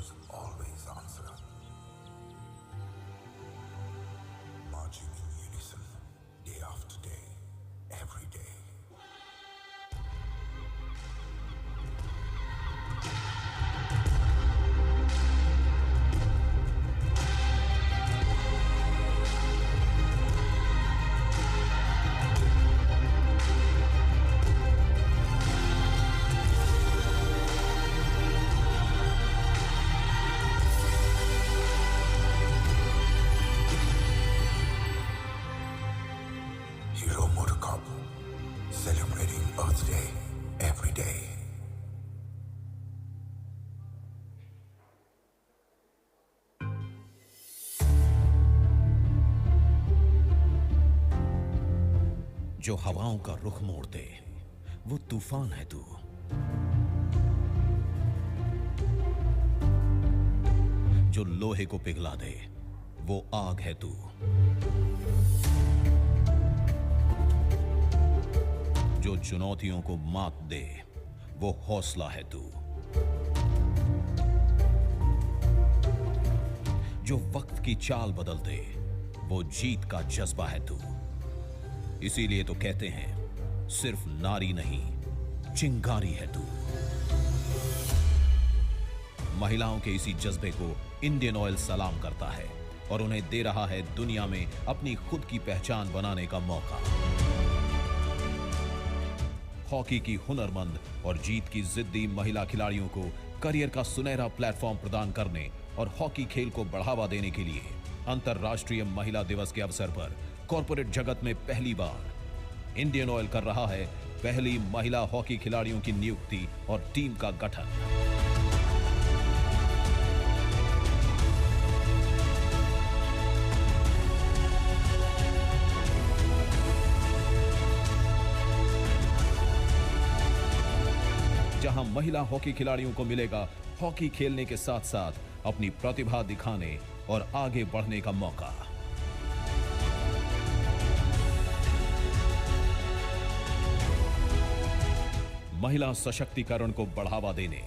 heroes always answer. Marching in unison, day after day, every day. Hero Motor Cup, celebrating Earth Day every day. जो हवाओं का रुख मोड़ दे वो तूफान है तू। जो लोहे को पिघला दे वो आग है तू। जो चुनौतियों को मात दे वो हौसला है तू। जो वक्त की चाल बदल दे वो जीत का जज्बा है तू। इसीलिए तो कहते हैं सिर्फ नारी नहीं चिंगारी है तू। महिलाओं के इसी जज्बे को इंडियन ऑयल सलाम करता है और उन्हें दे रहा है दुनिया में अपनी खुद की पहचान बनाने का मौका। हॉकी की हुनरमंद और जीत की जिद्दी महिला खिलाड़ियों को करियर का सुनहरा प्लेटफॉर्म प्रदान करने और हॉकी खेल को बढ़ावा देने के लिए अंतर्राष्ट्रीय महिला दिवस के अवसर पर कॉर्पोरेट जगत में पहली बार इंडियन ऑयल कर रहा है पहली महिला हॉकी खिलाड़ियों की नियुक्ति और टीम का गठन। जहां महिला हॉकी खिलाड़ियों को मिलेगा हॉकी खेलने के साथ साथ अपनी प्रतिभा दिखाने और आगे बढ़ने का मौका। महिला सशक्तिकरण को बढ़ावा देने,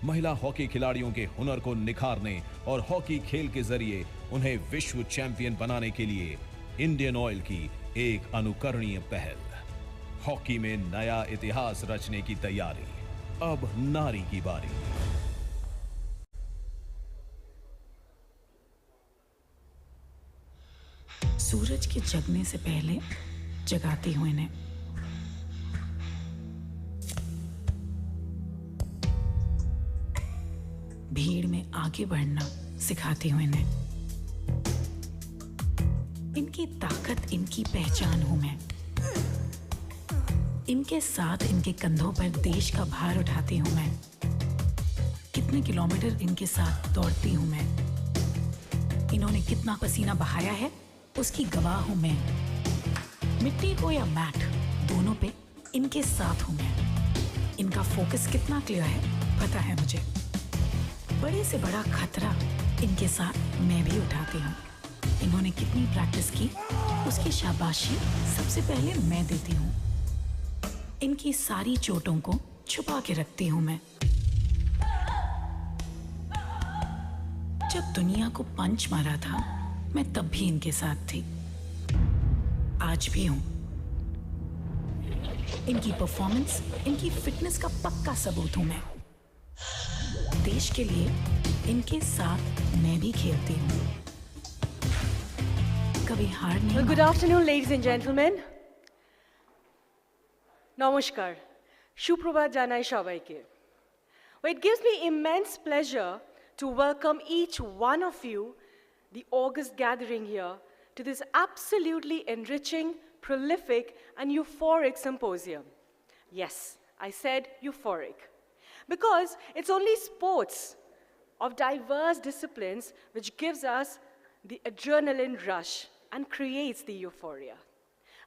महिला हॉकी खिलाड़ियों के हुनर को निखारने और हॉकी खेल के जरिए उन्हें विश्व चैंपियन बनाने के लिए इंडियन ऑयल की एक अनुकरणीय पहल। हॉकी में नया इतिहास रचने की तैयारी। अब नारी की बारी। सूरज के जगने से पहले जगाती हूं इन्हें। भीड़ में आगे बढ़ना सिखाती हूं इन्हें। इनकी ताकत, इनकी पहचान हूं मैं। इनके साथ इनके कंधों पर देश का भार उठाती हूं मैं। कितने किलोमीटर इनके साथ दौड़ती हूं मैं। इन्होंने कितना पसीना बहाया है उसकी गवाह हूं मैं। मिट्टी हो या मैट, दोनों पे इनके साथ हूं मैं। इनका फोकस कितना क्लियर है पता है मुझे। बड़े से बड़ा खतरा इनके साथ मैं भी उठाती हूँ। इन्होंने कितनी प्रैक्टिस की उसकी शाबाशी सबसे पहले मैं देती हूँ। इनकी सारी चोटों को छुपा के रखती हूँ मैं। जब दुनिया को पंच मारा था मैं तब भी इनके साथ थी, आज भी हूँ। इनकी परफॉर्मेंस, इनकी फिटनेस का पक्का सबूत हूँ मैं। देश के लिए इनके साथ मैं भी खेलती हूँ। कभी हार नहीं। Well, good afternoon, ladies and gentlemen. Namaskar. Shuprabhat janai shabaike. Well, it gives me immense pleasure to welcome each one of you, the august gathering here, to this absolutely enriching, prolific, and euphoric symposium. Yes, I said euphoric. Because it's only sports of diverse disciplines which gives us the adrenaline rush and creates the euphoria.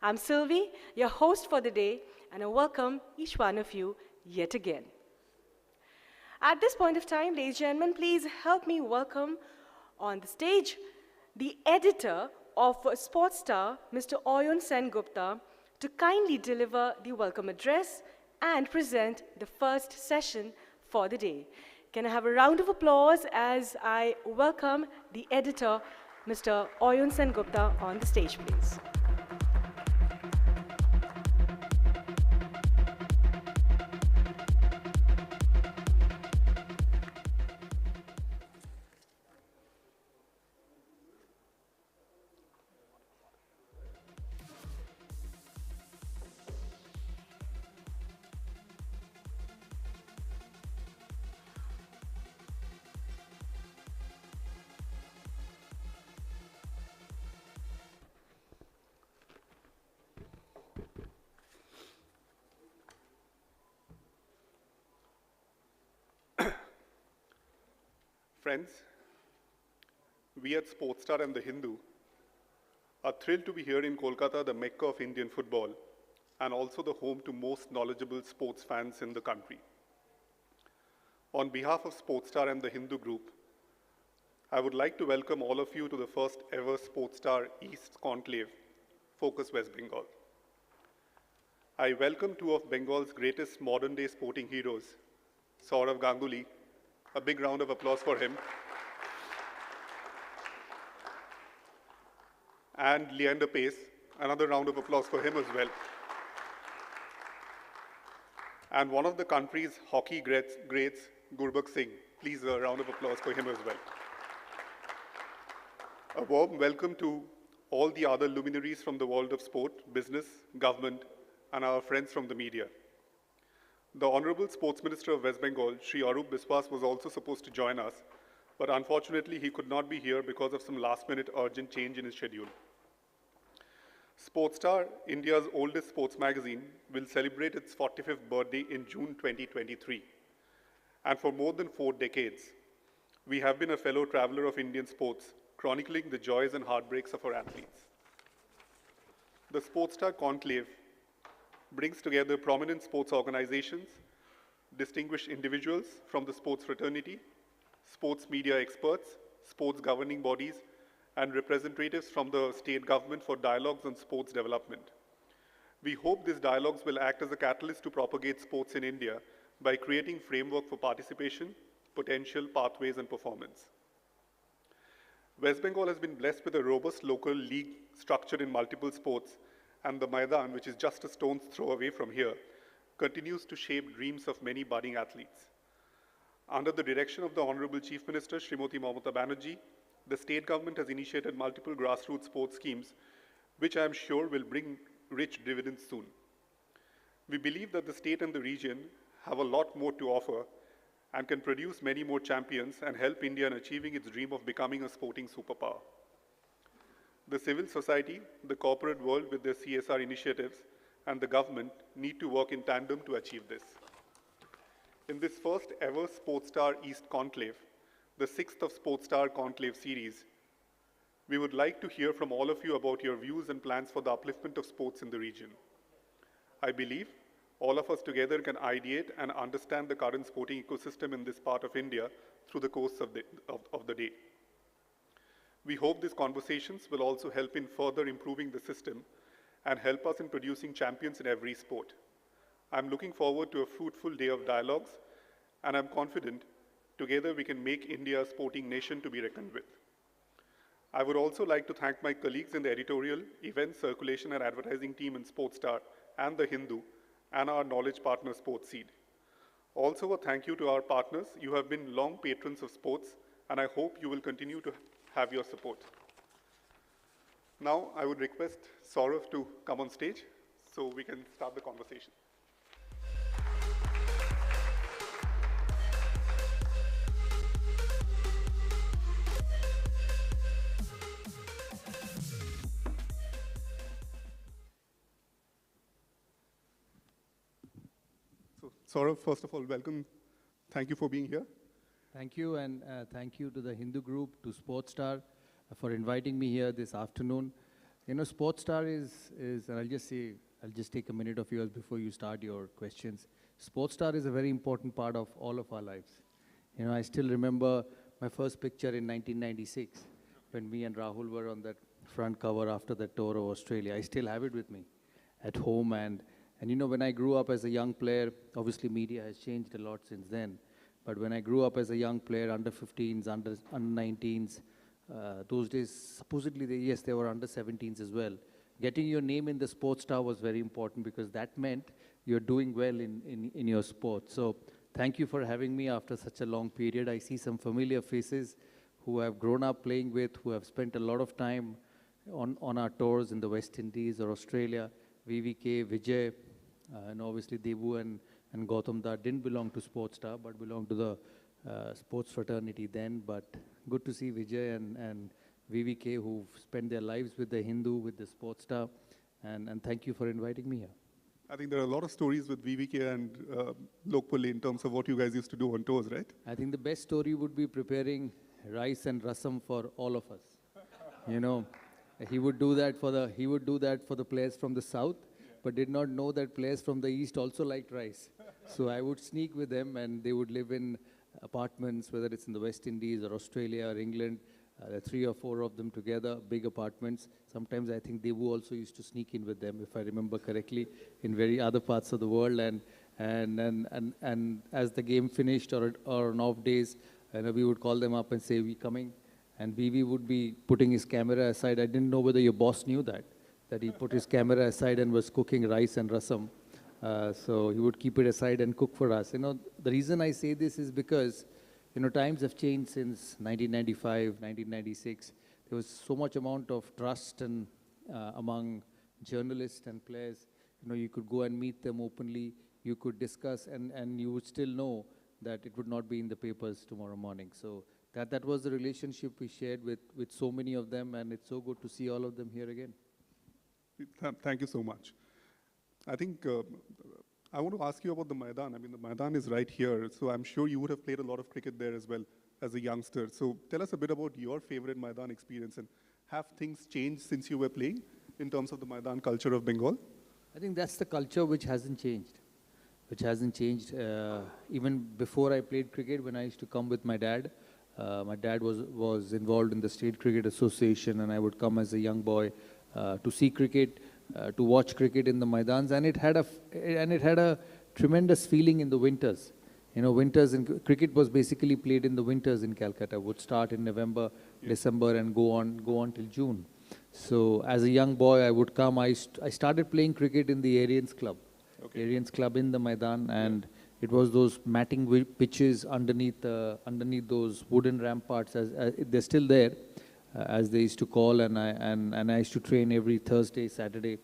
I'm Sylvie, your host for the day, and I welcome each one of you yet again. At this point of time, ladies and gentlemen, please help me welcome on the stage the editor of Sportstar, Mr. Oyun Sengupta, to kindly deliver the welcome address and present the first session for the day. Can I have a round of applause as I welcome the editor, Mr. Oyun Sen Gupta, on the stage, please. Friends, we at Sportstar and the Hindu are thrilled to be here in Kolkata, the Mecca of Indian football, and also the home to most knowledgeable sports fans in the country. On behalf of Sportstar and the Hindu group, I would like to welcome all of you to the first ever Sportstar East Conclave, Focus West Bengal. I welcome two of Bengal's greatest modern-day sporting heroes, Sourav Ganguly. A big round of applause for him. And Leander Paes, another round of applause for him as well. And one of the country's hockey greats, Gurbakh Singh. Please, a round of applause for him as well. A warm welcome to all the other luminaries from the world of sport, business, government, and our friends from the media. The Honorable Sports Minister of West Bengal, Shri Arup Biswas, was also supposed to join us, but unfortunately he could not be here because of some last-minute urgent change in his schedule. Sportstar, India's oldest sports magazine, will celebrate its 45th birthday in June 2023. And for more than 4 decades, we have been a fellow traveler of Indian sports, chronicling the joys and heartbreaks of our athletes. The Sportstar Conclave brings together prominent sports organizations, distinguished individuals from the sports fraternity, sports media experts, sports governing bodies, and representatives from the state government for dialogues on sports development. We hope these dialogues will act as a catalyst to propagate sports in India by creating framework for participation, potential, pathways, and performance. West Bengal has been blessed with a robust local league structure in multiple sports, and the Maidan, which is just a stone's throw away from here, continues to shape dreams of many budding athletes. Under the direction of the Honorable Chief Minister, Srimati Mamata Banerjee, the state government has initiated multiple grassroots sports schemes, which I am sure will bring rich dividends soon. We believe that the state and the region have a lot more to offer and can produce many more champions and help India in achieving its dream of becoming a sporting superpower. The civil society, the corporate world with their CSR initiatives, and the government need to work in tandem to achieve this. In this first ever Sportstar East Conclave, the 6th of Sportstar Conclave series, we would like to hear from all of you about your views and plans for the upliftment of sports in the region. I believe all of us together can ideate and understand the current sporting ecosystem in this part of India through the course of the day. We hope these conversations will also help in further improving the system and help us in producing champions in every sport. I'm looking forward to a fruitful day of dialogues, and I'm confident together we can make India a sporting nation to be reckoned with. I would also like to thank my colleagues in the editorial, event, circulation, and advertising team in Sportstar and the Hindu, and our knowledge partner Sportseed. Also a thank you to our partners. You have been long patrons of sports, and I hope you will continue to have your support. Now, I would request Sourav to come on stage so we can start the conversation. So, Sourav, first of all, welcome. Thank you for being here. Thank you, and thank you to the Hindu group, to Sportstar, for inviting me here this afternoon. You know, Sportstar is and I'll just take a minute of yours before you start your questions. Sportstar is a very important part of all of our lives. You know, I still remember my first picture in 1996 when me and Rahul were on that front cover after the tour of Australia. I still have it with me at home, and you know, when I grew up as a young player, obviously media has changed a lot since then. But when I grew up as a young player, under 15s, under 19s, those days, supposedly, yes, they were under 17s as well. Getting your name in the sports star was very important because that meant you're doing well in your sport. So thank you for having me after such a long period. I see some familiar faces who have grown up playing with, who have spent a lot of time on our tours in the West Indies or Australia. VVK, Vijay, and obviously Devu and Gautam Da didn't belong to Sportstar, but belonged to the sports fraternity then. But good to see Vijay and VVK who've spent their lives with the Hindu, with the Sportstar, and thank you for inviting me here. I think there are a lot of stories with VVK and Lokpally in terms of what you guys used to do on tours, right? I think the best story would be preparing rice and rasam for all of us. You know, he would do that for the players from the south, but did not know that players from the east also liked rice. So I would sneak with them, and they would live in apartments, whether it's in the West Indies or Australia or England. There are 3 or 4 of them together, big apartments. Sometimes I think Devu also used to sneak in with them, if I remember correctly, in very other parts of the world. And as the game finished or on off days, we would call them up and say, "We coming?" And BV would be putting his camera aside. I didn't know whether your boss knew that he put his camera aside and was cooking rice and rasam. So he would keep it aside and cook for us. You know, the reason I say this is because, you know, times have changed since 1995, 1996. There was so much amount of trust and among journalists and players. You know, you could go and meet them openly. You could discuss, and you would still know that it would not be in the papers tomorrow morning. So that was the relationship we shared with so many of them, and it's so good to see all of them here again. Thank you so much. I think I want to ask you about the Maidan. I mean, the Maidan is right here, so I'm sure you would have played a lot of cricket there as well as a youngster. So tell us a bit about your favorite Maidan experience, and have things changed since you were playing in terms of the Maidan culture of Bengal? I think that's the culture which hasn't changed. Even before I played cricket, when I used to come with my dad was involved in the State Cricket Association, and I would come as a young boy to see cricket, to watch cricket in the Maidans, and it had a tremendous feeling in the winters. You know, winters in cricket was basically played in the winters in Calcutta. Would start in November, December, and go on till June. So as a young boy, I would come. I started playing cricket in the Aryans Club. Okay. Aryans Club in the Maidan, and it was those matting pitches underneath those wooden ramparts. They're still there, as they used to call, and I used to train every Thursday, Saturday,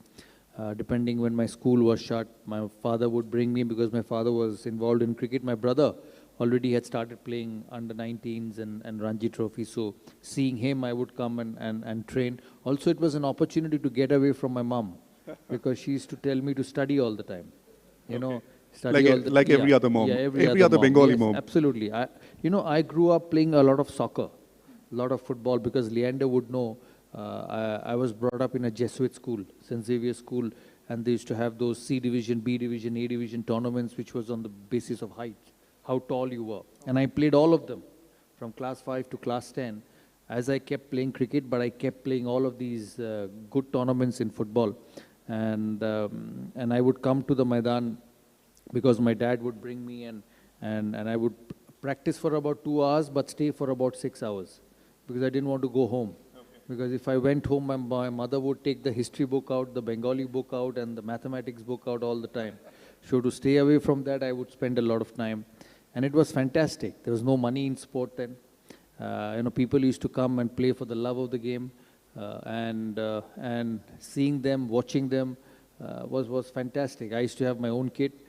depending when my school was shut. My father would bring me because my father was involved in cricket. My brother already had started playing under 19s and Ranji Trophy, so seeing him, I would come and train. Also, it was an opportunity to get away from my mom, because she used to tell me to study all the time. You know, study like every other mom, yeah, every other Bengali mom. Absolutely. I grew up playing a lot of soccer, a lot of football, because Leander would know. I was brought up in a Jesuit school, St. Xavier school, and they used to have those C division, B division, A division tournaments, which was on the basis of height, how tall you were. And I played all of them, from class 5 to class 10, as I kept playing cricket, but I kept playing all of these good tournaments in football. And I would come to the Maidan because my dad would bring me, and I would practice for about 2 hours, but stay for about 6 hours, because I didn't want to go home. Because if I went home, my mother would take the history book out, the Bengali book out, and the mathematics book out all the time. So to stay away from that, I would spend a lot of time. And it was fantastic. There was no money in sport then. People used to come and play for the love of the game. And seeing them, watching them was fantastic. I used to have my own kit,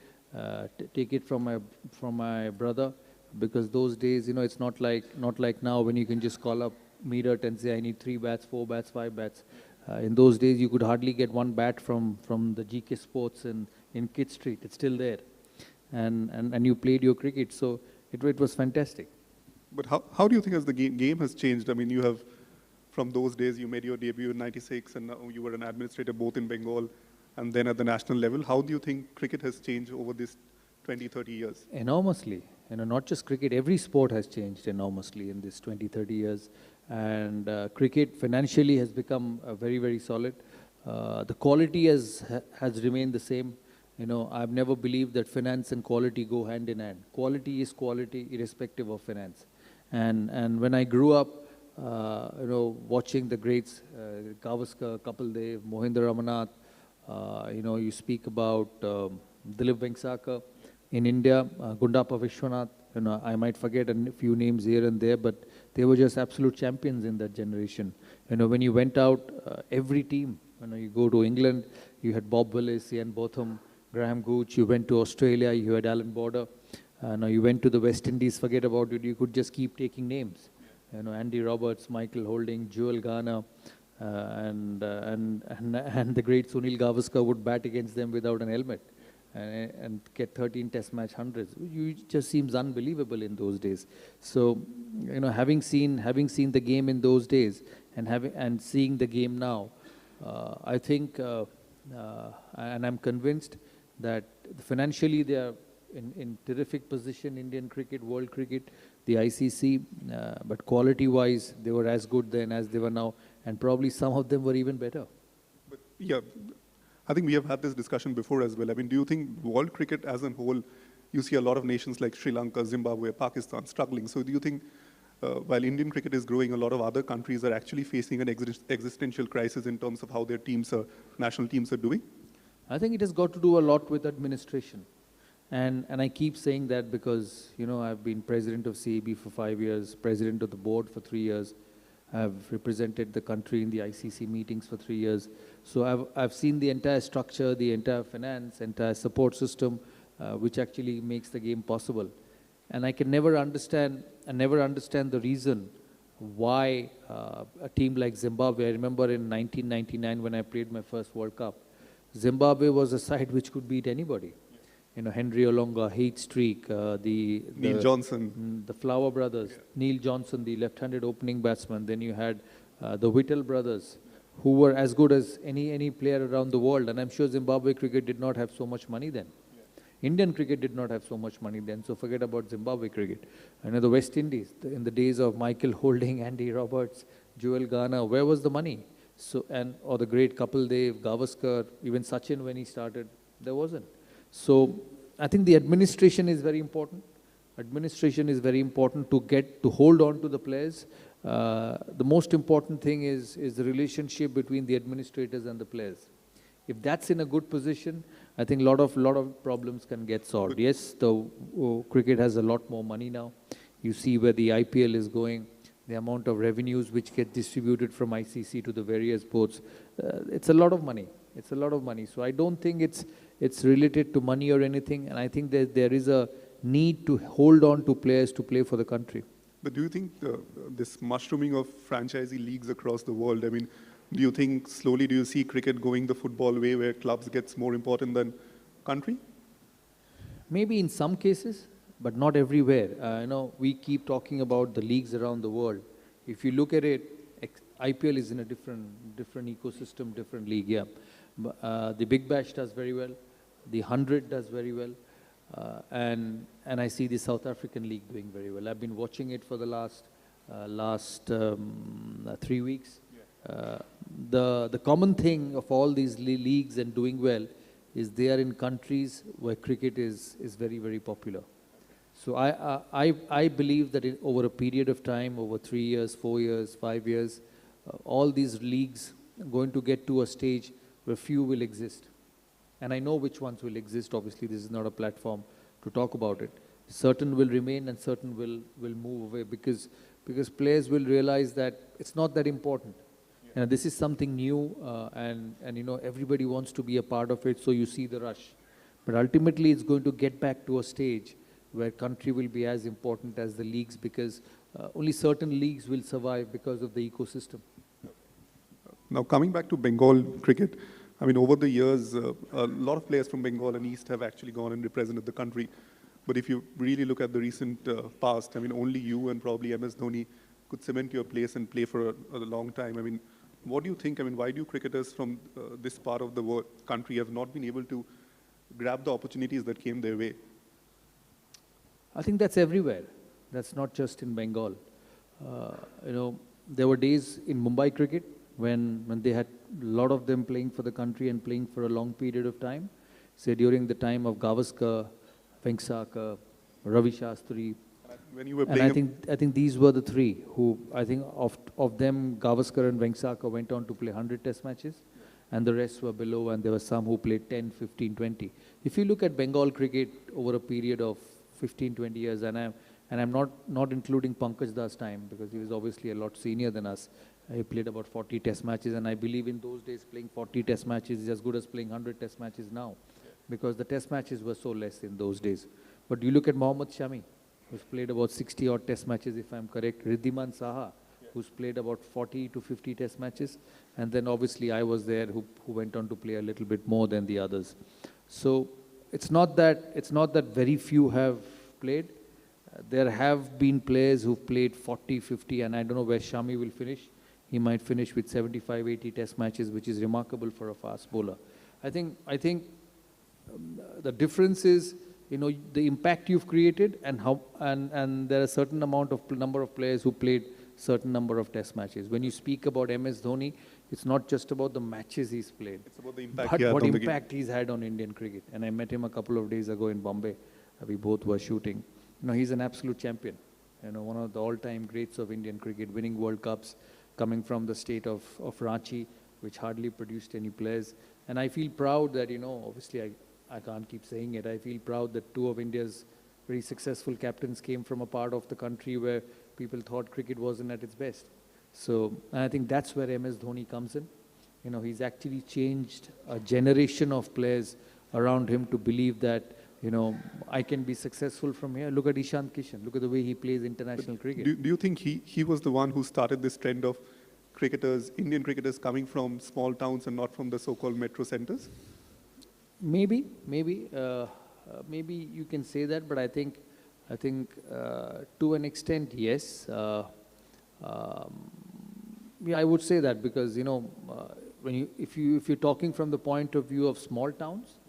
take it from my brother, because those days, it's not like now when you can just call up Meerut and say, I need 3 bats, 4 bats, 5 bats. In those days, you could hardly get 1 bat from the GK Sports in Kit Street. It's still there. And you played your cricket, so it was fantastic. But how do you think as the game has changed? I mean, you have, from those days, you made your debut in '96, and now you were an administrator both in Bengal and then at the national level. How do you think cricket has changed over this 20, 30 years? Enormously. Not just cricket, every sport has changed enormously in this 20, 30 years. And cricket financially has become very, very solid. The quality has remained the same. You know, I've never believed that finance and quality go hand in hand. Quality is quality irrespective of finance. And when I grew up, you know, watching the greats, Gavaskar, Kapil Dev, Mohinder Ramanath, you know, you speak about Dilip Vengsakar. In India, Gundappa Vishwanath, you know, I might forget a few names here and there, but they were just absolute champions in that generation. You know, when you went out, every team, you know, you go to England, you had Bob Willis, Ian Botham, Graham Gooch. You went to Australia, you had Alan Border. Now you went to the West Indies, forget about it, you could just keep taking names. You know, Andy Roberts, Michael Holding, Jewel Garner, and the great Sunil Gavaskar would bat against them without an helmet. And get 13 test match hundreds. It just seems unbelievable in those days. So, you know, having seen the game in those days and seeing the game now, I think, and I'm convinced that financially they are in terrific position, Indian cricket, world cricket, the ICC, but quality-wise, they were as good then as they were now, and probably some of them were even better. But yeah, I think we have had this discussion before as well. I mean, do you think world cricket as a whole, you see a lot of nations like Sri Lanka, Zimbabwe, Pakistan struggling. So do you think while Indian cricket is growing, a lot of other countries are actually facing an existential crisis in terms of how their national teams are doing? I think it has got to do a lot with administration. And I keep saying that because, you know, I've been president of CAB for 5 years, president of the board for 3 years. I've represented the country in the ICC meetings for 3 years. So I've seen the entire structure, the entire finance, entire support system, which actually makes the game possible. And I can never understand the reason why a team like Zimbabwe, I remember in 1999 when I played my first World Cup, Zimbabwe was a side which could beat anybody. You know, Henry Olonga, Heat Streak, Neil Johnson. The Flower brothers, Neil Johnson, the left-handed opening batsman. Then you had the Whittle brothers, who were as good as any player around the world. And I'm sure Zimbabwe cricket did not have so much money then. Indian cricket did not have so much money then, so forget about Zimbabwe cricket. And the West Indies, in the days of Michael Holding, Andy Roberts, Jewel Garner, where was the money? So, or the great Kapil Dev, Gavaskar, even Sachin when he started, there wasn't. So I think the administration is very important. Administration is very important to hold on to the players. The most important thing is the relationship between the administrators and the players. If that's in a good position, I think a lot of problems can get solved. Yes, the cricket has a lot more money now. You see where the IPL is going, the amount of revenues which get distributed from ICC to the various boards. It's a lot of money. It's a lot of money. So I don't think it's related to money or anything. And I think that there is a need to hold on to players to play for the country. But do you think this mushrooming of franchisee leagues across the world, I mean, do you think slowly do you see cricket going the football way where clubs gets more important than country? Maybe in some cases, but not everywhere. You know, we keep talking about the leagues around the world. If you look at it, IPL is in a different ecosystem, different league, yeah. The Big Bash does very well. The 100 does very well. And I see the South African League doing very well. I've been watching it for the last 3 weeks. The common thing of all these leagues and doing well is they are in countries where cricket is very, very popular. So I believe that over a period of time, over 3 years, 4 years, 5 years, all these leagues are going to get to a stage where few will exist. And I know which ones will exist. Obviously, this is not a platform to talk about it. Certain will remain and certain will move away because players will realize that it's not that important. You know, this is something new and you know, everybody wants to be a part of it, so you see the rush. But ultimately, it's going to get back to a stage where country will be as important as the leagues because only certain leagues will survive because of the ecosystem. Now, coming back to Bengal cricket, I mean, over the years, a lot of players from Bengal and East have actually gone and represented the country. But if you really look at the recent past, I mean, only you and probably MS Dhoni could cement your place and play for a long time. I mean, what do you think? I mean, why do cricketers from this part of the country have not been able to grab the opportunities that came their way? I think that's everywhere. That's not just in Bengal. You know, there were days in Mumbai cricket when they had a lot of them playing for the country and playing for a long period of time. say during the time of Gavaskar, Vengsakar, Ravi Shastri. When you were And playing, I think these were the three who, I think of them, Gavaskar and Vengsakar went on to play 100 test matches, and the rest were below, and there were some who played 10, 15, 20. If you look at Bengal cricket over a period of 15, 20 years, and I'm not including Pankaj Das' time, because he was obviously a lot senior than us. He played about 40 test matches, and I believe in those days playing 40 test matches is as good as playing 100 test matches now, because the test matches were so less in those days. But you look at Mohammad Shami, who's played about 60 odd test matches, if I'm correct. Riddhiman Saha, who's played about 40 to 50 test matches. And then obviously I was there, who went on to play a little bit more than the others. So it's not that very few have played. There have been players who've played 40, 50, and I don't know where Shami will finish. He might finish with 75, 80 test matches, which is remarkable for a fast bowler. I think the difference is, you know, the impact you've created, and how, and there are a certain number of players who played certain number of test matches. When you speak about MS Dhoni, it's not just about the matches he's played. it's about the impact But he had what on the impact he's had on Indian cricket. And I met him a couple of days ago in Bombay. We both were shooting. You know, he's an absolute champion. You know, one of the all-time greats of Indian cricket, winning World Cups, coming from the state of Ranchi, which hardly produced any players. And I feel proud that, you know, obviously I can't keep saying it. I feel proud that two of India's very successful captains came from a part of the country where people thought cricket wasn't at its best. So, and I think that's where MS Dhoni comes in. You know, he's actually changed a generation of players around him to believe that, you know, I can be successful from here. Look at Ishant Kishan. Look at the way he plays international cricket. do you think he was the one who started this trend of cricketers, Indian cricketers coming from small towns and not from the so-called metro centers? Maybe you can say that, but I think to an extent, yes. Yeah, I would say that, because, you know, if you're talking from the point of view of small towns,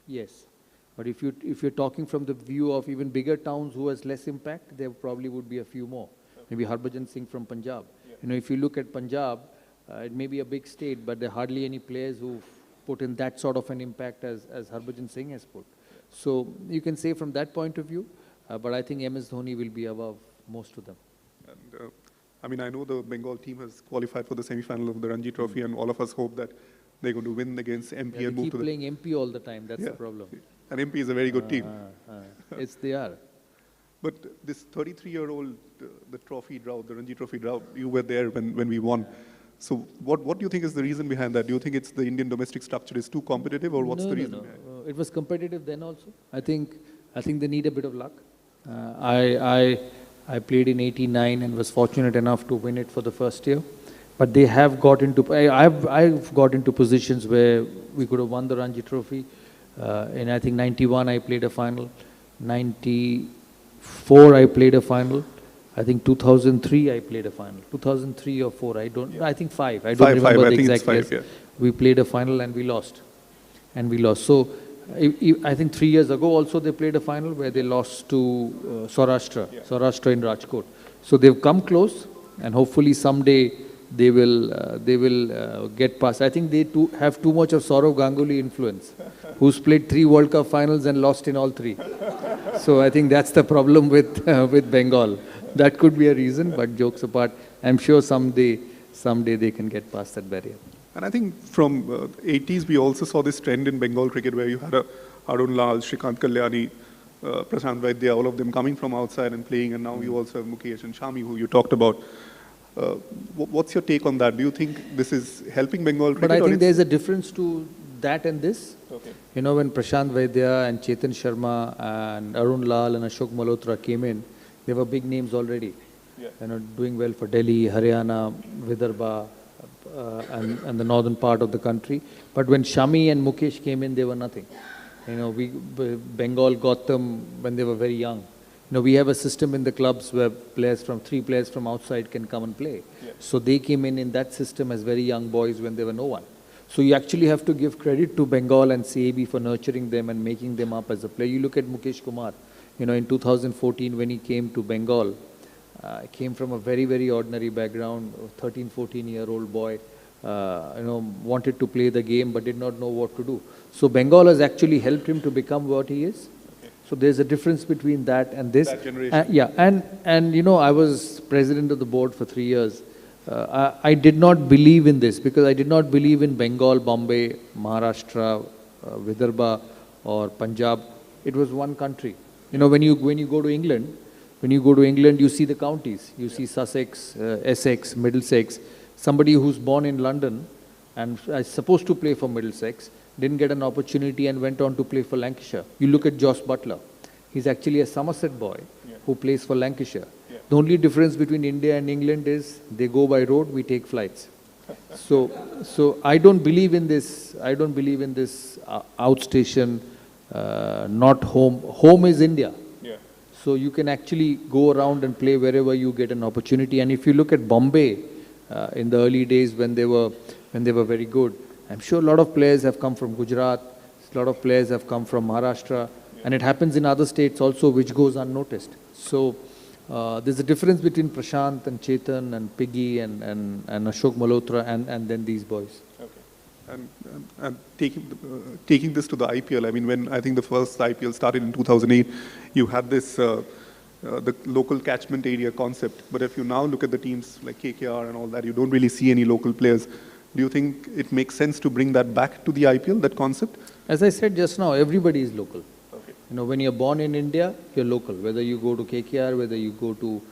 yes. But if you're talking from the view of even bigger towns who has less impact, there probably would be a few more. Maybe Harbhajan Singh from Punjab. You know, if you look at Punjab, it may be a big state, but there are hardly any players who've put in that sort of an impact as Harbhajan Singh has put. So you can say from that point of view, but I think MS Dhoni will be above most of them. And, I mean, I know the Bengal team has qualified for the semi-final of the Ranji Trophy, and all of us hope that they're going to win against MP Yeah, and they move keep to the... playing MP all the time, that's the problem. And MP is a very good team. They are. But this 33-year-old, the trophy drought, the Ranji Trophy drought, you were there when we won. So what do you think is the reason behind that? Do you think it's the Indian domestic structure is too competitive, or what's the reason behind it? It was competitive then also. I think they need a bit of luck. I played in '89 and was fortunate enough to win it for the first year. But they have got into, I've got into positions where we could have won the Ranji Trophy. In I think '91 I played a final. '94 I played a final. I think 2003 I played a final. 2003 or 4, I think 5. I don't remember the exact years. Yeah. We played a final and we lost. So I think 3 years ago also they played a final where they lost to Saurashtra in Rajkot. So they've come close, and hopefully someday they will get past. I think they have too much of Sourav Ganguly influence, who's played 3 World Cup finals and lost in all 3. So I think that's the problem with Bengal. That could be a reason, but jokes apart, I'm sure someday they can get past that barrier. And I think from 80s, we also saw this trend in Bengal cricket where you had Arun Lal, Shrikant Kalyani, Prashant Vaidya, all of them coming from outside and playing, and now you also have Mukesh and Shami, who you talked about. What's your take on that? Do you think this is helping Bengal cricket? But I think there's a difference to that and this. Okay. You know, when Prashant Vaidya and Chetan Sharma and Arun Lal and Ashok Malhotra came in, they were big names already. Yeah. You know, doing well for Delhi, Haryana, Vidarbha, and the northern part of the country. But when Shami and Mukesh came in, they were nothing. You know, Bengal got them when they were very young. You know, we have a system in the clubs where 3 players from outside can come and play. Yeah. So they came in that system as very young boys when there were no one. So you actually have to give credit to Bengal and CAB for nurturing them and making them up as a player. You look at Mukesh Kumar. You know, in 2014 when he came to Bengal, came from a very, very ordinary background, 13, 14-year-old boy, wanted to play the game but did not know what to do. So Bengal has actually helped him to become what he is. So there's a difference between that and this. That generation. Yeah, and I was president of the board for 3 years. I did not believe in this because I did not believe in Bengal, Bombay, Maharashtra, Vidarbha or Punjab. It was one country. When you go to England, you see the counties. You see Sussex, Essex, Middlesex. Somebody who's born in London and is supposed to play for Middlesex didn't get an opportunity and went on to play for Lancashire. You look at Josh Butler. He's actually a Somerset boy who plays for Lancashire. The only difference between India and England is they go by road, we take flights. So I don't believe in this. I don't believe in this outstation, not home. Home is India. So you can actually go around and play wherever you get an opportunity. And if you look at Bombay in the early days when they were very good, I'm sure a lot of players have come from Gujarat, a lot of players have come from Maharashtra, and it happens in other states also, which goes unnoticed. So there's a difference between Prashant and Chetan and Piggy and Ashok Malhotra and then these boys. Okay. And taking this to the IPL, I mean, when I think the first IPL started in 2008, you had this the local catchment area concept. But if you now look at the teams like KKR and all that, you don't really see any local players. Do you think it makes sense to bring that back to the IPL, that concept? As I said just now, everybody is local. Okay. When you're born in India, you're local. Whether you go to KKR, whether you go to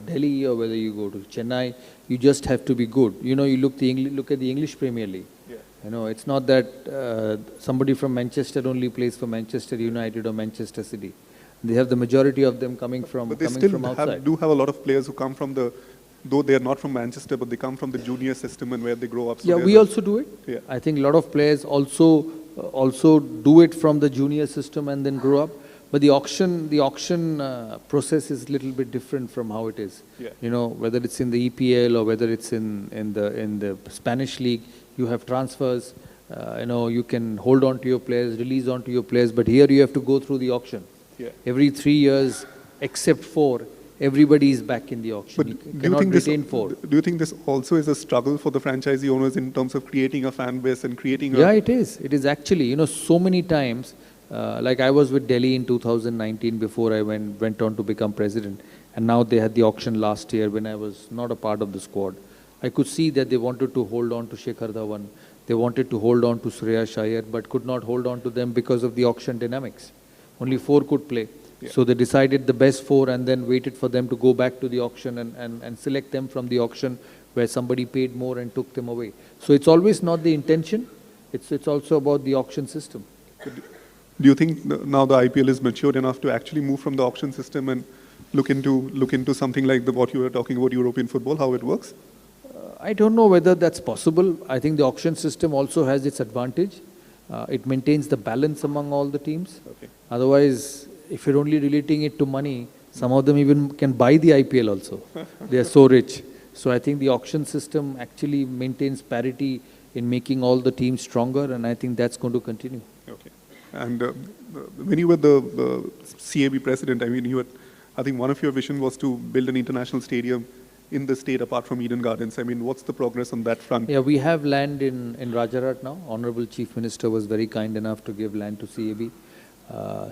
Delhi or whether you go to Chennai, you just have to be good. You look at the English Premier League. Yeah. It's not that somebody from Manchester only plays for Manchester United or Manchester City. They have the majority of them coming from outside. But they still do have a lot of players who come from though they are not from Manchester, but they come from the junior system and where they grow up. So yeah, we also do it. Yeah. I think a lot of players also do it from the junior system and then grow up. But the auction process is a little bit different from how it is. Yeah. Whether it's in the EPL or whether it's in the Spanish league, you have transfers. You can hold on to your players, release on to your players. But here you have to go through the auction. Yeah. Every 3 years, except 4, everybody is back in the auction. But you do you cannot think retain 4. Do you think this also is a struggle for the franchisee owners in terms of creating a fan base and creating Yeah, it is. It is actually, so many times, like I was with Delhi in 2019 before I went on to become president. And now they had the auction last year when I was not a part of the squad. I could see that they wanted to hold on to Shekhar Dhawan. They wanted to hold on to Suresh Iyer, but could not hold on to them because of the auction dynamics. Only 4 could play. Yeah. So they decided the best 4 and then waited for them to go back to the auction and select them from the auction where somebody paid more and took them away. So it's always not the intention. It's also about the auction system. Do you think now the IPL is matured enough to actually move from the auction system and look into something like what you were talking about, European football, how it works? I don't know whether that's possible. I think the auction system also has its advantage. It maintains the balance among all the teams. Okay. Otherwise, if you're only relating it to money, some of them even can buy the IPL also. They are so rich. So I think the auction system actually maintains parity in making all the teams stronger, and I think that's going to continue. Okay. And when you were the CAB president, I mean, I think one of your vision was to build an international stadium in the state apart from Eden Gardens. I mean, what's the progress on that front? Yeah, we have land in Rajarat now. Honorable Chief Minister was very kind enough to give land to CAB.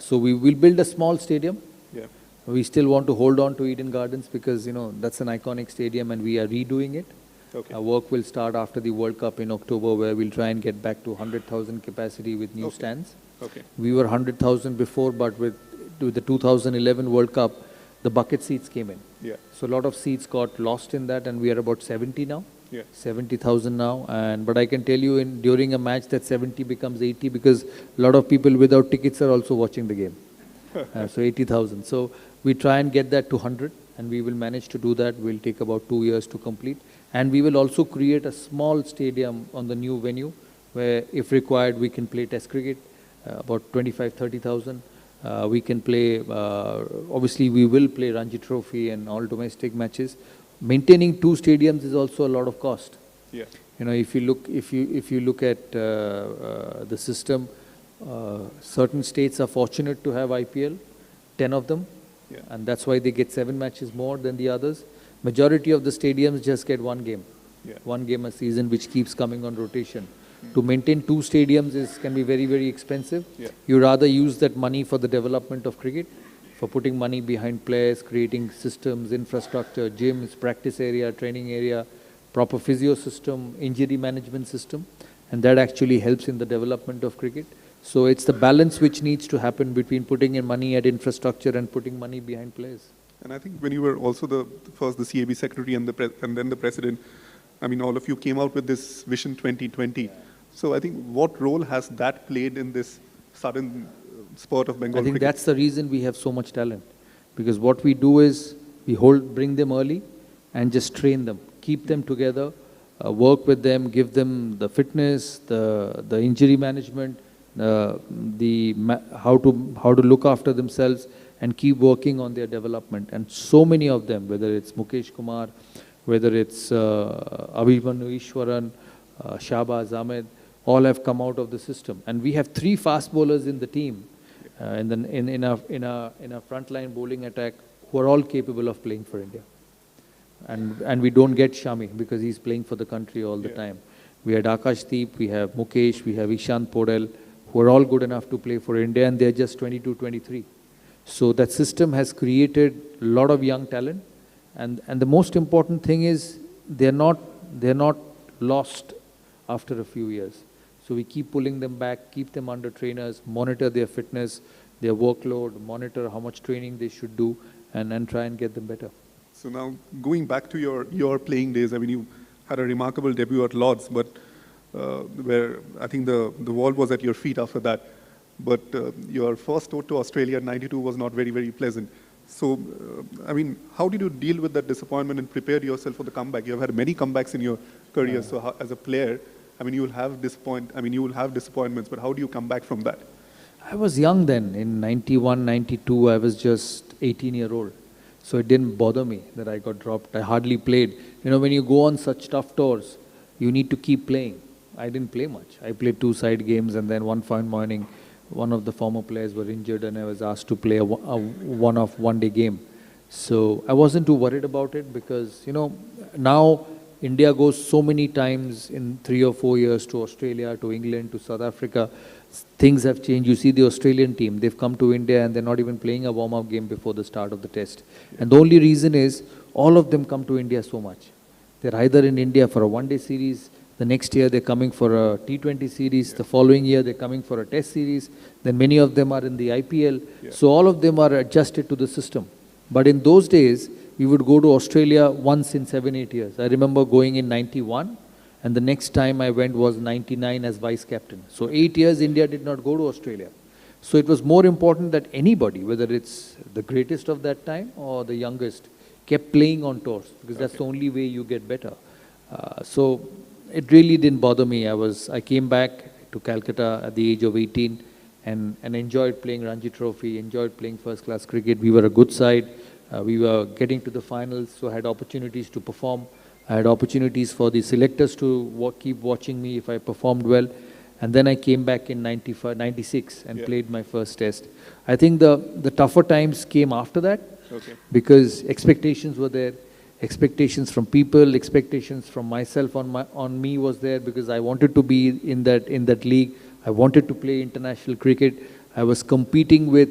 So we will build a small stadium. Yeah. We still want to hold on to Eden Gardens because, that's an iconic stadium and we are redoing it. Okay. Our work will start after the World Cup in October where we'll try and get back to 100,000 capacity with new stands. Okay. We were 100,000 before, but with the 2011 World Cup, the bucket seats came in. Yeah. So a lot of seats got lost in that and we are about 70 now. Yeah. 70,000 now, but I can tell you during a match that 70 becomes 80 because a lot of people without tickets are also watching the game. So 80,000. So we try and get that to 100 and we will manage to do that. We'll take about 2 years to complete. And we will also create a small stadium on the new venue where if required we can play test cricket, about 25-30,000. We can play, obviously we will play Ranji Trophy and all domestic matches. Maintaining 2 stadiums is also a lot of cost. Yeah. If you look at the system, certain states are fortunate to have IPL, 10 of them, Yeah. and that's why they get 7 matches more than the others. Majority of the stadiums just get 1 game. one game a season, which keeps coming on rotation. To maintain 2 stadiums can be very, very expensive. You rather use that money for the development of cricket, for putting money behind players, creating systems, infrastructure, gyms, practice area, training area, proper physio system, injury management system, and that actually helps in the development of cricket. So it's the balance which needs to happen between putting in money at infrastructure and putting money behind players. And I think when you were also the CAB secretary and then the president, I mean, all of you came out with this Vision 2020. So I think what role has that played in this sudden spurt of Bengal I think cricket? that's the reason we have so much talent. Because what we do is we bring them early and just train them, keep them together, work with them, give them the fitness, the injury management, how to look after themselves and keep working on their development. And so many of them, whether it's Mukesh Kumar, whether it's Abhimanyu Ishwaran, Shahbaz Ahmed, all have come out of the system. And we have 3 fast bowlers in the team, in our frontline bowling attack, who are all capable of playing for India. And we don't get Shami because he's playing for the country all the time. We had Akashdeep, we have Mukesh, we have Ishant Podel, who are all good enough to play for India, and they're just 22, 23. So that system has created a lot of young talent, and the most important thing is they're not lost after a few years. So we keep pulling them back, keep them under trainers, monitor their fitness, their workload, monitor how much training they should do, and then try and get them better. So now going back to your playing days, I mean, you had a remarkable debut at Lords, but where I think the world was at your feet after that. But your first tour to Australia in '92 was not very, very pleasant. So, I mean, how did you deal with that disappointment and prepare yourself for the comeback? You have had many comebacks in your career, so how, as a player, I mean, you will have disappointments, but how do you come back from that? I was young then. In '91, '92, I was just 18-year-old. So it didn't bother me that I got dropped. I hardly played. You know, when you go on such tough tours, you need to keep playing. I didn't play much. I played 2 side games, and then one fine morning, one of the former players were injured and I was asked to play a one-day game. So I wasn't too worried about it because, you know, now India goes so many times in 3 or 4 years to Australia, to England, to South Africa. Things have changed. You see the Australian team, they've come to India and they're not even playing a warm-up game before the start of the test. And the only reason is all of them come to India so much. They're either in India for a one-day series, the next year they're coming for a T20 series, the following year they're coming for a test series, then many of them are in the IPL. So all of them are adjusted to the system. But in those days, we would go to Australia once in 7-8 years. I remember going in '91, and the next time I went was '99 as vice captain. So 8 years India did not go to Australia. So it was more important that anybody, whether it's the greatest of that time or the youngest, kept playing on tours because that's the only way you get better. So it really didn't bother me. I came back to Calcutta at the age of 18 and enjoyed playing Ranji Trophy, enjoyed playing first-class cricket. We were a good side. We were getting to the finals, so I had opportunities to perform. I had opportunities for the selectors to keep watching me if I performed well. And then I came back in '96 and played my first test. I think the tougher times came after that because expectations were there. Expectations from people, expectations from myself on me was there because I wanted to be in that league. I wanted to play international cricket. I was competing with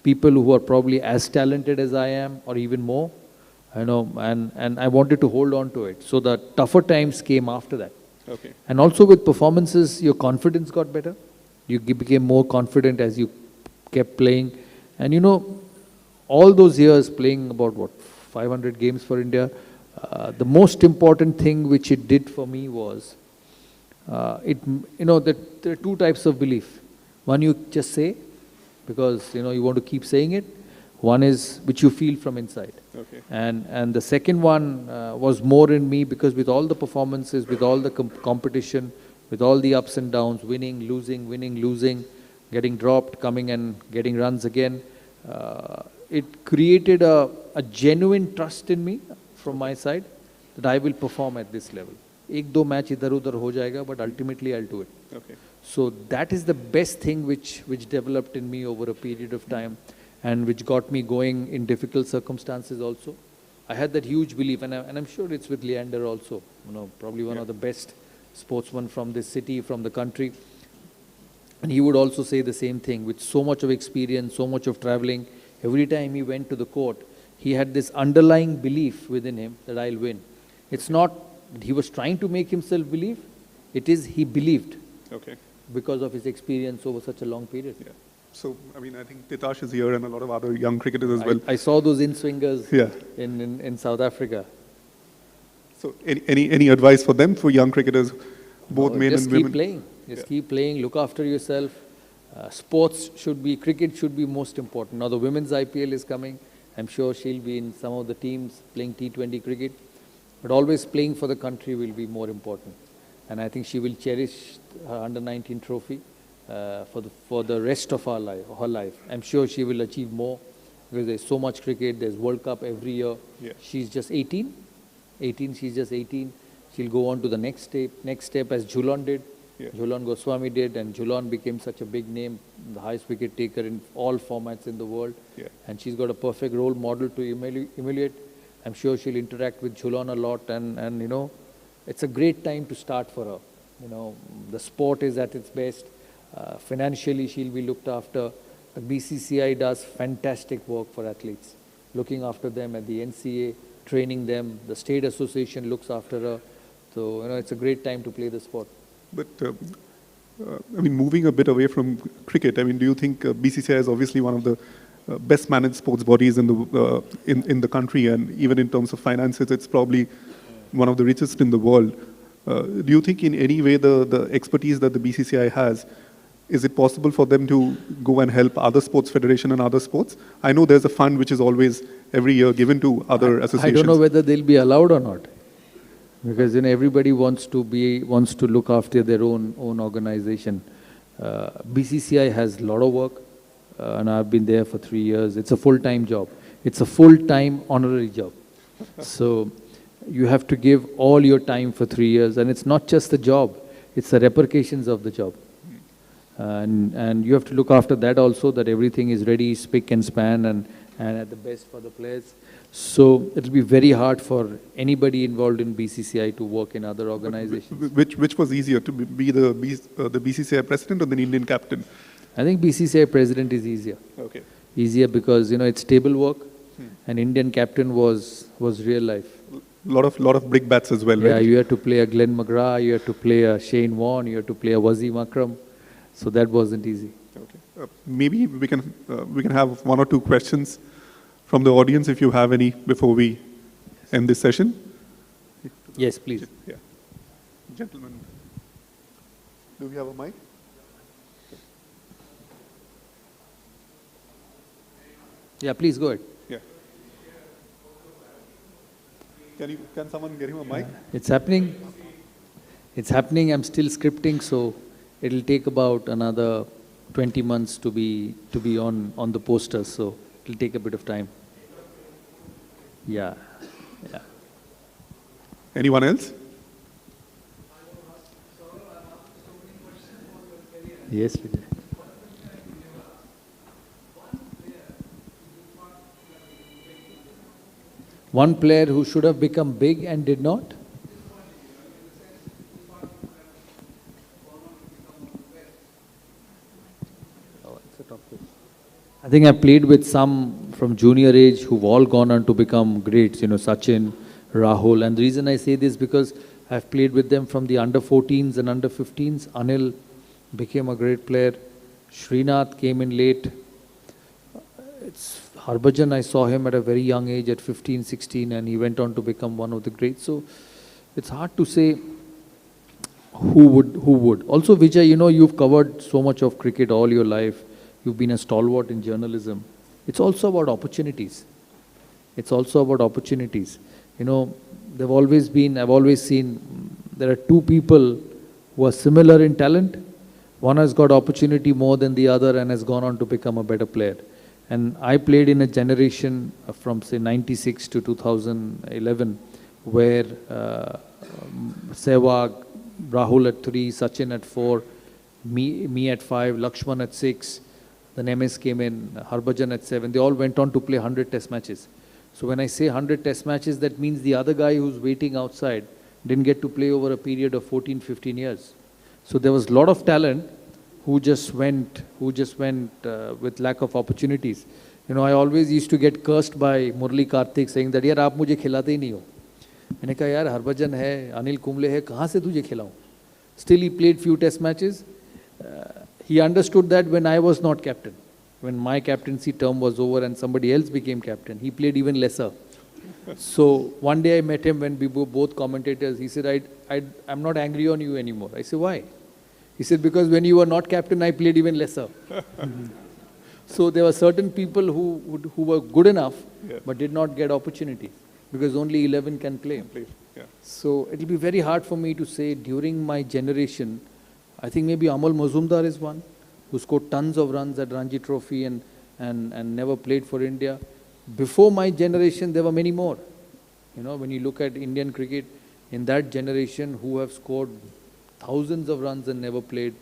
people who are probably as talented as I am or even more, you know, and I wanted to hold on to it. So the tougher times came after that. And also with performances, your confidence got better. You became more confident as you kept playing. And you know, all those years playing about 500 games for India, the most important thing which it did for me was, that there are 2 types of belief. One you just say, because you know you want to keep saying it. One is which you feel from inside. And the second one was more in me because with all the performances, with all the competition, with all the ups and downs, winning, losing, getting dropped, coming and getting runs again, it created a genuine trust in me from my side that I will perform at this level. 1-2 match idhar-udhar ho jayega, but ultimately I'll do it. So that is the best thing which developed in me over a period of time and which got me going in difficult circumstances also. I had that huge belief, and I'm sure it's with Leander also, you know, probably one of the best sportsmen from this city, from the country. And he would also say the same thing, with so much of experience, so much of traveling. Every time he went to the court, he had this underlying belief within him that I'll win. It's not that he was trying to make himself believe, it is he believed because of his experience over such a long period. Yeah. So, I mean, I think Titash is here and a lot of other young cricketers as well. I saw those in-swingers in South Africa. So, any advice for them, for young cricketers, both men and women? Just keep playing. Just keep playing, look after yourself. Cricket should be most important. Now the women's IPL is coming. I'm sure she'll be in some of the teams playing T20 cricket. But always playing for the country will be more important. And I think she will cherish her under-19 trophy for the rest of her life. I'm sure she will achieve more because there's so much cricket. There's World Cup every year. Yeah. She's just 18. She's just 18. She'll go on to the next step as Jhulan did. Yeah. Jhulan Goswami did, and Jhulan became such a big name, the highest wicket taker in all formats in the world. Yeah. And she's got a perfect role model to emulate. I'm sure she'll interact with Jhulan a lot, and you know, it's a great time to start for her. You know, the sport is at its best. Financially, she'll be looked after. The BCCI does fantastic work for athletes, looking after them at the NCA, training them. The state association looks after her. So, you know, it's a great time to play the sport. But, I mean, moving a bit away from cricket, I mean, do you think BCCI is obviously one of the best managed sports bodies in the country, and even in terms of finances, it's probably one of the richest in the world. Do you think in any way the expertise that the BCCI has, is it possible for them to go and help other sports federation and other sports? I know there's a fund which is always every year given to other associations. I don't know whether they'll be allowed or not. Because you know, everybody wants to look after their own organization. BCCI has a lot of work, and I've been there for 3 years. It's a full-time job. It's a full-time honorary job. So you have to give all your time for 3 years, and it's not just the job; it's the repercussions of the job. And you have to look after that also, that everything is ready, spick and span, and at the best for the players. So it'll be very hard for anybody involved in BCCI to work in other organizations. Which was easier, to be the BCCI president or the Indian captain? I think BCCI president is easier. Okay. Easier because, you know, it's table work, and Indian captain was real life. Lot of big bats as well, right? Yeah, you had to play a Glenn McGrath, you had to play a Shane Warne, you had to play a Wasim Akram. So that wasn't easy. Okay. Maybe we can have 1 or 2 questions from the audience, if you have any, before we end this session. Yes, please. Yeah. Gentlemen, do we have a mic? Yeah, please go ahead. Yeah. Can someone get him a mic? It's happening. It's happening. I'm still scripting, so it'll take about another 20 months to be on the posters, so it'll take a bit of time. Yeah. Anyone else? Yes, Vijay. One player who should have become big and did not? I think I played with some from junior age who've all gone on to become greats, you know, Sachin, Rahul. And the reason I say this because I've played with them from the under 14s and under 15s. Anil became a great player. Srinath came in late. Harbhajan, I saw him at a very young age at 15, 16, and he went on to become one of the greats. So it's hard to say who would. Also, Vijay, you know, you've covered so much of cricket all your life. You've been a stalwart in journalism. It's also about opportunities. It's also about opportunities. You know, I've always seen there are 2 people who are similar in talent. One has got opportunity more than the other and has gone on to become a better player. And I played in a generation from say 96 to 2011 where Sehwag, Rahul at 3, Sachin at 4, me at 5, Lakshman at 6, then MS came in, Harbhajan at 7. They all went on to play 100 test matches. So when I say 100 test matches, that means the other guy who's waiting outside didn't get to play over a period of 14, 15 years. So there was a lot of talent who just went with lack of opportunities. You know, I always used to get cursed by Murli Karthik saying that, यार आप मुझे खिलाते ही नहीं हो. मैंने कहा यार हरभजन है, अनिल कुंबले है, कहाँ से तुझे खिलाऊं? Still he played few test matches. He understood that when I was not captain, when my captaincy term was over and somebody else became captain, he played even lesser. So one day I met him when we were both commentators. He said, I'm not angry on you anymore. I said, why? He said, because when you were not captain, I played even lesser. So there were certain people who were good enough, but did not get opportunities because only 11 can play. Yeah. So it will be very hard for me to say during my generation. I think maybe Amal Mazumdar is one who scored tons of runs at Ranji Trophy and never played for India. Before my generation, there were many more. You know, when you look at Indian cricket, in that generation who have scored thousands of runs and never played.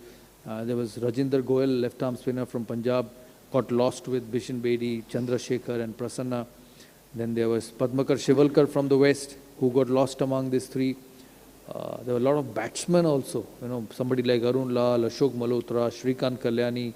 There was Rajinder Goyal, left-arm spinner from Punjab, got lost with Bishan Bedi, Chandrasekhar and Prasanna. Then there was Padmakar Shivalkar from the West, who got lost among these three. There were a lot of batsmen also, you know, somebody like Arun Lal, Ashok Malhotra, Shrikant Kalyani,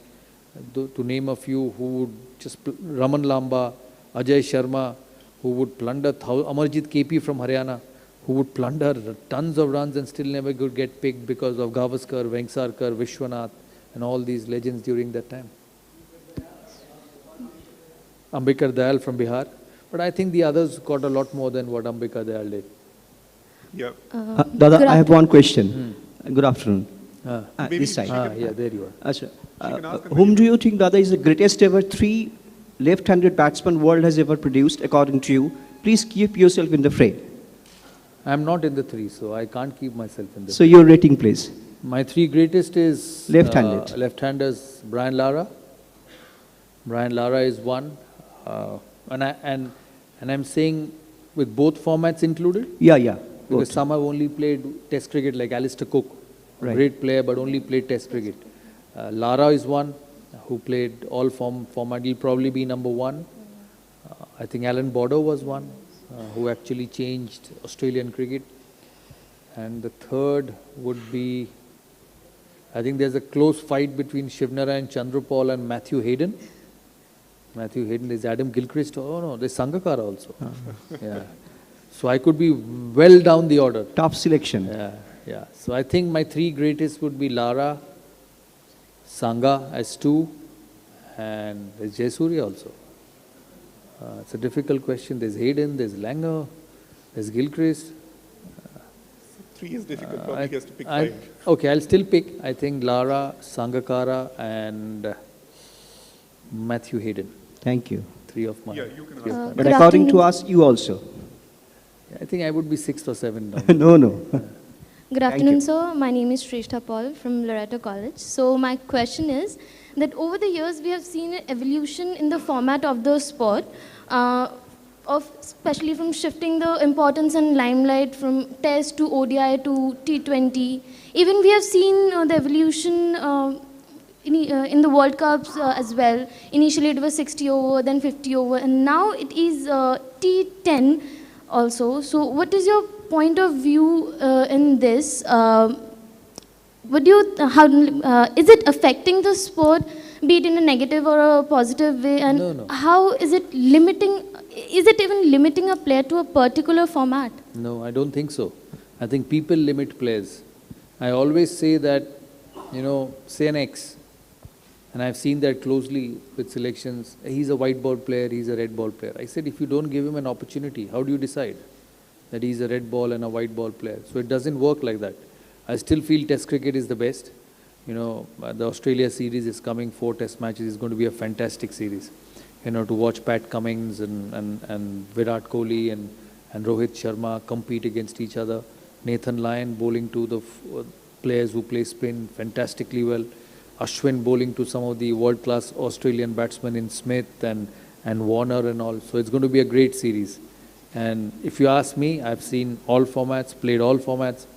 to name a few, who would just, Raman Lamba, Ajay Sharma, who would plunder, Amarjit KP from Haryana, who would plunder tons of runs and still never could get picked because of Gavaskar, Vengsarkar, Vishwanath and all these legends during that time. Ambikar Dayal from Bihar. But I think the others got a lot more than what Ambikar Dayal did. Yeah. Dada, I have one question. Good afternoon. This side. Yeah, there you are. Whom do you think, Dada, is the greatest ever three left-handed batsman world has ever produced, according to you? Please keep yourself in the fray. I am not in the three, so I can't keep myself in the So your rating, please. My three greatest is Left-handed. Left-handers, Brian Lara. Brian Lara is one. And I'm saying with both formats included? Yeah. Because Both. some have only played test cricket, like Alistair Cook. Right. Great player, but only played test cricket. Lara is one who played all format. He'll probably be number one. I think Alan Border was one who actually changed Australian cricket. And the third would be, I think there's a close fight between Shivnarayan Chandrapal and Matthew Hayden. Matthew Hayden, there's Adam Gilchrist. Oh no, there's Sangakkara also. Yeah. So I could be well down the order. Top selection. Yeah. So I think my three greatest would be Lara, Sangha as two, and there's Jayasuriya also. It's a difficult question. There's Hayden, there's Langer, there's Gilchrist. Three is difficult, probably he has to pick five. Okay, I'll still pick, I think, Lara, Sangakkara and Matthew Hayden. Thank you. Three of mine. Yeah, you can Three of mine. But according to us, you also. I think I would be sixth or seventh now. No. Good afternoon, sir. My name is Shrestha Paul from Loreto College. So my question is that over the years we have seen an evolution in the format of the sport, especially from shifting the importance and limelight from Test to ODI to T20. Even we have seen the evolution in the World Cups as well. Initially it was 60 over, then 50 over, and now it is T10 also. So what is your point of view in this? Is it affecting the sport, be it in a negative or a positive way? And No. how is it limiting? Is it even limiting a player to a particular format? No, I don't think so. I think people limit players. I always say that, say an X, and I've seen that closely with selections. He's a white ball player, he's a red ball player. I said, if you don't give him an opportunity, how do you decide that he's a red ball and a white ball player? So it doesn't work like that. I still feel Test cricket is the best. The Australia series is coming, 4 Test matches. It's going to be a fantastic series. To watch Pat Cummins and Virat Kohli and Rohit Sharma compete against each other. Nathan Lyon bowling to the players who play spin fantastically well. Ashwin bowling to some of the world-class Australian batsmen in Smith and Warner and all. So it's going to be a great series. And if you ask me, I've seen all formats, played all formats.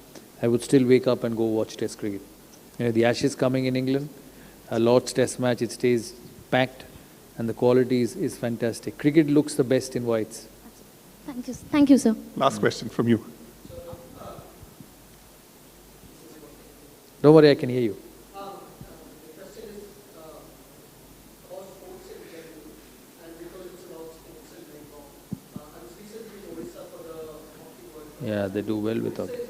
I would still wake up and go watch Test cricket. The Ashes coming in England, a Lord's Test match, it stays packed and the quality is fantastic. Cricket looks the best in whites. Thank you. Thank you, sir. Last question from you. Don't worry, I can hear you. Yeah, they do well without it.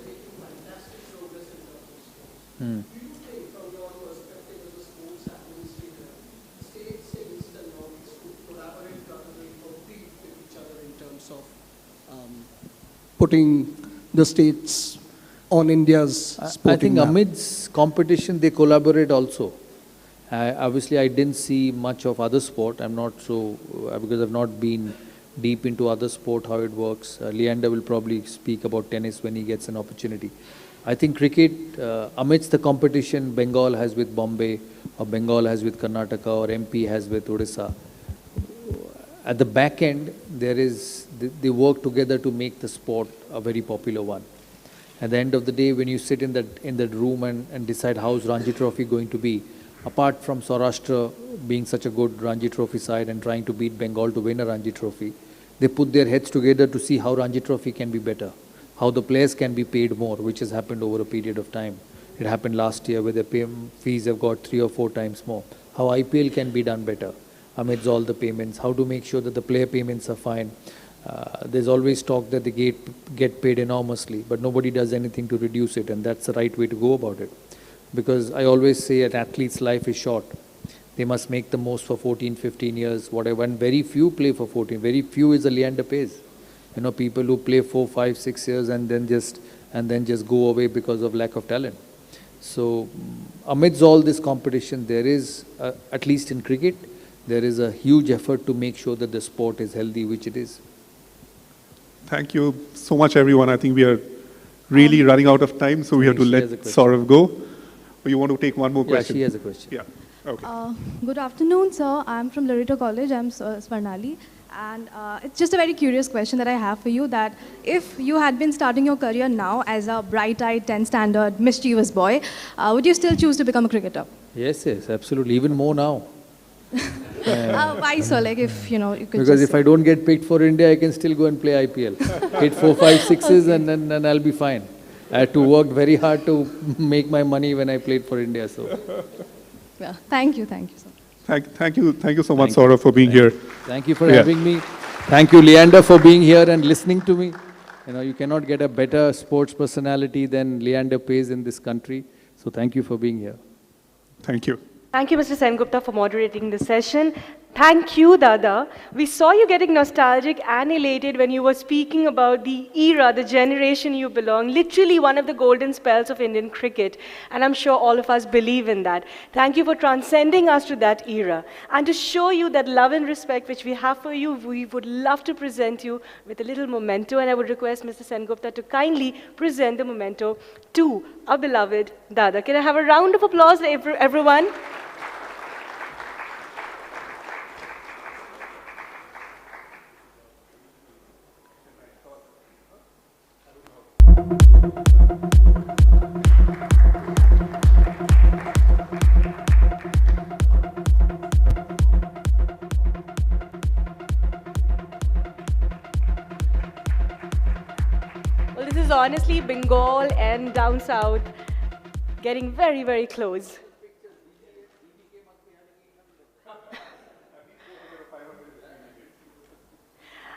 Putting the states on India's I sporting think map. amidst competition, they collaborate also. Obviously, I didn't see much of other sport. I'm not so, because I've not been deep into other sport, how it works. Leander will probably speak about tennis when he gets an opportunity. I think cricket, amidst the competition Bengal has with Bombay, or Bengal has with Karnataka, or MP has with Odisha, at the back end, they work together to make the sport a very popular one. At the end of the day, when you sit in that room and decide how's Ranji Trophy going to be, apart from Saurashtra being such a good Ranji Trophy side and trying to beat Bengal to win a Ranji Trophy, they put their heads together to see how Ranji Trophy can be better, how the players can be paid more, which has happened over a period of time. It happened last year where the fees have got 3 or 4 times more. How IPL can be done better amidst all the payments, how to make sure that the player payments are fine. There's always talk that they get paid enormously, but nobody does anything to reduce it, and that's the right way to go about it. Because I always say an athlete's life is short. They must make the most for 14, 15 years, whatever, and very few play for 14. Very few is a Leander Paes. You know, people who play 4, 5, 6 years and then just go away because of lack of talent. So amidst all this competition, there is, at least in cricket, there is a huge effort to make sure that the sport is healthy, which it is. Thank you so much, everyone. I think we are really running out of time, so we have to let Sourav go. Or you want to take one more question? Yeah, she has a question. Yeah, okay. Good afternoon, sir. I'm from Loreto College. I'm Swarnali. And it's just a very curious question that I have for you, that if you had been starting your career now as a bright-eyed, 10th standard, mischievous boy, would you still choose to become a cricketer? Yes, absolutely. Even more now. Why so? Like, if you know, you could because just if I don't get picked for India, I can still go and play IPL. Hit 4, 5, 6s, and then I'll be fine. I had to work very hard to make my money when I played for India. So, yeah. Thank you, sir. Thank you so much, Sourav, for being here. Thank you for having me. Thank you, Leander, for being here and listening to me. You know, you cannot get a better sports personality than Leander Paes in this country. So thank you for being here. Thank you. Thank you, Mr. Sengupta, for moderating the session. Thank you, Dada. We saw you getting nostalgic and elated when you were speaking about the era, the generation you belong, literally one of the golden spells of Indian cricket. And I'm sure all of us believe in that. Thank you for transcending us to that era. And to show you that love and respect which we have for you, we would love to present you with a little memento. And I would request Mr. Sengupta to kindly present the memento to our beloved Dada. Can I have a round of applause, everyone? Well, this is honestly Bengal and down south getting very, very close.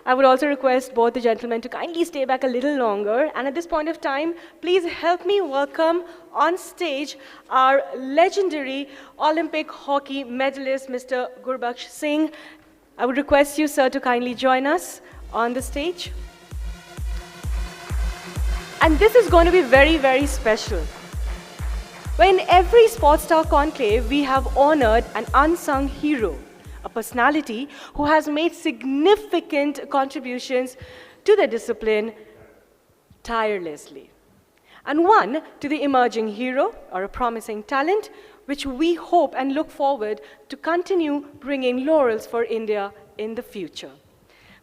I would also request both the gentlemen to kindly stay back a little longer. And at this point of time, please help me welcome on stage our legendary Olympic hockey medalist, Mr. Gurbaksh Singh. I would request you, sir, to kindly join us on the stage. And this is going to be very, very special. In every Sportstar Conclave, we have honored an unsung hero, a personality who has made significant contributions to the discipline tirelessly. And one to the emerging hero or a promising talent, which we hope and look forward to continue bringing laurels for India in the future.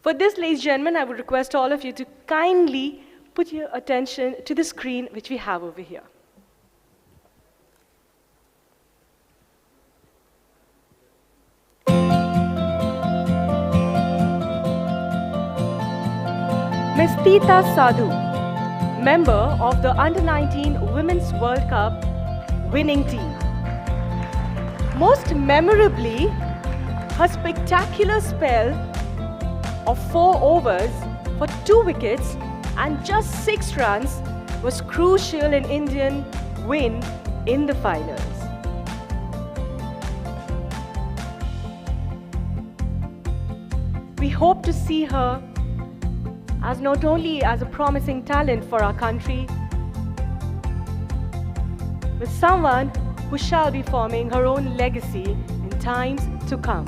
For this, ladies and gentlemen, I would request all of you to kindly put your attention to the screen which we have over here. Ms. Tita Sadhu, member of the Under-19 Women's World Cup winning team. Most memorably, her spectacular spell of 4 overs for 2 wickets and just 6 runs was crucial in Indian win in the finals. We hope to see her as not only as a promising talent for our country, but someone who shall be forming her own legacy in times to come.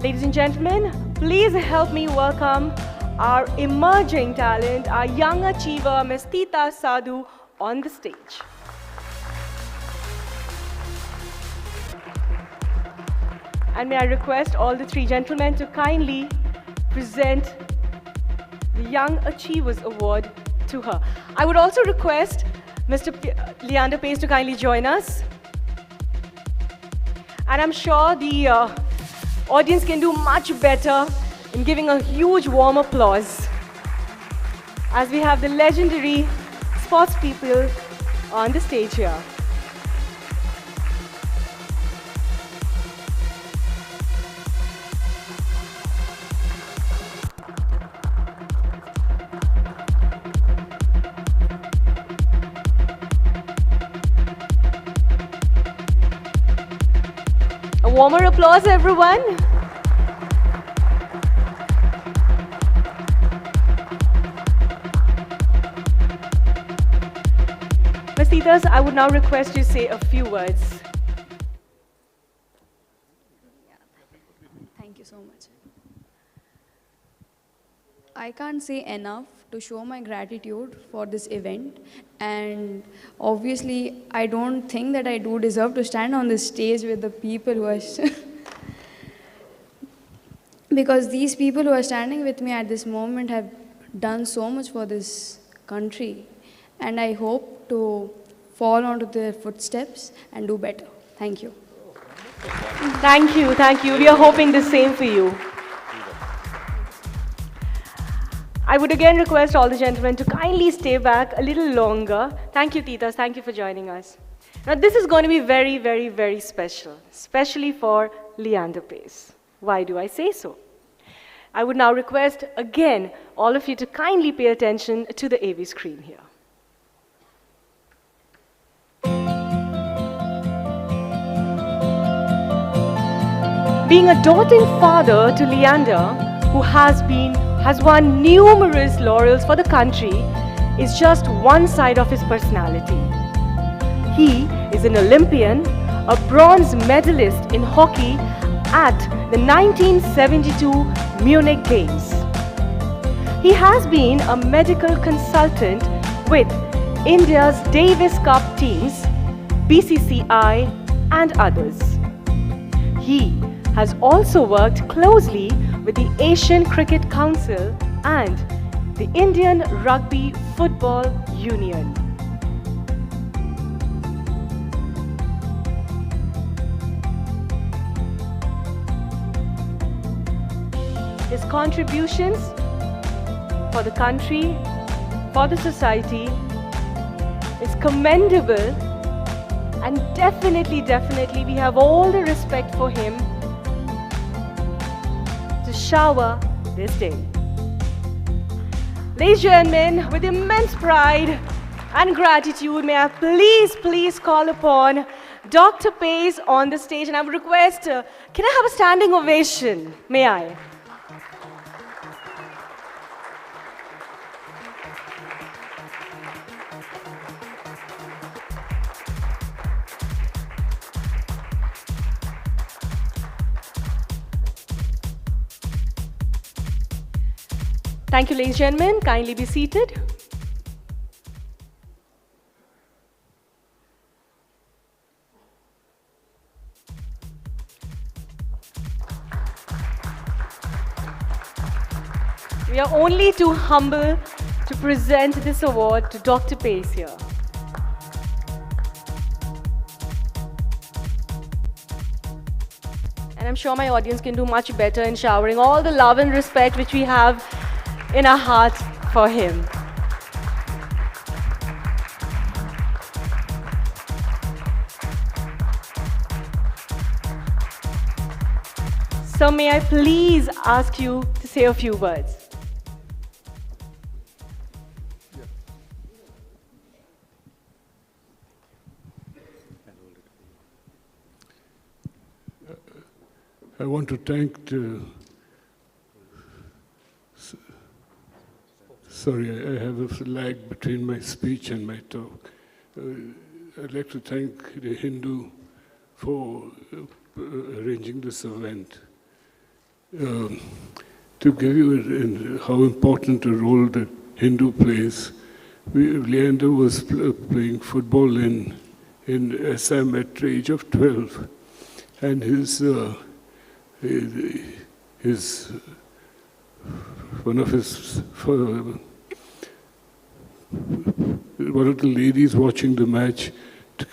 Ladies and gentlemen, please help me welcome our emerging talent, our young achiever, Ms. Tita Sadhu, on the stage. And may I request all the 3 gentlemen to kindly present the Young Achievers Award to her. I would also request Mr. Leander Paes to kindly join us. And I'm sure the audience can do much better in giving a huge warm applause as we have the legendary sports people on the stage here. A warmer applause, everyone. Ms. Titas, I would now request you to say a few words. Thank you so much. I can't say enough to show my gratitude for this event, and obviously I don't think that I do deserve to stand on this stage with the people who are because these people who are standing with me at this moment have done so much for this country, and I hope to fall onto their footsteps and do better. Thank you. Thank you, thank you. We are hoping the same for you. I would again request all the gentlemen to kindly stay back a little longer. Thank you, Titas. Thank you for joining us. Now, this is going to be very, very, very special, especially for Leander Paes. Why do I say so? I would now request again all of you to kindly pay attention to the AV screen here. Being a doting father to Leander, who has won numerous laurels for the country, is just one side of his personality. He is an Olympian, a bronze medalist in hockey at the 1972 Munich Games. He has been a medical consultant with India's Davis Cup teams, BCCI, and others. He has also worked closely with the Asian Cricket Council and the Indian Rugby Football Union. His contributions for the country, for the society, is commendable, and definitely we have all the respect for him to shower this day. Ladies and gentlemen, with immense pride and gratitude, may I please call upon Dr. Paes on the stage, and I would request, can I have a standing ovation? May I? Thank you, ladies and gentlemen. Kindly be seated. We are only too humble to present this award to Dr. Paes here. And I'm sure my audience can do much better in showering all the love and respect which we have in our hearts for him. So may I please ask you to say a few words? I want to thank the... Sorry, I have a lag between my speech and my talk. I'd like to thank the Hindu for arranging this event. To give you how important a role the Hindu plays, Leander was playing football in Assam at the age of 12, and one of the ladies watching the match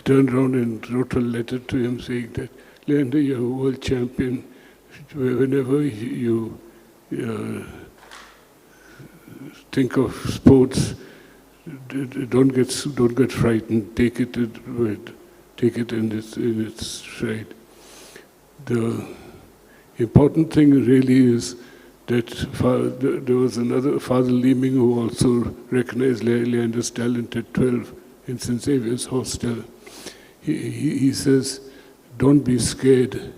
turned around and wrote a letter to him saying that, Leander, you're a world champion. Whenever you think of sports, don't get frightened. Take it in its stride. The important thing really is that there was another Father Leeming who also recognized Leander's talent at 12 in St. Xavier's Hostel. He says, don't be scared.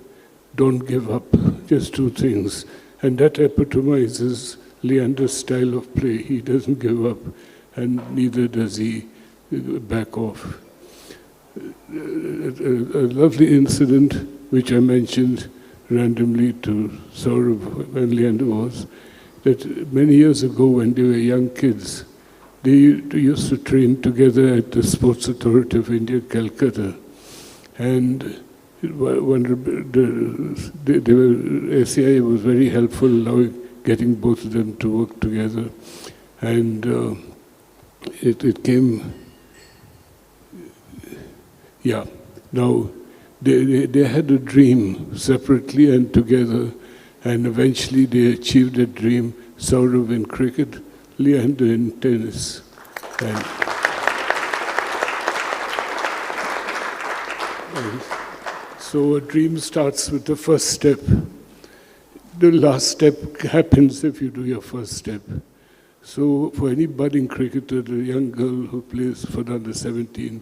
Don't give up, just two things. And that epitomizes Leander's style of play. He doesn't give up, and neither does he back off. A lovely incident, which I mentioned randomly to Sourav when Leander was, that many years ago when they were young kids, they used to train together at the Sports Authority of India, Kolkata. And SCI was very helpful allowing getting both of them to work together. And it came, yeah. Now, they had a dream separately and together, and eventually they achieved that dream. Sourav in cricket, Leander in tennis. And so a dream starts with the first step. The last step happens if you do your first step. So for any budding cricketer, the young girl who plays for under 17,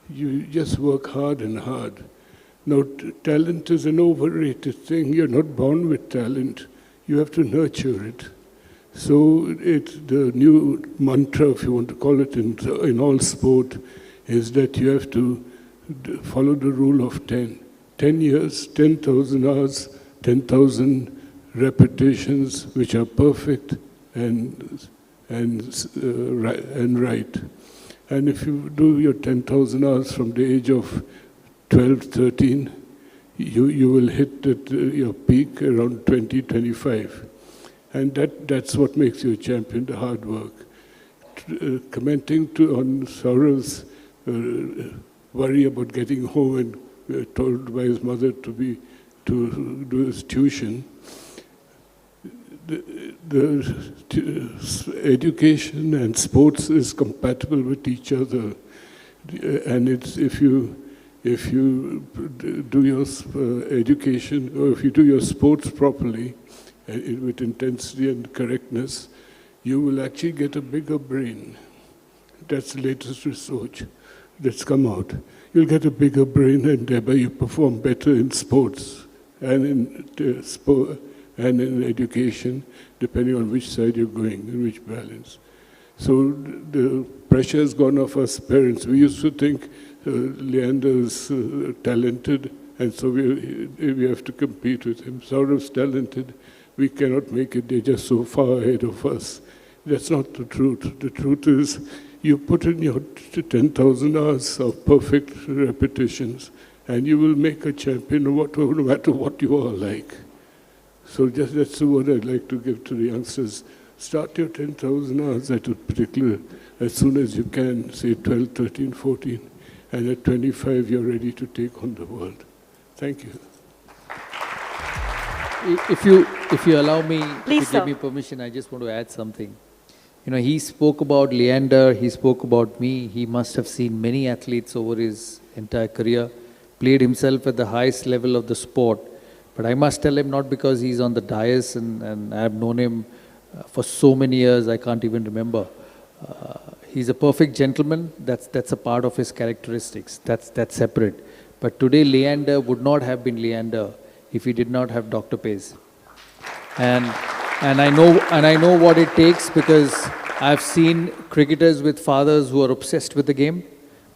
you just work hard and hard. Now, talent is an overrated thing. You're not born with talent. You have to nurture it. So the new mantra, if you want to call it in all sport, is that you have to follow the rule of 10. 10 years, 10,000 hours, 10,000 repetitions, which are perfect and right. And if you do your 10,000 hours from the age of 12, 13, you will hit your peak around 20, 25. And that's what makes you a champion, the hard work. Commenting on Saurav's worry about getting home and told by his mother to do his tuition, the education and sports is compatible with each other, and it's if you do your education, or if you do your sports properly with intensity and correctness, you will actually get a bigger brain. That's the latest research that's come out. You'll get a bigger brain, and thereby you perform better in sports and in education, depending on which side you're going and which balance. So the pressure has gone off us parents. We used to think Leander's talented, and so we have to compete with him. Saurav's talented. We cannot make it. They're just so far ahead of us. That's not the truth. The truth is you put in your 10,000 hours of perfect repetitions, and you will make a champion no matter what you are like. So that's the word I'd like to give to the youngsters. Start your 10,000 hours at a particular, as soon as you can, say 12, 13, 14, and at 25 you're ready to take on the world. Thank you. If you allow me, Please, if you give sir. me permission, I just want to add something. You know, he spoke about Leander, he spoke about me. He must have seen many athletes over his entire career, played himself at the highest level of the sport. But I must tell him, not because he's on the dais and I have known him for so many years, I can't even remember. He's a perfect gentleman. That's a part of his characteristics. That's separate. But today, Leander would not have been Leander if he did not have Dr. Paes. And I know what it takes, because I've seen cricketers with fathers who are obsessed with the game.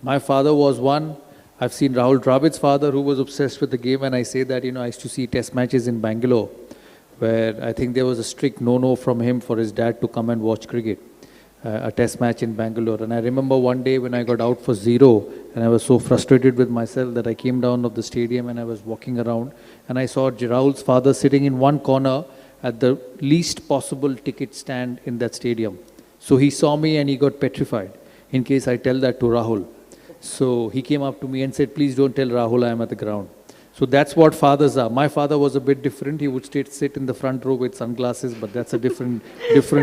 My father was one. I've seen Rahul Dravid's father who was obsessed with the game, and I say that, you know, I used to see test matches in Bangalore where I think there was a strict no-no from him for his dad to come and watch cricket, a test match in Bangalore. And I remember one day when I got out for 0 and I was so frustrated with myself that I came down of the stadium and I was walking around and I saw Rahul's father sitting in one corner at the least possible ticket stand in that stadium. So he saw me and he got petrified in case I tell that to Rahul. So he came up to me and said, please don't tell Rahul I am at the ground. So that's what fathers are. My father was a bit different. He would sit in the front row with sunglasses, but that's a different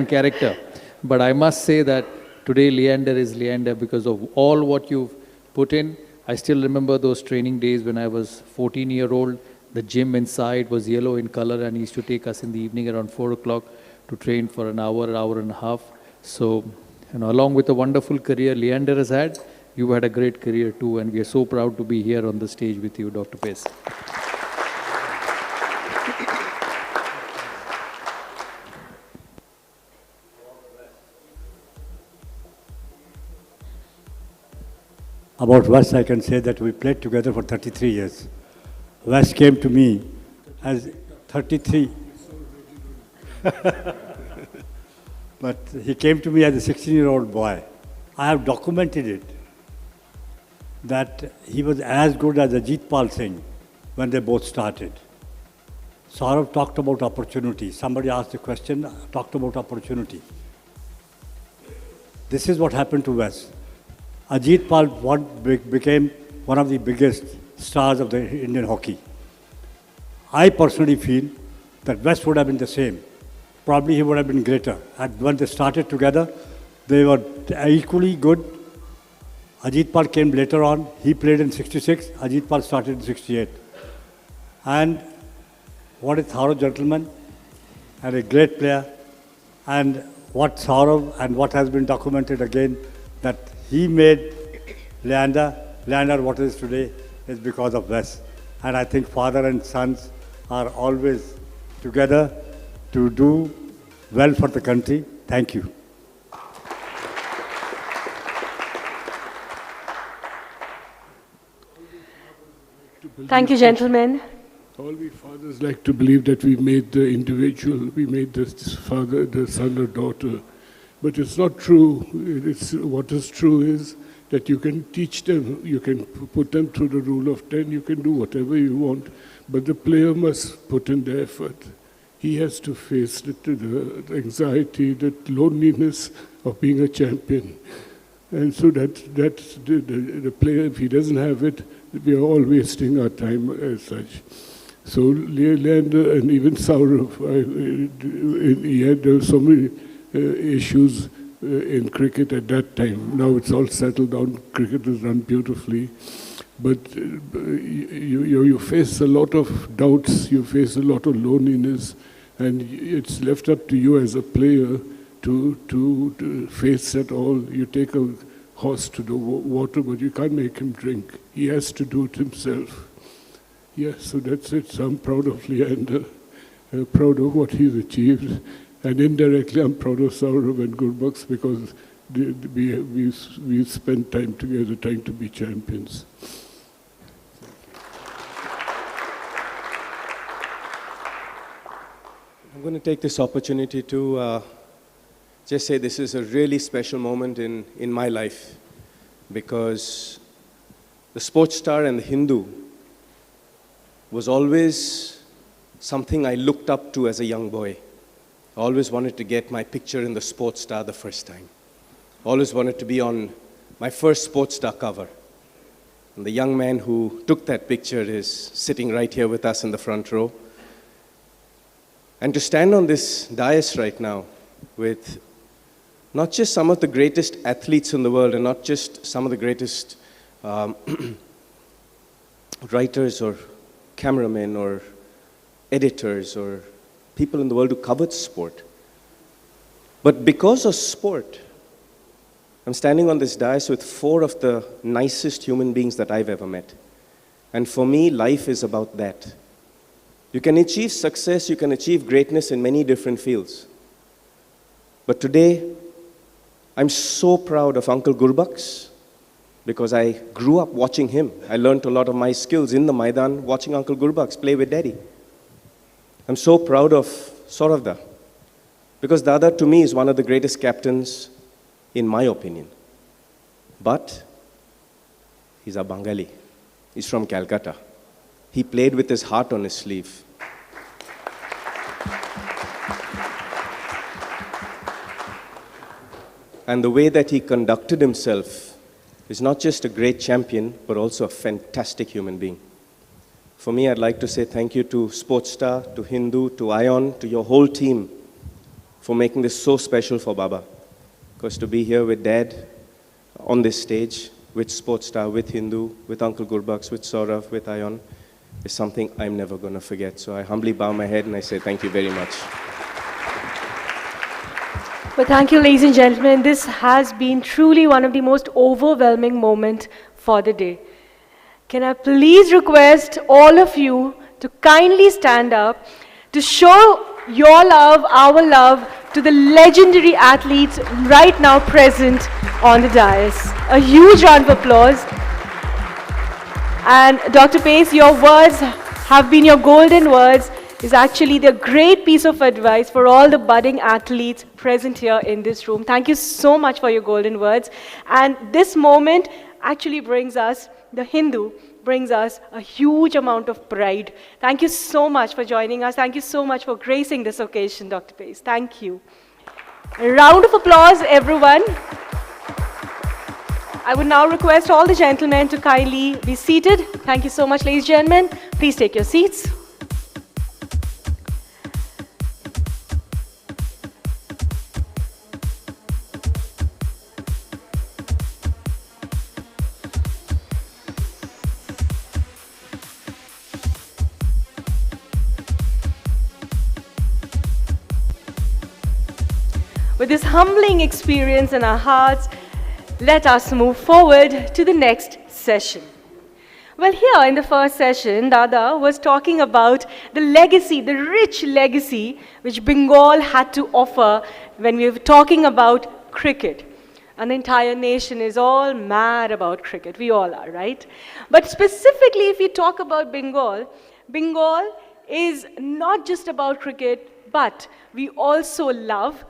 character. But I must say that today Leander is Leander because of all what you've put in. I still remember those training days when I was 14-year-old. The gym inside was yellow in color and he used to take us in the evening around 4 o'clock to train for an hour and a half. So, you know, along with the wonderful career Leander has had, you've had a great career too, and we are so proud to be here on the stage with you, Dr. Paes. About Wes, I can say that we played together for 33 years. Wes came to me as 33. But he came to me as a 16-year-old boy. I have documented it, that he was as good as Ajit Singh when they both started. Sourav talked about opportunity. Somebody asked a question, talked about opportunity. This is what happened to Wes. Ajit Pal became one of the biggest stars of the Indian hockey. I personally feel that Wes would have been the same. Probably he would have been greater. And when they started together, they were equally good. Ajit Pal came later on. He played in 66. Ajit Pal started in 68. And what a thorough gentleman and a great player. And what Sourav and what has been documented again, that he made Leander what is today is because of Wes. And I think father and sons are always together to do well for the country. Thank you. Thank you, gentlemen. All we fathers like to believe that we made the individual, we made the father, the son or daughter. But it's not true. What is true is that you can teach them, you can put them through the rule of 10, you can do whatever you want, but the player must put in the effort. He has to face the anxiety, the loneliness of being a champion. And so that's the player, if he doesn't have it, we are all wasting our time as such. So Leander and even Sourav, he had so many issues in cricket at that time. Now it's all settled down. Cricket is run beautifully. But you face a lot of doubts, you face a lot of loneliness, and it's left up to you as a player to face that all. You take a horse to the water, but you can't make him drink. He has to do it himself. Yes, so that's it. So I'm proud of Leander, proud of what he's achieved. And indirectly, I'm proud of Sourav and Gurbuxh because we spent time together trying to be champions. I'm going to take this opportunity to just say this is a really special moment in my life because the Sportstar and the Hindu was always something I looked up to as a young boy. I always wanted to get my picture in the Sportstar the first time. Always wanted to be on my first Sportstar cover. And the young man who took that picture is sitting right here with us in the front row. And to stand on this dais right now with not just some of the greatest athletes in the world and not just some of the greatest writers or cameramen or editors or people in the world who covered sport, but because of sport, I'm standing on this dais with 4 of the nicest human beings that I've ever met. And for me, life is about that. You can achieve success, you can achieve greatness in many different fields. But today, I'm so proud of Uncle Gurbaks because I grew up watching him. I learned a lot of my skills in the Maidan watching Uncle Gurbaks play with Daddy. I'm so proud of Sourav because Dada to me is one of the greatest captains in my opinion. But he's a Bengali. He's from Kolkata. He played with his heart on his sleeve. And the way that he conducted himself is not just a great champion, but also a fantastic human being. For me, I'd like to say thank you to Sportstar, to Hindu, to Ion, to your whole team for making this so special for Baba. Because to be here with Dad on this stage, with Sportstar, with Hindu, with Uncle Gurbaks, with Sourav, with Ion, is something I'm never going to forget. So I humbly bow my head and I say thank you very much. But thank you, ladies and gentlemen. This has been truly one of the most overwhelming moments for the day. Can I please request all of you to kindly stand up to show your love, our love, to the legendary athletes right now present on the dais. A huge round of applause. And Dr. Paes, your words have been your golden words. Is actually the great piece of advice for all the budding athletes present here in this room. Thank you so much for your golden words. And this moment actually brings us, the Hindu, brings us a huge amount of pride. Thank you so much for joining us. Thank you so much for gracing this occasion, Dr. Paes. Thank you. A round of applause, everyone. I would now request all the gentlemen to kindly be seated. Thank you so much, ladies and gentlemen. Please take your seats. With this humbling experience in our hearts, let us move forward to the next session. Well, here in the first session, Dada was talking about the legacy, the rich legacy which Bengal had to offer when we were talking about cricket. And the entire nation is all mad about cricket. We all are, right? But specifically, if we talk about Bengal, Bengal is not just about cricket, but we also love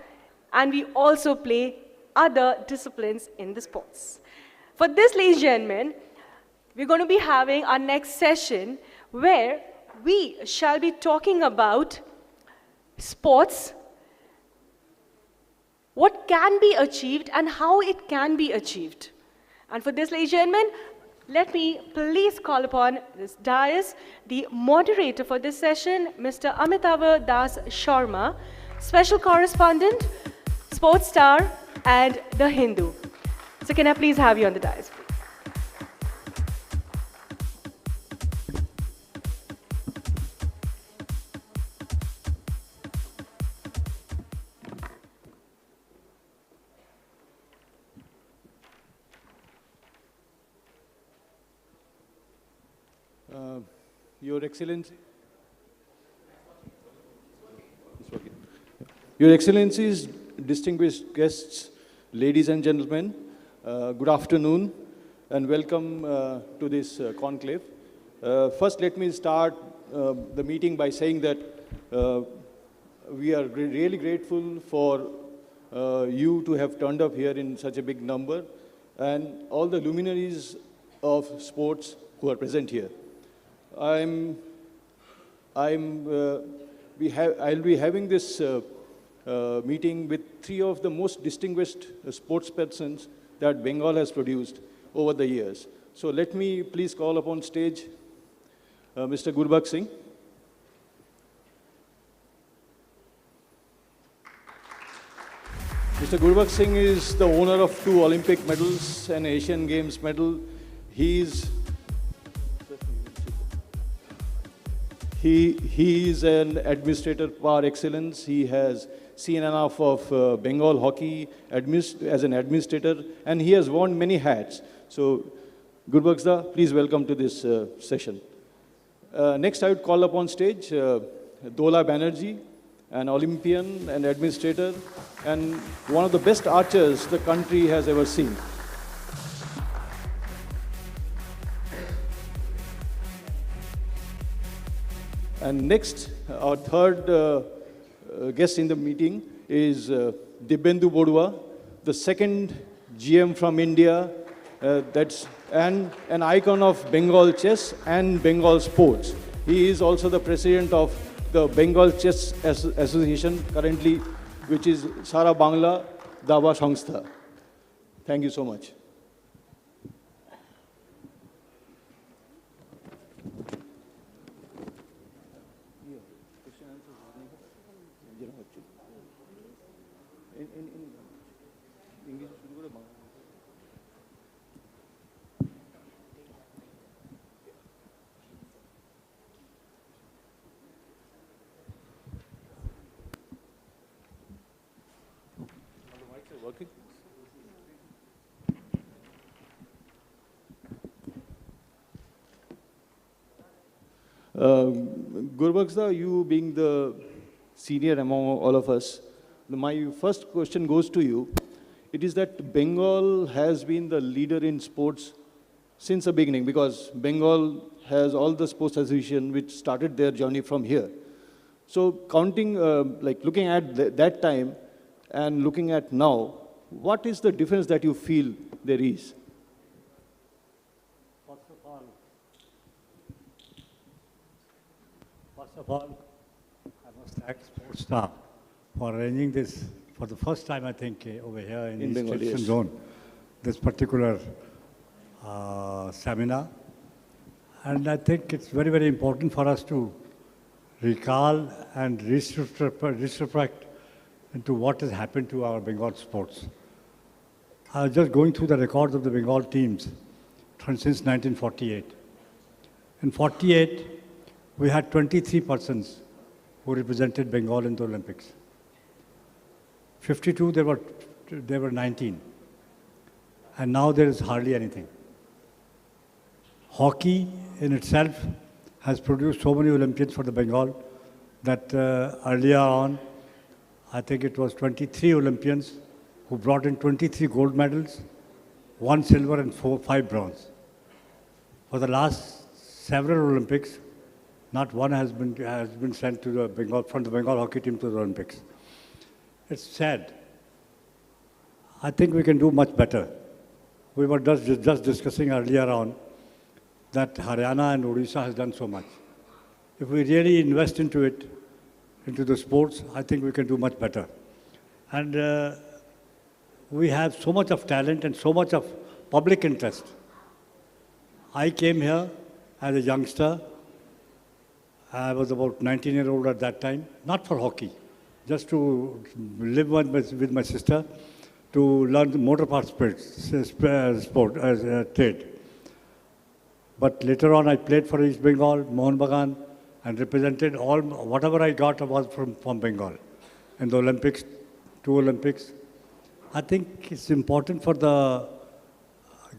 and we also play other disciplines in the sports. For this, ladies and gentlemen, we're going to be having our next session where we shall be talking about sports, what can be achieved and how it can be achieved. And for this, ladies and gentlemen, let me please call upon this dais, the moderator for this session, Mr. Amitabh Das Sharma, special correspondent, Sportstar, and The Hindu. So can I please have you on the dais, please? Your Excellency, Your Excellencies, distinguished guests, ladies and gentlemen, good afternoon and welcome to this conclave. First, let me start the meeting by saying that we are really grateful for you to have turned up here in such a big number and all the luminaries of sports who are present here. I'll be having this meeting with 3 of the most distinguished sports persons that Bengal has produced over the years. So let me please call upon stage Mr. Gurbak Singh. Mr. Gurbakh Singh is the owner of 2 Olympic medals and Asian Games medal. He is an administrator par excellence. He has seen enough of Bengal hockey as an administrator, and he has worn many hats. So, Gurbakh, please welcome to this session. Next, I would call upon stage Dola Banerjee, an Olympian and administrator, and one of the best archers the country has ever seen. And next, our third guest in the meeting is Dibyendu Bodua, the second GM from India, and an icon of Bengal chess and Bengal sports. He is also the president of the Bengal Chess Association currently, which is Sara Bangla Daba Sangstha. Thank you so much. Gurbakh, you being the senior among all of us, my first question goes to you. It is that Bengal has been the leader in sports since the beginning, because Bengal has all the sports association which started their journey from here. So counting, looking at that time and looking at now, what is the difference that you feel there is? First of all, I must thank Sportstar for arranging this for the first time, I think, over here in the East Eastern Zone, this particular seminar. And I think it's very, very important for us to recall and retrospect into what has happened to our Bengal sports. I was just going through the records of the Bengal teams since 1948. In 48, we had 23 persons who represented Bengal in the Olympics. 52, there were 19. And now there is hardly anything. Hockey in itself has produced so many Olympians for the Bengal that earlier on, I think it was 23 Olympians who brought in 23 gold medals, 1 silver and 5 bronze. For the last several Olympics, not one has been sent to the Bengal, from the Bengal hockey team to the Olympics. It's sad. I think we can do much better. We were just discussing earlier on that Haryana and Odisha has done so much. If we really invest into it, into the sports, I think we can do much better. And we have so much of talent and so much of public interest. I came here as a youngster. I was about 19-year-old at that time, not for hockey, just to live with my sister, to learn the motor parts trade. But later on, I played for East Bengal, Mohun Bagan, and represented all, whatever I got was from Bengal. In the Olympics, 2 Olympics. I think it's important for the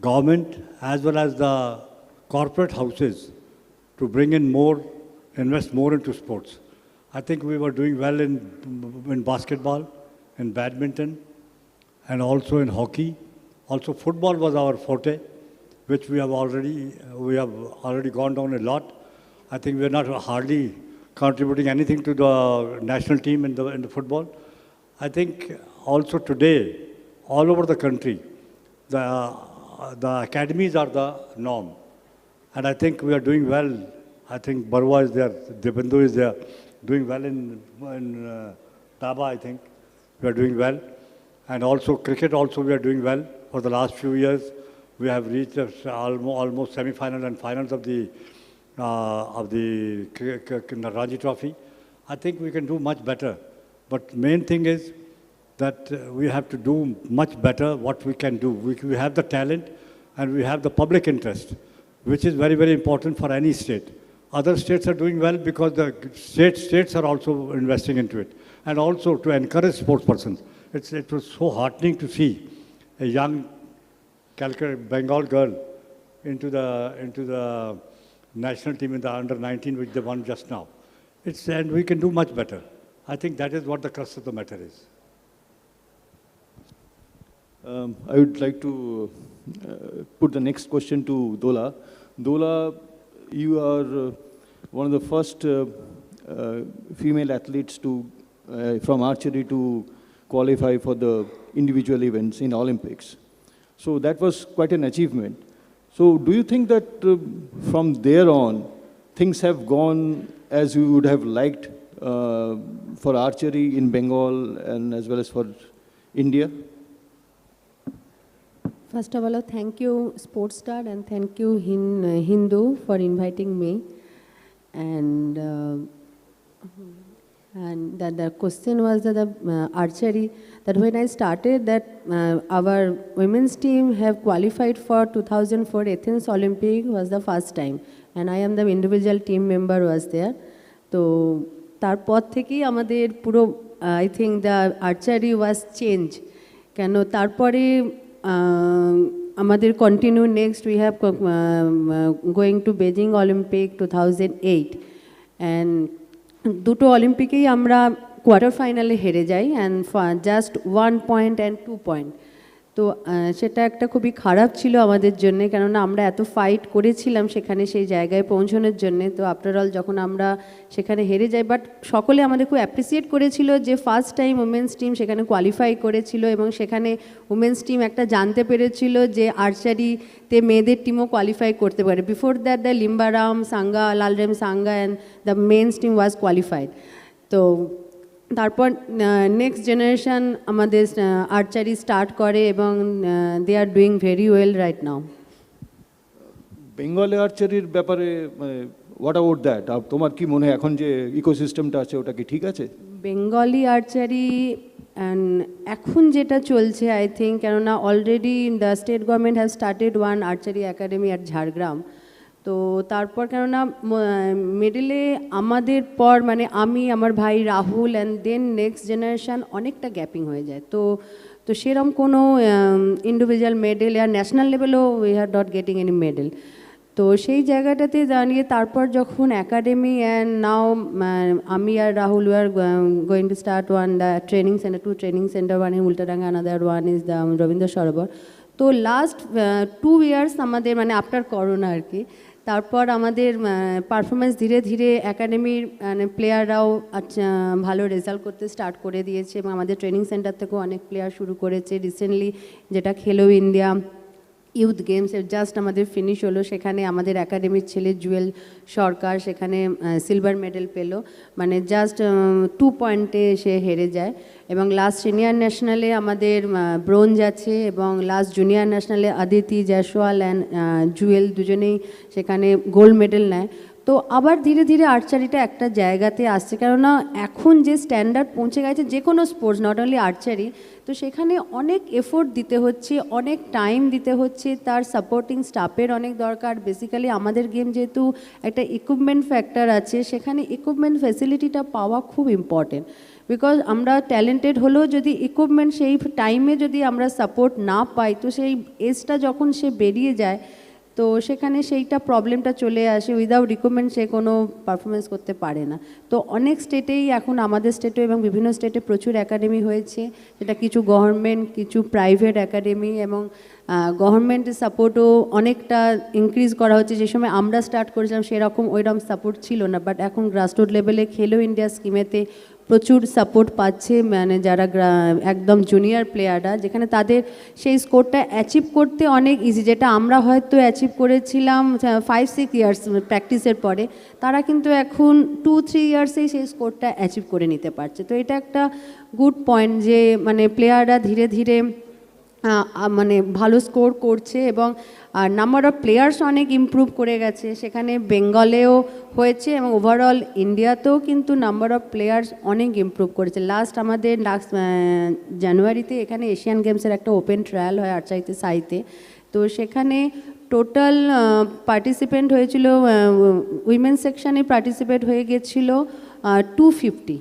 government as well as the corporate houses to bring in more, invest more into sports. I think we were doing well in basketball, in badminton, and also in hockey. Also football was our forte, which we have already gone down a lot. I think we are not hardly contributing anything to the national team in the football. I think also today, all over the country, the academies are the norm. And I think we are doing well. I think Barwa is there, Dibyendu is there, doing well in Taba, I think. We are doing well. And also cricket also we are doing well. For the last few years, we have reached almost semi-finals and finals of the Ranji Trophy. I think we can do much better. But main thing is that we have to do much better what we can do. We have the talent and we have the public interest, which is very, very important for any state. Other states are doing well because the states are also investing into it. And also to encourage sports persons. It was so heartening to see a young Calcutta Bengal girl into the national team in the under-19, which they won just now. And we can do much better. I think that is what the crux of the matter is. I would like to put the next question to Dola. Dola, you are one of the first female athletes to, from archery to qualify for the individual events in Olympics. So that was quite an achievement. So do you think that from there on, things have gone as you would have liked for archery in Bengal and as well as for India? First of all, thank you Sportstar and thank you Hindu for inviting me. And the question was that the archery, that when I started that our women's team have qualified for 2004 Athens Olympic was the first time. And I am the individual team member was there. So তারপর থেকেই আমাদের পুরো I think the archery was change. কেন তারপরে আমাদের continue next we have going to Beijing Olympic 2008 and দুটো অলিম্পিকেই আমরা quarter ফাইনালে হেরে যাই and just 1 point and 2 point তো সেটা একটা খুবই খারাপ ছিল আমাদের জন্য কেননা আমরা এত ফাইট করেছিলাম সেখানে সেই জায়গায় পৌঁছানোর জন্য তো আফটার অল যখন আমরা সেখানে হেরে যাই বাট সকলে আমাদের খুব অ্যাপ্রিসিয়েট করেছিল যে ফার্স্ট টাইম উমেন্স টিম সেখানে কোয়ালিফাই করেছিল এবং সেখানে উমেন্স টিম একটা জানতে পেরেছিল যে আর্চারিতে মেয়েদের টিমও কোয়ালিফাই করতে পারে বিফোর দ্যাট দ্য লিম্বারাম সাঙ্গা Lalremsanga and the men's team was qualified তো তারপর নেক্সট জেনারেশন আমাদের আর্চারি স্টার্ট করে এবং they are doing very well right now বেঙ্গলে আর্চারির ব্যাপারে হোয়াট অ্যাবাউট দ্যাট তোমার কি মনে হয় এখন যে ইকোসিস্টেমটা আছে ওটা কি ঠিক আছে বেঙ্গলি আর্চারি এখন যেটা চলছে আই থিঙ্ক কেননা already the state government have started one archery academy at Jhargram তো তারপর কেননা মিডলে আমাদের পর মানে আমি আমার ভাই Rahul and then next generation অনেকটা গ্যাপিং হয়ে যায় তো সেরকম কোনো ইন্ডিভিজুয়াল মেডেল আর ন্যাশনাল লেভেলও we are not getting any medal তো সেই জায়গাটাতে দাঁড়িয়ে তারপর যখন একাডেমি অ্যান্ড নাও আমি আর Rahul we are going to start one the training centre 2 training centre one in Ultadanga another one is the Rabindra Sarobar তো লাস্ট 2 ইয়ার্স আমাদের মানে আফটার করোনা আর কি তারপর আমাদের পারফরমেন্স ধীরে ধীরে একাডেমির প্লেয়াররাও ভালো রেজাল্ট করতে স্টার্ট করে দিয়েছে এবং আমাদের ট্রেনিং সেন্টার থেকেও অনেক প্লেয়ার শুরু করেছে রিসেন্টলি যেটা খেলো ইন্ডিয়া ইউথ গেমসের জাস্ট আমাদের ফিনিশ হলো সেখানে আমাদের একাডেমির ছেলে জুয়েল সরকার সেখানে সিলভার মেডেল পেলো মানে জাস্ট 2 পয়েন্টে সে হেরে যায় এবং লাস্ট সিনিয়র ন্যাশনালে আমাদের ব্রোঞ্জ আছে এবং লাস্ট জুনিয়র ন্যাশনালে আদিতি জয়সওয়াল অ্যান্ড জুয়েল দুজনেই সেখানে গোল্ড মেডেল নেয় তো আবার ধীরে ধীরে আর্চারিটা একটা জায়গাতে আসছে কেননা এখন যে স্ট্যান্ডার্ড পৌঁছে গেছে যে কোনো স্পোর্টস নট অনলি আর্চারি তো সেখানে অনেক এফোর্ট দিতে হচ্ছে অনেক টাইম দিতে হচ্ছে তার সাপোর্টিং স্টাফের অনেক দরকার বেসিক্যালি আমাদের গেম যেহেতু একটা ইকুইপমেন্ট ফ্যাক্টর আছে সেখানে ইকুইপমেন্ট ফ্যাসিলিটিটা পাওয়া খুব ইম্পর্টেন্ট বিকজ আমরা ট্যালেন্টেড হলেও যদি ইকুইপমেন্ট সেই টাইমে যদি আমরা সাপোর্ট না পাই তো সেই এজটা যখন সে বেরিয়ে যায় তো সেখানে সেইটা প্রবলেমটা চলে আসে উইদাউট রিকমেন্ড সে কোনো পারফরমেন্স করতে পারে না তো অনেক স্টেটেই এখন আমাদের স্টেটে এবং বিভিন্ন স্টেটে প্রচুর একাডেমি হয়েছে সেটা কিছু গভর্নমেন্ট কিছু প্রাইভেট একাডেমি এবং গভর্নমেন্টের সাপোর্টও অনেকটা ইনক্রিজ করা হচ্ছে যে সময় আমরা স্টার্ট করেছিলাম সেরকম ওইরকম সাপোর্ট ছিল না বাট এখন গ্রাসরুট লেভেলে খেলো ইন্ডিয়া স্কিমেতে প্রচুর সাপোর্ট পাচ্ছে মানে যারা একদম জুনিয়র প্লেয়াররা যেখানে তাদের সেই স্কোরটা অ্যাচিভ করতে অনেক ইজি যেটা আমরা হয়তো অ্যাচিভ করেছিলাম 5-6 ইয়ার্স প্র্যাকটিসের পরে তারা কিন্তু এখন 2-3 ইয়ার্সেই সেই স্কোরটা অ্যাচিভ করে নিতে পারছে তো এটা একটা গুড পয়েন্ট যে মানে প্লেয়াররা ধীরে ধীরে মানে ভালো স্কোর করছে এবং নাম্বার অফ প্লেয়ার্স অনেক ইমপ্রুভ করে গেছে, সেখানে বেঙ্গলেও হয়েছে এবং ওভারঅল ইন্ডিয়াতেও কিন্তু নাম্বার অফ প্লেয়ার্স অনেক ইমপ্রুভ করেছে। আমাদের জানুয়ারিতে এখানে এশিয়ান গেমসের একটা ওপেন ট্রায়াল হয় আর্চারিতে সাইতে, তো সেখানে টোটাল পার্টিসিপেন্ট হয়েছিল, উইমেন সেকশানে পার্টিসিপেট হয়ে গেছিল 250।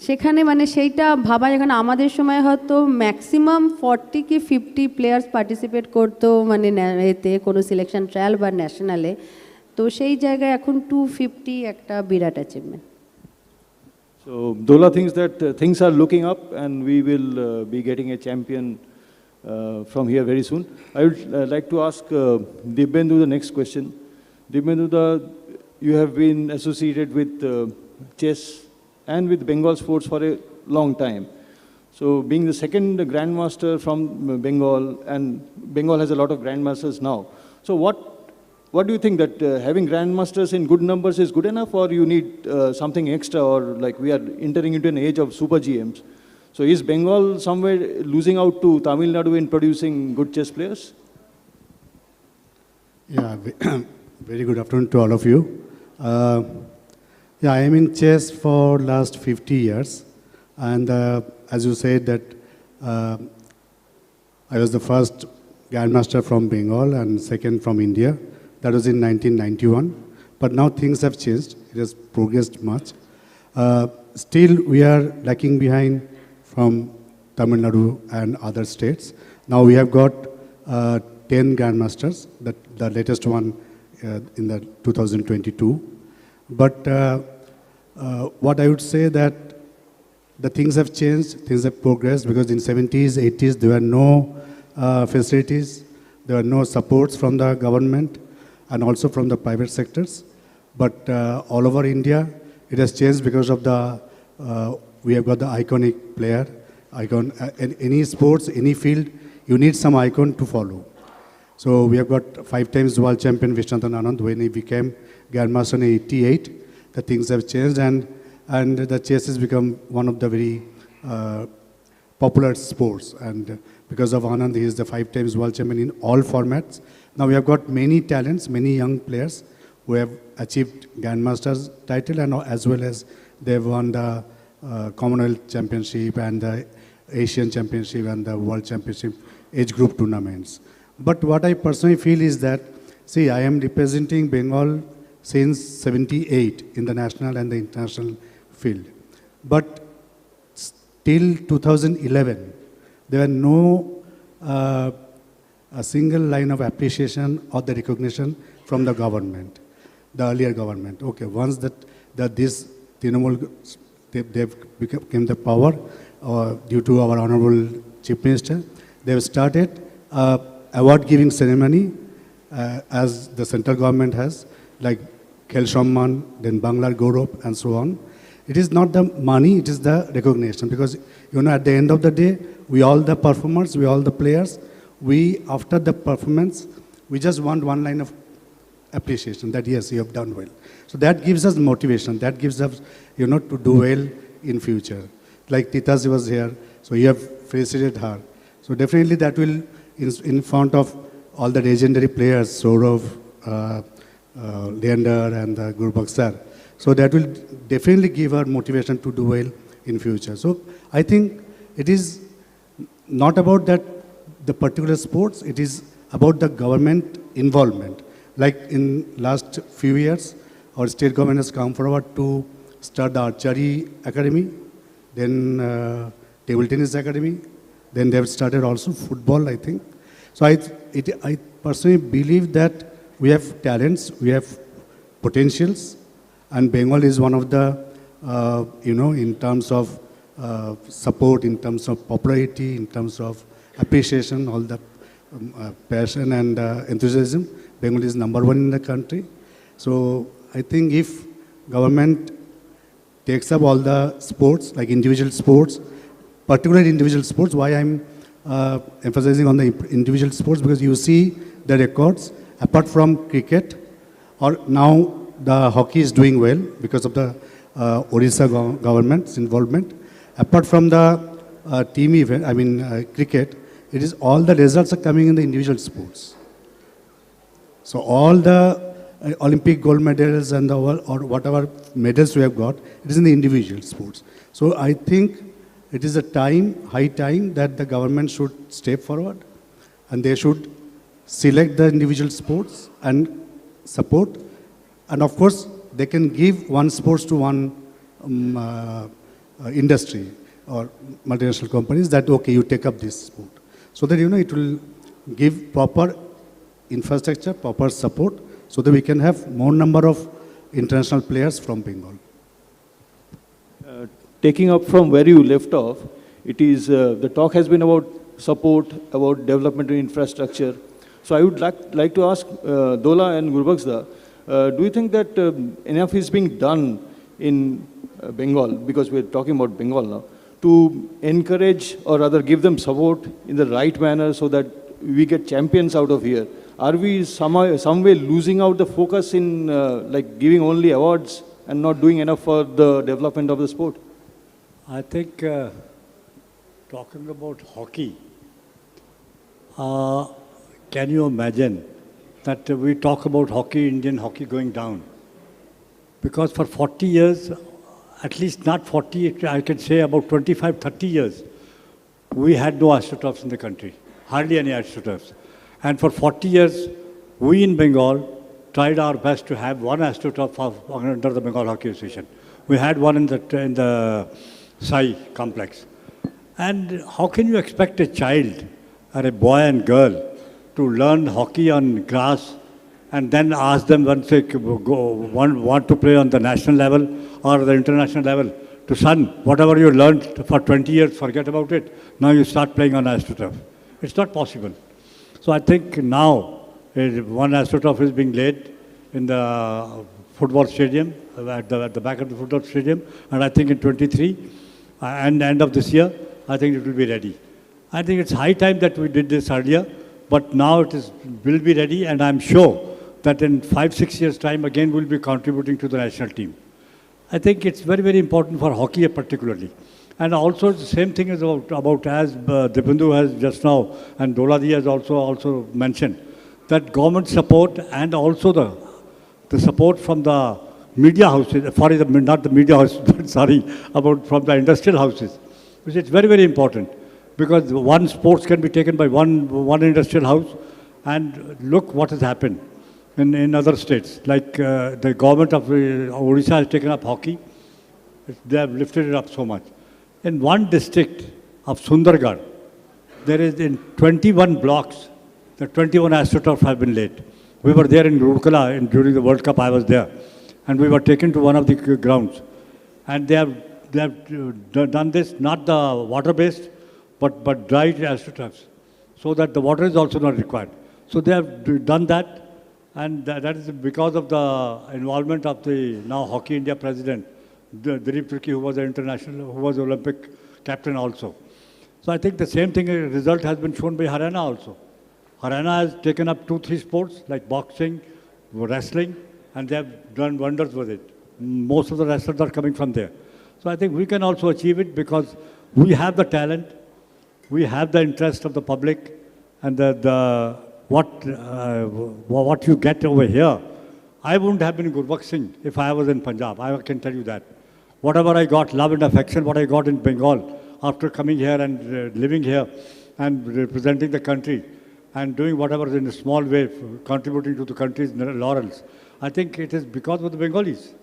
সেখানে মানে সেইটা ভাবা, যেখানে আমাদের সময় হয়তো ম্যাক্সিমাম 40 কি 50 প্লেয়ার্স পার্টিসিপেট করতো মানে এতে কোনো সিলেকশন ট্রায়াল বা ন্যাশনালে, তো সেই জায়গায় এখন 250 একটা বিরাট achievement. So those are things that things are looking up, and we will be getting a champion from here very soon. I would like to ask Dibyendu the next question. Dibyendu, you have been associated with chess and with Bengal sports for a long time. So being the second grandmaster from Bengal, and Bengal has a lot of grandmasters now. So what do you think, that having grandmasters in good numbers is good enough, or you need something extra, or like we are entering into an age of super GMs? So is Bengal somewhere losing out to Tamil Nadu in producing good chess players? Yeah, very good afternoon to all of you. Yeah, I am in chess for last 50 years, and as you said that I was the first grandmaster from Bengal and second from India. That was in 1991. But now things have changed. It has progressed much. Still, we are lagging behind from Tamil Nadu and other states. Now we have got 10 grandmasters, the latest one in the 2022. But what I would say that the things have changed, things have progressed, because in 70s, 80s, there were no facilities, there were no supports from the government and also from the private sectors. But all over India, it has changed because of the, we have got the iconic player, in any sports, any field, you need some icon to follow. So we have got 5 times world champion Viswanathan Anand. When he became grandmaster in 88, the things have changed, and the chess has become one of the very popular sports. And because of Anand, he is the 5 times world champion in all formats. Now we have got many talents, many young players who have achieved grandmaster's title, and as well as they have won the Commonwealth Championship and the Asian Championship and the World Championship age group tournaments. But what I personally feel is that, see, I am representing Bengal since 78 in the national and the international field. But till 2011, there were no a single line of appreciation or the recognition from the government, the earlier government. Okay, once that this Trinamool, they became the power due to our Honorable Chief Minister, they have started award-giving ceremony as the central government has, like Khel Samman, then Banglar Gaurav, and so on. It is not the money, it is the recognition, because, you know, at the end of the day, we all the performers, we all the players, we, after the performance, we just want one line of appreciation that, yes, you have done well. So that gives us motivation, that gives us, you know, to do well in future. Like Titaji was here, so you have felicitated her. So definitely that will, in front of all the legendary players, Sourav, Leander, and Guru Baksar. So that will definitely give her motivation to do well in future. So I think it is not about that the particular sports, it is about the government involvement. Like in last few years, our state government has come forward to start the archery academy, then table tennis academy, then they have started also football, I think. So I personally believe that we have talents, we have potentials, and Bengal is one of the, you know, in terms of support, in terms of popularity, in terms of appreciation, all the passion and enthusiasm, Bengal is #1 in the country. So I think if government takes up all the sports, like individual sports, particularly individual sports, why I'm emphasizing on the individual sports, because you see the records, apart from cricket, or now the hockey is doing well because of the Odisha government's involvement. Apart from the team event, I mean cricket, It is all the results are coming in the individual sports. So all the Olympic gold medals and or whatever medals we have got, it is in the individual sports. So I think it is a high time that the government should step forward and they should select the individual sports and support. And of course, they can give one sports to one industry or multinational companies that, okay, you take up this sport. So that, it will give proper infrastructure, proper support, so that we can have more number of international players from Bengal. Taking up from where you left off, it is, the talk has been about support, about development and infrastructure. So I would like to ask Dola and Gurbaxda, do you think that enough is being done in Bengal, because we're talking about Bengal now, to encourage or rather give them support in the right manner so that we get champions out of here? Are we some way losing out the focus in like giving only awards and not doing enough for the development of the sport? I think talking about hockey, can you imagine that we talk about hockey, Indian hockey going down? Because for 40 years, at least not 40, I can say about 25, 30 years, we had no astroturfs in the country, hardly any astroturfs. And for 40 years, we in Bengal tried our best to have one astroturf under the Bengal Hockey Association. We had one in the Sai complex. And how can you expect a child, or a boy and girl, to learn hockey on grass and then ask them once they want to play on the national level or the international level, to son, whatever you learned for 20 years, forget about it. Now you start playing on AstroTurf. It's not possible. So I think now one AstroTurf is being laid in the football stadium, at the back of the football stadium, and I think in 23 and end of this year, I think it will be ready. I think it's high time that we did this earlier, but now will be ready, and I'm sure that in 5-6 years' time, again, we'll be contributing to the national team. I think it's very, very important for hockey particularly. And also the same thing is about as Dibindu has just now, and Doladi has also mentioned, that government support and also the support from the media houses, not the media houses, but sorry, from the industrial houses, which is very, very important. Because one sports can be taken by one industrial house, and look what has happened in other states. Like the government of Odisha has taken up hockey. They have lifted it up so much. In one district of Sundargarh, there is in 21 blocks, the 21 AstroTurf have been laid. We were there in Kolkata during the World Cup. I was there, and we were taken to one of the grounds, and they have done this not the water-based, but dry AstroTurfs, so that the water is also not required. So they have done that, and that is because of the involvement of the now Hockey India president, Dilip Turki, who was an international, who was Olympic captain also. So I think the same thing, result has been shown by Haryana also. Haryana has taken up 2-3 sports like boxing, wrestling, and they have done wonders with it. Most of the wrestlers are coming from there. So I think we can also achieve it because we have the talent, we have the interest of the public, and what you get over here. I wouldn't have been Gurbaxing if I was in Punjab. I can tell you that. Whatever I got, love and affection, what I got in Bengal after coming here and living here and representing the country and doing whatever in a small way, contributing to the country's laurels, I think it is because of the Bengalis.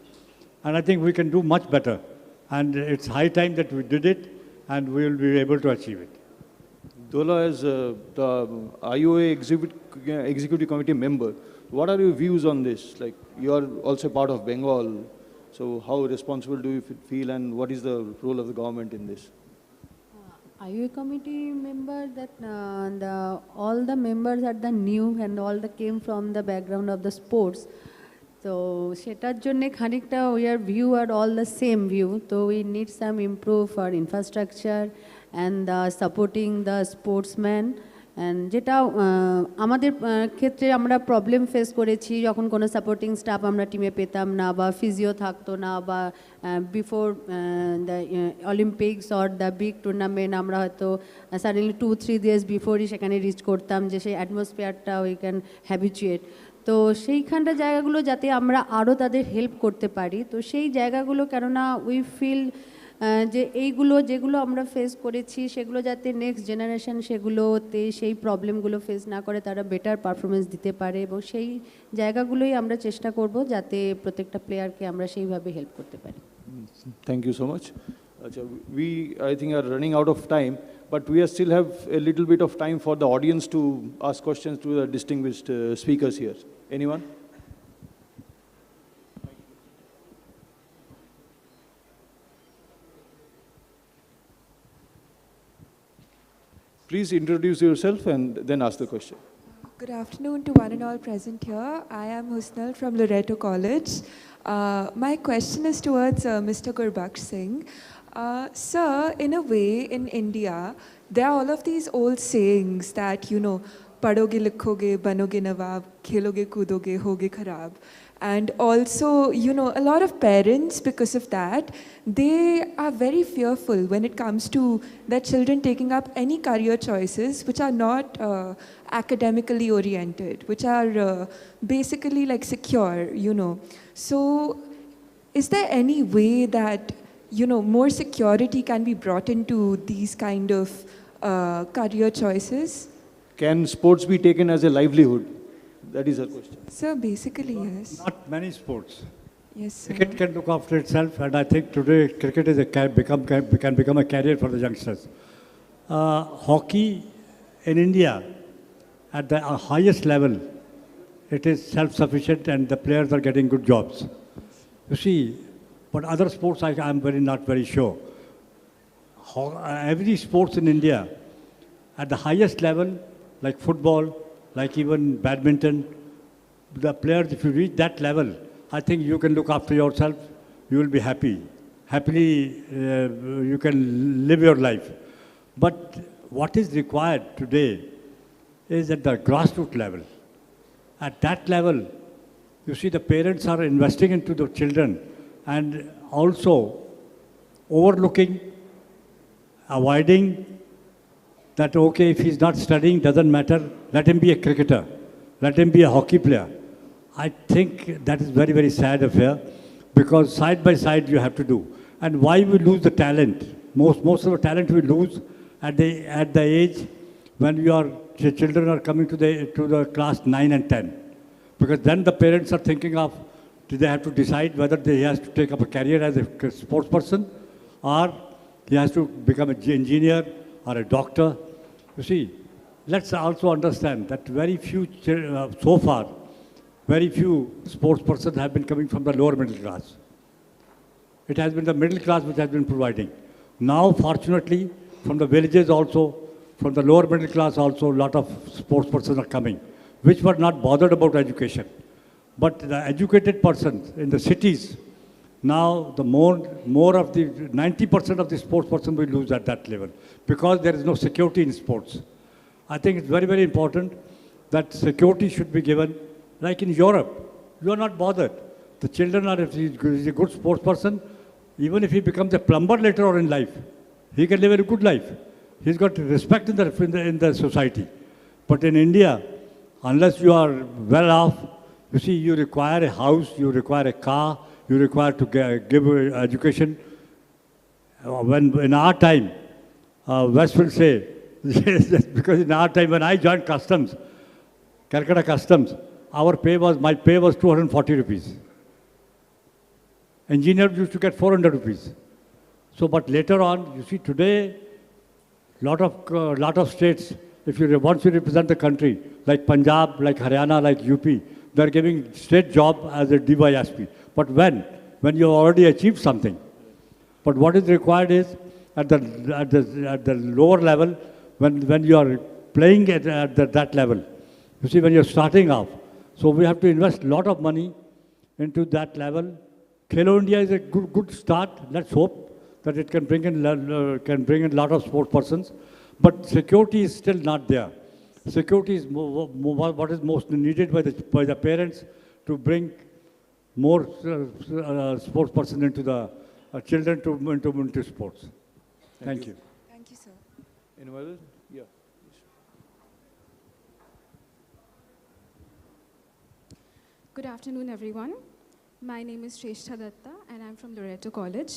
And I think we can do much better. And it's high time that we did it, and we will be able to achieve it. Dola, as the IOA executive committee member, what are your views on this? Like, you are also part of Bengal, so how responsible do you feel, and what is the role of the government in this? IOA committee member, that all the members are the new and all the came from the background of the sports. So সেটার জন্য খানিকটা our view are all the same view. So we need some improve for infrastructure and supporting the sportsmen and যেটা আমাদের ক্ষেত্রে আমরা problem face করেছি যখন কোনো সাপোর্টিং স্টাফ আমরা টিমে পেতাম না বা ফিজিও থাকতো না বা before the Olympics or the big tournament আমরা হয়তো সাডেনলি 2-3 ডেজ বিফোরই সেখানে রিচ করতাম যে সেই অ্যাটমসফিয়ারটা উই ক্যান হ্যাবিচুয়েট। তো সেইখানটা জায়গাগুলো যাতে আমরা আরও তাদের হেল্প করতে পারি, তো সেই জায়গাগুলো কেননা উই ফিল যে এইগুলো যেগুলো আমরা ফেস করেছি সেগুলো যাতে নেক্সট জেনারেশন সেগুলোতে সেই প্রবলেমগুলো ফেস না করে, তারা বেটার পারফরমেন্স দিতে পারে, এবং সেই জায়গাগুলোই আমরা চেষ্টা করব যাতে প্রত্যেকটা প্লেয়ারকে আমরা সেইভাবে হেল্প করতে পারি। Thank you so much. We, I think, are running out of time, but we still have a little bit of time for the audience to ask questions to the distinguished speakers here. Anyone? Please introduce yourself and then ask the question. Good afternoon to one and all present here. I am Husnal from Loreto College. My question is towards Mr. Gurbaksh Singh. Sir, in a way, in India, there are all of these old sayings that, you know, padhoge likhoge, banoge nawab, kheloge kudoge, hoge kharab. And also, you know, a lot of parents, because of that, they are very fearful when it comes to their children taking up any career choices which are not academically oriented, which are basically like secure, you know. So is there any way that, you know, more security can be brought into these kind of career choices? Can sports be taken as a livelihood? That is her question. Sir, basically, yes. Not many sports. Yes, sir. Cricket can look after itself, and I think today cricket is can become a career for the youngsters. Hockey in India, at the highest level, it is self-sufficient and the players are getting good jobs. You see, but other sports I'm not very sure. Every sports in India, at the highest level, like football, like even badminton, the players, if you reach that level, I think you can look after yourself, you will be happy. Happily, you can live your life. But what is required today is at the grassroots level. At that level, you see the parents are investing into the children and also overlooking, avoiding that, okay, if he's not studying, doesn't matter, let him be a cricketer, let him be a hockey player. I think that is very, very sad affair, because side by side you have to do. And why we lose the talent? Most of the talent we lose at the age when your children are coming to the class 9 and 10. Because then the parents are thinking of, do they have to decide whether he has to take up a career as a sports person, or he has to become an engineer or a doctor. You see, let's also understand that very few, so far, very few sports persons have been coming from the lower middle class. It has been the middle class which has been providing. Now, fortunately, from the villages also, from the lower middle class also, a lot of sports persons are coming, which were not bothered about education. But the educated persons in the cities, now the more of the 90% of the sports person will lose at that level, because there is no security in sports. I think it's very, very important that security should be given. Like in Europe, you are not bothered. The children are, if he's a good sports person, even if he becomes a plumber later on in life, he can live a good life. He's got respect in the society. But in India, unless you are well off, you see, you require a house, you require a car, you require to give education. When in our time, West will say, because in our time when I joined customs, Kolkata customs, my pay was 240 rupees. Engineers used to get 400 rupees. So, but later on, you see today, lot of states, if you once you represent the country, like Punjab, like Haryana, like UP, they are giving state job as a DYSP. But when you already achieved something. But what is required is at the lower level, when you are playing at that level. You see, when you're starting off. So we have to invest a lot of money into that level. Khelo India is a good start. Let's hope that it can bring in a lot of sports persons. But security is still not there. security is what is most needed by the parents to bring more sports person into the children into sports. Thank you. Thank you, sir. Anyone else? Yeah. Good afternoon, everyone. My name is Shrestha Datta, and I'm from Loreto College.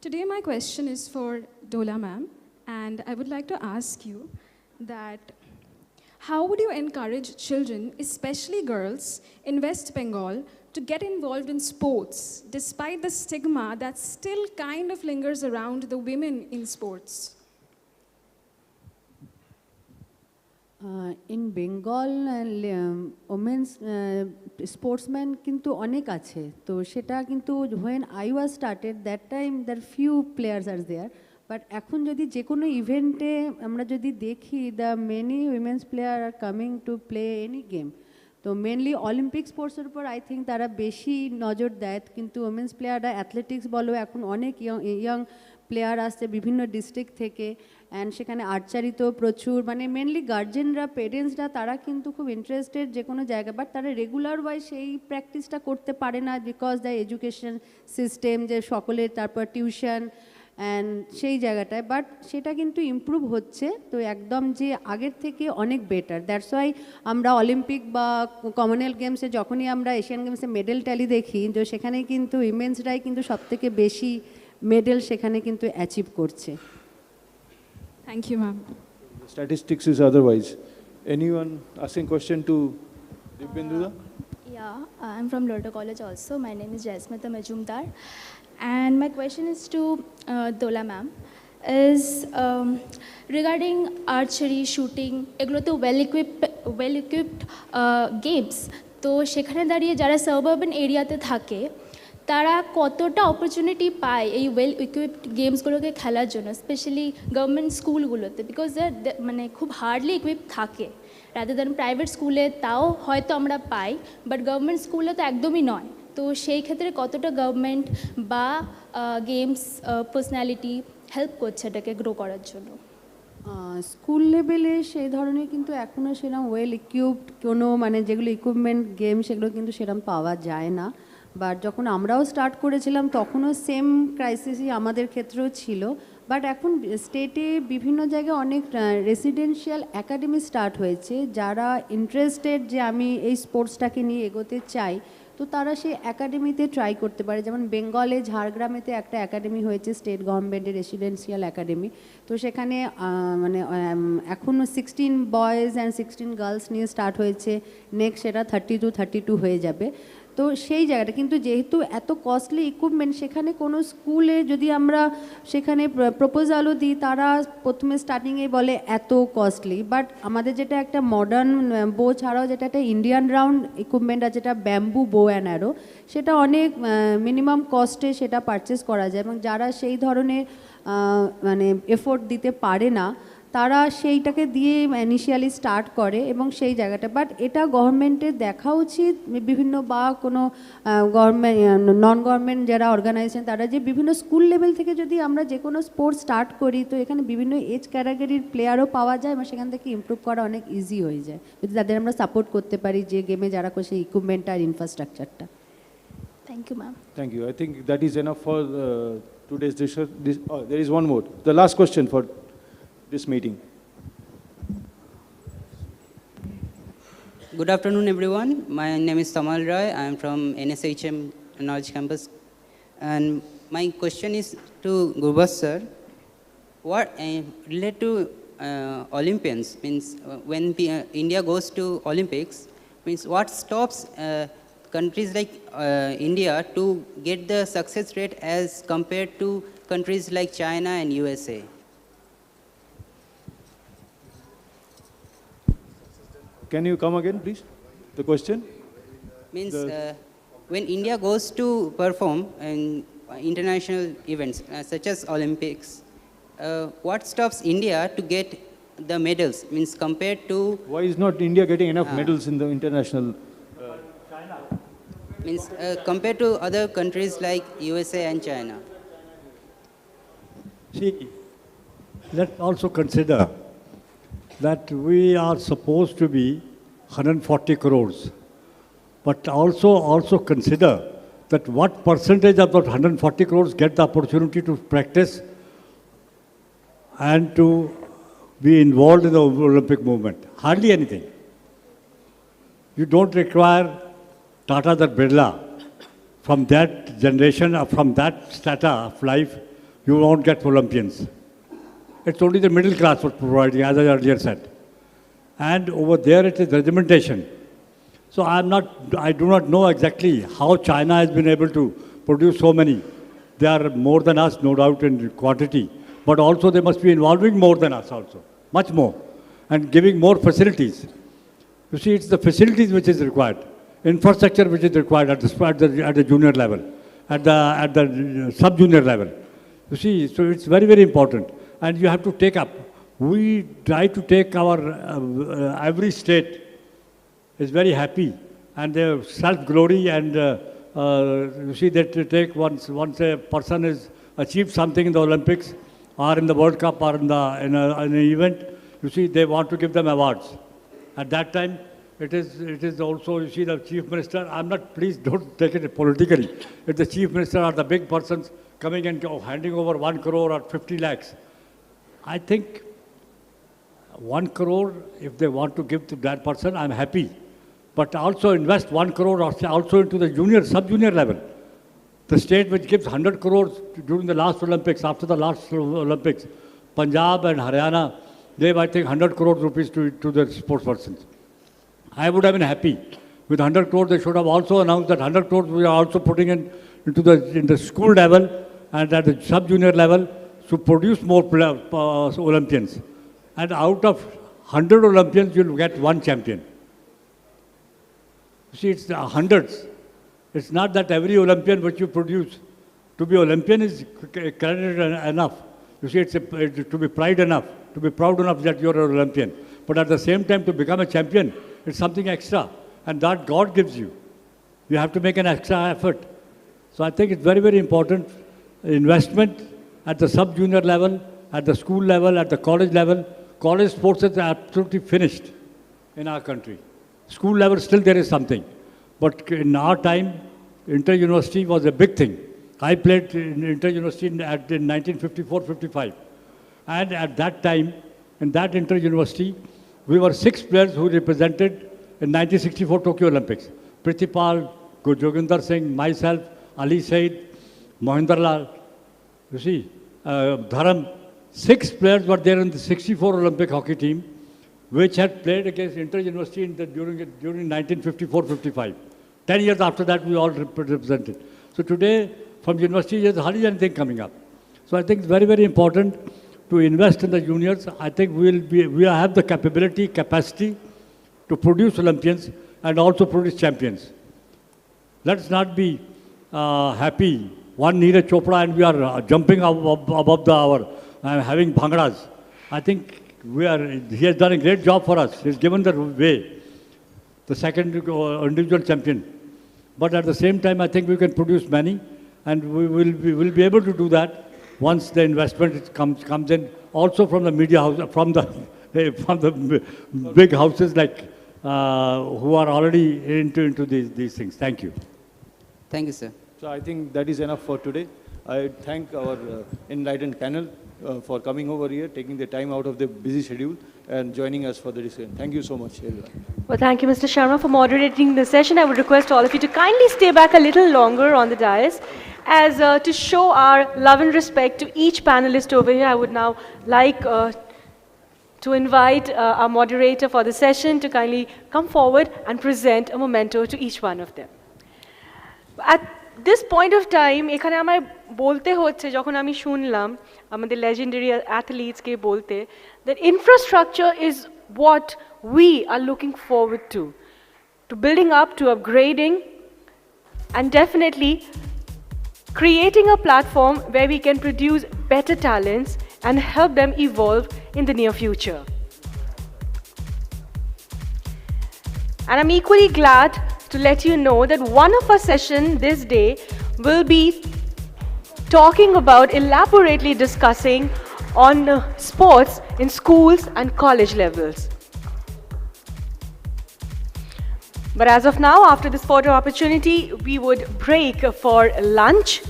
Today, my question is for Dola ma'am, and I would like to ask you that how would you encourage children, especially girls, in West Bengal to get involved in sports, despite the stigma that still kind of lingers around the women in sports? In Bengal, women's sportsmen কিন্তু অনেক আছে তো সেটা কিন্তু when I was started that time there few players are there but এখন যদি যে কোনো ইভেন্টে আমরা যদি দেখি the many women's player are coming to play any game তো মেনলি অলিম্পিক স্পোর্টসের উপর আই থিঙ্ক তারা বেশি নজর দেয় কিন্তু ওমেন্স প্লেয়াররা অ্যাথলেটিক্স বলো এখন অনেক ইয়াং প্লেয়ার আসছে বিভিন্ন ডিস্ট্রিক্ট থেকে অ্যান্ড সেখানে আর্চারিতেও প্রচুর মানে মেনলি গার্জেনরা পেরেন্টসরা তারা কিন্তু খুব ইন্টারেস্টেড যে কোনো জায়গা বাট তারা রেগুলার ওয়াইজ সেই প্র্যাকটিসটা করতে পারে না বিকজ দ্য এডুকেশন সিস্টেম যে সকলের তারপর টিউশন অ্যান্ড সেই জায়গাটায় বাট সেটা কিন্তু ইমপ্রুভ হচ্ছে তো একদম যে আগের থেকে অনেক বেটার দ্যাটস ওয়াই আমরা অলিম্পিক বা কমনওয়েলথ গেমসে যখনই আমরা এশিয়ান গেমসে মেডেল ট্যালি দেখি তো সেখানে কিন্তু উইমেন্সরাই কিন্তু সবথেকে বেশি মেডেল সেখানে কিন্তু অ্যাচিভ করছে thank you ma'am Statistics is otherwise. Anyone asking question to Dibyenduda? Yeah, I'm from Loreto College also. My name is Jasmita Majumdar. And my question is to Dola ma'am, is regarding archery, shooting, এগুলো তো well equipped games. তো সেখানে দাঁড়িয়ে যারা সাবআরবান এরিয়াতে থাকে তারা কতটা অপরচুনিটি পায় এই ওয়েল ইকুইপড গেমসগুলোকে খেলার জন্য স্পেশালি গভর্নমেন্ট স্কুলগুলোতে বিকজ মানে খুব হার্ডলি ইকুইপ থাকে রাদার দ্যান প্রাইভেট স্কুলে তাও হয়তো আমরা পাই বাট গভর্নমেন্ট স্কুলে তো একদমই নয় তো সেই ক্ষেত্রে কতটা গভর্নমেন্ট বা গেমস পার্সোনালিটি হেল্প করছে এটাকে গ্রো করার জন্য স্কুল লেভেলে সেই ধরনের কিন্তু এখনও সেরকম ওয়েল ইকুইপড কোনো মানে যেগুলো ইকুইপমেন্ট গেম সেগুলো কিন্তু সেরকম পাওয়া যায় না বাট যখন আমরাও স্টার্ট করেছিলাম তখনও সেম ক্রাইসিসই আমাদের ক্ষেত্রেও ছিল বাট এখন স্টেটে বিভিন্ন জায়গায় অনেক রেসিডেন্সিয়াল একাডেমি স্টার্ট হয়েছে যারা ইন্টারেস্টেড যে আমি এই স্পোর্টসটাকে নিয়ে এগোতে চাই তো তারা সেই একাডেমিতে ট্রাই করতে পারে যেমন বেঙ্গলে ঝাড়গ্রামেতে একটা একাডেমি হয়েছে স্টেট গভর্নমেন্টের রেসিডেন্সিয়াল একাডেমি তো সেখানে মানে এখনও 16 বয়েজ অ্যান্ড 16 গার্লস নিয়ে স্টার্ট হয়েছে নেক্সট সেটা 32 হয়ে যাবে তো সেই জায়গাটা কিন্তু যেহেতু এত কস্টলি ইকুইপমেন্ট সেখানে কোনো স্কুলে যদি আমরা সেখানে প্রপোজালও দিই তারা প্রথমে স্টার্টিংয়ে বলে এত কস্টলি বাট আমাদের যেটা একটা মডার্ন বো ছাড়াও যেটা একটা ইন্ডিয়ান রাউন্ড ইকুইপমেন্ট আছে যেটা ব্যাম্বু বো অ্যান্ড অ্যারো সেটা অনেক মিনিমাম কস্টে সেটা পারচেস করা যায় এবং যারা সেই ধরনের মানে এফোর্ট দিতে পারে না তারা সেইটাকে দিয়ে ইনিশিয়ালি স্টার্ট করে এবং সেই জায়গাটা বাট এটা গভর্নমেন্টের দেখা উচিত বিভিন্ন বা কোনো গভর্নমেন্ট নন গভর্নমেন্ট যারা অর্গানাইজেশন তারা যে বিভিন্ন স্কুল লেভেল থেকে যদি আমরা যে কোনো স্পোর্টস স্টার্ট করি তো এখানে বিভিন্ন এজ ক্যাটাগরির প্লেয়ারও পাওয়া যায় এবং সেখান থেকে ইমপ্রুভ করা অনেক ইজি হয়ে যায় যদি তাদের আমরা সাপোর্ট করতে পারি যে গেমে যারা করছে ইকুইপমেন্ট আর ইনফ্রাস্ট্রাকচারটা thank you ma'am Thank you. I think that is enough for today's discussion. There is one more. The last question for this meeting. Good afternoon, everyone. My name is Tamal Rai. I am from NSHM Knowledge Campus. And my question is to Gurbas sir. What related to Olympians means when India goes to Olympics means what stops countries like India to get the success rate as compared to countries like China and USA? Can you come again, please? The question? Means when India goes to perform in international events such as Olympics, what stops India to get the medals? Means compared to... Why is not India getting enough medals in the international... China. Means compared to other countries like USA and China. See, let's also consider that we are supposed to be 140 crores. But also consider that what percentage of that 140 crores get the opportunity to practice and to be involved in the Olympic movement. Hardly anything. You don't require Tata or Birla. From that generation, from that strata of life, you won't get Olympians. It's only the middle class for providing, as I earlier said. And over there it is regimentation. So I do not know exactly how China has been able to produce so many. They are more than us, no doubt, in quantity. But also they must be involving more than us also, much more, and giving more facilities. You see, it's the facilities which is required, infrastructure which is required at the junior level, at the sub-junior level. You see, so it's very, very important. And you have to take up. We try to take our, every state is very happy and their self-glory, and you see that to take once a person has achieved something in the Olympics or in the World Cup or in an event, you see they want to give them awards. At that time, it is also, you see, the Chief Minister, please don't take it politically. If the Chief Minister or the big persons coming and handing over 1 crore or 50 lakhs, I think 1 crore, if they want to give to that person, I'm happy. But also invest 1 crore also into the sub-junior level. The state which gives 100 crores during the last Olympics, after the last Olympics, Punjab and Haryana, gave, I think, 100 crores rupees to their sports persons. I would have been happy. With 100 crores, they should have also announced that 100 crores we are also putting in the school level and at the sub-junior level to produce more Olympians. And out of 100 Olympians, you'll get 1 champion. You see, it's the hundreds. It's not that every Olympian which you produce, to be Olympian is credited enough. You see, it's to be proud enough that you're an Olympian. But at the same time, to become a champion, it's something extra. And that God gives you. You have to make an extra effort. So I think it's very, very important. Investment at the sub-junior level, at the school level, at the college level. College sports is absolutely finished in our country. School level, still there is something. But in our time, inter-university was a big thing. I played in inter-university in 1954-55. And at that time, in that inter-university, we were 6 players who represented in 1964 Tokyo Olympics. Pritipal, Joginder Singh, myself, Ali Said, Mohinder Lal, you see, Dharam. 6 players were there in the 64 Olympic hockey team, which had played against inter-university during 1954-55. 10 years after that, we all represented. So today, from university, there's hardly anything coming up. So I think it's very, very important to invest in the juniors. I think we have the capacity to produce Olympians and also produce champions. Let's not be happy. One Neeraj Chopra and we are jumping above the hour, having bhangadas. I think he has done a great job for us. He's given the way, the second individual champion. But at the same time, I think we can produce many, and we will be able to do that once the investment comes in. Also from the media house, from the big houses like who are already into these things. Thank you. Thank you, sir. So I think that is enough for today. I thank our enlightened panel for coming over here, taking the time out of the busy schedule and joining us for the discussion. Thank you so much, everyone. Well, thank you, Mr. Sharma, for moderating the session. I would request all of you to kindly stay back a little longer on the dais. As to show our love and respect to each panelist over here, I would now like to invite our moderator for the session to kindly come forward and present a memento to each one of them. At this point of time, এখানে আমায় বলতে হচ্ছে যখন আমি শুনলাম আমাদের legendary athletes কে বলতে that infrastructure is what we are looking forward to building up, to upgrading, and definitely creating a platform where we can produce better talents and help them evolve in the near future. And I'm equally glad to let you know that one of our sessions this day will be talking about, elaborately discussing on sports in schools and college levels. But as of now, after this photo opportunity, we would break for lunch,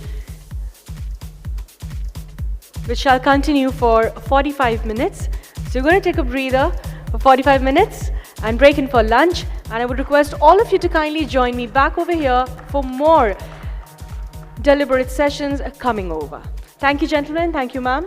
which shall continue for 45 minutes. So we're going to take a breather for 45 minutes and break in for lunch. And I would request all of you to kindly join me back over here for more deliberate sessions coming over. Thank you, gentlemen. Thank you, ma'am.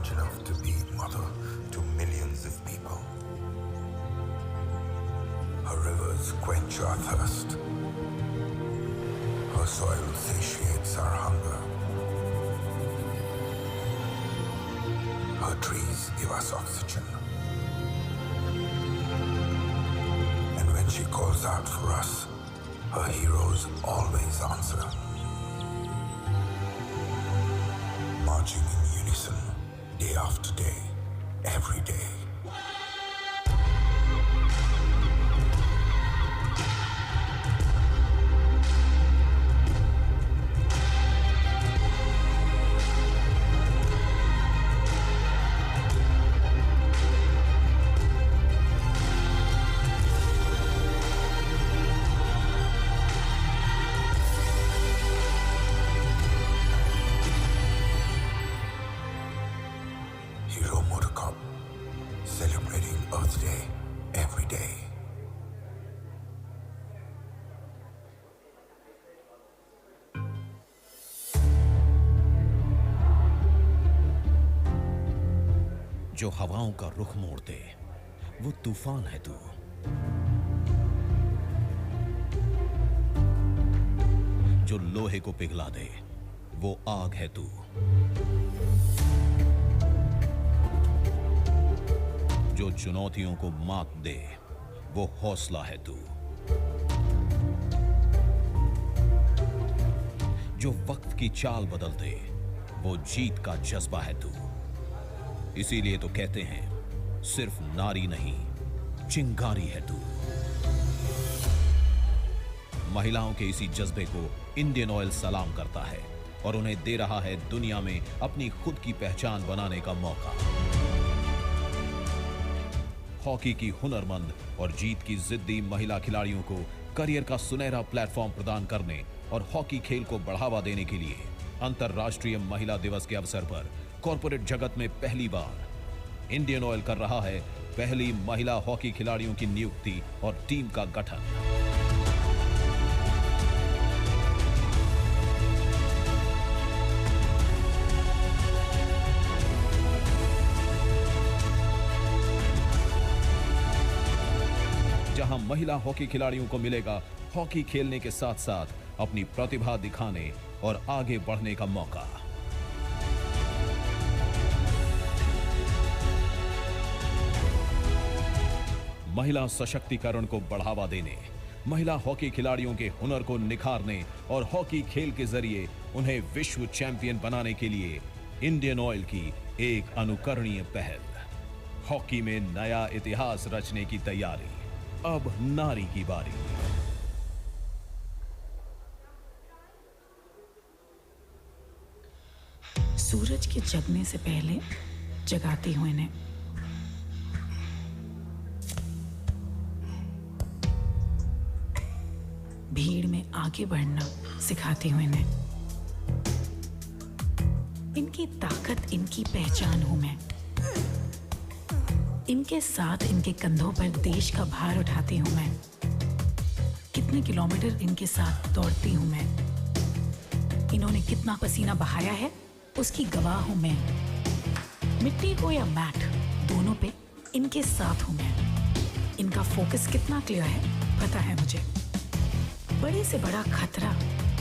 large enough to be mother to millions of people. Her rivers quench our thirst. Her soil satiates our hunger. Her trees give us oxygen. And when she calls out for us, her heroes always answer. Marching in unison, day after day, every day. every day. जो हवाओं का रुख मोड़ दे वो तूफान है तू। जो लोहे को पिघला दे वो आग है तू। जो चुनौतियों को मात दे वो हौसला है तू। जो वक्त की चाल बदल दे वो जीत का जज्बा है तू। इसीलिए तो कहते हैं सिर्फ नारी नहीं चिंगारी है तू। महिलाओं के इसी जज्बे को इंडियन ऑयल सलाम करता है और उन्हें दे रहा है दुनिया में अपनी खुद की पहचान बनाने का मौका। हॉकी की हुनरमंद और जीत की जिद्दी महिला खिलाड़ियों को करियर का सुनहरा प्लेटफॉर्म प्रदान करने और हॉकी खेल को बढ़ावा देने के लिए अंतर्राष्ट्रीय महिला दिवस के अवसर पर कॉर्पोरेट जगत में पहली बार इंडियन ऑयल कर रहा है पहली महिला हॉकी खिलाड़ियों की नियुक्ति और टीम का गठन। जहां महिला हॉकी खिलाड़ियों को मिलेगा हॉकी खेलने के साथ साथ अपनी प्रतिभा दिखाने और आगे बढ़ने का मौका। महिला सशक्तिकरण को बढ़ावा देने, महिला हॉकी खिलाड़ियों के हुनर को निखारने और हॉकी खेल के जरिए उन्हें विश्व चैंपियन बनाने के लिए इंडियन ऑयल की एक अनुकरणीय पहल। हॉकी में नया इतिहास रचने की तैयारी। अब नारी की बारी। सूरज के जगने से पहले जगाती हूं इन्हें। भीड़ में आगे बढ़ना सिखाती हूं इन्हें। इनकी ताकत, इनकी पहचान हूं मैं। इनके साथ, इनके कंधों पर देश का भार उठाती हूं मैं। कितने किलोमीटर इनके साथ दौड़ती हूं मैं। इन्होंने कितना पसीना बहाया है उसकी गवाह हूं मैं। मिट्टी हो या मैट, दोनों पे इनके साथ हूं मैं। इनका फोकस कितना क्लियर है पता है मुझे। बड़े से बड़ा खतरा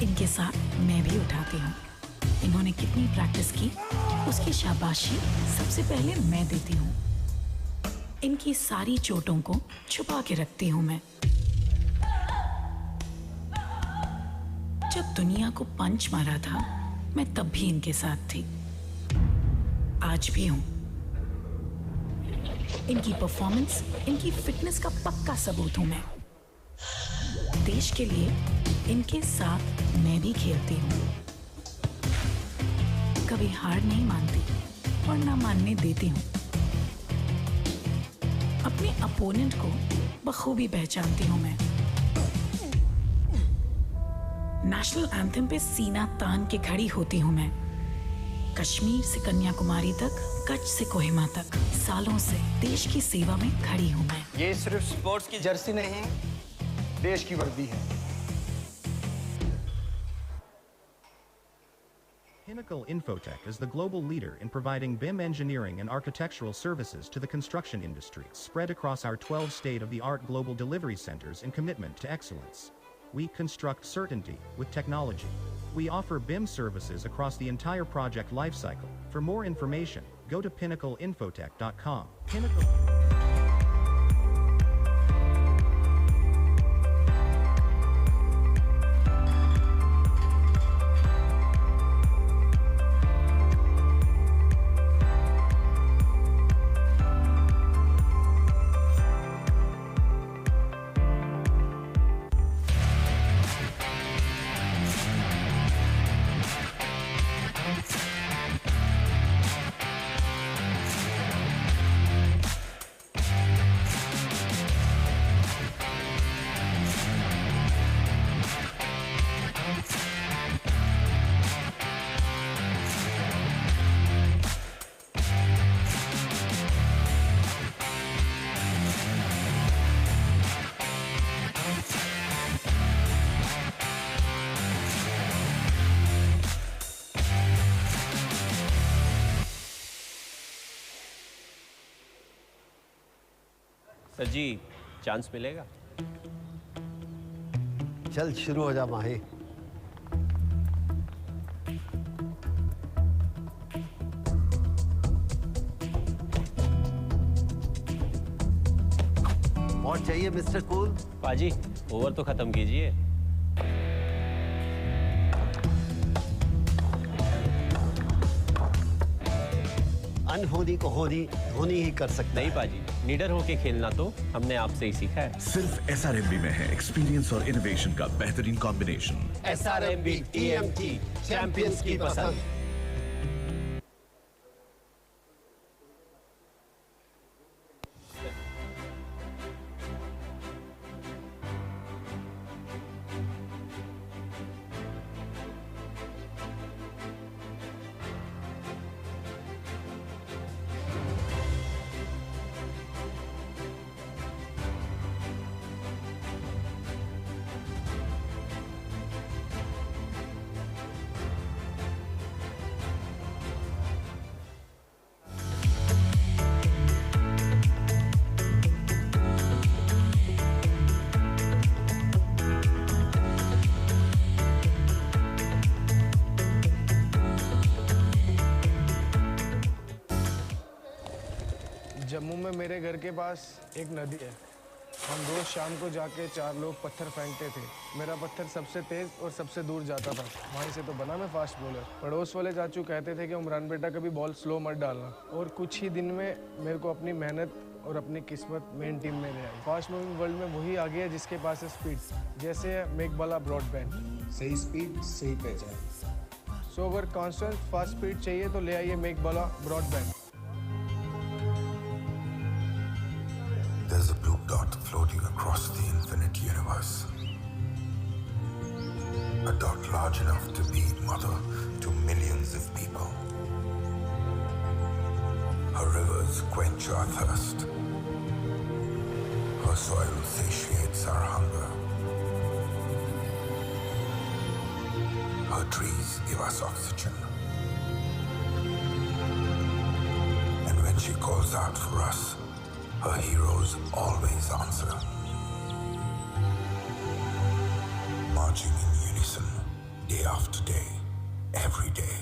इनके साथ मैं भी उठाती हूँ। इन्होंने कितनी प्रैक्टिस की उसकी शाबाशी सबसे पहले मैं देती हूँ। इनकी सारी चोटों को छुपा के रखती हूँ मैं। जब दुनिया को पंच मारा था मैं तब भी इनके साथ थी, आज भी हूँ। इनकी परफॉर्मेंस, इनकी फिटनेस का पक्का सबूत हूँ मैं। देश के लिए इनके साथ मैं भी खेलती हूँ। कभी हार नहीं मानती और ना मानने देती हूँ। अपने अपोनेंट को बखूबी पहचानती हूँ मैं। नेशनल एंथम पे सीना तान के खड़ी होती हूँ मैं। कश्मीर से कन्याकुमारी तक, कच्छ से कोहिमा तक, सालों से देश की सेवा में खड़ी हूँ मैं। ये सिर्फ स्पोर्ट्स की जर्सी नहीं, देश की वर्दी है। Pinnacle Infotech is the global leader in providing BIM engineering and architectural services to the construction industry, spread across our 12 state-of-the-art global delivery centers in commitment to excellence. We construct certainty with technology. We offer BIM services across the entire project lifecycle. For more information, go to pinnacleinfotech.com. Pinnacle. Sir ji chance मिलेगा? चल शुरू हो जा माही। और चाहिए mister cool? पाजी over तो खत्म कीजिए। अनहोनी को होनी धोनी ही कर सकता नहीं पाजी, लीडर होके खेलना तो हमने आपसे ही सीखा है। सिर्फ एसआरएमबी में है एक्सपीरियंस और इनोवेशन का बेहतरीन कॉम्बिनेशन। एसआरएमबी टीएमटी चैंपियंस की पसंद। जम्मू में मेरे घर के पास एक नदी है। हम रोज शाम को जाके 4 लोग पत्थर फेंकते थे। मेरा पत्थर सबसे तेज और सबसे दूर जाता था। वहीं से तो बना मैं फास्ट बॉलर। पड़ोस वाले चाचू कहते थे कि उमरान बेटा कभी बॉल स्लो मत डालना। और कुछ ही दिन में मेरे को अपनी मेहनत और अपनी किस्मत मेन टीम में ले आई। फास्ट मूविंग वर्ल्ड में वही आगे है जिसके पास है स्पीड। जैसे मेक बाला ब्रॉडबैंड, सही स्पीड सही पहचान। सो अगर कॉन्स्टेंट फास्ट स्पीड चाहिए तो ले आइए make Bala broadband. There's a blue dot floating across the infinite universe. A dot large enough to be mother to millions of people. Her rivers quench our thirst. Her soil satiates our hunger. Her trees give us oxygen. And when she calls out for us, her heroes always answer. Marching in unison, day after day, every day.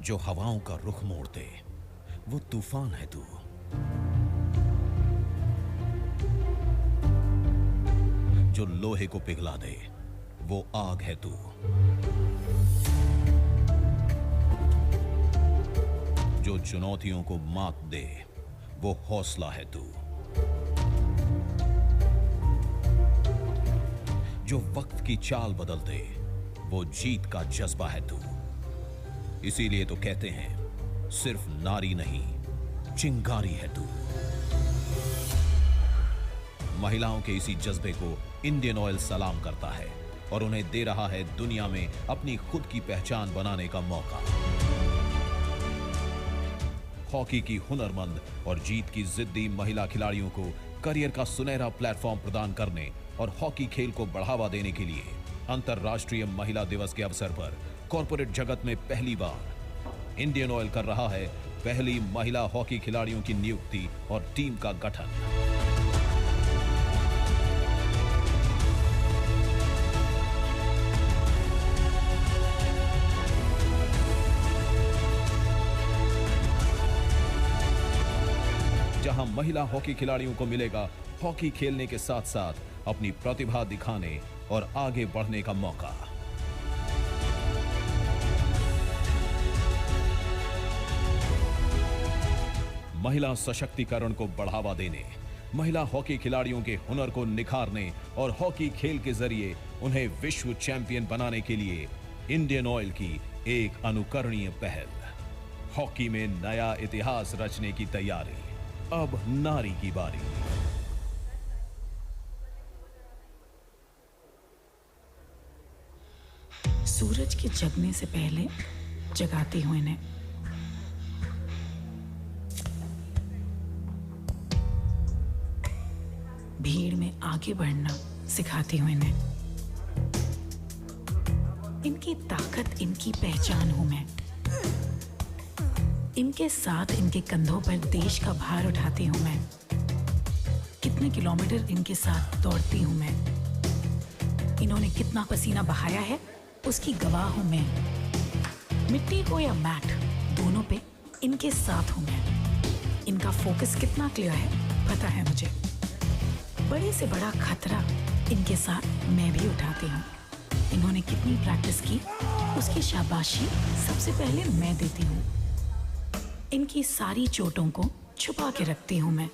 जो हवाओं का रुख मोड़ दे वो तूफान है तू। जो लोहे को पिघला दे वो आग है तू। जो चुनौतियों को मात दे वो हौसला है तू। जो वक्त की चाल बदल दे वो जीत का जज्बा है तू। इसीलिए तो कहते हैं सिर्फ नारी नहीं चिंगारी है तू। महिलाओं के इसी जज्बे को इंडियन ऑयल सलाम करता है और उन्हें दे रहा है दुनिया में अपनी खुद की पहचान बनाने का मौका। हॉकी की हुनरमंद और जीत की जिद्दी महिला खिलाड़ियों को करियर का सुनहरा प्लेटफॉर्म प्रदान करने और हॉकी खेल को बढ़ावा देने के लिए अंतर्राष्ट्रीय महिला दिवस के अवसर पर कॉर्पोरेट जगत में पहली बार इंडियन ऑयल कर रहा है पहली महिला हॉकी खिलाड़ियों की नियुक्ति और टीम का गठन। जहां महिला हॉकी खिलाड़ियों को मिलेगा हॉकी खेलने के साथ साथ अपनी प्रतिभा दिखाने और आगे बढ़ने का मौका। महिला सशक्तिकरण को बढ़ावा देने, महिला हॉकी खिलाड़ियों के हुनर को निखारने और हॉकी खेल के जरिए उन्हें विश्व चैंपियन बनाने के लिए इंडियन ऑयल की एक अनुकरणीय पहल। हॉकी में नया इतिहास रचने की तैयारी। अब नारी की बारी। सूरज के जगने से पहले जगाती हूं इन्हें। भीड़ में आगे बढ़ना सिखाती हूं इन्हें। इनकी ताकत, इनकी पहचान हूं मैं। इनके साथ, इनके कंधों पर देश का भार उठाती हूं मैं। कितने किलोमीटर इनके साथ दौड़ती हूं मैं। इन्होंने कितना पसीना बहाया है उसकी गवाह हूं मैं। मिट्टी हो या मैट, दोनों पे इनके साथ हूं मैं। इनका फोकस कितना क्लियर है पता है मुझे। बड़े से बड़ा खतरा इनके साथ मैं भी उठाती हूँ। इन्होंने कितनी प्रैक्टिस की उसकी शाबाशी सबसे पहले मैं देती हूँ। इनकी सारी चोटों को छुपा के रखती हूँ मैं।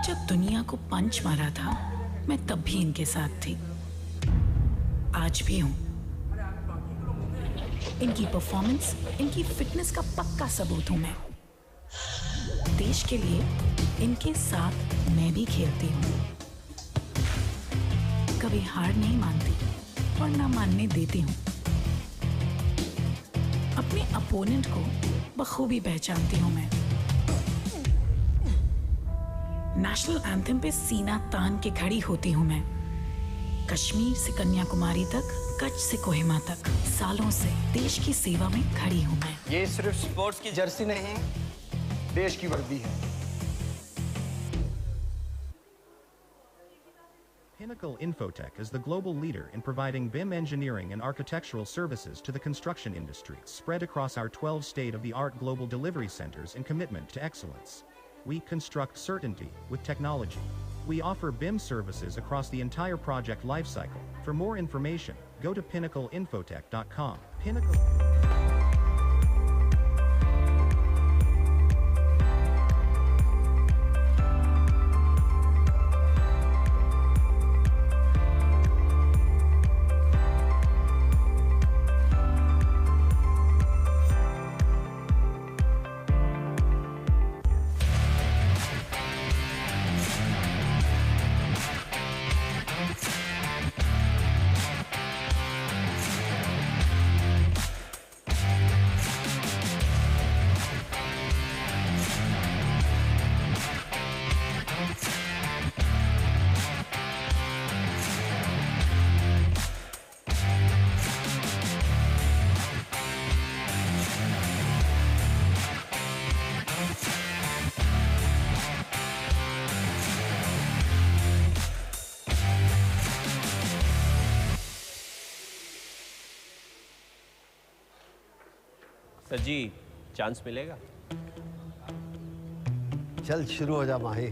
जब दुनिया को पंच मारा था मैं तब भी इनके साथ थी, आज भी हूँ। इनकी परफॉर्मेंस, इनकी फिटनेस का पक्का सबूत हूँ मैं। देश के लिए इनके साथ मैं भी खेलती हूँ। कभी हार नहीं मानती और ना मानने देती हूँ। अपने अपोनेंट को बखूबी पहचानती हूँ मैं। नेशनल एंथम पे सीना तान के खड़ी होती हूँ मैं। कश्मीर से कन्याकुमारी तक, कच्छ से कोहिमा तक, सालों से देश की सेवा में खड़ी हूँ मैं। ये सिर्फ स्पोर्ट्स की जर्सी नहीं, देश की वर्दी है। Pinnacle Infotech is the global leader in providing BIM engineering and architectural services to the construction industry, spread across our 12 state-of-the-art global delivery centers in commitment to excellence. We construct certainty with technology. We offer BIM services across the entire project lifecycle. For more information, go to pinnacleinfotech.com. Pinnacle. Sir ji, chance मिलेगा? चल शुरू हो जा माही।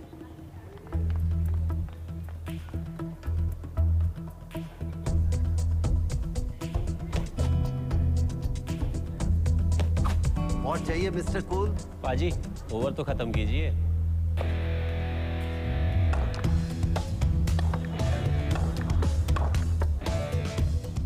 और चाहिए mister cool? पाजी, over तो खत्म कीजिए।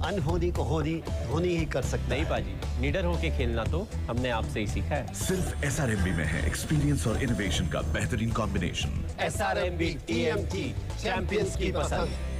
अनहोनी को होनी धोनी ही कर सकता नहीं पाजी, लीडर होके खेलना तो हमने आपसे ही सीखा है। सिर्फ SRMB में है एक्सपीरियंस और इनोवेशन का बेहतरीन कॉम्बिनेशन। SRMB TMT चैंपियंस की पसंद।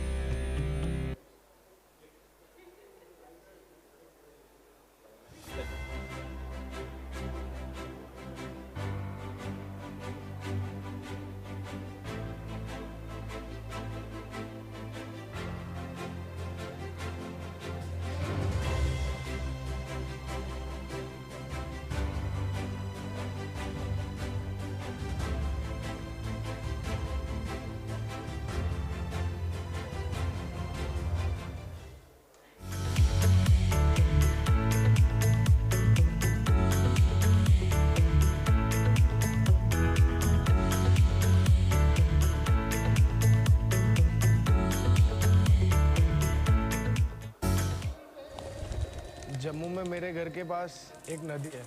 जम्मू में मेरे घर के पास एक नदी है।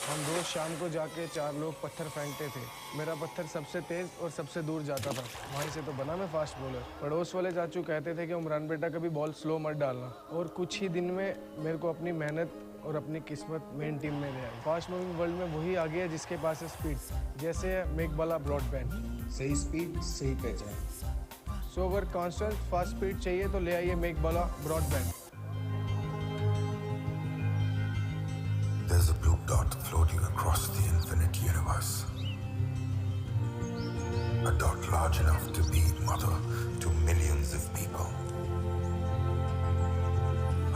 हम रोज शाम को जाके 4 लोग पत्थर फेंकते थे। मेरा पत्थर सबसे तेज और सबसे दूर जाता था। वहीं से तो बना मैं फास्ट बॉलर। पड़ोस वाले चाचू कहते थे कि उमरान बेटा कभी बॉल स्लो मत डालना, और कुछ ही दिन में मेरे को अपनी मेहनत और अपनी किस्मत मेन टीम में ले आई। फास्ट मूविंग वर्ल्ड में वही आ गया जिसके पास है स्पीड, जैसे मेक बाला ब्रॉडबैंड। सही स्पीड सही पहचान। सो अगर कांस्टेंट फास्ट स्पीड चाहिए तो ले आइए make Bala broadband. There's a blue dot floating across the infinite universe. A dot large enough to be mother to millions of people.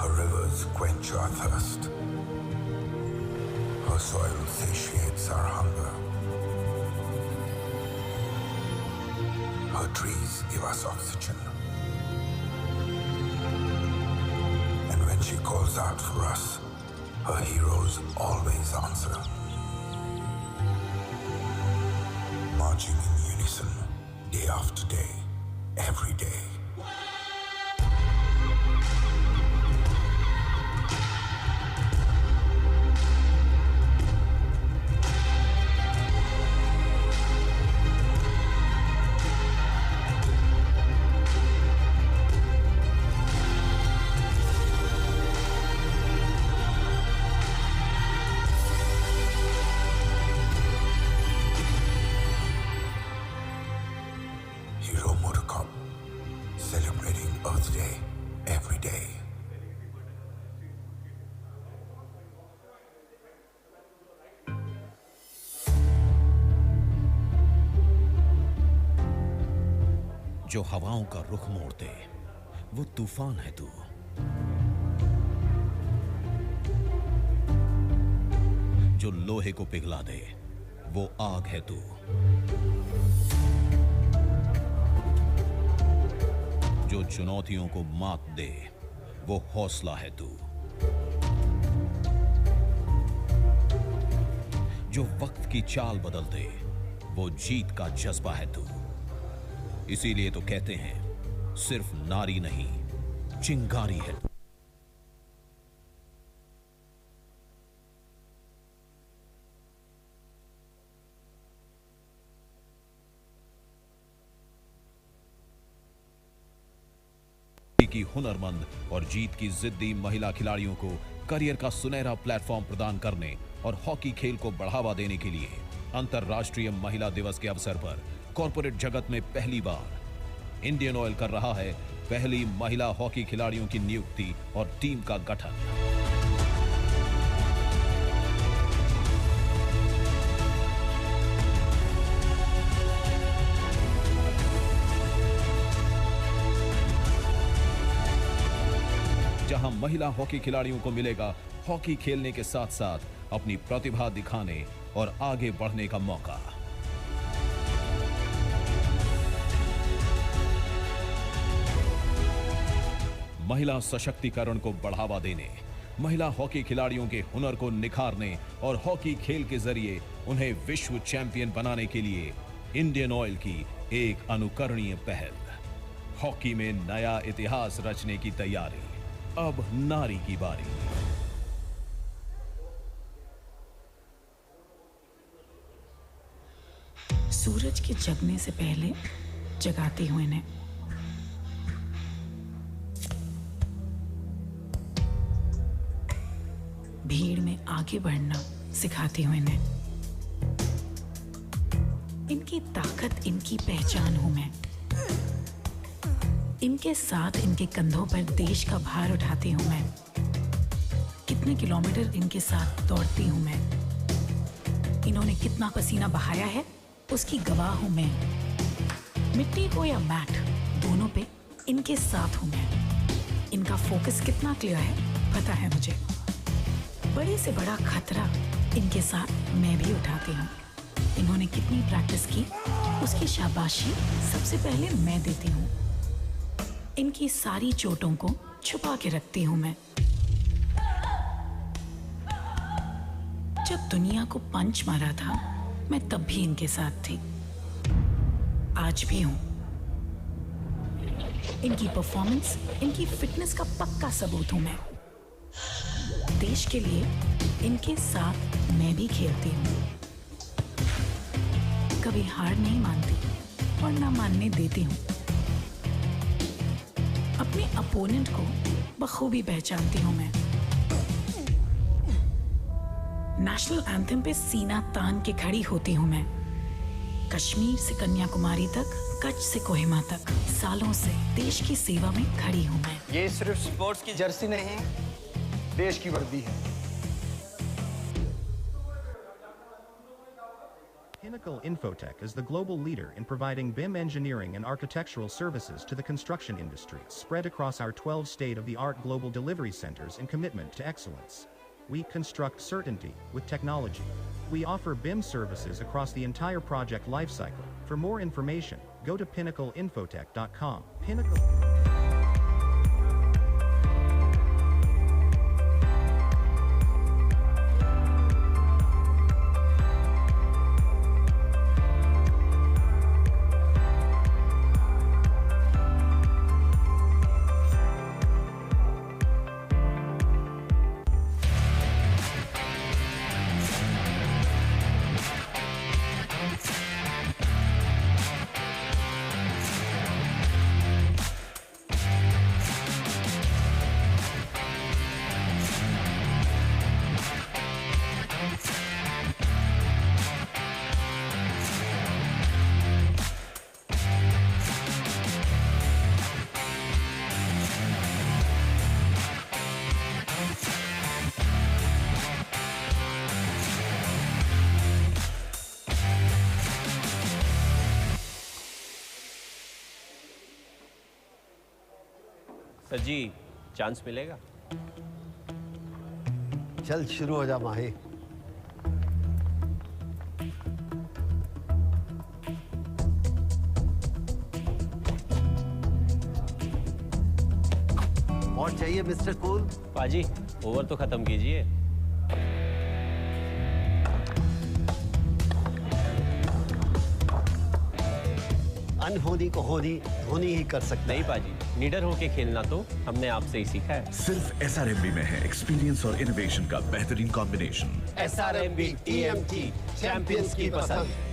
Her rivers quench our thirst. Her soil satiates our hunger. Her trees give us oxygen. And when she calls out for us, her heroes always answer. Marching in unison, day after day, every day. जो हवाओं का रुख मोड़ते वो तूफान है तू। जो लोहे को पिघला दे वो आग है तू। जो चुनौतियों को मात दे वो हौसला है तू। जो वक्त की चाल बदल दे वो जीत का जज्बा है तू। इसीलिए तो कहते हैं सिर्फ नारी नहीं चिंगारी है तू। की हुनरमंद और जीत की जिद्दी महिला खिलाड़ियों को करियर का सुनहरा प्लेटफॉर्म प्रदान करने और हॉकी खेल को बढ़ावा देने के लिए अंतर्राष्ट्रीय महिला दिवस के अवसर पर कॉर्पोरेट जगत में पहली बार इंडियन ऑयल कर रहा है पहली महिला हॉकी खिलाड़ियों की नियुक्ति और टीम का गठन। जहां महिला हॉकी खिलाड़ियों को मिलेगा हॉकी खेलने के साथ साथ अपनी प्रतिभा दिखाने और आगे बढ़ने का मौका। महिला सशक्तिकरण को बढ़ावा देने, महिला हॉकी खिलाड़ियों के हुनर को निखारने और हॉकी खेल के जरिए उन्हें विश्व चैंपियन बनाने के लिए इंडियन ऑयल की एक अनुकरणीय पहल। हॉकी में नया इतिहास रचने की तैयारी। अब नारी की बारी। सूरज के जगने से पहले जगाती हूं इन्हें। भीड़ में आगे बढ़ना सिखाती हूं इन्हें। इनकी ताकत, इनकी पहचान हूं मैं। इनके साथ, इनके कंधों पर देश का भार उठाती हूं मैं। कितने किलोमीटर इनके साथ दौड़ती हूं मैं। इन्होंने कितना पसीना बहाया है उसकी गवाह हूं मैं। मिट्टी हो या मैट, दोनों पे इनके साथ हूं मैं। इनका फोकस कितना क्लियर है पता है मुझे। बड़े से बड़ा खतरा इनके साथ मैं भी उठाती हूँ। इन्होंने कितनी प्रैक्टिस की उसकी शाबाशी सबसे पहले मैं देती हूँ। इनकी सारी चोटों को छुपा के रखती हूँ मैं। जब दुनिया को पंच मारा था मैं तब भी इनके साथ थी, आज भी हूँ। इनकी परफॉर्मेंस, इनकी फिटनेस का पक्का सबूत हूँ मैं। देश के लिए इनके साथ मैं भी खेलती हूँ। कभी हार नहीं मानती और ना मानने देती हूँ। अपने अपोनेंट को बखूबी पहचानती हूँ मैं। नेशनल एंथम पे सीना तान के खड़ी होती हूँ मैं। कश्मीर से कन्याकुमारी तक, कच्छ से कोहिमा तक, सालों से देश की सेवा में खड़ी हूँ मैं। ये सिर्फ स्पोर्ट्स की जर्सी नहीं, देश की वर्दी है। Pinnacle Infotech is the global leader in providing BIM engineering and architectural services to the construction industry, spread across our 12 state-of-the-art global delivery centers in commitment to excellence. We construct certainty with technology. We offer BIM services across the entire project lifecycle. For more information, go to pinnacleinfotech.com. Pinnacle. Sir ji, chance मिलेगा? चल शुरू हो जा माही। और चाहिए mister cool? पाजी, over तो खत्म कीजिए। अनहोनी को होनी धोनी ही कर सकता। नहीं पाजी, लीडर होके खेलना तो हमने आपसे ही सीखा है। सिर्फ SRMB में है एक्सपीरियंस और इनोवेशन का बेहतरीन कॉम्बिनेशन। SRMB TMT चैंपियंस की पसंद।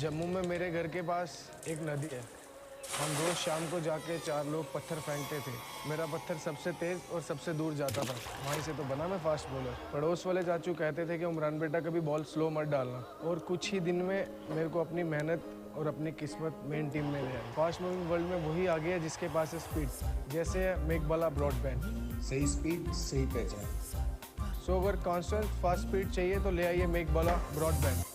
जम्मू में मेरे घर के पास एक नदी है। हम रोज शाम को जाके 4 लोग पत्थर फेंकते थे। मेरा पत्थर सबसे तेज और सबसे दूर जाता था। वहीं से तो बना मैं फास्ट बॉलर। पड़ोस वाले चाचू कहते थे कि उमरान बेटा कभी बॉल स्लो मत डालना। और कुछ ही दिन में मेरे को अपनी मेहनत और अपनी किस्मत मेन टीम में ले आई। फास्ट मूविंग वर्ल्ड में वही आ गया जिसके पास है स्पीड। जैसे मेक वाला ब्रॉडबैंड। सही स्पीड सही पहचान। सो अगर कॉन्स्टेंट फास्ट स्पीड चाहिए तो ले आइए मेक वाला broadband.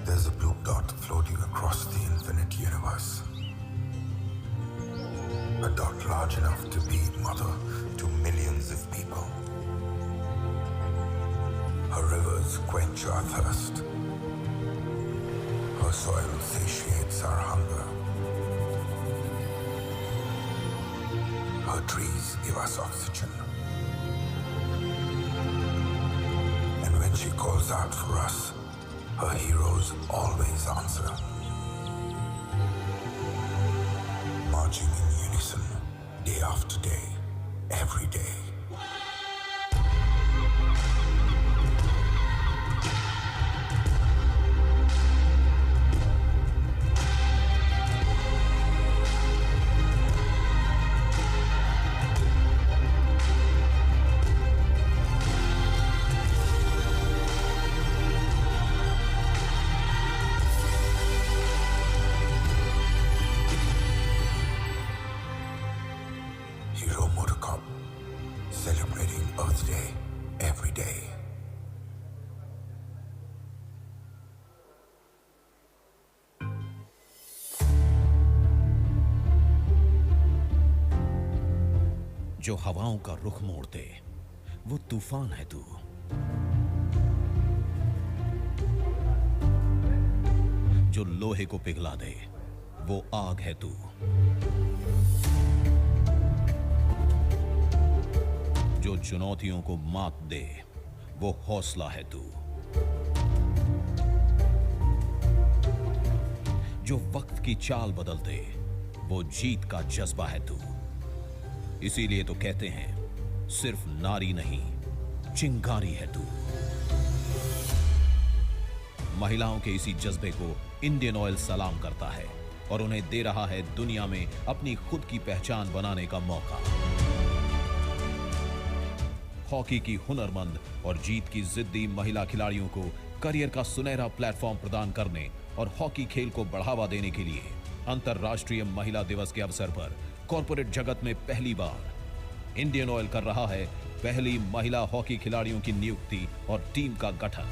There's a blue dot floating across the infinite universe. A dot large enough to be mother to millions of people. Her rivers quench our thirst. Her soil satiates our hunger. Her trees give us oxygen. And when she calls out for us, her heroes always answer. Marching in unison, day after day, every day. जो हवाओं का रुख मोड़ दे वो तूफान है तू। जो लोहे को पिघला दे वो आग है तू। जो चुनौतियों को मात दे वो हौसला है तू। जो वक्त की चाल बदल दे वो जीत का जज्बा है तू। इसीलिए तो कहते हैं सिर्फ नारी नहीं चिंगारी है तू। महिलाओं के इसी जज्बे को इंडियन ऑयल सलाम करता है और उन्हें दे रहा है दुनिया में अपनी खुद की पहचान बनाने का मौका। हॉकी की हुनरमंद और जीत की जिद्दी महिला खिलाड़ियों को करियर का सुनहरा प्लेटफॉर्म प्रदान करने और हॉकी खेल को बढ़ावा देने के लिए अंतर्राष्ट्रीय महिला दिवस के अवसर पर कॉर्पोरेट जगत में पहली बार इंडियन ऑयल कर रहा है पहली महिला हॉकी खिलाड़ियों की नियुक्ति और टीम का गठन।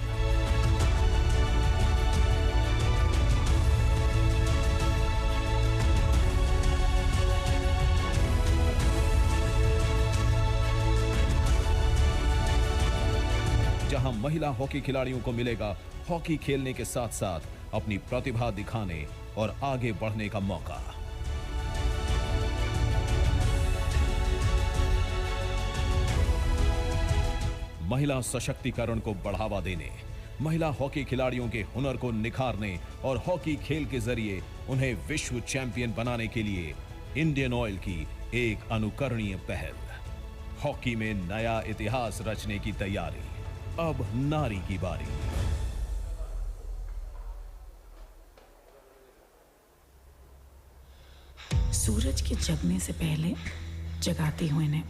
जहां महिला हॉकी खिलाड़ियों को मिलेगा हॉकी खेलने के साथ साथ अपनी प्रतिभा दिखाने और आगे बढ़ने का मौका। महिला सशक्तिकरण को बढ़ावा देने, महिला हॉकी खिलाड़ियों के हुनर को निखारने और हॉकी खेल के जरिए उन्हें विश्व चैंपियन बनाने के लिए इंडियन ऑयल की एक अनुकरणीय पहल। हॉकी में नया इतिहास रचने की तैयारी। अब नारी की बारी। सूरज के जगने से पहले जगाती हूं इन्हें।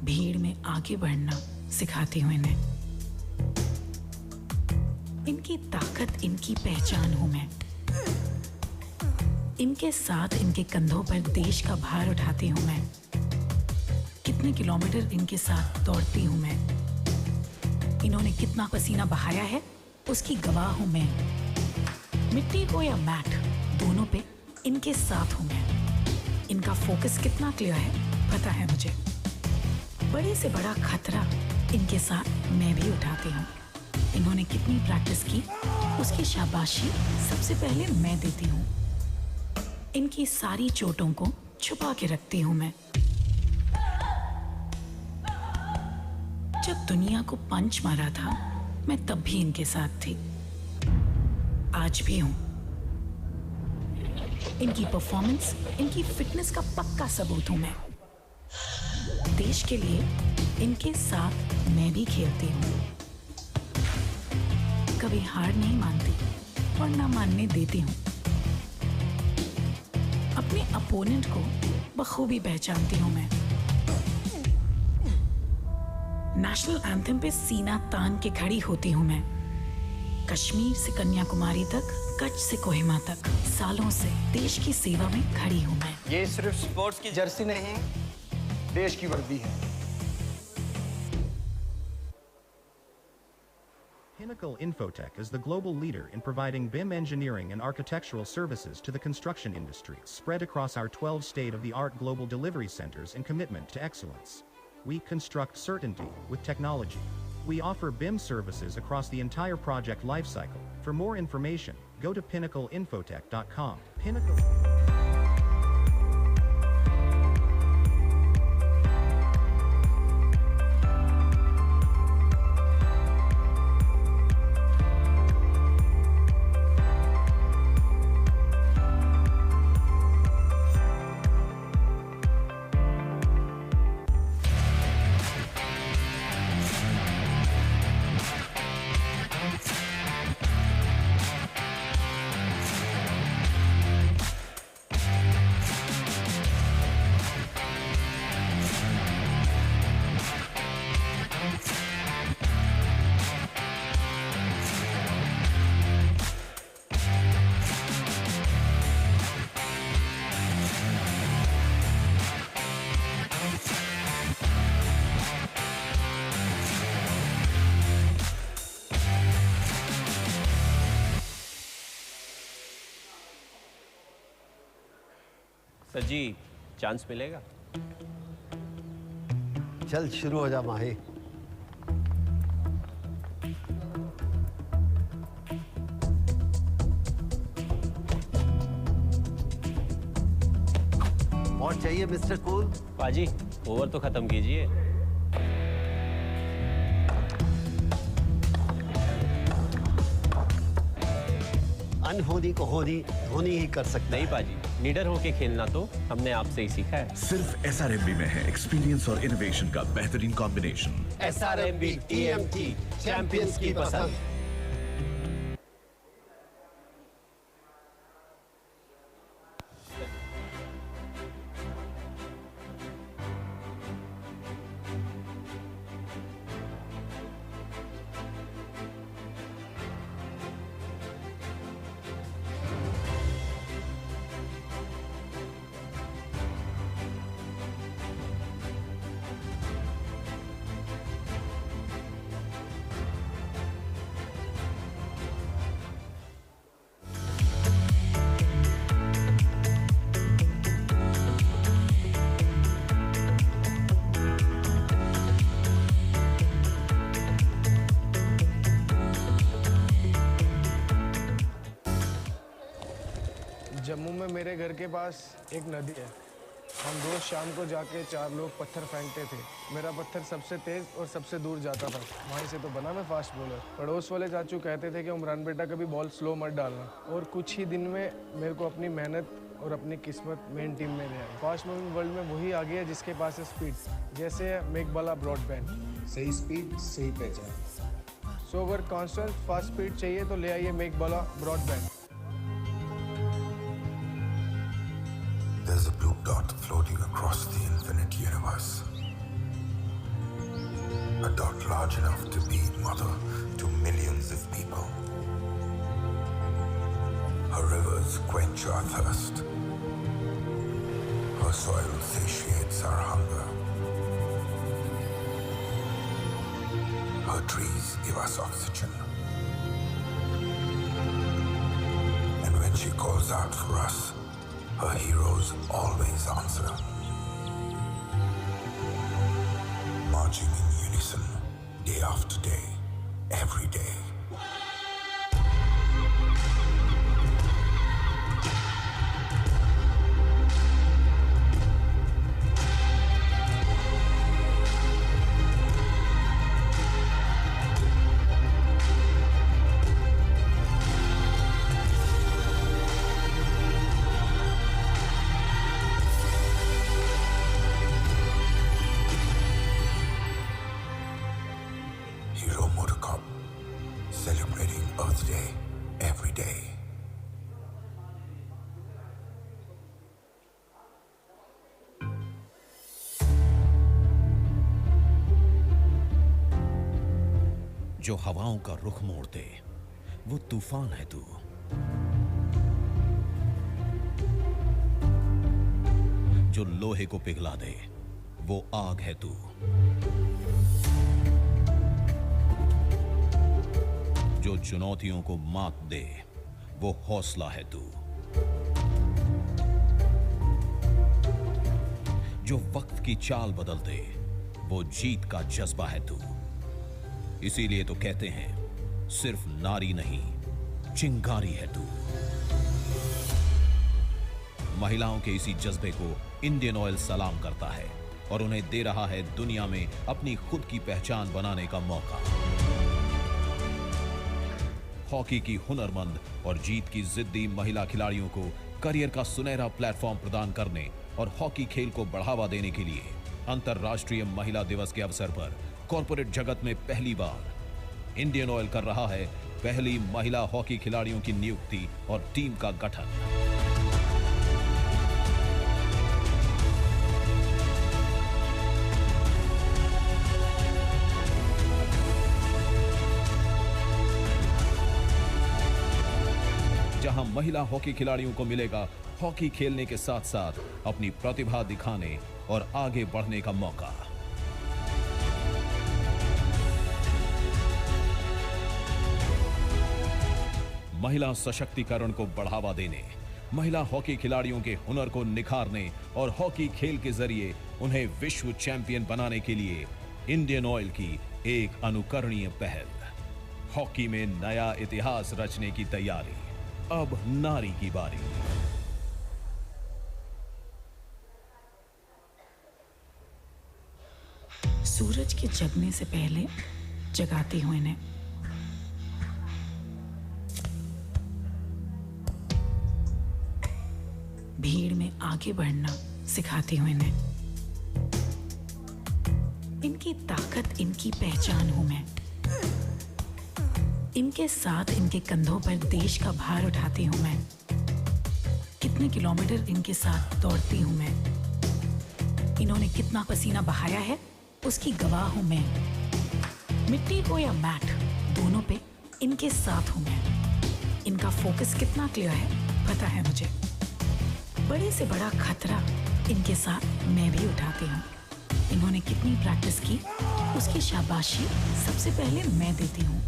भीड़ में आगे बढ़ना सिखाती हूं इन्हें। इनकी ताकत, इनकी पहचान हूं मैं। इनके साथ, इनके कंधों पर देश का भार उठाती हूं मैं। कितने किलोमीटर इनके साथ दौड़ती हूं मैं। इन्होंने कितना पसीना बहाया है उसकी गवाह हूं मैं। मिट्टी हो या मैट, दोनों पे इनके साथ हूं मैं। इनका फोकस कितना क्लियर है पता है मुझे। बड़े से बड़ा खतरा इनके साथ मैं भी उठाती हूँ। इन्होंने कितनी प्रैक्टिस की उसकी शाबाशी सबसे पहले मैं देती हूँ। इनकी सारी चोटों को छुपा के रखती हूँ मैं। जब दुनिया को पंच मारा था मैं तब भी इनके साथ थी, आज भी हूँ। इनकी परफॉर्मेंस, इनकी फिटनेस का पक्का सबूत हूँ मैं। देश के लिए इनके साथ मैं भी खेलती हूँ। कभी हार नहीं मानती और ना मानने देती हूँ। अपने अपोनेंट को बखूबी पहचानती हूँ मैं। नेशनल एंथम पे सीना तान के खड़ी होती हूँ मैं। कश्मीर से कन्याकुमारी तक, कच्छ से कोहिमा तक, सालों से देश की सेवा में खड़ी हूँ मैं। ये सिर्फ स्पोर्ट्स की जर्सी नहीं, देश की वर्दी है। Pinnacle Infotech is the global leader in providing BIM engineering and architectural services to the construction industry, spread across our 12 state-of-the-art global delivery centers in commitment to excellence. We construct certainty with technology. We offer BIM services across the entire project lifecycle. For more information, go to pinnacleinfotech.com. Pinnacle. Sir ji chance मिलेगा? चल शुरू हो जा माही। और चाहिए mister cool? पाजी over तो खत्म कीजिए। अनहोनी को होनी धोनी ही कर सकता नहीं पाजी, लीडर होके खेलना तो हमने आपसे ही सीखा है। सिर्फ SRMB में है एक्सपीरियंस और इनोवेशन का बेहतरीन कॉम्बिनेशन। SRMB TMT चैंपियंस की पसंद। जम्मू में मेरे घर के पास एक नदी है। हम रोज शाम को जाके 4 लोग पत्थर फेंकते थे। मेरा पत्थर सबसे तेज और सबसे दूर जाता था। वहीं से तो बना मैं फास्ट बॉलर। पड़ोस वाले चाचू कहते थे कि उमरान बेटा कभी बॉल स्लो मत डालना। और कुछ ही दिन में मेरे को अपनी मेहनत और अपनी किस्मत मेन टीम में ले आई। फास्ट मूविंग वर्ल्ड में वही आगे है जिसके पास है स्पीड। जैसे है मेघबाला ब्रॉडबैंड। सही स्पीड सही पहचान। सो अगर कॉन्स्टेंट फास्ट स्पीड चाहिए तो ले आइए Meghbala broadband. There's a blue dot floating across the infinite universe. A dot large enough to be mother to millions of people. Her rivers quench our thirst. Her soil satiates our hunger. Her trees give us oxygen. And when she calls out for us, her heroes always answer. Marching in unison, day after day, every day. Celebrating Earth Day every day. जो हवाओं का रुख मोड़ दे वो तूफान है तू। जो लोहे को पिघला दे वो आग है तू। जो चुनौतियों को मात दे वो हौसला है तू। जो वक्त की चाल बदल दे वो जीत का जज्बा है तू। इसीलिए तो कहते हैं सिर्फ नारी नहीं चिंगारी है तू। महिलाओं के इसी जज्बे को इंडियन ऑयल सलाम करता है और उन्हें दे रहा है दुनिया में अपनी खुद की पहचान बनाने का मौका। हॉकी की हुनरमंद और जीत की जिद्दी महिला खिलाड़ियों को करियर का सुनहरा प्लेटफॉर्म प्रदान करने और हॉकी खेल को बढ़ावा देने के लिए अंतर्राष्ट्रीय महिला दिवस के अवसर पर कॉर्पोरेट जगत में पहली बार इंडियन ऑयल कर रहा है पहली महिला हॉकी खिलाड़ियों की नियुक्ति और टीम का गठन। जहां महिला हॉकी खिलाड़ियों को मिलेगा हॉकी खेलने के साथ साथ अपनी प्रतिभा दिखाने और आगे बढ़ने का मौका। महिला सशक्तिकरण को बढ़ावा देने, महिला हॉकी खिलाड़ियों के हुनर को निखारने और हॉकी खेल के जरिए उन्हें विश्व चैंपियन बनाने के लिए इंडियन ऑयल की एक अनुकरणीय पहल। हॉकी में नया इतिहास रचने की तैयारी। अब नारी की बारी। सूरज के जगने से पहले जगाती हूं इन्हें। भीड़ में आगे बढ़ना सिखाती हूं इन्हें। इनकी ताकत, इनकी पहचान हूं मैं। इनके साथ, इनके कंधों पर देश का भार उठाती हूं मैं। कितने किलोमीटर इनके साथ दौड़ती हूं मैं। इन्होंने कितना पसीना बहाया है उसकी गवाह हूं मैं। मिट्टी हो या मैट, दोनों पे इनके साथ हूं मैं। इनका फोकस कितना क्लियर है पता है मुझे। बड़े से बड़ा खतरा इनके साथ मैं भी उठाती हूँ। इन्होंने कितनी प्रैक्टिस की उसकी शाबाशी सबसे पहले मैं देती हूँ।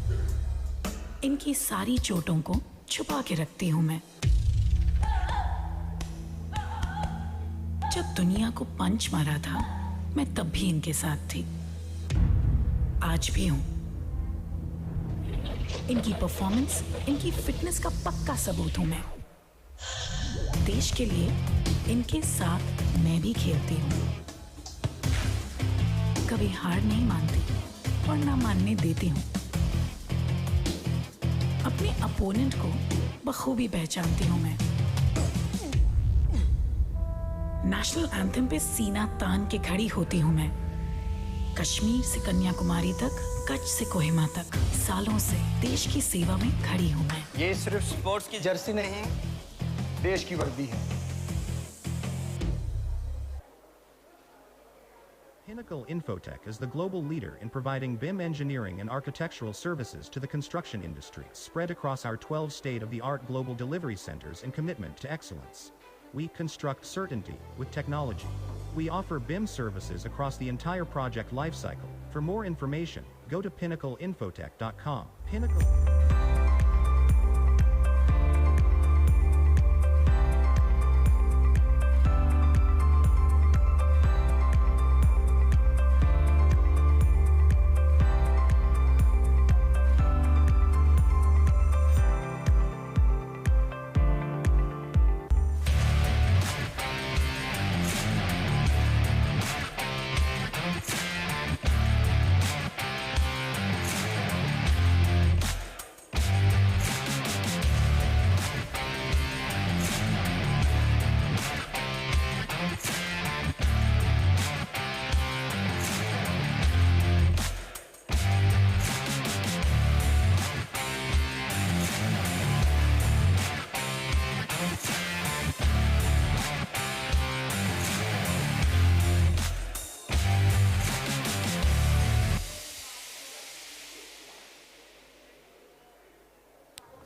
इनकी सारी चोटों को छुपा के रखती हूँ मैं। जब दुनिया को पंच मारा था मैं तब भी इनके साथ थी, आज भी हूं। इनकी परफॉर्मेंस, इनकी फिटनेस का पक्का सबूत हूं मैं। देश के लिए इनके साथ मैं भी खेलती हूं। कभी हार नहीं मानती और ना मानने देती हूं। अपने अपोनेंट को बखूबी पहचानती हूं मैं। नेशनल एंथम पे सीना तान के खड़ी होती हूं मैं। कश्मीर से कन्याकुमारी तक, कच्छ से कोहिमा तक, सालों से देश की सेवा में खड़ी हूं मैं। ये सिर्फ स्पोर्ट्स की जर्सी नहीं, देश की वर्दी है। Pinnacle Infotech is the global leader in providing BIM engineering and architectural services to the construction industry, spread across our 12 state-of-the-art global delivery centers in commitment to excellence. We construct certainty with technology. We offer BIM services across the entire project lifecycle. For more information, go to pinnacleinfotech.com. Pinnacle.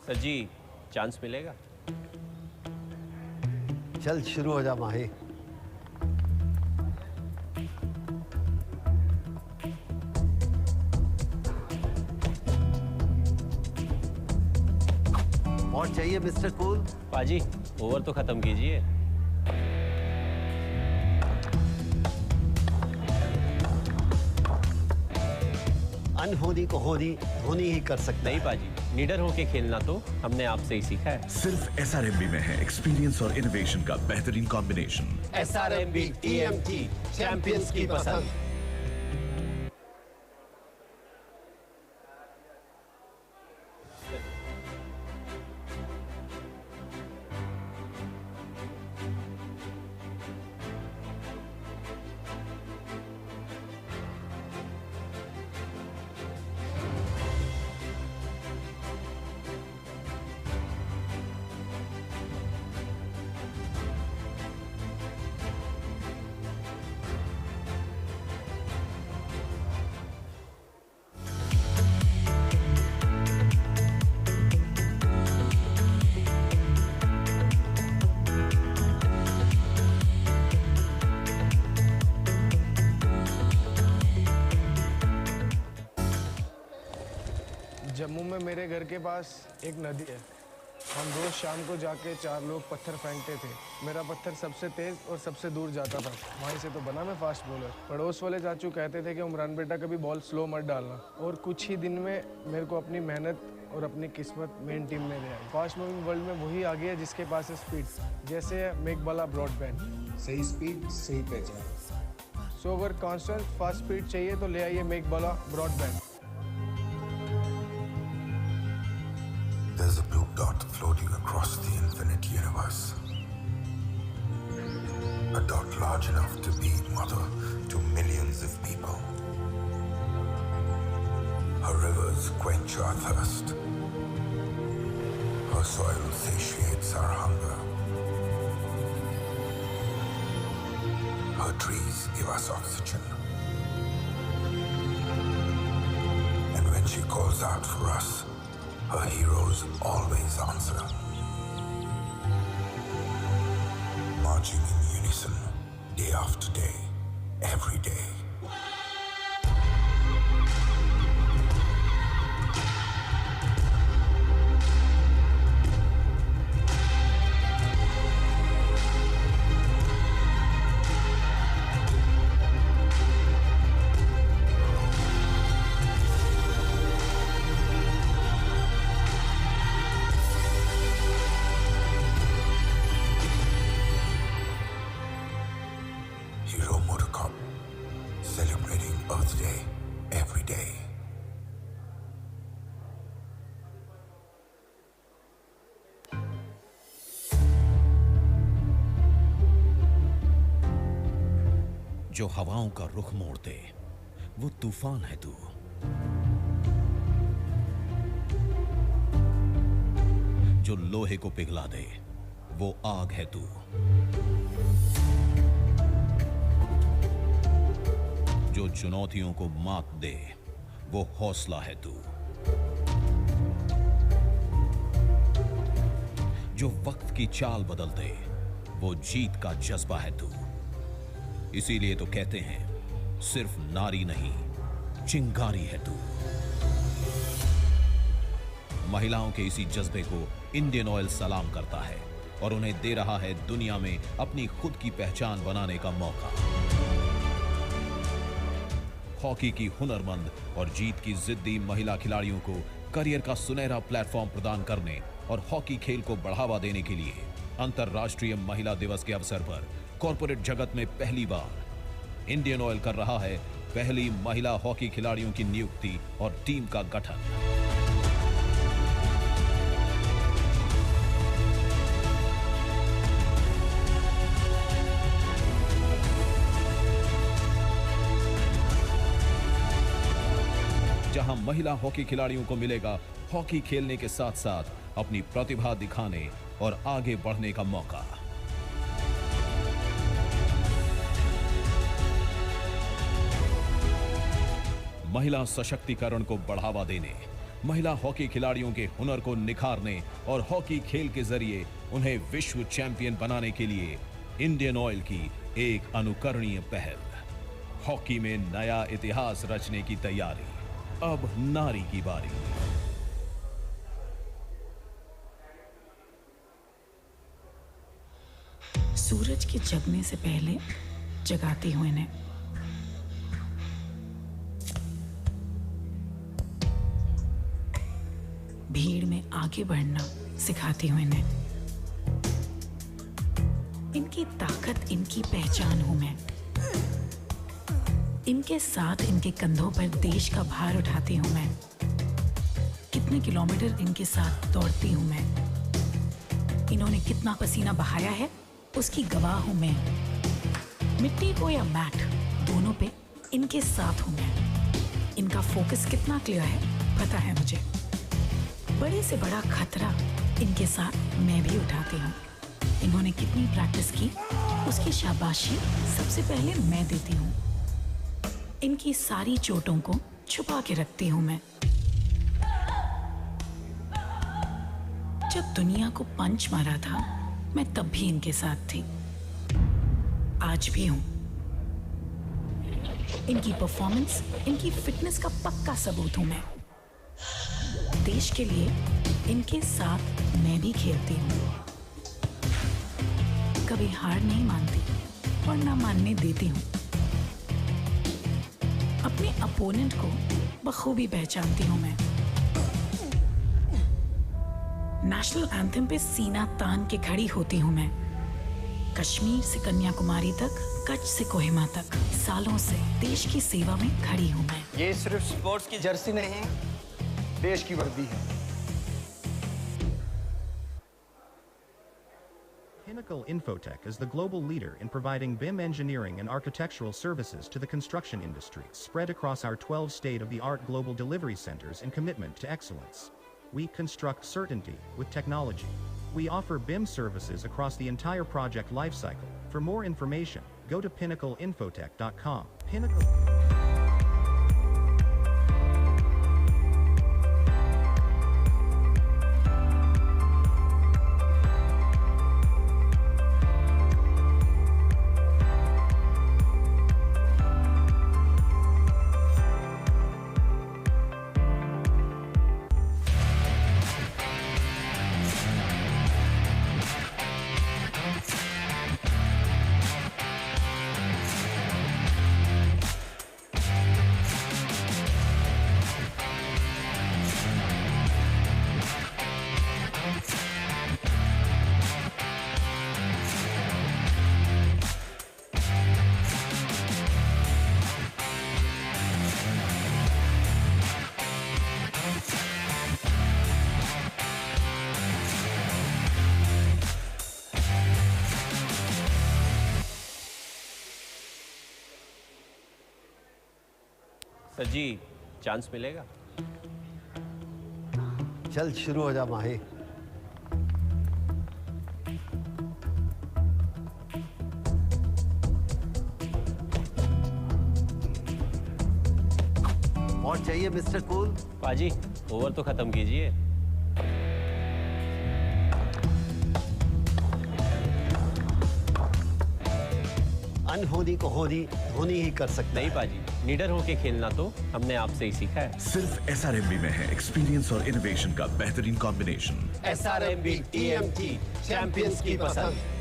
Sir ji, chance मिलेगा? चल शुरू हो जा माही। और चाहिए mister cool? पाजी, over तो खत्म कीजिए। अनहोनी को होनी धोनी ही कर सकता है। नहीं पाजी, लीडर होके खेलना तो हमने आपसे ही सीखा है। सिर्फ SRMB में है एक्सपीरियंस और इनोवेशन का बेहतरीन कॉम्बिनेशन। SRMB TMT चैंपियंस की पसंद। जम्मू में मेरे घर के पास एक नदी है। हम रोज शाम को जाके 4 लोग पत्थर फेंकते थे। मेरा पत्थर सबसे तेज और सबसे दूर जाता था। वहीं से तो बना मैं फास्ट बॉलर। पड़ोस वाले चाचू कहते थे कि उमरान बेटा कभी बॉल स्लो मत डालना, और कुछ ही दिन में मेरे को अपनी मेहनत और अपनी किस्मत मेन टीम में ले आई। फास्ट मूविंग वर्ल्ड में वही आ गया जिसके पास है स्पीड, जैसे मेक बाला ब्रॉडबैंड। सही स्पीड सही पहचान। सो अगर कांस्टेंट फास्ट स्पीड चाहिए तो ले आइए make Bala broadband. There's a blue dot floating across the infinite universe. A dot large enough to be mother to millions of people. Her rivers quench our thirst. Her soil satiates our hunger. Her trees give us oxygen. And when she calls out for us, her heroes always answer. Marching in unison, day after day, every day. जो हवाओं का रुख मोड़ दे वो तूफान है तू। जो लोहे को पिघला दे वो आग है तू। जो चुनौतियों को मात दे वो हौसला है तू। जो वक्त की चाल बदल दे वो जीत का जज्बा है तू। इसीलिए तो कहते हैं सिर्फ नारी नहीं चिंगारी है तू। महिलाओं के इसी जज्बे को इंडियन ऑयल सलाम करता है और उन्हें दे रहा है दुनिया में अपनी खुद की पहचान बनाने का मौका। हॉकी की हुनरमंद और जीत की जिद्दी महिला खिलाड़ियों को करियर का सुनहरा प्लेटफॉर्म प्रदान करने और हॉकी खेल को बढ़ावा देने के लिए अंतर्राष्ट्रीय महिला दिवस के अवसर पर कॉर्पोरेट जगत में पहली बार इंडियन ऑयल कर रहा है पहली महिला हॉकी खिलाड़ियों की नियुक्ति और टीम का गठन। जहां महिला हॉकी खिलाड़ियों को मिलेगा हॉकी खेलने के साथ साथ अपनी प्रतिभा दिखाने और आगे बढ़ने का मौका। महिला सशक्तिकरण को बढ़ावा देने, महिला हॉकी खिलाड़ियों के हुनर को निखारने और हॉकी खेल के जरिए उन्हें विश्व चैंपियन बनाने के लिए इंडियन ऑयल की एक अनुकरणीय पहल। हॉकी में नया इतिहास रचने की तैयारी। अब नारी की बारी। सूरज के जगने से पहले जगाती हूं इन्हें। भीड़ में आगे बढ़ना सिखाती हूं इन्हें। इनकी ताकत, इनकी पहचान हूं मैं। इनके साथ, इनके कंधों पर देश का भार उठाती हूं मैं। कितने किलोमीटर इनके साथ दौड़ती हूं मैं। इन्होंने कितना पसीना बहाया है उसकी गवाह हूं मैं। मिट्टी हो या मैट, दोनों पे इनके साथ हूं मैं। इनका फोकस कितना क्लियर है पता है मुझे। बड़े से बड़ा खतरा इनके साथ मैं भी उठाती हूँ। इन्होंने कितनी प्रैक्टिस की उसकी शाबाशी सबसे पहले मैं देती हूँ। इनकी सारी चोटों को छुपा के रखती हूँ मैं। जब दुनिया को पंच मारा था मैं तब भी इनके साथ थी, आज भी हूँ। इनकी परफॉर्मेंस, इनकी फिटनेस का पक्का सबूत हूँ मैं। देश के लिए इनके साथ मैं भी खेलती हूँ। कभी हार नहीं मानती और ना मानने देती हूँ। अपने अपोनेंट को बखूबी पहचानती हूँ मैं। नेशनल एंथम पे सीना तान के खड़ी होती हूँ मैं। कश्मीर से कन्याकुमारी तक, कच्छ से कोहिमा तक, सालों से देश की सेवा में खड़ी हूँ मैं। ये सिर्फ स्पोर्ट्स की जर्सी नहीं, देश की वर्दी है। Pinnacle Infotech is the global leader in providing BIM engineering and architectural services to the construction industry, spread across our 12 state-of-the-art global delivery centers in commitment to excellence. We construct certainty with technology. We offer BIM services across the entire project lifecycle. For more information, go to pinnacleinfotech.com. Pinnacle. Sir ji, chance मिलेगा? चल शुरू हो जा माही। और चाहिए mister cool? पाजी, over तो खत्म कीजिए। अनहोनी को होनी धोनी ही कर सकता नहीं पाजी, लीडर होके खेलना तो हमने आपसे ही सीखा है। सिर्फ SRMB में है एक्सपीरियंस और इनोवेशन का बेहतरीन कॉम्बिनेशन। SRMB TMT चैंपियंस की पसंद।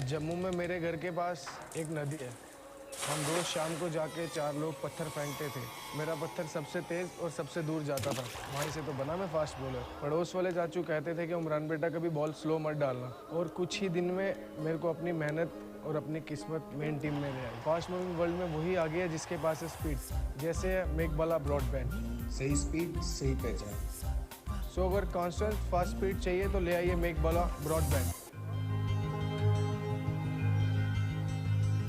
जम्मू में मेरे घर के पास एक नदी है। हम रोज शाम को जाके 4 लोग पत्थर फेंकते थे। मेरा पत्थर सबसे तेज और सबसे दूर जाता था। वहीं से तो बना मैं फास्ट बॉलर। पड़ोस वाले चाचू कहते थे कि उमरान बेटा कभी बॉल स्लो मत डालना। और कुछ ही दिन में मेरे को अपनी मेहनत और अपनी किस्मत मेन टीम में ले आई। फास्ट मूविंग वर्ल्ड में वही आगे है जिसके पास है स्पीड। जैसे मेक वाला ब्रॉडबैंड। सही स्पीड सही पहचान। सो अगर कॉन्स्टेंट फास्ट स्पीड चाहिए तो ले आइए मेक वाला broadband.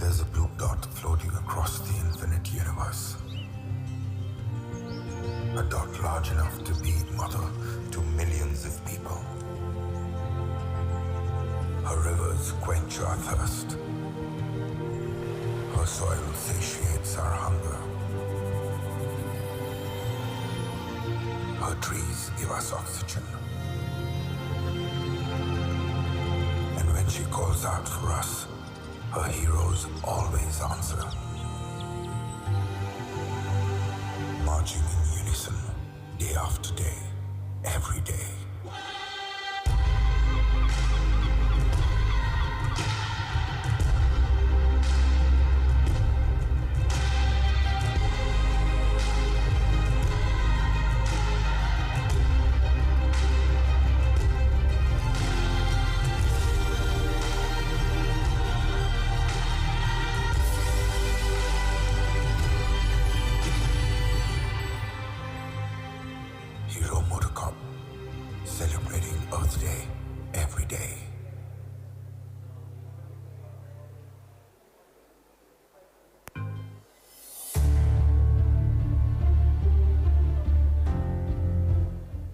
There's a blue dot floating across the infinite universe. A dot large enough to be mother to millions of people. Her rivers quench our thirst. Her soil satiates our hunger. Her trees give us oxygen. And when she calls out for us, her heroes always answer. Marching in unison, day after day, every day.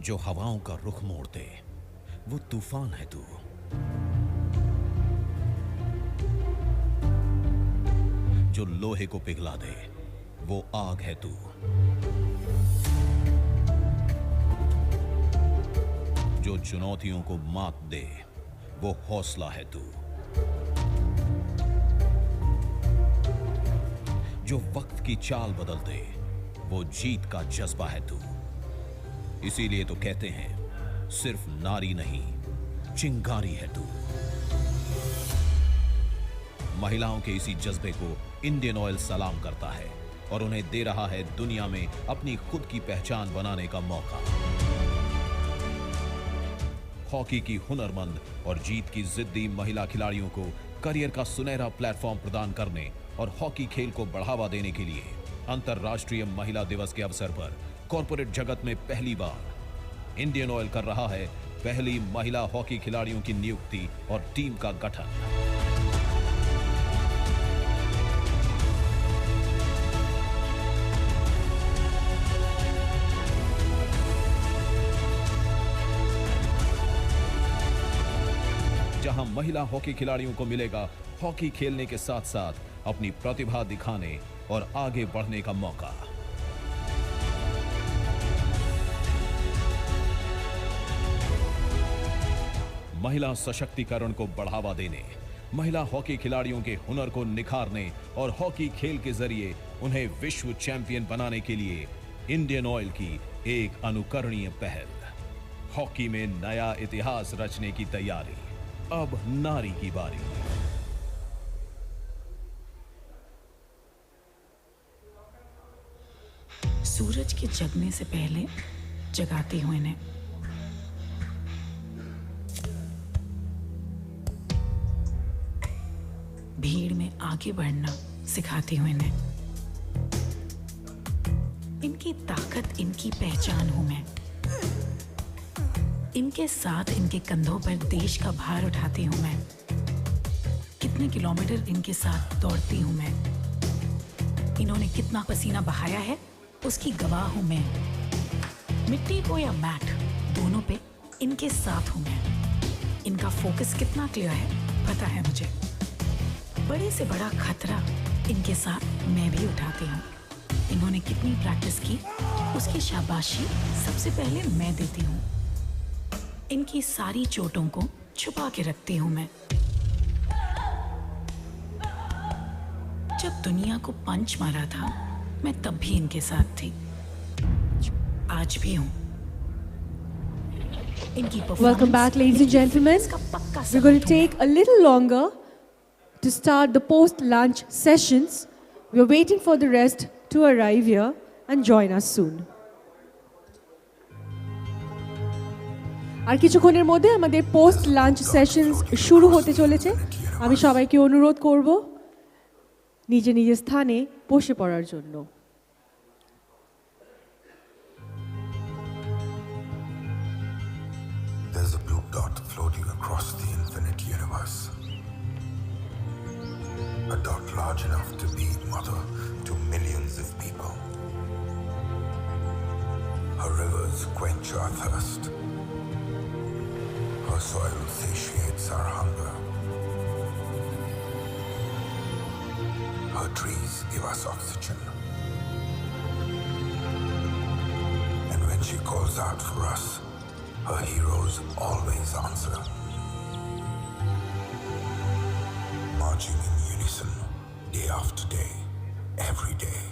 जो हवाओं का रुख मोड़ दे वो तूफान है तू। जो लोहे को पिघला दे वो आग है तू। जो चुनौतियों को मात दे वो हौसला है तू। जो वक्त की चाल बदल दे वो जीत का जज्बा है तू। इसीलिए तो कहते हैं सिर्फ नारी नहीं चिंगारी है तू। महिलाओं के इसी जज्बे को इंडियन ऑयल सलाम करता है और उन्हें दे रहा है दुनिया में अपनी खुद की पहचान बनाने का मौका। हॉकी की हुनरमंद और जीत की जिद्दी महिला खिलाड़ियों को करियर का सुनहरा प्लेटफॉर्म प्रदान करने और हॉकी खेल को बढ़ावा देने के लिए अंतर्राष्ट्रीय महिला दिवस के अवसर पर कॉर्पोरेट जगत में पहली बार इंडियन ऑयल कर रहा है पहली महिला हॉकी खिलाड़ियों की नियुक्ति और टीम का गठन। जहां महिला हॉकी खिलाड़ियों को मिलेगा हॉकी खेलने के साथ साथ अपनी प्रतिभा दिखाने और आगे बढ़ने का मौका। महिला सशक्तिकरण को बढ़ावा देने, महिला हॉकी खिलाड़ियों के हुनर को निखारने और हॉकी खेल के जरिए उन्हें विश्व चैंपियन बनाने के लिए इंडियन ऑयल की एक अनुकरणीय पहल। हॉकी में नया इतिहास रचने की तैयारी। अब नारी की बारी। सूरज के जगने से पहले जगाती हूं इन्हें। भीड़ में आगे बढ़ना सिखाती हूं इन्हें। इनकी ताकत, इनकी पहचान हूं मैं। इनके साथ, इनके कंधों पर देश का भार उठाती हूं मैं। कितने किलोमीटर इनके साथ दौड़ती हूं मैं। इन्होंने कितना पसीना बहाया है उसकी गवाह हूं मैं। मिट्टी हो या मैट, दोनों पे इनके साथ हूं मैं। इनका फोकस कितना क्लियर है पता है मुझे। बड़े से बड़ा खतरा इनके साथ मैं भी उठाती हूँ। इन्होंने कितनी प्रैक्टिस की उसकी शाबाशी सबसे पहले मैं देती हूँ। इनकी सारी चोटों को छुपा के रखती हूँ मैं। जब दुनिया को पंच मारा था मैं तब भी इनके साथ थी, आज भी हूँ। Welcome back, ladies and gentlemen. We're going to take a little longer to start the post-lunch sessions. We're waiting for the rest to arrive here and join us soon. আর কিছুক্ষণের মধ্যে আমাদের পোস্ট লাঞ্চ সেশনস শুরু হতে চলেছে। আমি সবাইকে অনুরোধ করব নিজ নিজ স্থানে বসে পড়ার জন্য। There's a blue dot floating across the infinite universe. A dot large enough to be mother to millions of people. Her rivers quench our thirst. Her soil satiates our hunger. Her trees give us oxygen. And when she calls out for us, her heroes always answer. Marching in unison, day after day, every day.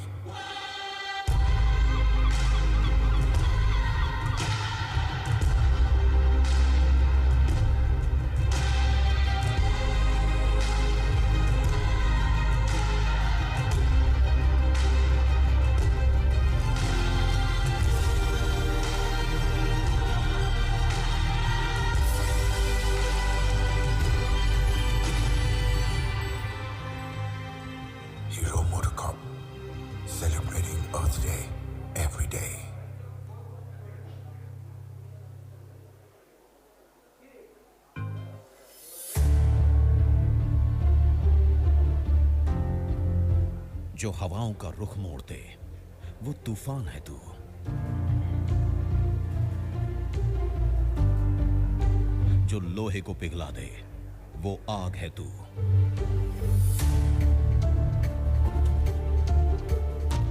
जो हवाओं का रुख मोड़ दे वो तूफान है तू। जो लोहे को पिघला दे वो आग है तू।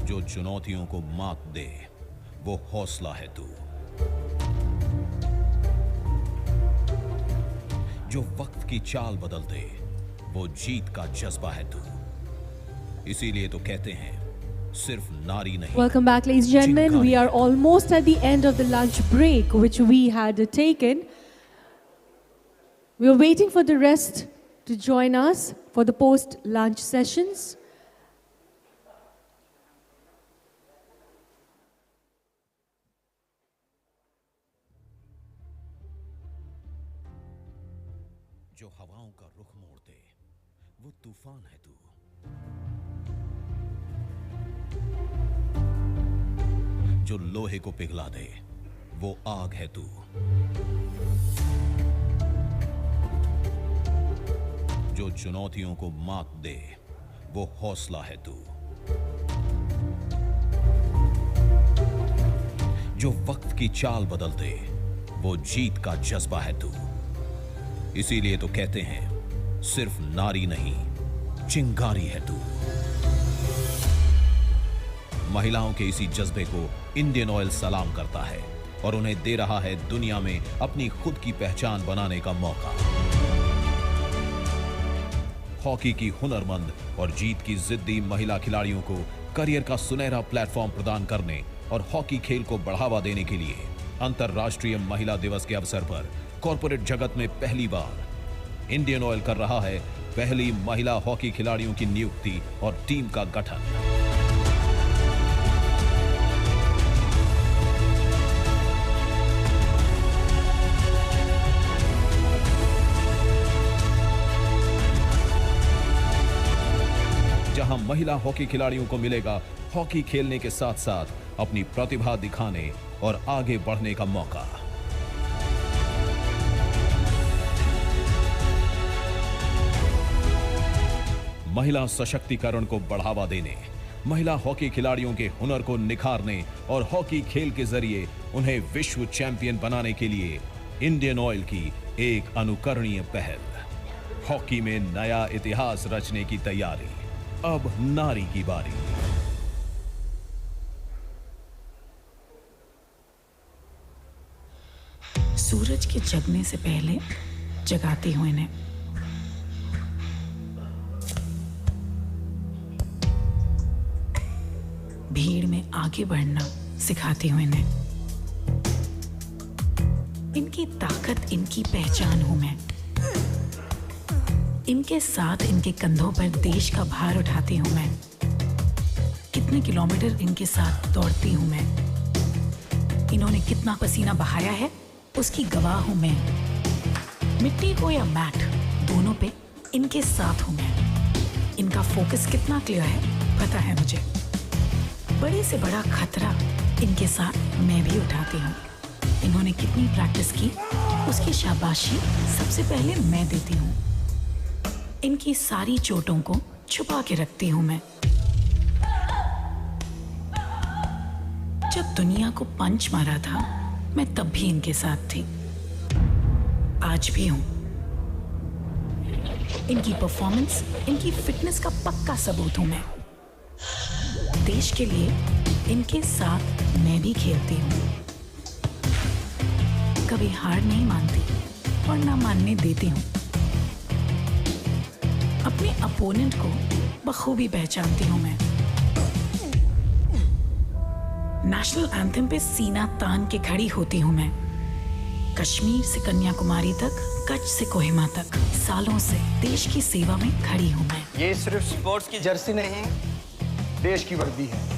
जो चुनौतियों को मात दे वो हौसला है तू। जो वक्त की चाल बदल दे वो जीत का जज्बा है तू। इसीलिए तो कहते हैं सिर्फ नारी नहीं। Welcome back, ladies and gentlemen. We are almost at the end of the lunch break which we had taken. We are waiting for the rest to join us for the post-lunch sessions. जो हवाओं का रुख मोड़ दे वो तूफान है तू। जो लोहे को पिघला दे वो आग है तू। जो चुनौतियों को मात दे वो हौसला है तू। जो वक्त की चाल बदल दे वो जीत का जज्बा है तू। इसीलिए तो कहते हैं सिर्फ नारी नहीं चिंगारी है तू। महिलाओं के इसी जज्बे को इंडियन ऑयल सलाम करता है और उन्हें दे रहा है दुनिया में अपनी खुद की पहचान बनाने का मौका। हॉकी की हुनरमंद और जीत की जिद्दी महिला खिलाड़ियों को करियर का सुनहरा प्लेटफॉर्म प्रदान करने और हॉकी खेल को बढ़ावा देने के लिए अंतर्राष्ट्रीय महिला दिवस के अवसर पर कॉर्पोरेट जगत में पहली बार इंडियन ऑयल कर रहा है पहली महिला हॉकी खिलाड़ियों की नियुक्ति और टीम का गठन। जहां महिला हॉकी खिलाड़ियों को मिलेगा हॉकी खेलने के साथ साथ अपनी प्रतिभा दिखाने और आगे बढ़ने का मौका। महिला सशक्तिकरण को बढ़ावा देने, महिला हॉकी खिलाड़ियों के हुनर को निखारने और हॉकी खेल के जरिए उन्हें विश्व चैंपियन बनाने के लिए इंडियन ऑयल की एक अनुकरणीय पहल। हॉकी में नया इतिहास रचने की तैयारी। अब नारी की बारी। सूरज के जगने से पहले जगाती हूं इन्हें। भीड़ में आगे बढ़ना सिखाती हूं इन्हें। इनकी ताकत, इनकी पहचान हूं मैं। इनके साथ, इनके कंधों पर देश का भार उठाती हूं मैं। कितने किलोमीटर इनके साथ दौड़ती हूं मैं। इन्होंने कितना पसीना बहाया है उसकी गवाह हूं मैं। मिट्टी हो या मैट, दोनों पे इनके साथ हूं मैं। इनका फोकस कितना क्लियर है पता है मुझे। बड़े से बड़ा खतरा इनके साथ मैं भी उठाती हूँ। इन्होंने कितनी प्रैक्टिस की उसकी शाबाशी सबसे पहले मैं देती हूँ। इनकी सारी चोटों को छुपा के रखती हूँ मैं। जब दुनिया को पंच मारा था मैं तब भी इनके साथ थी, आज भी हूँ। इनकी परफॉर्मेंस, इनकी फिटनेस का पक्का सबूत हूँ मैं। देश के लिए इनके साथ मैं भी खेलती हूँ। कभी हार नहीं मानती और ना मानने देती हूँ। अपने अपोनेंट को बखूबी पहचानती हूँ मैं। नेशनल एंथम पे सीना तान के खड़ी होती हूँ मैं। कश्मीर से कन्याकुमारी तक, कच्छ से कोहिमा तक, सालों से देश की सेवा में खड़ी हूँ मैं। ये सिर्फ स्पोर्ट्स की जर्सी नहीं, देश की वर्दी है।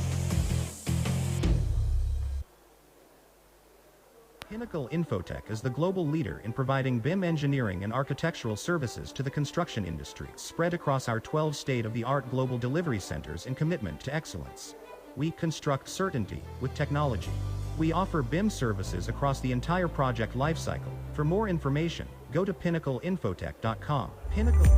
Pinnacle Infotech is the global leader in providing BIM engineering and architectural services to the construction industry, spread across our 12 state-of-the-art global delivery centers in commitment to excellence. We construct certainty with technology. We offer BIM services across the entire project lifecycle. For more information, go to pinnacleinfotech.com. Pinnacle.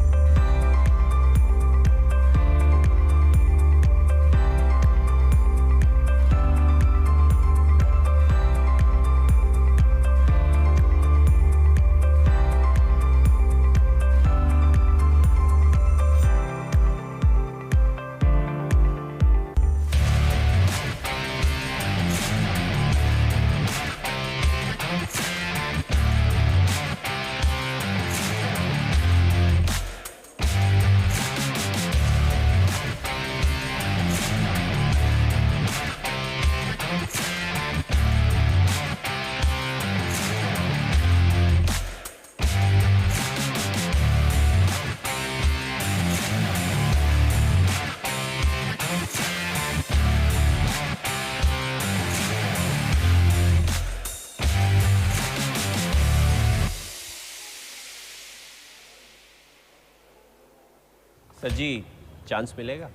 Sir ji chance मिलेगा?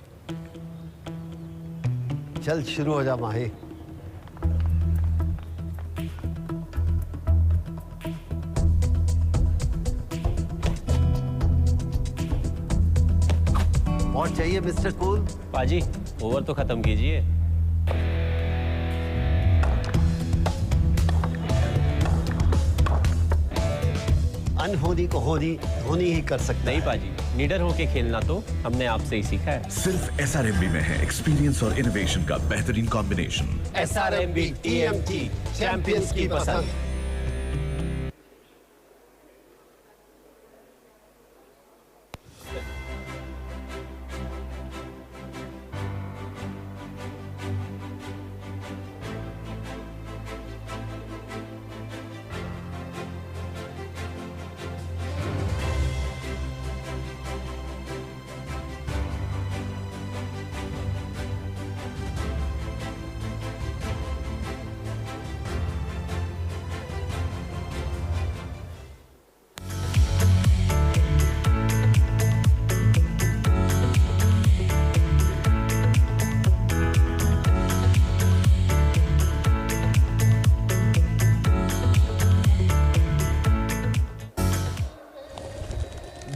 चल शुरू हो जा माही। और चाहिए mister cool? पाजी over तो खत्म कीजिए। अनहोनी को होनी धोनी ही कर सकता नहीं पाजी, लीडर होके खेलना तो हमने आपसे ही सीखा है। सिर्फ SRMB में है एक्सपीरियंस और इनोवेशन का बेहतरीन कॉम्बिनेशन। SRMB TMT चैंपियंस की पसंद।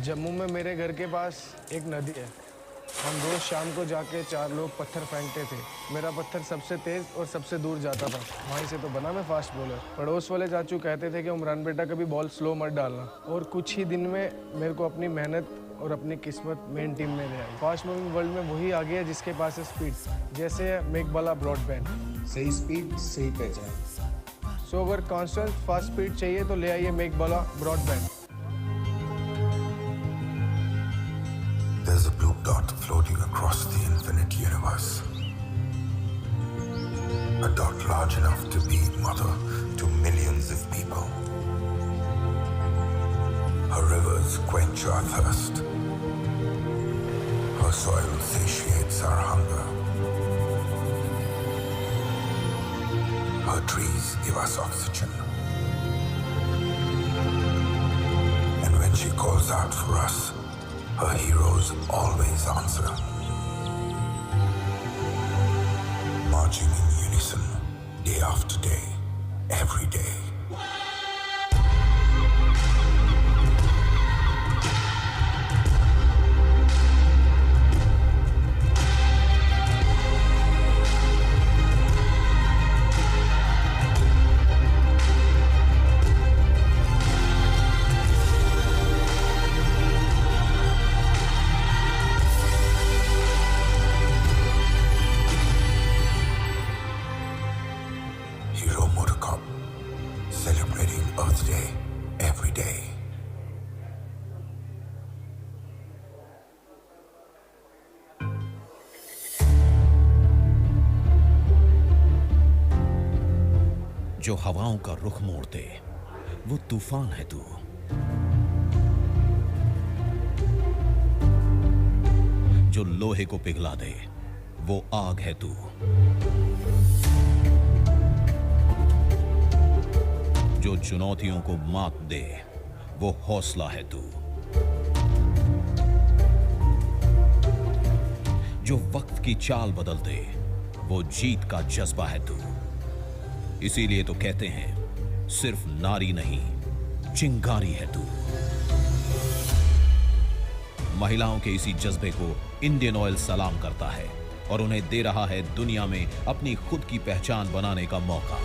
जम्मू में मेरे घर के पास एक नदी है। हम रोज शाम को जाके 4 लोग पत्थर फेंकते थे। मेरा पत्थर सबसे तेज और सबसे दूर जाता था। वहीं से तो बना मैं फास्ट बॉलर। पड़ोस वाले चाचू कहते थे कि उमरान बेटा कभी बॉल स्लो मत डालना। और कुछ ही दिन में मेरे को अपनी मेहनत और अपनी किस्मत मेन टीम में ले आई। फास्ट मूविंग वर्ल्ड में वही आ गया जिसके पास है स्पीड। जैसे मेक बाला ब्रॉडबैंड। सही स्पीड सही पहचान। सो अगर कॉन्स्टेंट फास्ट स्पीड चाहिए तो ले आइए make Bala broadband. There's a blue dot floating across the infinite universe. A dot large enough to be mother to millions of people. Her rivers quench our thirst. Her soil satiates our hunger. Her trees give us oxygen. And when she calls out for us, her heroes always answer. Marching in unison, day after day, every day. जो हवाओं का रुख मोड़ दे वो तूफान है तू। जो लोहे को पिघला दे वो आग है तू। जो चुनौतियों को मात दे वो हौसला है तू। जो वक्त की चाल बदल दे वो जीत का जज्बा है तू। इसीलिए तो कहते हैं सिर्फ नारी नहीं चिंगारी है तू। महिलाओं के इसी जज्बे को इंडियन ऑयल सलाम करता है और उन्हें दे रहा है दुनिया में अपनी खुद की पहचान बनाने का मौका।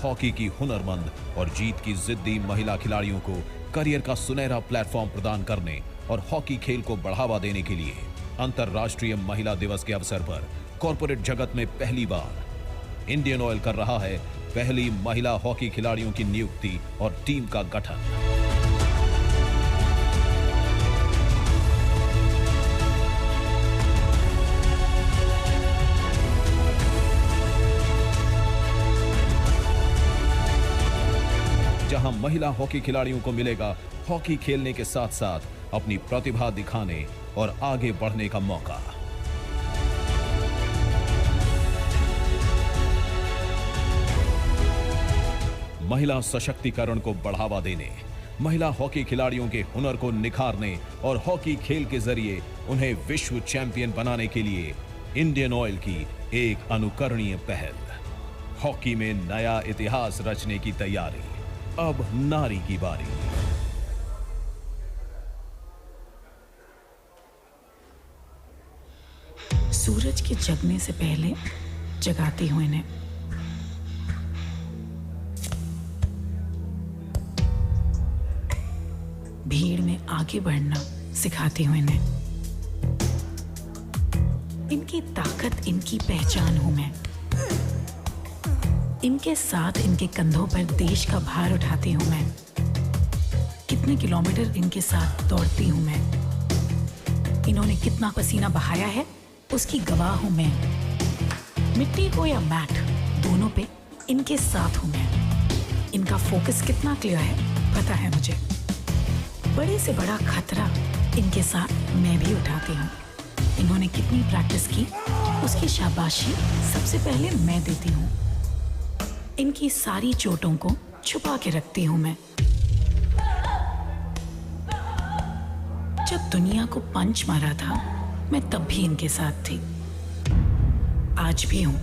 हॉकी की हुनरमंद और जीत की जिद्दी महिला खिलाड़ियों को करियर का सुनहरा प्लेटफॉर्म प्रदान करने और हॉकी खेल को बढ़ावा देने के लिए अंतर्राष्ट्रीय महिला दिवस के अवसर पर कॉर्पोरेट जगत में पहली बार इंडियन ऑयल कर रहा है पहली महिला हॉकी खिलाड़ियों की नियुक्ति और टीम का गठन। जहां महिला हॉकी खिलाड़ियों को मिलेगा हॉकी खेलने के साथ साथ अपनी प्रतिभा दिखाने और आगे बढ़ने का मौका। महिला सशक्तिकरण को बढ़ावा देने महिला हॉकी खिलाड़ियों के हुनर को निखारने और हॉकी खेल के जरिए उन्हें विश्व चैंपियन बनाने के लिए इंडियन ऑयल की एक अनुकरणीय पहल। हॉकी में नया इतिहास रचने की तैयारी। अब नारी की बारी। सूरज के जगने से पहले जगाती हूं इन्हें। भीड़ में आगे बढ़ना सिखाती हूं इन्हें। इनकी ताकत, इनकी पहचान हूं मैं। इनके साथ, इनके कंधों पर देश का भार उठाती हूं मैं। कितने किलोमीटर इनके साथ दौड़ती हूं मैं। इन्होंने कितना पसीना बहाया है उसकी गवाह हूं मैं। मिट्टी हो या मैट, दोनों पे इनके साथ हूं मैं। इनका फोकस कितना क्लियर है पता है मुझे। बड़े से बड़ा खतरा इनके साथ मैं भी उठाती हूँ। इन्होंने कितनी प्रैक्टिस की उसकी शाबाशी सबसे पहले मैं देती हूँ। इनकी सारी चोटों को छुपा के रखती हूँ मैं। जब दुनिया को पंच मारा था मैं तब भी इनके साथ थी, आज भी हूं।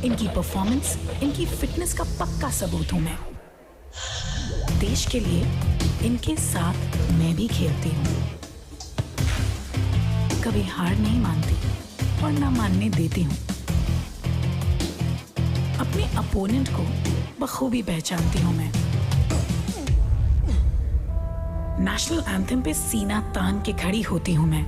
इनकी परफॉर्मेंस, इनकी फिटनेस का पक्का सबूत हूं मैं। देश के लिए इनके साथ मैं भी खेलती हूं। कभी हार नहीं मानती और ना मानने देती हूं। अपने अपोनेंट को बखूबी पहचानती हूं मैं। नेशनल एंथम पे सीना तान के खड़ी होती हूँ मैं।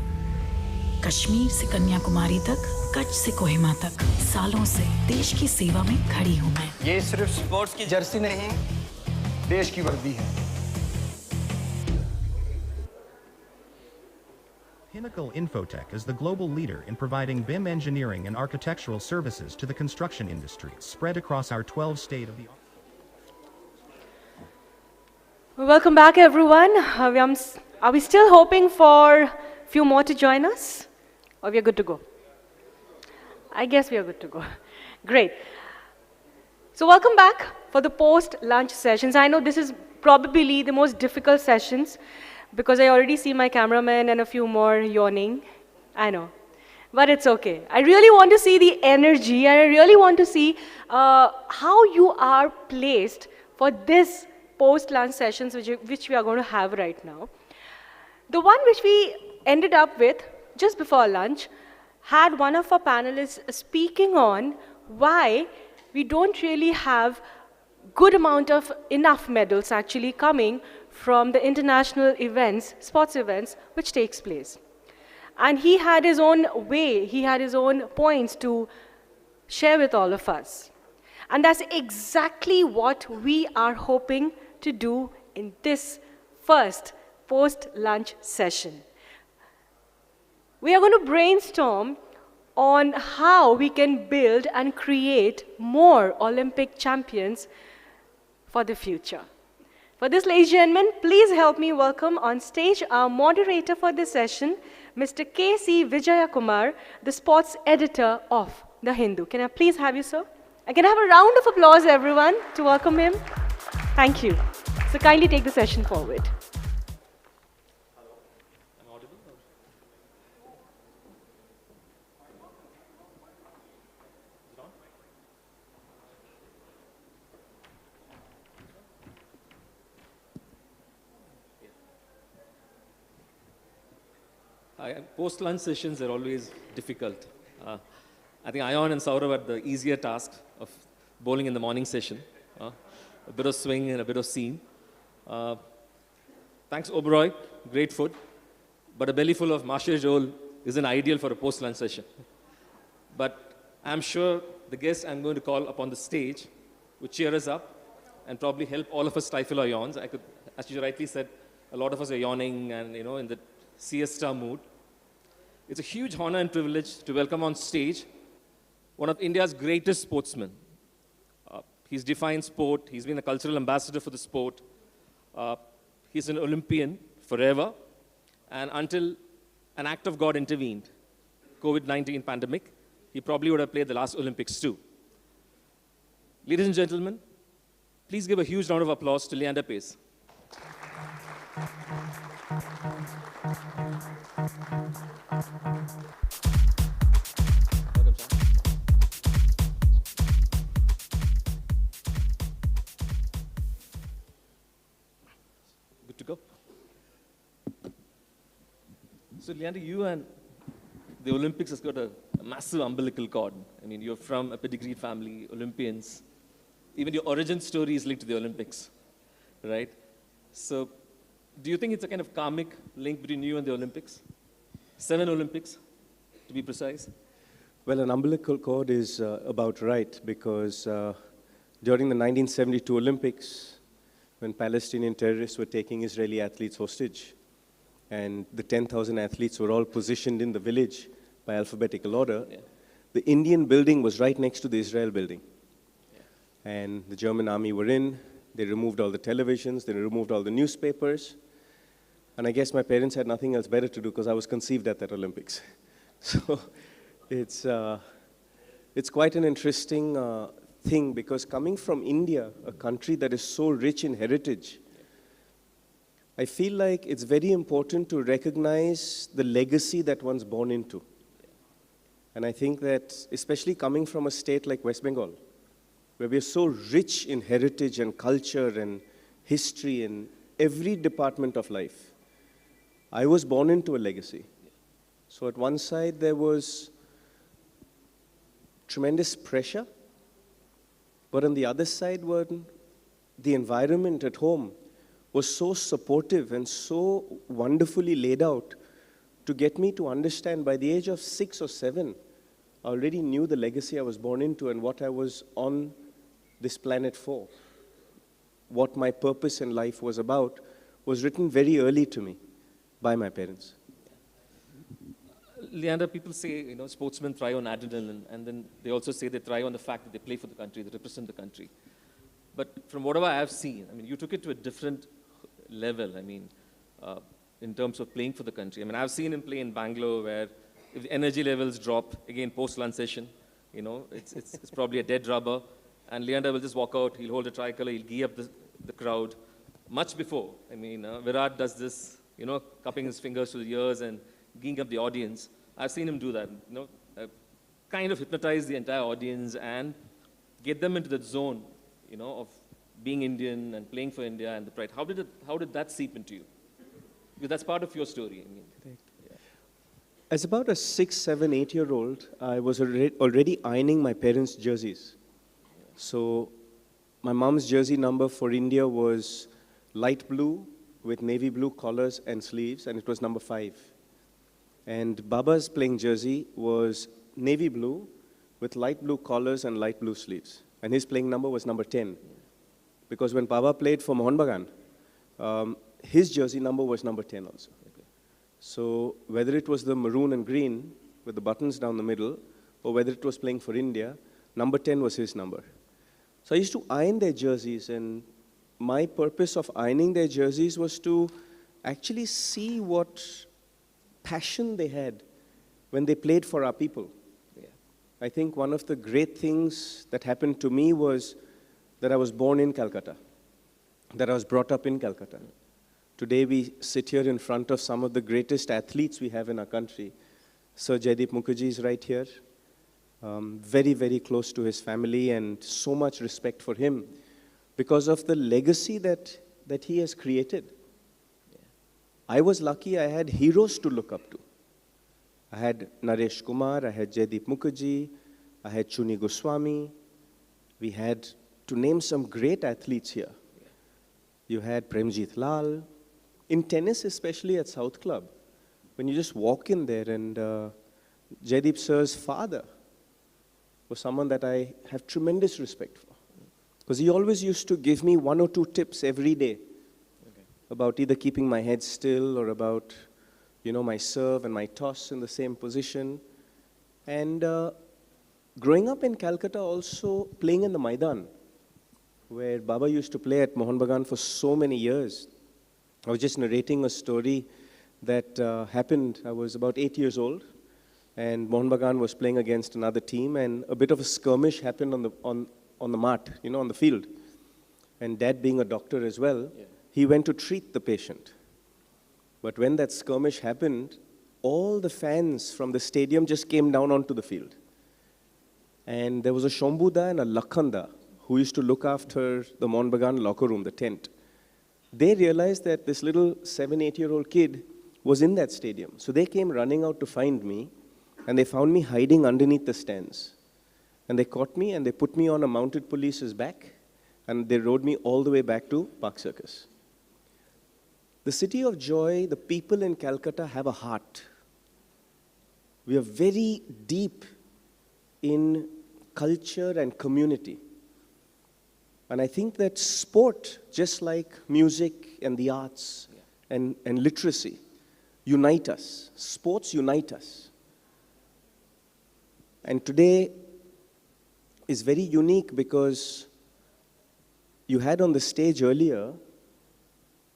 कश्मीर से कन्याकुमारी तक, कच्छ से कोहिमा तक, सालों से देश की सेवा में खड़ी हूँ मैं। ये सिर्फ स्पोर्ट्स की जर्सी नहीं, देश की वर्दी है। Pinnacle Infotech is the global leader in providing BIM engineering and architectural services to the construction industry, spread across our 12 state-of-the-art. Welcome back, everyone. Are we still hoping for a few more to join us? Or we are good to go? I guess we are good to go. Great. So welcome back for the post-lunch sessions. I know this is probably the most difficult sessions because I already see my cameraman and a few more yawning. I know. But it's okay. I really want to see the energy, and I really want to see how you are placed for this post-lunch sessions which we are going to have right now. The one which we ended up with just before lunch had one of our panelists speaking on why we don't really have good amount of enough medals actually coming from the international events, sports events, which takes place. And he had his own way, he had his own points to share with all of us. And that's exactly what we are hoping to do in this first post-lunch session. We are going to brainstorm on how we can build and create more Olympic champions for the future. For this, ladies and gentlemen, please help me welcome on stage our moderator for this session, Mr. K.C. Vijayakumar, the sports editor of The Hindu. Can I please have you, sir? I can have a round of applause, everyone, to welcome him. Thank you. So kindly take the session forward. Post-lunch sessions are always difficult. I think Ayan and Sourav had the easier task of bowling in the morning session. A bit of swing and a bit of seam. Thanks, Oberoi. Great food. But a belly full of Marshal Joel isn't ideal for a post-lunch session. But I'm sure the guests I'm going to call upon the stage would cheer us up and probably help all of us stifle our yawns. As you rightly said, a lot of us are yawning and, in the siesta mood. It's a huge honor and privilege to welcome on stage one of India's greatest sportsmen. He's defined sport. He's been a cultural ambassador for the sport. He's an Olympian forever. And until an act of God intervened, COVID-19 pandemic, he probably would have played the last Olympics too. Ladies and gentlemen, Please give a huge round of applause to Leander Paes. Welcome, sir. Good to go. So, Leander, you and the Olympics has got a massive umbilical cord. I mean, you're from a pedigreed family, Olympians. Even your origin story is linked to the Olympics, right? So, do you think it's a kind of karmic link between you and the Olympics? 7 Olympics, to be precise. Well, an umbilical cord is about right, because during the 1972 Olympics, when Palestinian terrorists were taking Israeli athletes hostage, and the 10,000 athletes were all positioned in the village by alphabetical order, the Indian building was right next to the Israel building. And the German army were in, they removed all the televisions, they removed all the newspapers, and I guess my parents had nothing else better to do because I was conceived at that Olympics. So it's quite an interesting thing, because coming from India, a country that is so rich in heritage, I feel like it's very important to recognize the legacy that one's born into. And I think that, especially coming from a state like West Bengal, where we are so rich in heritage and culture and history in every department of life, I was born into a legacy. So at one side there was tremendous pressure, but on the other side, the environment at home was so supportive and so wonderfully laid out to get me to understand. By the age of 6 or 7, I already knew the legacy I was born into and what I was on this planet for. What my purpose in life was about was written very early to me by my parents. Leander, people say, sportsmen thrive on adrenaline, and then they also say they thrive on the fact that they play for the country, they represent the country. But from whatever I have seen, you took it to a different level, in terms of playing for the country. I've seen him play in Bangalore, where if the energy levels drop, again, post-lunch session, it's probably a dead rubber, and Leander will just walk out, he'll hold a tricolor, he'll gee up the crowd, much before. Virat does this, cupping his fingers to the ears and geeing up the audience. I've seen him do that, kind of hypnotize the entire audience and get them into that zone, of being Indian and playing for India and the pride. How did that seep into you? Because that's part of your story. As about a 6, 7, 8-year-old, I was already ironing my parents' jerseys. So my mom's jersey number for India was light blue with navy blue collars and sleeves, and it was number 5. And Baba's playing jersey was navy blue with light blue collars and light blue sleeves. And his playing number was number 10. Because when Baba played for Mohun Bagan, his jersey number was number 10 also. Okay. So whether it was the maroon and green with the buttons down the middle, or whether it was playing for India, number 10 was his number. So I used to iron their jerseys, and my purpose of ironing their jerseys was to actually see what passion they had when they played for our people. Yeah. I think one of the great things that happened to me was that I was born in Kolkata, that I was brought up in Kolkata. Today we sit here in front of some of the greatest athletes we have in our country. Sir Jaideep Mukherjee is right here. Very, very close to his family, and so much respect for him because of the legacy that he has created. Yeah. I was lucky I had heroes to look up to. I had Naresh Kumar, I had Jaideep Mukherjee, I had Chuni Goswami. We had, to name some great athletes here. Yeah. You had Premjit Lal. In tennis, especially at South Club, when you just walk in there, and Jaideep sir's father was someone that I have tremendous respect for. Because he always used to give me 1 or 2 tips every day about either keeping my head still or about, my serve and my toss in the same position. And growing up in Calcutta, also playing in the Maidan, where Baba used to play at Mohun Bagan for so many years. I was just narrating a story that happened. I was about 8 years old, and Mohun Bagan was playing against another team, and a bit of a skirmish happened on the mat, on the field. and Dad being a doctor as well, he went to treat the patient. But when that skirmish happened, all the fans from the stadium just came down onto the field. And there was a Shombuda and a Lakhanda who used to look after the Mohun Bagan locker room, the tent. They realized that this little 7, 8-year-old kid was in that stadium. So they came running out to find me, and they found me hiding underneath the stands. And they caught me, and they put me on a mounted police's back, and they rode me all the way back to Park Circus. The city of joy, the people in Calcutta have a heart. We are very deep in culture and community. And I think that sport, just like music and the arts and literacy, unite us. Sports unite us. And today is very unique because you had on the stage earlier,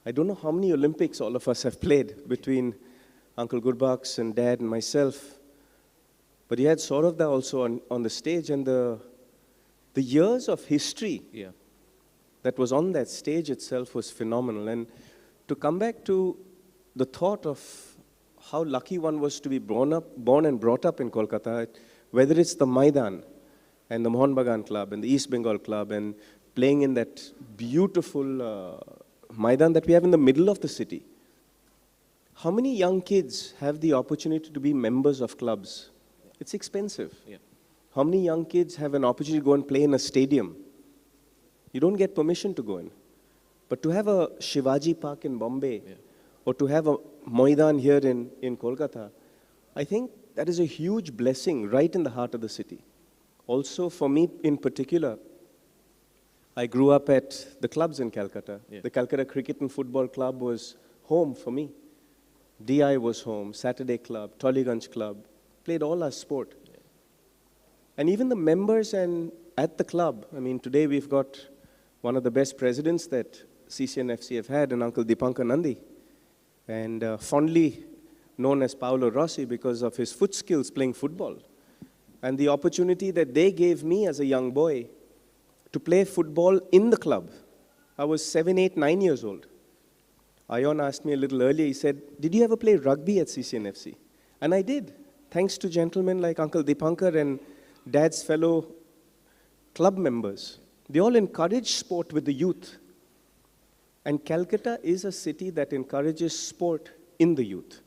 I don't know how many Olympics all of us have played between Uncle Gurbaks and Dad and myself. But you had Sourav also on the stage, and the years of history that was on that stage itself was phenomenal. And to come back to the thought of how lucky one was to be born and brought up in Kolkata, whether it's the Maidan and the Mohun Bagan Club and the East Bengal Club and playing in that beautiful Maidan that we have in the middle of the city. How many young kids have the opportunity to be members of clubs? It's expensive. How many young kids have an opportunity to go and play in a stadium? You don't get permission to go in. But to have a Shivaji Park in Bombay, or to have a Maidan here in Kolkata, I think that is a huge blessing right in the heart of the city. Also, for me in particular, I grew up at the clubs in Calcutta. The Calcutta Cricket and Football Club was home for me. DI was home, Saturday Club, Tollygunge Club, played all our sport. And even the members and at the club, I mean, today we've got one of the best presidents that CCNFC have had, and Uncle Dipankar Nandi, and fondly known as Paolo Rossi because of his foot skills playing football. And the opportunity that they gave me as a young boy to play football in the club. I was 7, 8, 9 years old. Ayon asked me a little earlier, he said, did you ever play rugby at CCNFC? And I did, thanks to gentlemen like Uncle Dipankar and Dad's fellow club members. They all encourage sport with the youth. And Calcutta is a city that encourages sport in the youth,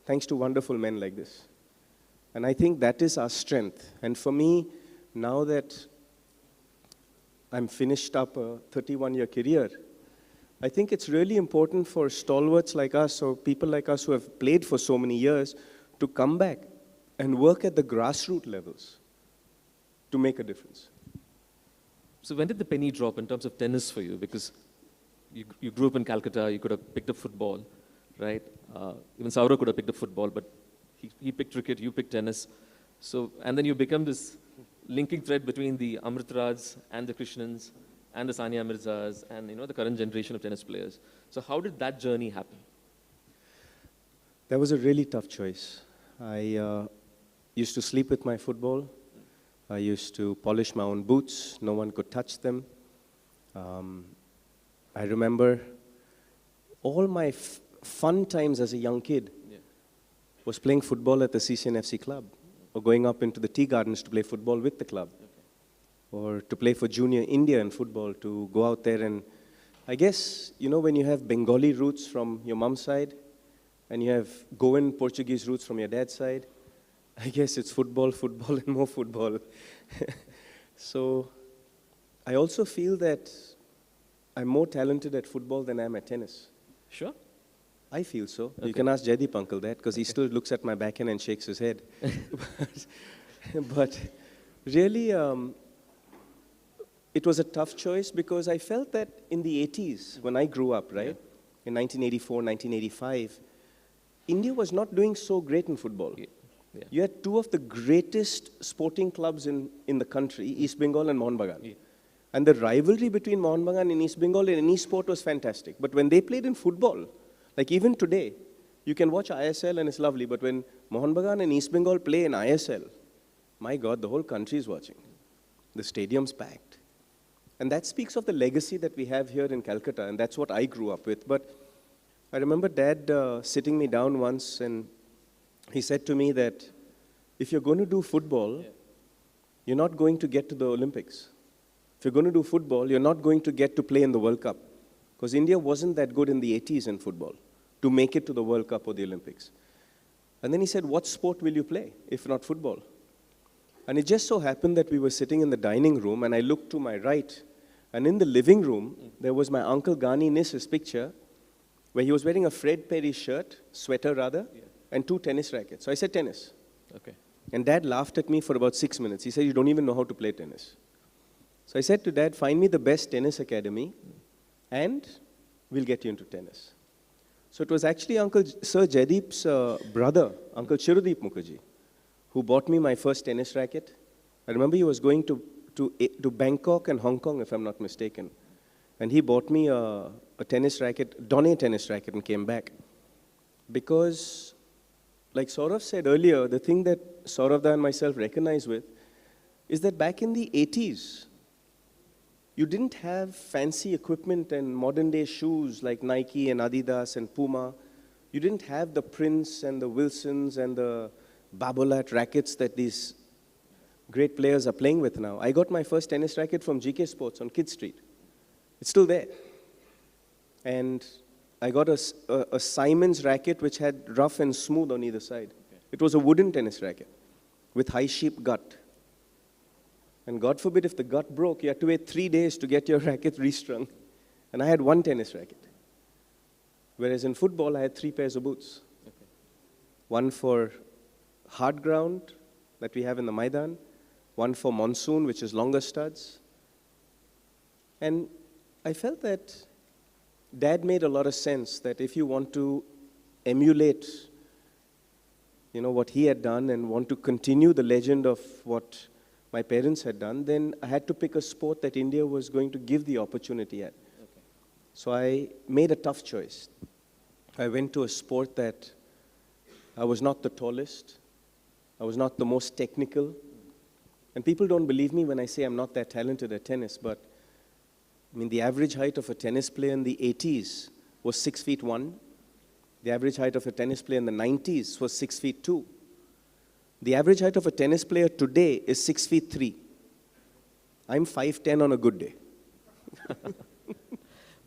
thanks to wonderful men like this. And I think that is our strength. And for me, now that I'm finished up a 31-year career, I think it's really important for stalwarts like us, or people like us who have played for so many years, to come back and work at the grassroots levels to make a difference. So when did the penny drop in terms of tennis for you? Because you grew up in Calcutta, you could have picked up football, right? Even Sourav could have picked up football, but he picked cricket, you picked tennis. So, and then you become this linking thread between the Amritraj and the Krishnans and the Sania Mirzas and the current generation of tennis players. So how did that journey happen? That was a really tough choice. I used to sleep with my football. I used to polish my own boots. No one could touch them. I remember all my fun times as a young kid was playing football at the CCNFC club, or going up into the tea gardens to play football with the club, or to play for Junior India in football, to go out there. And I guess, when you have Bengali roots from your mom's side, and you have Goan Portuguese roots from your dad's side, I guess it's football, football, and more football. So I also feel that I'm more talented at football than I am at tennis. Sure. I feel so. Okay. You can ask Jaideep uncle that, because he still looks at my backhand and shakes his head. But really, it was a tough choice, because I felt that in the 80s, when I grew up, right, in 1984, 1985, India was not doing so great in football. You had two of the greatest sporting clubs in the country, East Bengal and Mohun Bagan. And the rivalry between Mohun Bagan and East Bengal in any sport was fantastic. But when they played in football, like even today, you can watch ISL and it's lovely, but when Mohun Bagan and East Bengal play in ISL, my God, the whole country is watching. The stadium's packed. And that speaks of the legacy that we have here in Calcutta, and that's what I grew up with. But I remember Dad sitting me down once, and he said to me that if you're going to do football, you're not going to get to the Olympics. If you're going to do football, you're not going to get to play in the World Cup. Because India wasn't that good in the 80s in football to make it to the World Cup or the Olympics. And then he said, what sport will you play, if not football? And it just so happened that we were sitting in the dining room, and I looked to my right, and in the living room, there was my uncle Gani Nis's picture, where he was wearing a Fred Perry shirt, sweater rather, and 2 tennis rackets. So I said tennis. Okay. And Dad laughed at me for about 6 minutes. He said, you don't even know how to play tennis. So I said to Dad, find me the best tennis academy, and we'll get you into tennis. So it was actually Uncle Sir Jaideep's brother, Uncle Chirudeep Mukherjee, who bought me my first tennis racket. I remember he was going to Bangkok and Hong Kong, if I'm not mistaken. And he bought me a tennis racket, Donne tennis racket, and came back. Because, like Sourav said earlier, the thing that Sourav and myself recognize with is that back in the 80s, you didn't have fancy equipment and modern day shoes like Nike and Adidas and Puma. You didn't have the Prince and the Wilsons and the Babolat rackets that these great players are playing with now. I got my first tennis racket from GK Sports on Kid Street. It's still there. And I got a Simon's racket which had rough and smooth on either side. Okay. It was a wooden tennis racket with high sheep gut. And God forbid if the gut broke, you had to wait 3 days to get your racket restrung. And I had 1 tennis racket. Whereas in football, I had 3 pairs of boots. Okay. One for hard ground that we have in the Maidan, one for monsoon, which is longer studs. And I felt that Dad made a lot of sense, that if you want to emulate, what he had done and want to continue the legend of what my parents had done, then I had to pick a sport that India was going to give the opportunity at. Okay. So I made a tough choice. I went to a sport that I was not the tallest, I was not the most technical, and people don't believe me when I say I'm not that talented at tennis, but the average height of a tennis player in the 80s was 6'1". The average height of a tennis player in the 90s was 6'2". The average height of a tennis player today is 6'3". I'm 5'10" on a good day.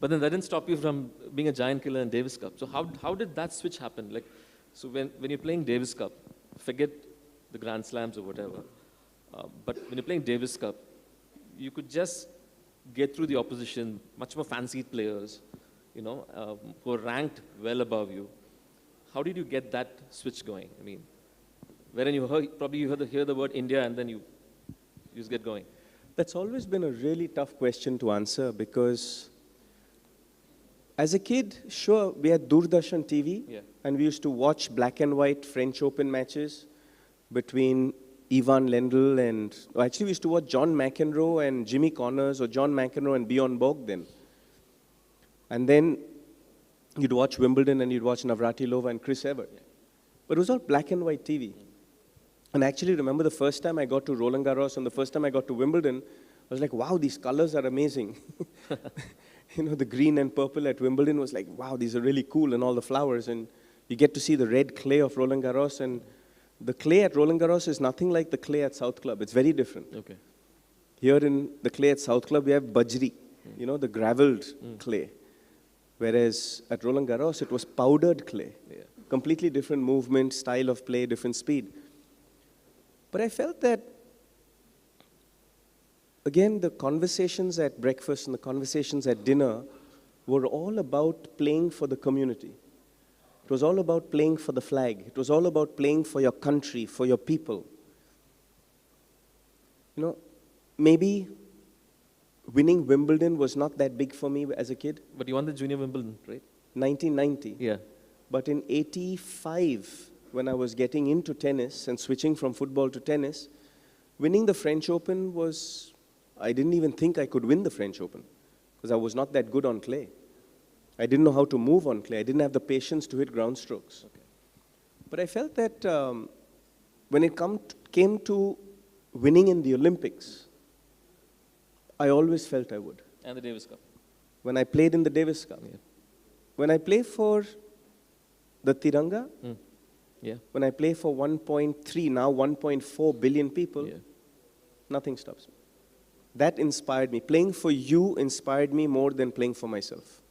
But then that didn't stop you from being a giant killer in Davis Cup. So how did that switch happen? So when you're playing Davis Cup, forget the Grand Slams or whatever, but when you're playing Davis Cup, you could just get through the opposition, much more fancied players, who are ranked well above you. How did you get that switch going? Wherein you hear the word India and then you just get going. That's always been a really tough question to answer because as a kid, sure, we had Doordarshan TV and we used to watch black and white French Open matches between Ivan Lendl and, actually we used to watch John McEnroe and Jimmy Connors or John McEnroe and Bjorn Borg then. And then you'd watch Wimbledon and you'd watch Navratilova and Chris Evert. But it was all black and white TV. And I actually remember the first time I got to Roland Garros and the first time I got to Wimbledon, I was like, wow, these colors are amazing. The green and purple at Wimbledon was like, wow, these are really cool, and all the flowers. And you get to see the red clay of Roland Garros, and the clay at Roland Garros is nothing like the clay at South Club. It's very different. Okay. Here in the clay at South Club, we have bajri, the graveled clay. Whereas at Roland Garros, it was powdered clay. Yeah. Completely different movement, style of play, different speed. But I felt that, again, the conversations at breakfast and the conversations at dinner were all about playing for the community. It was all about playing for the flag. It was all about playing for your country, for your people. Maybe winning Wimbledon was not that big for me as a kid. But you won the junior Wimbledon, right? 1990. Yeah. But in 85, when I was getting into tennis and switching from football to tennis, winning the French Open was, I didn't even think I could win the French Open because I was not that good on clay. I didn't know how to move on clay. I didn't have the patience to hit ground strokes. Okay. But I felt that when it came to winning in the Olympics, I always felt I would. And the Davis Cup. When I played in the Davis Cup. Yeah. When I play for the Tiranga, Yeah. when I play for 1.3, now 1.4 billion people, nothing stops me. That inspired me. Playing for you inspired me more than playing for myself.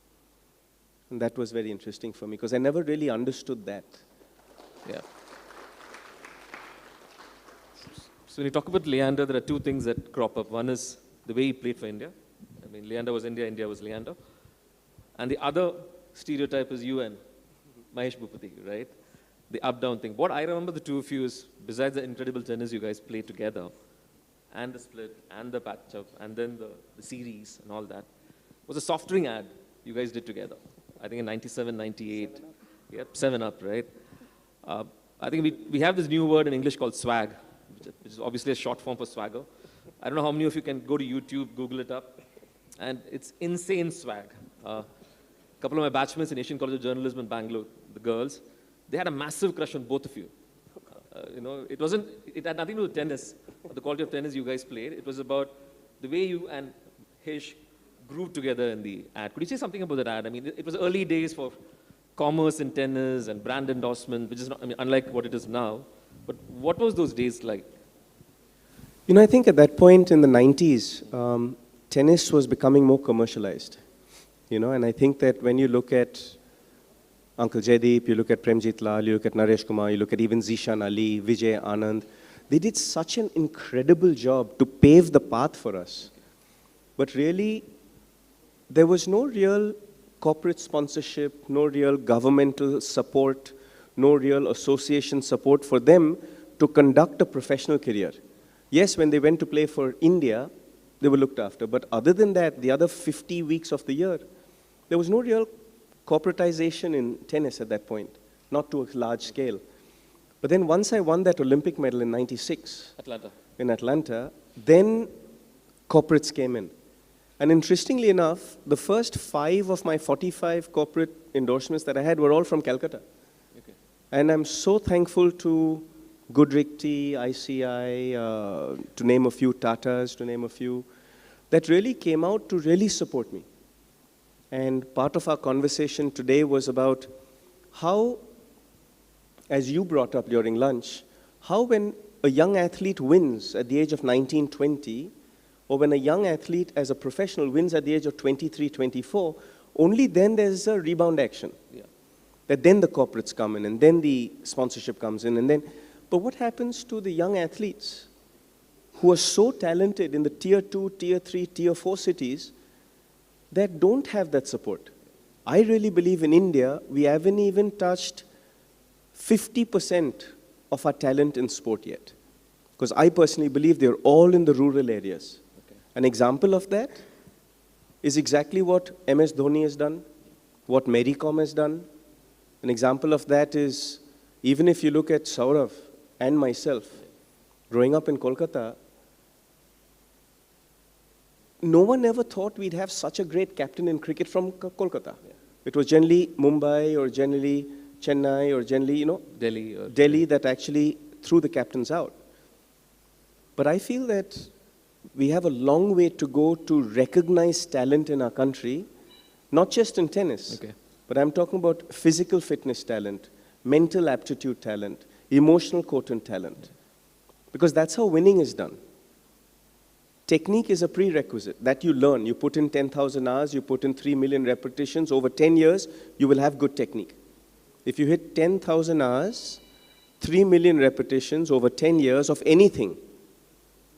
And that was very interesting for me because I never really understood that. Yeah. So when you talk about Leander, there are two things that crop up. One is the way he played for India. I mean, Leander was India, India was Leander. And the other stereotype is you and Mahesh Bhupati, right? The up-down thing. What I remember the two of you is, besides the incredible tennis you guys played together, and the split, and the patch-up, and then the series and all that, was a soft drink ad you guys did together. I think in 97, 98. Yep, 7-Up, right? I think we have this new word in English called swag, which is obviously a short form for swagger. I don't know how many of you can go to YouTube, Google it up, and it's insane swag. A couple of my batchmates in Asian College of Journalism in Bangalore, the girls, they had a massive crush on both of you. It had nothing to do with tennis, or the quality of tennis you guys played. It was about the way you and Hish grooved together in the ad. Could you say something about that ad? I mean, it was early days for commerce in tennis and brand endorsement, which is not, unlike what it is now. But what was those days like? I think at that point in the 90s, tennis was becoming more commercialized. And I think that when you look at Uncle Jaideep, you look at Premjit Lal, you look at Naresh Kumar, you look at even Zishan Ali, Vijay Anand, they did such an incredible job to pave the path for us. But really, there was no real corporate sponsorship, no real governmental support, no real association support for them to conduct a professional career. Yes, when they went to play for India, they were looked after. But other than that, the other 50 weeks of the year, there was no real corporatization in tennis at that point, not to a large scale. But then once I won that Olympic medal in '96 in Atlanta, then corporates came in. And interestingly enough, the first 5 of my 45 corporate endorsements that I had were all from Calcutta. Okay. And I'm so thankful to Goodrick Tea, ICI, to name a few, Tatas, to name a few, that really came out to really support me. And part of our conversation today was about how, as you brought up during lunch, how when a young athlete wins at the age of 19, 20, or when a young athlete as a professional wins at the age of 23, 24, only then there's a rebound action. Yeah. That then the corporates come in, and then the sponsorship comes in, and then, but what happens to the young athletes who are so talented in the tier 2, tier 3, tier 4 cities that don't have that support? I really believe in India, we haven't even touched 50% of our talent in sport yet. Because I personally believe they're all in the rural areas. Okay. An example of that is exactly what MS Dhoni has done, what Mary Kom has done. An example of that is, even if you look at Sourav and myself, growing up in Kolkata, no one ever thought we'd have such a great captain in cricket from Kolkata. Yeah. It was generally Mumbai or generally Chennai or generally, Delhi that actually threw the captains out. But I feel that we have a long way to go to recognize talent in our country, not just in tennis, but I'm talking about physical fitness talent, mental aptitude talent, emotional quotient talent, because that's how winning is done. Technique is a prerequisite that you learn. You put in 10,000 hours, you put in 3 million repetitions. Over 10 years, you will have good technique. If you hit 10,000 hours, 3 million repetitions over 10 years of anything,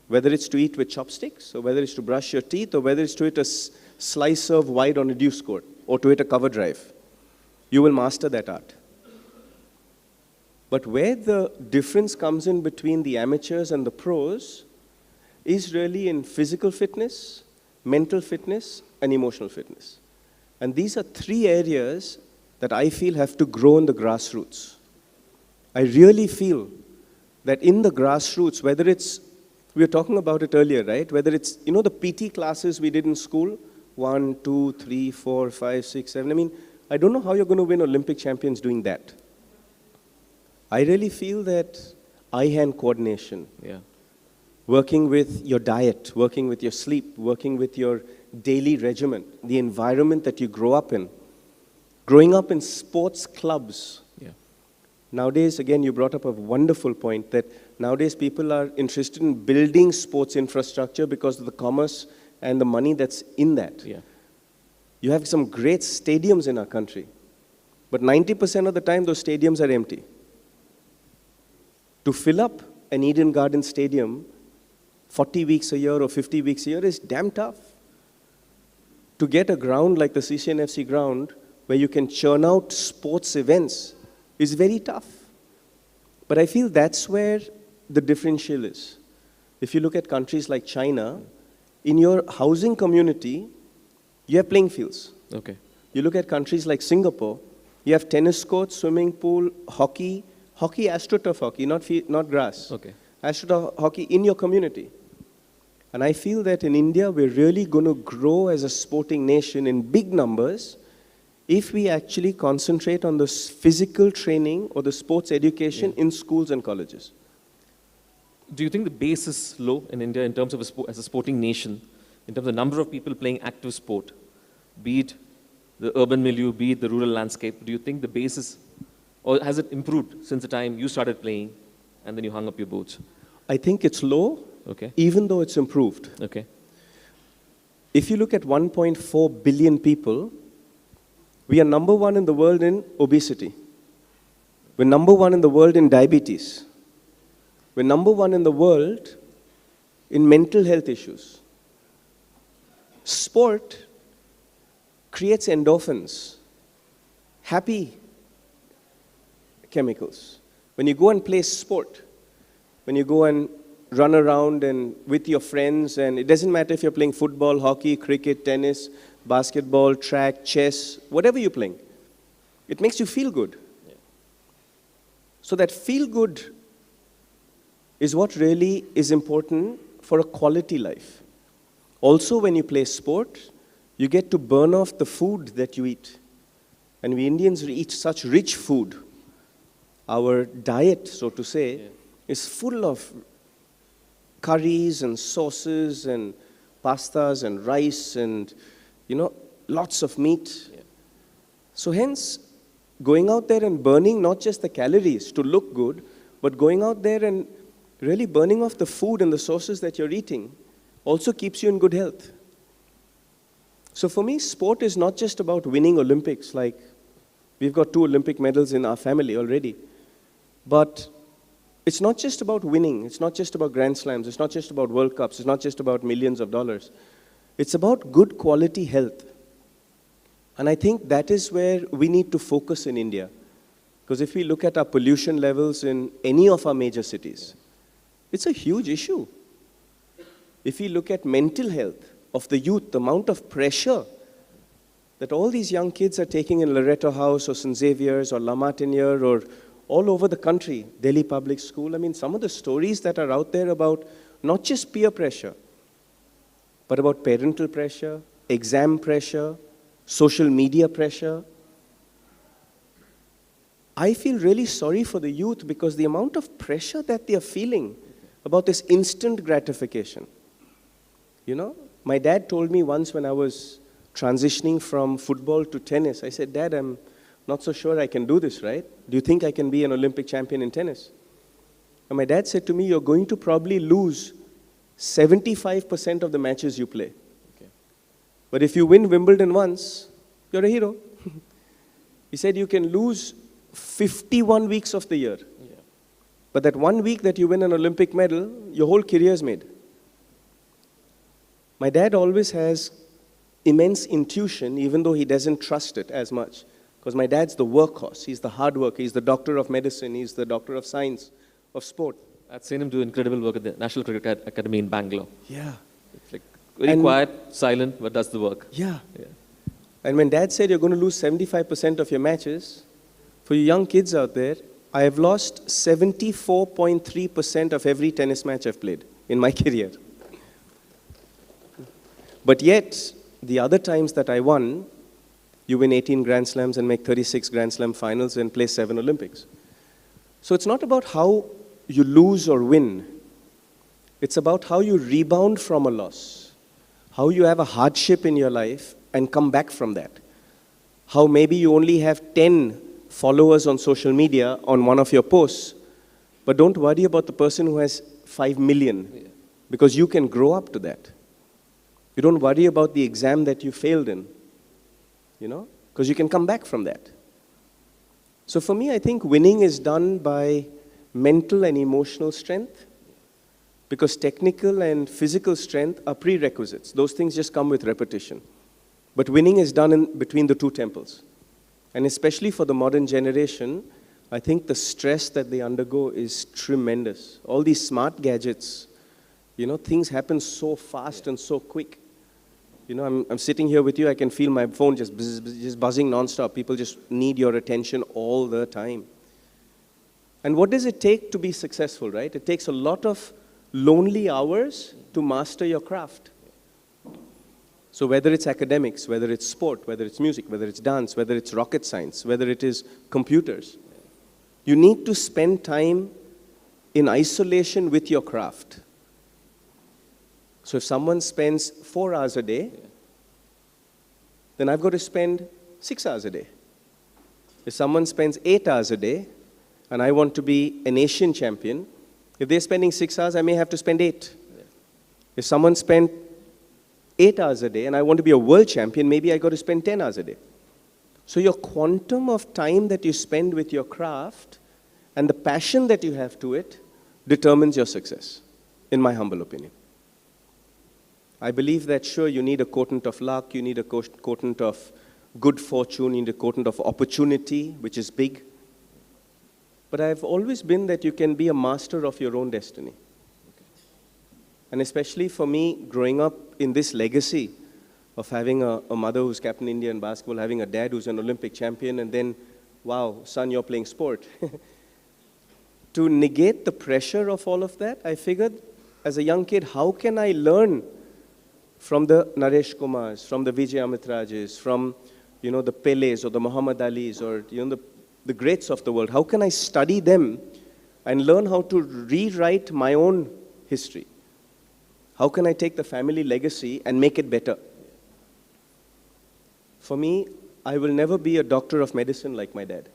whether it's to eat with chopsticks, or whether it's to brush your teeth, or whether it's to hit a slice serve wide on a deuce court, or to hit a cover drive, you will master that art. But where the difference comes in between the amateurs and the pros is really in physical fitness, mental fitness, and emotional fitness. And these are 3 areas that I feel have to grow in the grassroots. I really feel that in the grassroots, whether it's, we were talking about it earlier, right? Whether it's, the PT classes we did in school, 1, 2, 3, 4, 5, 6, 7. I mean, I don't know how you're going to win Olympic champions doing that. I really feel that eye-hand coordination, working with your diet, working with your sleep, working with your daily regimen, the environment that you grow up in, growing up in sports clubs. Yeah. Nowadays, again, you brought up a wonderful point that nowadays people are interested in building sports infrastructure because of the commerce and the money that's in that. Yeah. You have some great stadiums in our country, but 90% of the time those stadiums are empty. To fill up an Eden Garden Stadium 40 weeks a year or 50 weeks a year is damn tough. To get a ground like the CCNFC ground where you can churn out sports events is very tough. But I feel that's where the differential is. If you look at countries like China, in your housing community, you have playing fields. Okay. You look at countries like Singapore, you have tennis courts, swimming pool, hockey, astroturf hockey, not grass. Okay. Astroturf hockey in your community. And I feel that in India, we're really going to grow as a sporting nation in big numbers if we actually concentrate on the physical training or the sports education in schools and colleges. Do you think the base is low in India in terms of as a sporting nation, in terms of the number of people playing active sport, be it the urban milieu, be it the rural landscape? Do you think the base is, or has it improved since the time you started playing and then you hung up your boots? I think it's low, okay, even though it's improved. Okay. If you look at 1.4 billion people, we are number one in the world in obesity. We're number one in the world in diabetes. We're number one in the world in mental health issues. Sport creates endorphins, happy chemicals. When you go and play sport, when you go and run around and with your friends, and it doesn't matter if you're playing football, hockey, cricket, tennis, basketball, track, chess, whatever you're playing, it makes you feel good. Yeah. So that feel good is what really is important for a quality life. Also, when you play sport, you get to burn off the food that you eat. And we Indians eat such rich food. Our diet, so to say, is full of curries and sauces and pastas and rice and, lots of meat. Yeah. So hence, going out there and burning not just the calories to look good, but going out there and really burning off the food and the sauces that you're eating also keeps you in good health. So for me, sport is not just about winning Olympics, like we've got 2 Olympic medals in our family already. But it's not just about winning. It's not just about Grand Slams. It's not just about World Cups. It's not just about millions of dollars. It's about good quality health. And I think that is where we need to focus in India. Because if we look at our pollution levels in any of our major cities, it's a huge issue. If we look at mental health of the youth, the amount of pressure that all these young kids are taking in Loreto House or St. Xavier's or La Martiniere or all over the country, Delhi Public School. I mean, some of the stories that are out there about not just peer pressure, but about parental pressure, exam pressure, social media pressure. I feel really sorry for the youth because the amount of pressure that they are feeling about this instant gratification. My dad told me once when I was transitioning from football to tennis, I said, Dad, I'm not so sure I can do this, right? Do you think I can be an Olympic champion in tennis? And my dad said to me, you're going to probably lose 75% of the matches you play. Okay. But if you win Wimbledon once, you're a hero. He said you can lose 51 weeks of the year. Yeah. But that 1 week that you win an Olympic medal, your whole career is made. My dad always has immense intuition, even though he doesn't trust it as much. Because my dad's the workhorse. He's the hard worker. He's the doctor of medicine. He's the doctor of science, of sport. I've seen him do incredible work at the National Cricket Academy in Bangalore. Yeah. It's like very quiet, silent, but does the work. Yeah. And when Dad said you're going to lose 75% of your matches, for you young kids out there, I have lost 74.3% of every tennis match I've played in my career. But yet, the other times that I won, you win 18 Grand Slams and make 36 Grand Slam finals and play 7 Olympics. So it's not about how you lose or win. It's about how you rebound from a loss, how you have a hardship in your life and come back from that. How maybe you only have 10 followers on social media on one of your posts, but don't worry about the person who has 5 million, because you can grow up to that. You don't worry about the exam that you failed in, because you can come back from that. So for me, I think winning is done by mental and emotional strength, because technical and physical strength are prerequisites. Those things just come with repetition. But winning is done in between the two temples. And especially for the modern generation, I think the stress that they undergo is tremendous. All these smart gadgets, things happen so fast and so quick. I'm sitting here with you, I can feel my phone just buzzing nonstop. People just need your attention all the time. And what does it take to be successful, right? It takes a lot of lonely hours to master your craft. So whether it's academics, whether it's sport, whether it's music, whether it's dance, whether it's rocket science, whether it is computers, you need to spend time in isolation with your craft. So if someone spends 4 hours a day, then I've got to spend 6 hours a day. If someone spends 8 hours a day, and I want to be an Asian champion, if they're spending 6 hours, I may have to spend 8. If someone spent 8 hours a day and I want to be a world champion, maybe I got to spend 10 hours a day. So your quantum of time that you spend with your craft and the passion that you have to it determines your success, in my humble opinion. I believe that, sure, you need a quotient of luck, you need a quotient of good fortune, you need a quotient of opportunity, which is big. But I've always been that you can be a master of your own destiny. And especially for me, growing up in this legacy of having a mother who's captain India in basketball, having a dad who's an Olympic champion, and then, wow, son, you're playing sport. To negate the pressure of all of that, I figured as a young kid, how can I learn from the Naresh Kumars, from the Vijay Amitrajes, from the Peles or the Muhammad Alis or the greats of the world? How can I study them and learn how to rewrite my own history? How can I take the family legacy and make it better? For me, I will never be a doctor of medicine like my dad.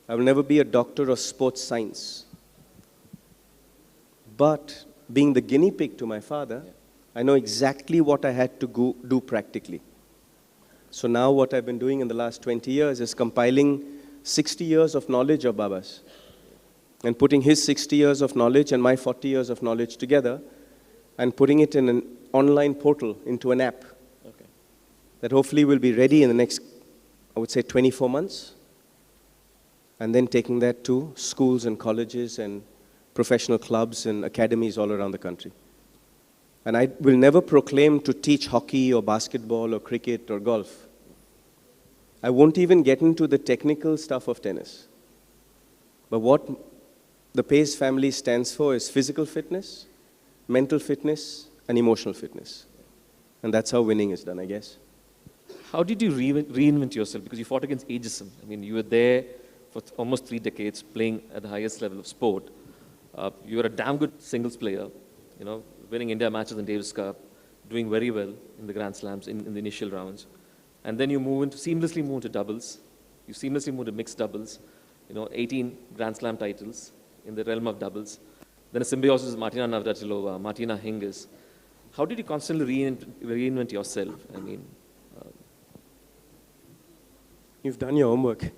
I will never be a doctor of sports science. But being the guinea pig to my father, I know exactly what I had to do practically. So now what I've been doing in the last 20 years is compiling 60 years of knowledge of Baba's and putting his 60 years of knowledge and my 40 years of knowledge together and putting it in an online portal into an app that hopefully will be ready in the next, I would say, 24 months, and then taking that to schools and colleges and professional clubs and academies all around the country. And I will never proclaim to teach hockey or basketball or cricket or golf. I won't even get into the technical stuff of tennis. But what the Paes family stands for is physical fitness, mental fitness, and emotional fitness. And that's how winning is done, I guess. How did you reinvent yourself? Because you fought against ageism. I mean, you were there for almost 3 decades playing at the highest level of sport. You were a damn good singles player, winning India matches in Davis Cup, doing very well in the Grand Slams in the initial rounds. And then you seamlessly move into doubles. You seamlessly move to mixed doubles, 18 Grand Slam titles in the realm of doubles. Then a symbiosis with Martina Navratilova, Martina Hingis. How did you constantly reinvent yourself? I mean, you've done your homework.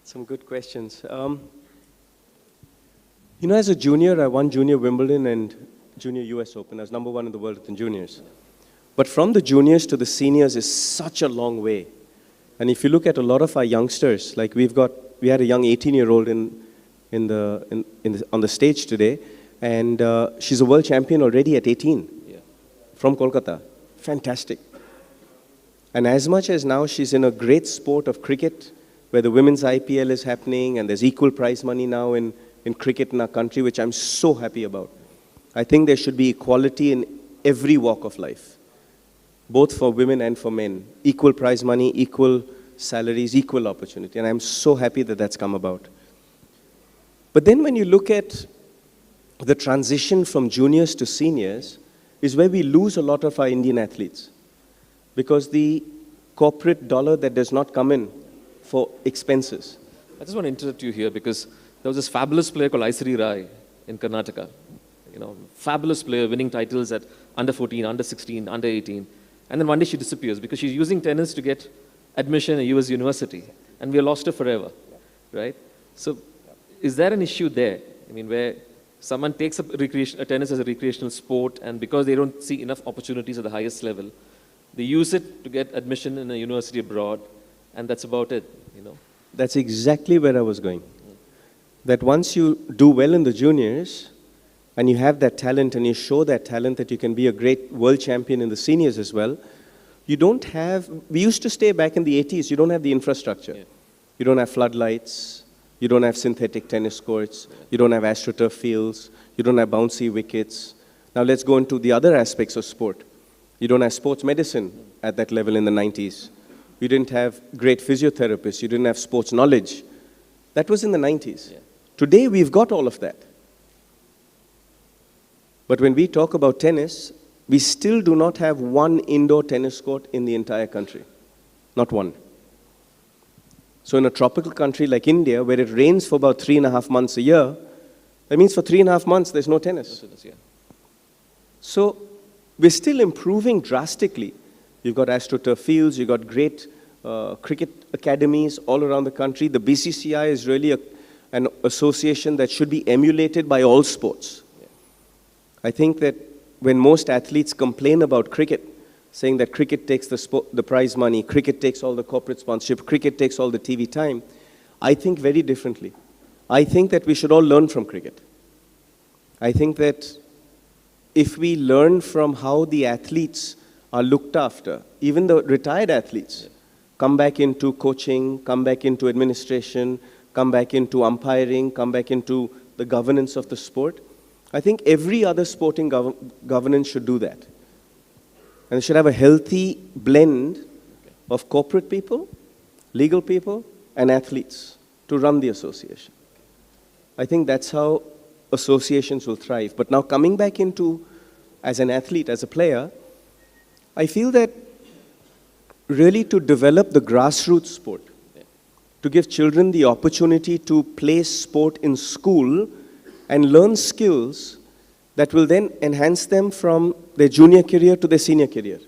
Some good questions. As a junior, I won Junior Wimbledon and Junior US Open. I was #1 in the world in juniors. But from the juniors to the seniors is such a long way. And if you look at a lot of our youngsters, like we had a young 18-year-old on the stage today, and she's a world champion already at 18 from Kolkata. Fantastic. And as much as now she's in a great sport of cricket, where the women's IPL is happening, and there's equal prize money now in cricket in our country, which I'm so happy about. I think there should be equality in every walk of life, both for women and for men. Equal prize money, equal salaries, equal opportunity. And I'm so happy that that's come about. But then when you look at the transition from juniors to seniors is where we lose a lot of our Indian athletes. Because the corporate dollar that does not come in for expenses. I just want to interrupt you here because there was this fabulous player called Aisari Rai in Karnataka. You know, fabulous player winning titles at under 14, under 16, under 18. And then one day she disappears because she's using tennis to get admission at a US university. And we lost her forever, right? So is there an issue there? I mean, where someone takes up tennis as a recreational sport and because they don't see enough opportunities at the highest level, they use it to get admission in a university abroad, and that's about it, you know? That's exactly where I was going. That once you do well in the juniors, and you have that talent and you show that talent that you can be a great world champion in the seniors as well, you don't have, we used to stay back in the 80s, you don't have the infrastructure. Yeah. You don't have floodlights, you don't have synthetic tennis courts, you don't have AstroTurf fields, you don't have bouncy wickets. Now let's go into the other aspects of sport. You don't have sports medicine at that level in the 90s. You didn't have great physiotherapists, you didn't have sports knowledge. That was in the 90s. Yeah. Today we've got all of that. But when we talk about tennis, we still do not have one indoor tennis court in the entire country. Not one. So in a tropical country like India, where it rains for about 3.5 months a year, that means for 3.5 months there's no tennis. So we're still improving drastically. You've got AstroTurf fields, you've got great cricket academies all around the country. The BCCI is really an association that should be emulated by all sports. I think that when most athletes complain about cricket, saying that cricket takes the prize money, cricket takes all the corporate sponsorship, cricket takes all the TV time, I think very differently. I think that we should all learn from cricket. I think that if we learn from how the athletes are looked after, even the retired athletes, come back into coaching, come back into administration, come back into umpiring, come back into the governance of the sport, I think every other sporting governance should do that. And it should have a healthy blend of corporate people, legal people, and athletes to run the association. I think that's how associations will thrive. But now coming back into, as an athlete, as a player, I feel that really to develop the grassroots sport, to give children the opportunity to play sport in school and learn skills that will then enhance them from their junior career to their senior career.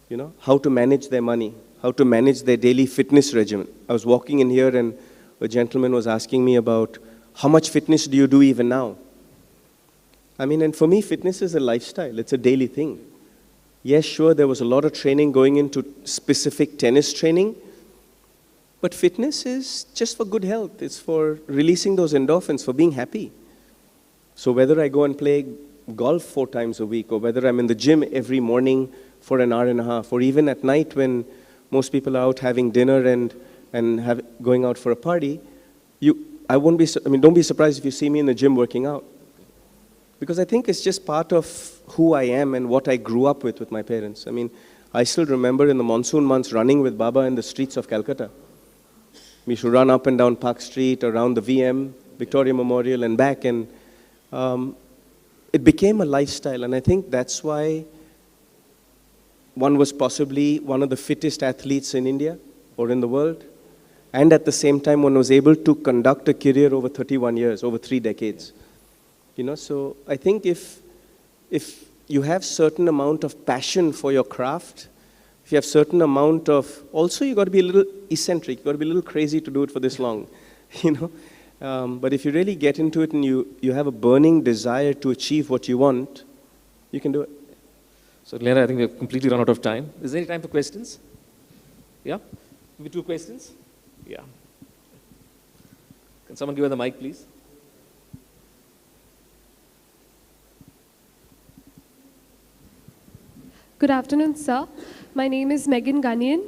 You know, how to manage their money, how to manage their daily fitness regimen. I was walking in here and a gentleman was asking me about how much fitness do you do even now? I mean, and for me, fitness is a lifestyle. It's a daily thing. Yes, sure, there was a lot of training going into specific tennis training, but fitness is just for good health. It's for releasing those endorphins, for being happy. So whether I go and play golf 4 times a week, or whether I'm in the gym every morning for an hour and a half, or even at night when most people are out having dinner and going out for a party, don't be surprised if you see me in the gym working out. Because I think it's just part of who I am and what I grew up with my parents. I mean, I still remember in the monsoon months running with Baba in the streets of Calcutta. We should run up and down Park Street, around the VM, Victoria Memorial, and back. And it became a lifestyle. And I think that's why one was possibly one of the fittest athletes in India or in the world. And at the same time, one was able to conduct a career over 31 years, over 3 decades. You know, so I think if you have certain amount of passion for your craft, if you have certain amount of, also you got to be a little eccentric, you got to be a little crazy to do it for this long, you know. But if you really get into it and you have a burning desire to achieve what you want, you can do it. So Leander, I think we've completely run out of time. Is there any time for questions? Yeah? Maybe 2 questions? Yeah. Can someone give her the mic, please? Good afternoon, sir. My name is Megan Gunnian,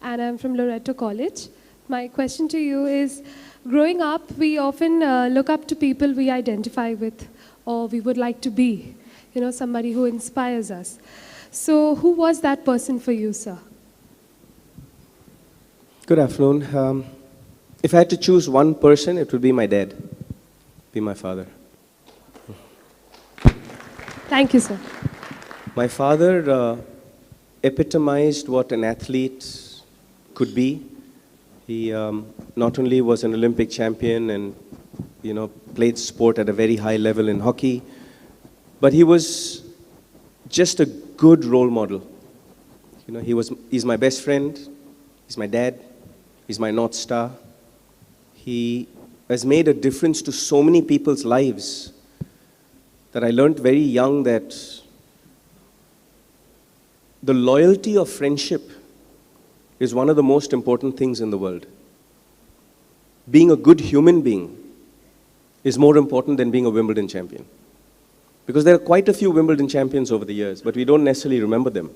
and I'm from Loreto College. My question to you is, growing up, we often look up to people we identify with, or we would like to be, you know, somebody who inspires us. So who was that person for you, sir? Good afternoon. If I had to choose one person, it would be my dad, be my father. Thank you, sir. My father epitomized what an athlete could be. He not only was an Olympic champion and played sport at a very high level in hockey, but he was just a good role model. He's my best friend, he's my dad, he's my North Star. He has made a difference to so many people's lives that I learned very young that the loyalty of friendship is one of the most important things in the world. Being a good human being is more important than being a Wimbledon champion. Because there are quite a few Wimbledon champions over the years, but we don't necessarily remember them.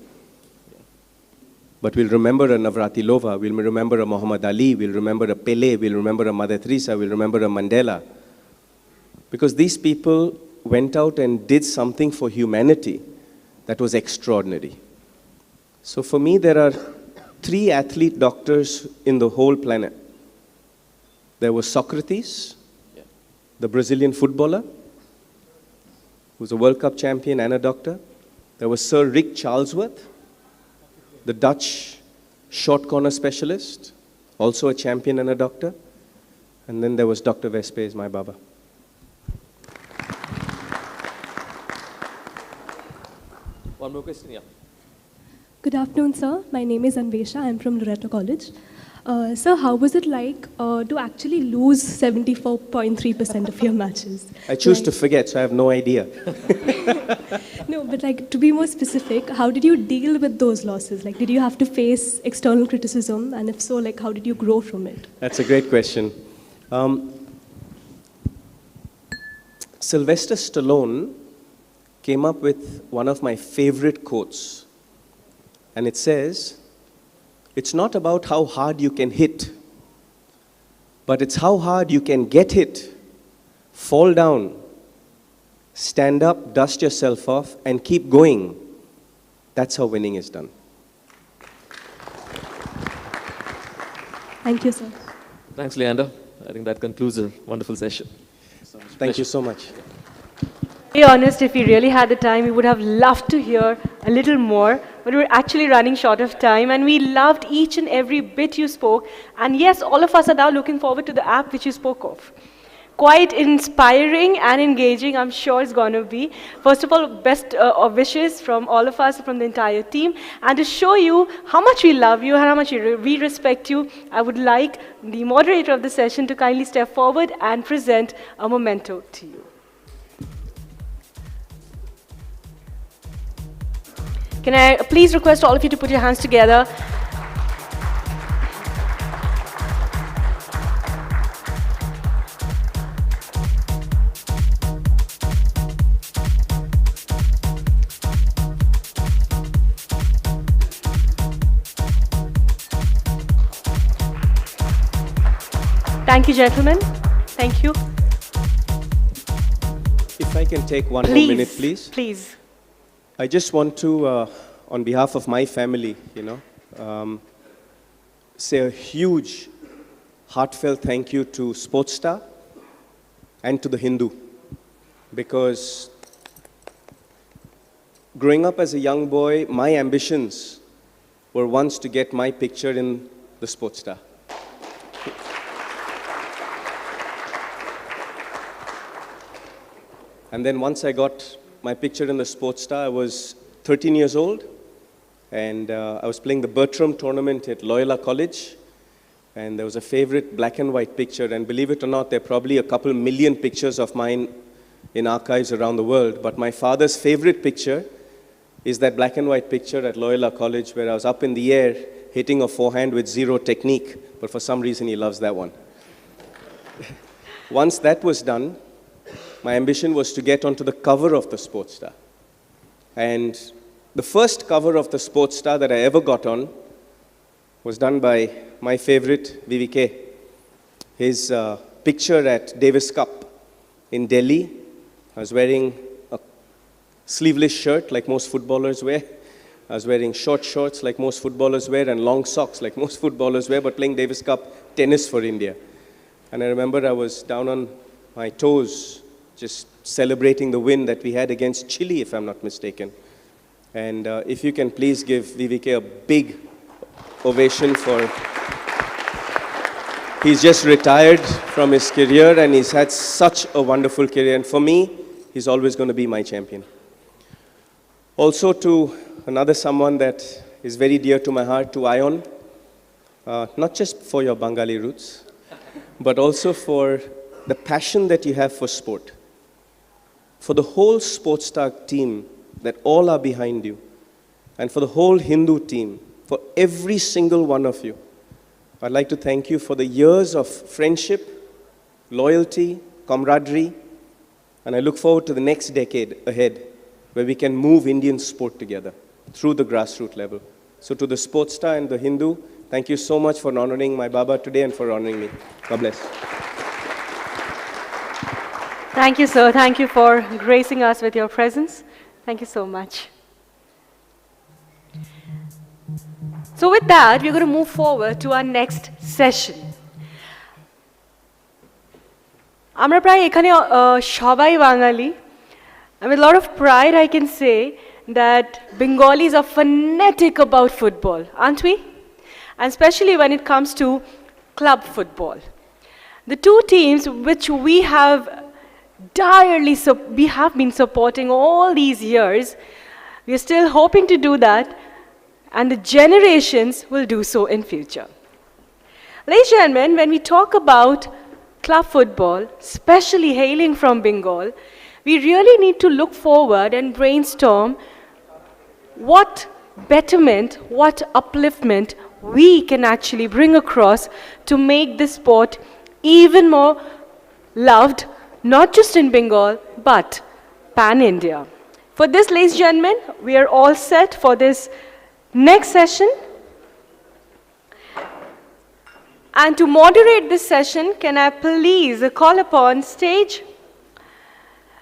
But we'll remember a Navratilova, we'll remember a Muhammad Ali, we'll remember a Pele, we'll remember a Mother Teresa, we'll remember a Mandela. Because these people went out and did something for humanity that was extraordinary. So for me, there are 3 athlete doctors in the whole planet. There was Socrates, the Brazilian footballer, who was a World Cup champion and a doctor. There was Sir Rick Charlesworth, the Dutch short corner specialist, also a champion and a doctor. And then there was Dr. Paes, my Baba. One more question, yeah. Good afternoon, sir. My name is Anvesha. I'm from Loreto College. Sir, how was it like to actually lose 74.3% of your matches? I choose to forget, so I have no idea. No, but to be more specific, how did you deal with those losses? Did you have to face external criticism? And if so, how did you grow from it? That's a great question. Sylvester Stallone came up with one of my favorite quotes. And it says, it's not about how hard you can hit, but it's how hard you can get hit, fall down, stand up, dust yourself off, and keep going. That's how winning is done. Thank you, sir. Thanks, Leander. I think that concludes a wonderful session. Thank you so much. To be honest, if we really had the time, we would have loved to hear a little more, but we're actually running short of time, and we loved each and every bit you spoke. And yes, all of us are now looking forward to the app which you spoke of. Quite inspiring and engaging, I'm sure it's going to be. First of all, best wishes from all of us, from the entire team. And to show you how much we love you and how much we respect you, I would like the moderator of the session to kindly step forward and present a memento to you. Can I please request all of you to put your hands together? Thank you, gentlemen. Thank you. If I can take one more minute, please. Please. I just want to, on behalf of my family, say a huge, heartfelt thank you to Sportstar and to the Hindu. Because growing up as a young boy, my ambitions were once to get my picture in the Sportstar. And then once I got my picture in the Sportstar, I was 13 years old, and I was playing the Bertram tournament at Loyola College, and there was a favorite black and white picture, and believe it or not, there are probably a couple million pictures of mine in archives around the world, but my father's favorite picture is that black and white picture at Loyola College where I was up in the air hitting a forehand with zero technique, but for some reason he loves that one. Once that was done, my ambition was to get onto the cover of the Sportstar. And the first cover of the Sportstar that I ever got on was done by my favorite, VVK. His picture at Davis Cup in Delhi. I was wearing a sleeveless shirt like most footballers wear. I was wearing short shorts like most footballers wear and long socks like most footballers wear, but playing Davis Cup tennis for India. And I remember I was down on my toes, just celebrating the win that we had against Chile, if I'm not mistaken. And if you can please give VVK a big ovation for... He's just retired from his career and he's had such a wonderful career. And for me, he's always going to be my champion. Also to another someone that is very dear to my heart, to Ion, not just for your Bengali roots, but also for the passion that you have for sport. For the whole Sportstar team that all are behind you, and for the whole Hindu team, for every single one of you, I'd like to thank you for the years of friendship, loyalty, camaraderie, and I look forward to the next decade ahead where we can move Indian sport together through the grassroots level. So to the Sportstar and the Hindu, thank you so much for honoring my Baba today and for honoring me. God bless. Thank you, sir. Thank you for gracing us with your presence. Thank you so much. So with that, we're going to move forward to our next session. Amra pray ekhane shobai Bengali. And with a lot of pride, I can say that Bengalis are fanatic about football, aren't we? And especially when it comes to club football. The two teams which we have been supporting all these years, we are still hoping to do that, and the generations will do so in future. Ladies and gentlemen, when we talk about club football, especially hailing from Bengal, we really need to look forward and brainstorm what betterment, what upliftment we can actually bring across to make this sport even more loved, not just in Bengal, but pan-India. For this, ladies and gentlemen, we are all set for this next session. And to moderate this session, can I please call upon stage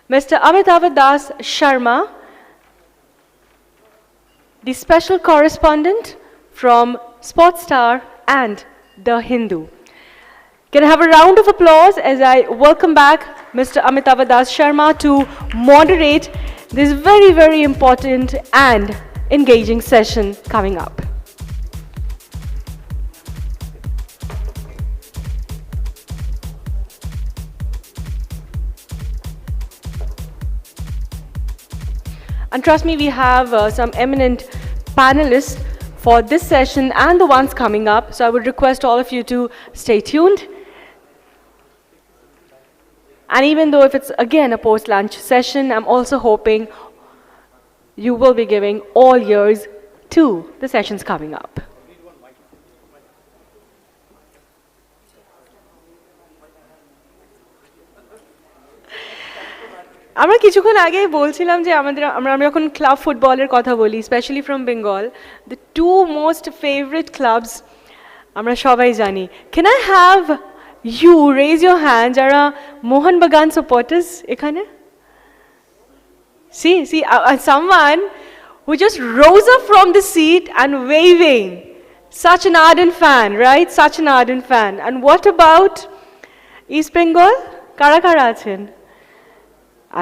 Mr. Amitabh Das Sharma, the special correspondent from Sportstar and The Hindu. Can I have a round of applause as I welcome back Mr. Amitabh Das Sharma to moderate this very, very important and engaging session coming up. And trust me, we have some eminent panelists for this session and the ones coming up. So I would request all of you to stay tuned. And even though if it's again a post-lunch session, I'm also hoping you will be giving all ears to the sessions coming up. আমরা কিছুক্ষণ আগে বলছিলাম যে আমরা যখন club ফুটবলের কথা বলি, specially from Bengal, the two most favourite clubs আমরা সবাই জানি। Can I have you raise your hand যারা মোহন বাগান সাপোর্টার্স এখানে? See, someone who just rose up from the seat and waving. Such an ardent fan, right? Such an ardent fan. And what about East Bengal? Kara kara achen?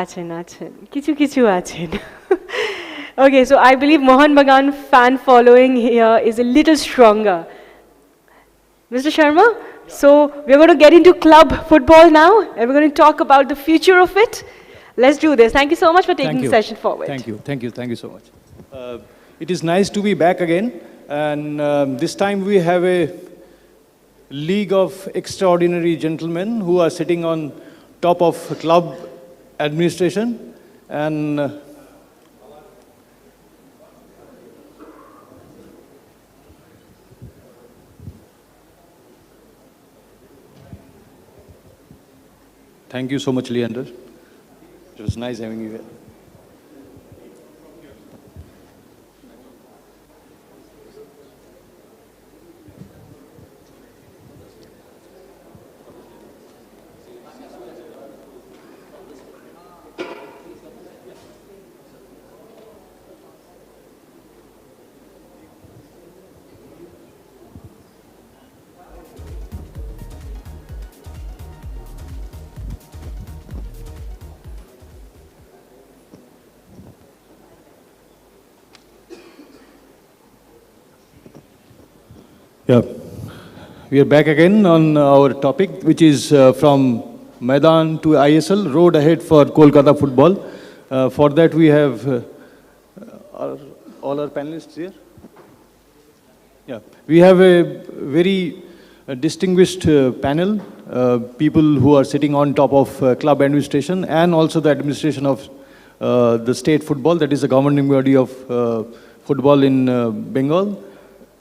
Achen. Kichu achen. Okay, so I believe Mohan Bagan fan following here is a little stronger. Mr. Sharma, so we're going to get into club football now, and we're going to talk about the future of it. Let's do this. Thank you so much for taking the session forward. Thank you so much. It is nice to be back again, and this time we have a league of extraordinary gentlemen who are sitting on top of club administration, and thank you so much, Leander. It was nice having you here. We are back again on our topic, which is from Maidan to ISL, road ahead for Kolkata football. For that, we have all our panelists here. Yeah, we have a very distinguished panel, people who are sitting on top of club administration and also the administration of the state football, that is the governing body of football in Bengal,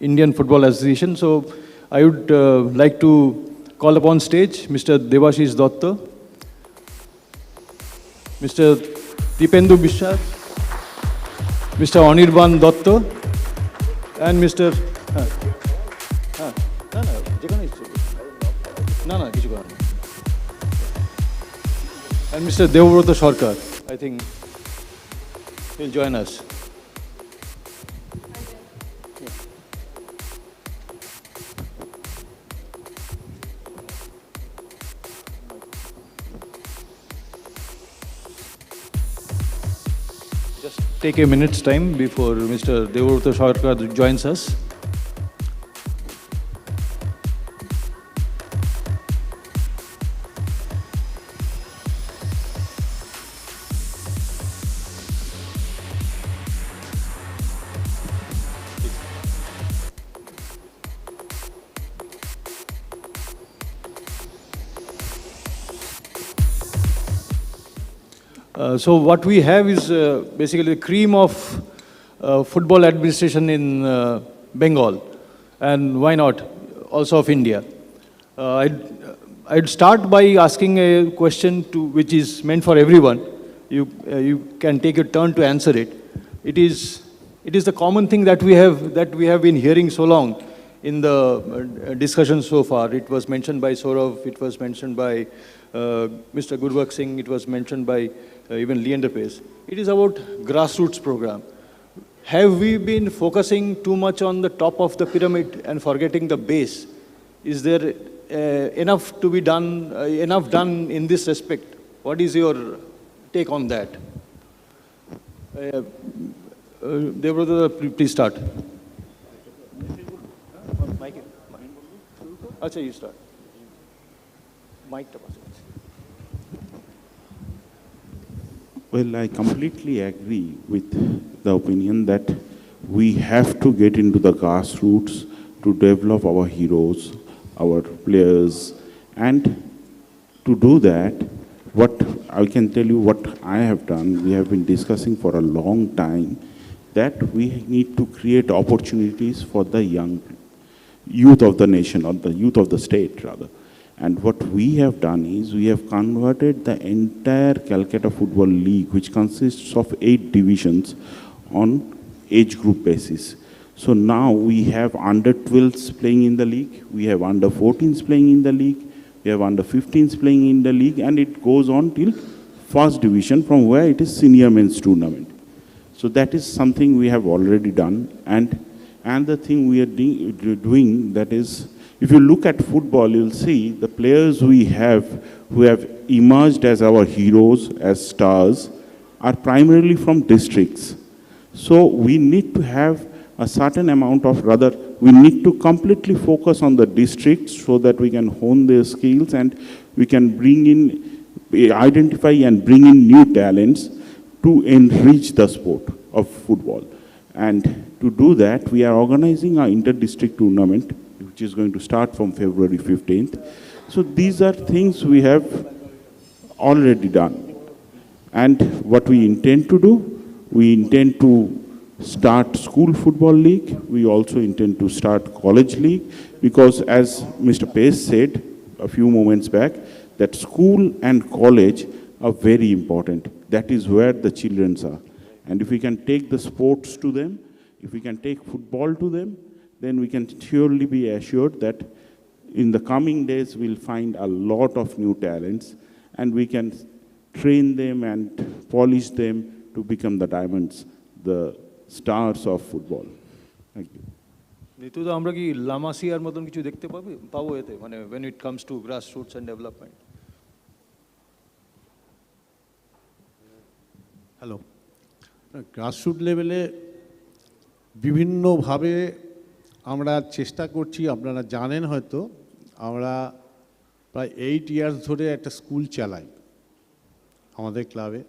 Indian Football Association. So I would like to call upon stage Mr. Debashish Datta, Mr. Dipendu Bishar, Mr. Anirban Datta, and Mr. And Mr. Devabrata Sarkar, I think he'll join us. Just take a minute's time before Mr. Devabrata Sarkar joins us. So what we have is basically the cream of football administration in Bengal, and why not, also of India. I'd start by asking a question which is meant for everyone. You can take a turn to answer it. It is the common thing that we have been hearing so long in the discussion so far. It was mentioned by Sourav, it was mentioned by Mr. Gurbakh Singh, it was mentioned by even Leander Paes. It is about grassroots program. Have we been focusing too much on the top of the pyramid and forgetting the base? Is there enough to be done, enough done in this respect? What is your take on that? Devabrata, please start. Acha, you start. Mic. Well, I completely agree with the opinion that we have to get into the grassroots to develop our heroes, our players, and to do that, what I can tell you what I have done, we have been discussing for a long time, that we need to create opportunities for the young youth of the nation, or the youth of the state rather. And what we have done is we have converted the entire Calcutta Football League, which consists of 8 divisions, on age group basis. So now we have under 12s playing in the league, we have under 14s playing in the league, we have under 15s playing in the league, and it goes on till first division, from where it is senior men's tournament. So that is something we have already done. And the thing we are doing, that is, if you look at football, you'll see the players we have who have emerged as our heroes, as stars, are primarily from districts. So we need to have a certain amount of, rather, we need to completely focus on the districts so that we can hone their skills and we can bring in, identify and bring in new talents to enrich the sport of football. And to do that, we are organizing our inter-district tournament, which is going to start from February 15th. So these are things we have already done. And what we intend to do, we intend to start school football league. We also intend to start college league, because as Mr. Paes said a few moments back, that school and college are very important. That is where the children are. And if we can take the sports to them, if we can take football to them, then we can surely be assured that in the coming days we'll find a lot of new talents and we can train them and polish them to become the diamonds, the stars of football. Thank you. Nitu, আমরা কি লামাসিয়ার মতন কিছু দেখতে পাবো এতে, মানে when it comes to grassroots and development? Hello, grassroot লেভেলে বিভিন্নভাবে আমরা চেষ্টা করছি, আপনারা জানেন হয়তো, আমরা প্রায় 8 ইয়ার্স ধরে একটা স্কুল চালাই আমাদের ক্লাবে।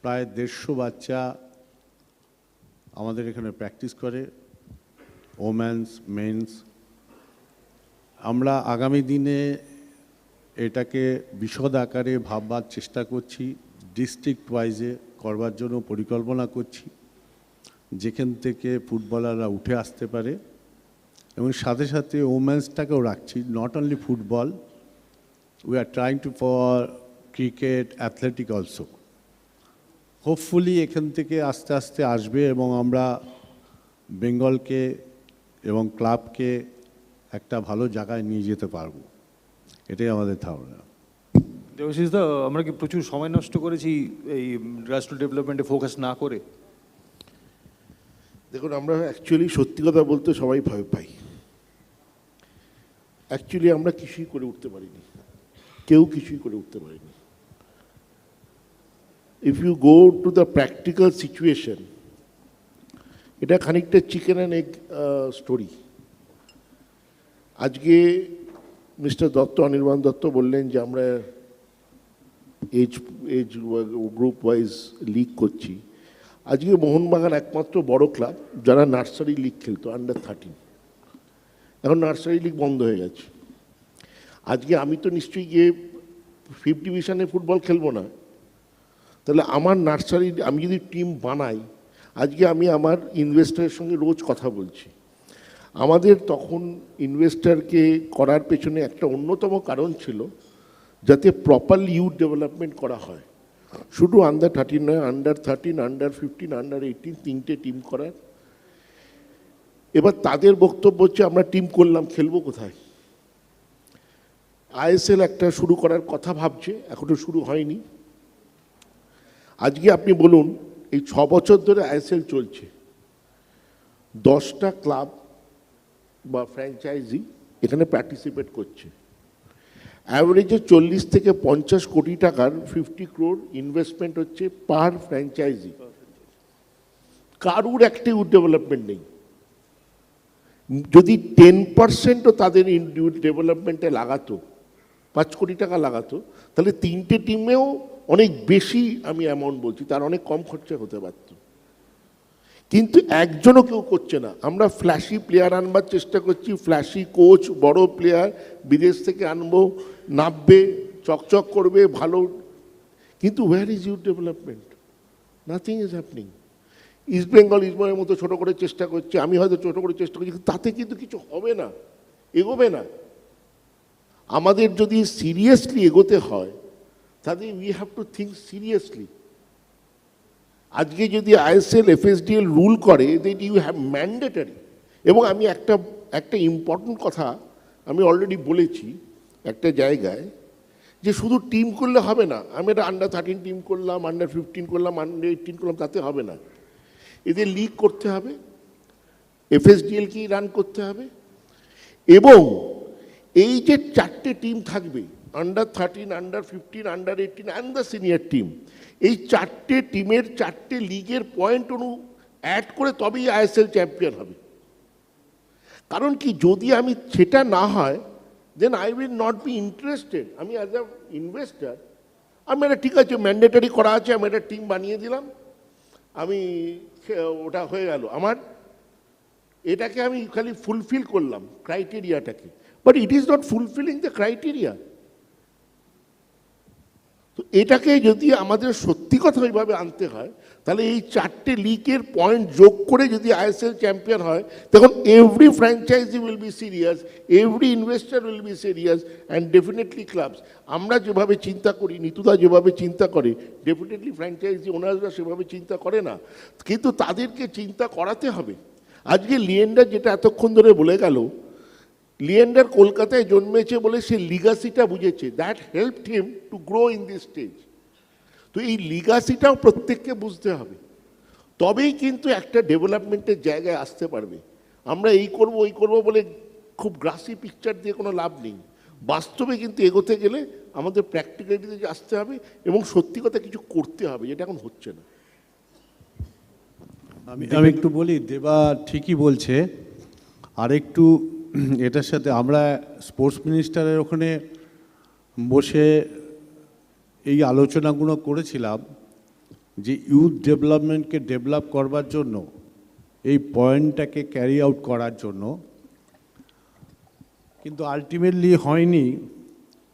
প্রায় 150 বাচ্চা আমাদের এখানে প্র্যাকটিস করে, ওমেন্স, মেন্স। আমরা আগামী দিনে এটাকে বিশদ আকারে ভাববার চেষ্টা করছি, ডিস্ট্রিক্ট ওয়াইজে করবার জন্য পরিকল্পনা করছি, যেখান থেকে ফুটবলাররা উঠে আসতে পারে। এবং সাথে সাথে ওমেন্সটাকেও রাখছি, not only football, we are trying to for cricket, athletic also. Hopefully এখান থেকে আস্তে আস্তে আসবে এবং আমরা বেঙ্গলকে এবং ক্লাবকে একটা ভালো জায়গায় নিয়ে যেতে পারবো, এটাই আমাদের ধারণা। দেবাশিস দা, আমরা কি প্রচুর সময় নষ্ট করেছি এই গ্রাসরুট ডেভেলপমেন্টে ফোকাস না করে? দেখুন, আমরা অ্যাকচুয়ালি সত্যি কথা বলতে সবাই ভয় পাই। অ্যাকচুয়ালি আমরা কিছুই করে উঠতে পারিনি, কেউ কিছুই করে উঠতে পারিনি। If you go to the practical situation, এটা খানিকটা চিকেন অ্যান্ড এগ স্টোরি। আজকে মিস্টার দত্ত, অনির্বাণ দত্ত বললেন যে আমরা এজ গ্রুপ ওয়াইজ লিগ করছি। আজকে মোহনবাগান একমাত্র বড় ক্লাব যারা নার্সারি লিগ খেলতো, আন্ডার-13। এখন নার্সারি লিগ বন্ধ হয়ে গেছে। আজকে আমি তো নিশ্চয়ই গিয়ে 5th ডিভিশনে ফুটবল খেলবো না, তাহলে আমার নার্সারি আমি যদি টিম বানাই, আজকে আমি আমার ইনভেস্টরের সঙ্গে রোজ কথা বলছি। আমাদের তখন ইনভেস্টরকে করার পেছনে একটা অন্যতম কারণ ছিল যাতে প্রপারলি ইউথ ডেভেলপমেন্ট করা হয়। শুধু আন্ডার-13 নয়, আন্ডার-13, আন্ডার-15, আন্ডার-18 3টে টিম করার। এবার তাদের বক্তব্য হচ্ছে আমরা টিম করলাম, খেলবো কোথায়? আইএসএল একটা শুরু করার কথা ভাবছে, এখনো শুরু হয়নি। আজকে আপনি বলুন, এই 6 বছর ধরে আইএসএল চলছে, 10টা ক্লাব বা ফ্র্যাঞ্চাইজি এখানে পার্টিসিপেট করছে। অ্যাভারেজে 40 থেকে 50 কোটি টাকার 50 crore ইনভেস্টমেন্ট হচ্ছে পার ফ্র্যাঞ্চাইজি। কারুর একটা ইউথ ডেভেলপমেন্ট নেই। যদি 10%ও তাদের ইউথ ডেভেলপমেন্টে লাগাতো, 5 কোটি টাকা লাগাতো, তাহলে 3টে টিমেও অনেক বেশি, আমি অ্যামাউন্ট বলছি, তার অনেক কম খরচা হতে পারত। কিন্তু একজনও কেউ করছে না। আমরা ফ্ল্যাশি প্লেয়ার আনবার চেষ্টা করছি, ফ্ল্যাশি কোচ, বড় প্লেয়ার বিদেশ থেকে আনবো, নামবে, চকচক করবে, ভালো। কিন্তু where is youth development? Nothing is happening. East Bengal ইস্টবেঙ্গলের মতো ছোটো করে চেষ্টা করছে, আমি হয়তো ছোটো করে চেষ্টা করছি, কিন্তু তাতে কিন্তু কিছু হবে না, এগোবে না। আমাদের যদি সিরিয়াসলি এগোতে হয়, তাহলে we have to think seriously. আজকে যদি আইএসএল, এফএসডিএল রুল করে, দেন ইউ হ্যাভ ম্যান্ডেটারি। এবং আমি একটা ইম্পর্টেন্ট কথা আমি অলরেডি বলেছি একটা জায়গায়, যে শুধু টিম করলে হবে না। আমি একটা আন্ডার-13 টিম করলাম, আন্ডার-15 করলাম, আন্ডার-18 করলাম, তাতে হবে না। এদের লিগ করতে হবে, এফএসডিএলকেই রান করতে হবে। এবং এই যে 4টে টিম থাকবে, আন্ডার-13, আন্ডার-15, আন্ডার-18 অ্যান্ড দ্য সিনিয়র টিম, এই 4টে টিমের 4টে লিগের পয়েন্ট অ্যাড করে তবেই আইএসএল চ্যাম্পিয়ন হবে। কারণ কি, যদি আমি সেটা না হয়, then I will not be interested. আমি অ্যাজ আ ইনভেস্টার, আমি একটা ঠিক আছে ম্যান্ডেটারি করা আছে, আমি একটা টিম বানিয়ে দিলাম, আমি ওটা হয়ে গেল আমার, এটাকে আমি খালি ফুলফিল করলাম ক্রাইটেরিয়াটাকে, but it is not fulfilling the criteria. তো এটাকে যদি আমাদের সত্যি কথা ওইভাবে আনতে হয়, তাহলে এই 4টে লিগের পয়েন্ট যোগ করে যদি আইএসএল চ্যাম্পিয়ন হয়, তখন every franchise will be serious, every investor will be serious, and definitely clubs. আমরা যেভাবে চিন্তা করি, নিতুদা যেভাবে চিন্তা করে, ডেফিনেটলি ফ্র্যাঞ্চাইজি ওনাররা সেভাবে চিন্তা করে না, কিন্তু তাদেরকে চিন্তা করাতে হবে। আজকে লিয়েন্ডার যেটা এতক্ষণ ধরে বলে গেল, লিয়েন্ডার কলকাতায় জন্মেছে বলে সে লিগাসিটা বুঝেছে, that helped him to grow in this stage. তো এই লিগাসিটাও প্রত্যেককে বুঝতে হবে, তবেই কিন্তু একটা ডেভেলপমেন্টের জায়গায় আসতে পারবে। আমরা এই করব ওই করব বলে খুব গ্রাসি পিকচার দিয়ে কোনো লাভ নেই। বাস্তবে কিন্তু এগোতে গেলে আমাদের প্র্যাকটিক্যালিটিতে আসতে হবে এবং সত্যি কথা কিছু করতে হবে, যেটা এখন হচ্ছে না। আমি একটু বলি, দেবা ঠিকই বলছে। আর একটু এটার সাথে আমরা স্পোর্টস মিনিস্টারের ওখানে বসে এই আলোচনাগুলো করেছিলাম যে ইউথ ডেভেলপমেন্টকে ডেভেলপ করবার জন্য, এই পয়েন্টটাকে ক্যারি আউট করার জন্য, কিন্তু আলটিমেটলি হয়নি।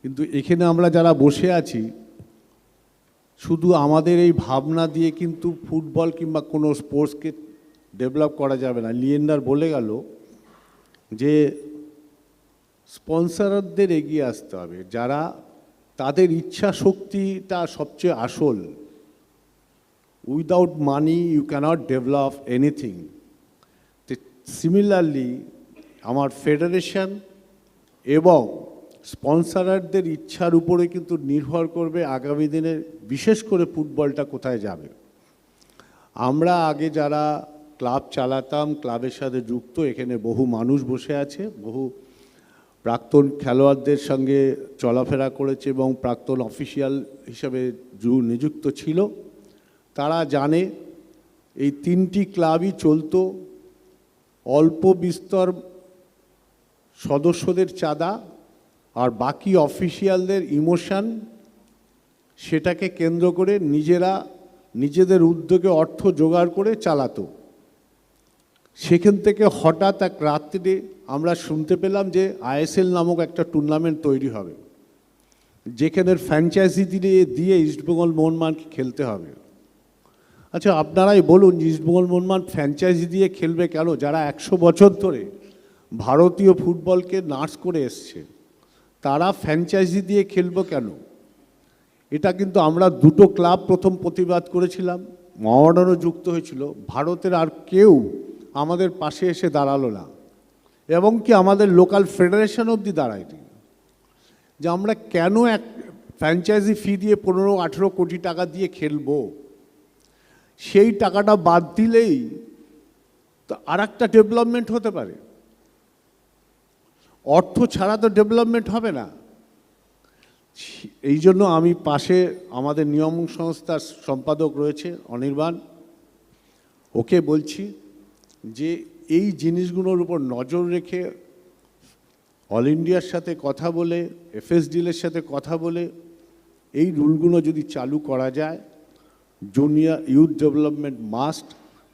কিন্তু এখানে আমরা যারা বসে আছি, শুধু আমাদের এই ভাবনা দিয়ে কিন্তু ফুটবল কিংবা কোনো স্পোর্টসকে ডেভেলপ করা যাবে না। লিয়েন্ডার বলে গেল যে স্পন্সরদের এগিয়ে আসতে হবে, যারা তাদের ইচ্ছা শক্তিটা সবচেয়ে আসল। Without money you cannot develop anything. Similarly আমার ফেডারেশন এবং স্পন্সরদের ইচ্ছার উপরে কিন্তু নির্ভর করবে আগামী দিনে বিশেষ করে ফুটবলটা কোথায় যাবে। আমরা আগে যারা ক্লাব চালাতাম, ক্লাবের সাথে যুক্ত, এখানে বহু মানুষ বসে আছে, বহু প্রাক্তন খেলোয়াড়দের সঙ্গে চলাফেরা করেছে এবং প্রাক্তন অফিসিয়াল হিসাবে নিযুক্ত ছিল। তারা জানে এই তিনটি ক্লাবই চলতো অল্প বিস্তর সদস্যদের চাঁদা আর বাকি অফিসিয়ালদের ইমোশন, সেটাকে কেন্দ্র করে নিজেদের উদ্যোগে অর্থ জোগাড় করে চালাতো। সেখান থেকে হঠাৎ এক রাত্রে আমরা শুনতে পেলাম যে আইএসএল নামক একটা টুর্নামেন্ট তৈরি হবে, যেখানে ফ্র্যাঞ্চাইজি দিয়ে ইস্টবেঙ্গল মোহনবাগানকে খেলতে হবে। আচ্ছা, আপনারাই বলুন, ইস্টবেঙ্গল মোহনবাগান ফ্র্যাঞ্চাইজি দিয়ে খেলবে কেন? যারা 100 বছর ধরে ভারতীয় ফুটবলকে নার্স করে এসছে, তারা ফ্র্যাঞ্চাইজি দিয়ে খেলবে কেন? এটা কিন্তু আমরা দুটো ক্লাব প্রথম প্রতিবাদ করেছিলাম, মোহামেডানও যুক্ত হয়েছিল। ভারতের আর কেউ আমাদের পাশে এসে দাঁড়ালো না, এবং কি আমাদের লোকাল ফেডারেশন অবধি দাঁড়ায়নি। যে আমরা কেন এক ফ্র্যাঞ্চাইজি ফি দিয়ে 15-18 কোটি টাকা দিয়ে খেলবো? সেই টাকাটা বাদ দিলেই তো আর একটা ডেভেলপমেন্ট হতে পারে। অর্থ ছাড়া তো ডেভেলপমেন্ট হবে না। এই জন্য আমি পাশে আমাদের নিয়ম সংস্থার সম্পাদক রয়েছে অনির্বাণ, ওকে বলছি যে এই জিনিসগুলোর উপর নজর রেখে অল ইন্ডিয়ার সাথে কথা বলে, এফএসডিএলের সাথে কথা বলে এই রুলগুলো যদি চালু করা যায়, জুনিয়র ইউথ ডেভেলপমেন্ট মাস্ট,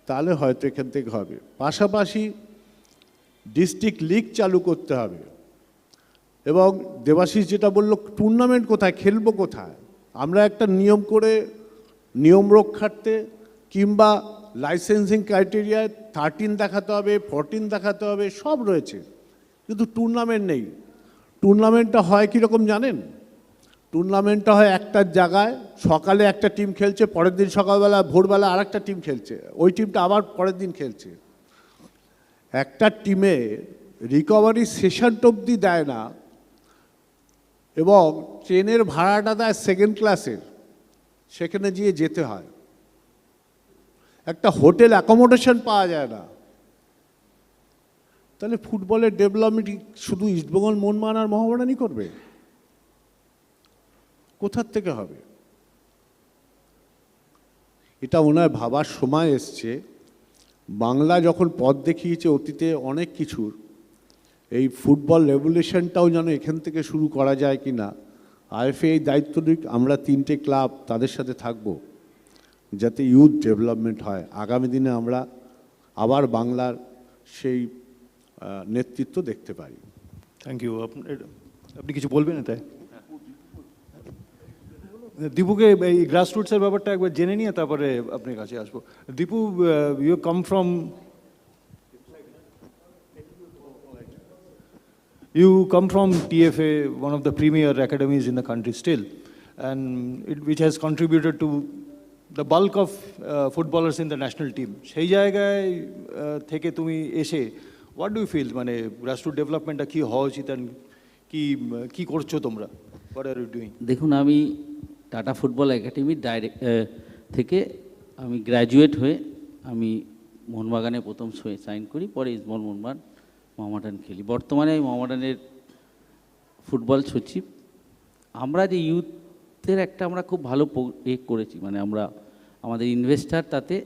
তাহলে হয়তো এখান থেকে হবে। পাশাপাশি ডিস্ট্রিক্ট লিগ চালু করতে হবে। এবং দেবাশিস যেটা বললো, টুর্নামেন্ট কোথায় খেলবো, কোথায়? আমরা একটা নিয়ম রক্ষার্থে কিংবা লাইসেন্সিং ক্রাইটেরিয়ায় 13 দেখাতে হবে, 14 দেখাতে হবে, সব রয়েছে, কিন্তু টুর্নামেন্ট নেই। টুর্নামেন্টটা হয় কীরকম জানেন? টুর্নামেন্টটা হয় একটা জায়গায়, সকালে একটা টিম খেলছে, পরের দিন সকালবেলা ভোরবেলা আর একটা টিম খেলছে, ওই টিমটা আবার পরের দিন খেলছে। একটা টিমে রিকভারি সেশনটা অবধি দেয় না, এবং ট্রেনের ভাড়াটা দেয় সেকেন্ড ক্লাসের, সেখানে যেতে হয়। একটা হোটেল অ্যাকোমোডেশন পাওয়া যায় না। তাহলে ফুটবলের ডেভেলপমেন্ট শুধু ইস্টবেঙ্গল মোহনবাগান আর মোহামেডানই করবে? কোথার থেকে হবে? এটা ওনার ভাবার সময় এসছে। বাংলা যখন পথ দেখিয়েছে অতীতে অনেক কিছুর, এই ফুটবল রেভলিউশনটাও যেন এখান থেকে শুরু করা যায় কি না। আইএফএ এই দায়িত্ব নিক, আমরা 3টে ক্লাব তাদের সাথে থাকব, যাতে ইউথ ডেভেলপমেন্ট হয়। আগামী দিনে আমরা আবার বাংলার সেই নেতৃত্ব দেখতে পারি। Thank you. আপনি কিছু বলবেন এতে? দীপুকে এই গ্রাসরুটসের ব্যাপারটা একবার জেনে নিয়ে তারপরে আপনার কাছে আসবো। Dipu, you come from TFA, one of the premier academies in the country still, and which has contributed to the bulk of footballers in the national team. সেই জায়গায় থেকে তুমি এসে what do you feel, মানে গ্রাসরুট ডেভেলপমেন্টটা কী হওয়া উচিত, কি করছো তোমরা? What are you doing? দেখুন, আমি টাটা ফুটবল একাডেমি থেকে আমি গ্র্যাজুয়েট হয়ে আমি মোহনবাগানে প্রথম সাইন করি, পরে ইস্টবেঙ্গল মোহনবাগান মোহামেডান খেলি। বর্তমানে আমি মোহামেডানের ফুটবল সচিব। আমরা যে ইউথের একটা আমরা খুব ভালো করেছি, মানে আমাদের ইনভেস্টার তাতে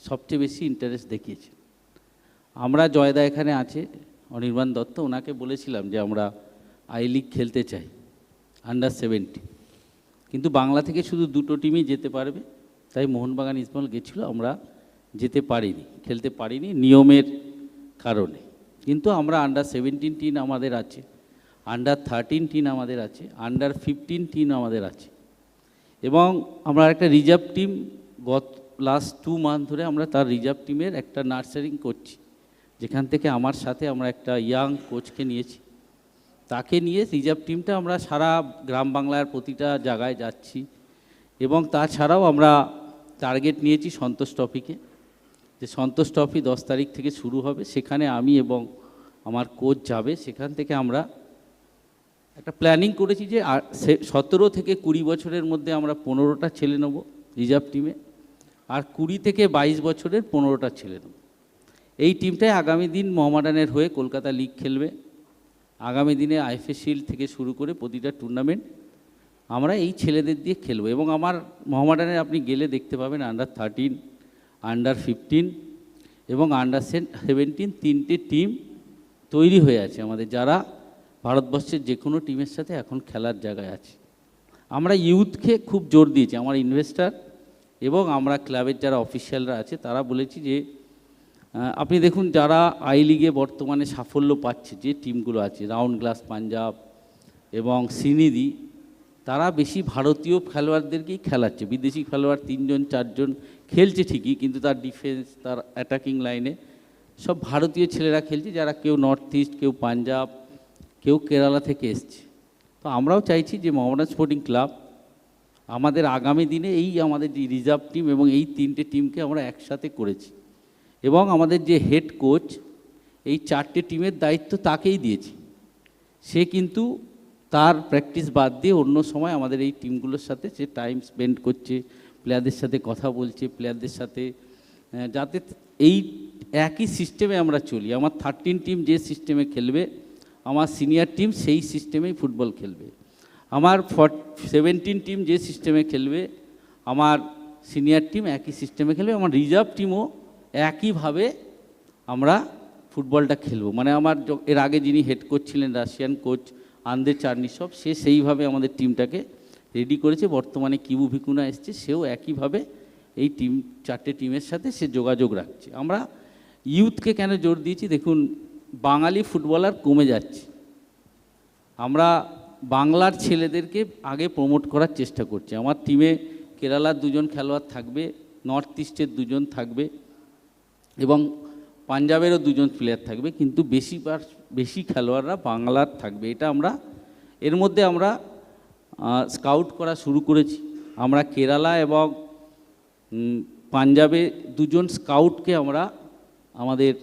সবচেয়ে বেশি ইন্টারেস্ট দেখিয়েছে। আমরা জয়দা এখানে আছে, অনির্বাণ দত্ত, ওনাকে বলেছিলাম যে আমরা আই লিগ খেলতে চাই আন্ডার-17, কিন্তু বাংলা থেকে শুধু 2টো টিমই যেতে পারবে, তাই মোহনবাগান ইস্টবেঙ্গল গেছিলো, আমরা যেতে পারিনি, খেলতে পারিনি নিয়মের কারণে। কিন্তু আমরা আন্ডার-17 টিম আমাদের আছে, আন্ডার-13 টিম আমাদের আছে, আন্ডার-15 টিম আমাদের আছে, এবং আমরা একটা রিজার্ভ টিম লাস্ট 2 মান্থ ধরে আমরা তার রিজার্ভ টিমের একটা নার্সারিং করছি, যেখান থেকে আমার সাথে আমরা একটা ইয়াং কোচকে নিয়েছি, তাকে নিয়ে রিজার্ভ টিমটা আমরা সারা গ্রাম বাংলার প্রতিটা জায়গায় যাচ্ছি। এবং তাছাড়াও আমরা টার্গেট নিয়েছি সন্তোষ ট্রফিকে, যে সন্তোষ ট্রফি 10 তারিখ থেকে শুরু হবে, সেখানে আমি এবং আমার কোচ যাবে, সেখান থেকে আমরা একটা প্ল্যানিং করেছি যে 17 থেকে 20 বছরের মধ্যে আমরা 15টা ছেলে নেব রিজার্ভ টিমে, আর 20 থেকে 22 বছরের 15টা ছেলে নেব। এই টিমটাই আগামী দিন মোহামেডানের হয়ে কলকাতা লিগ খেলবে, আগামী দিনে আইএফএ শিল্ড থেকে শুরু করে প্রতিটা টুর্নামেন্ট আমরা এই ছেলেদের দিয়ে খেলবো। এবং আমার মোহামেডানের আপনি গেলে দেখতে পাবেন আন্ডার-13, আন্ডার-15 এবং আন্ডার-17 3টে টিম তৈরি হয়ে আছে আমাদের, যারা ভারতবর্ষের যে কোনো টিমের সাথে এখন খেলার জায়গায় আছে। আমরা ইউথকে খুব জোর দিয়েছি, আমার ইনভেস্টার এবং আমরা ক্লাবের যারা অফিসিয়ালরা আছে তারা বলেছি যে আপনি দেখুন যারা আই লিগে বর্তমানে সাফল্য পাচ্ছে যে টিমগুলো আছে, রাউন্ড গ্লাস পাঞ্জাব এবং সিনিদি, তারা বেশি ভারতীয় খেলোয়াড়দেরকেই খেলাচ্ছে, বিদেশি খেলোয়াড় 3জন 4জন খেলছে ঠিকই, কিন্তু তার ডিফেন্স, তার অ্যাটাকিং লাইনে সব ভারতীয় ছেলেরা খেলছে, যারা কেউ নর্থ ইস্ট, কেউ পাঞ্জাব, কেউ কেরালা থেকে এসছে। তো আমরাও চাইছি যে মোহামেডান স্পোর্টিং ক্লাব আমাদের আগামী দিনে এই আমাদের যে রিজার্ভ টিম এবং এই 3টে টিমকে আমরা একসাথে করেছি, এবং আমাদের যে হেড কোচ এই 4টে টিমের দায়িত্ব তাকেই দিয়েছি। সে কিন্তু তার প্র্যাকটিস বাদ দিয়ে অন্য সময় আমাদের এই টিমগুলোর সাথে সে টাইম স্পেন্ড করছে, প্লেয়ারদের সাথে কথা বলছে, প্লেয়ারদের সাথে, যাতে এই একই সিস্টেমে আমরা চলি। আমার 13 টিম যে সিস্টেমে খেলবে, আমার সিনিয়র টিম সেই সিস্টেমেই ফুটবল খেলবে। আমার 17 টিম যে সিস্টেমে খেলবে, আমার সিনিয়র টিম একই সিস্টেমে খেলবে, আমার রিজার্ভ টিমও একইভাবে আমরা ফুটবলটা খেলবো। মানে আমার এর আগে যিনি হেড কোচ ছিলেন, রাশিয়ান কোচ আন্দ্রে চার্নিসভ, সে সেইভাবে আমাদের টিমটাকে রেডি করেছে। বর্তমানে কিবু ভিকুনা এসছে, সেও একইভাবে এই টিম 4টে টিমের সাথে সে যোগাযোগ রাখছে। আমরা ইউথকে কেন জোর দিয়েছি, দেখুন বাঙালি ফুটবলার কমে যাচ্ছে, আমরা বাংলার ছেলেদেরকে আগে প্রমোট করার চেষ্টা করছি। আমার টিমে কেরালার 2জন খেলোয়াড় থাকবে, নর্থ ইস্টের 2জন থাকবে এবং পাঞ্জাবেরও 2জন প্লেয়ার থাকবে, কিন্তু বেশি খেলোয়াড়রা বাংলার থাকবে। এটা আমরা এর মধ্যে আমরা স্কাউট করা শুরু করেছি। আমরা কেরালা এবং পাঞ্জাবে 2জন স্কাউটকে আমরা আমাদের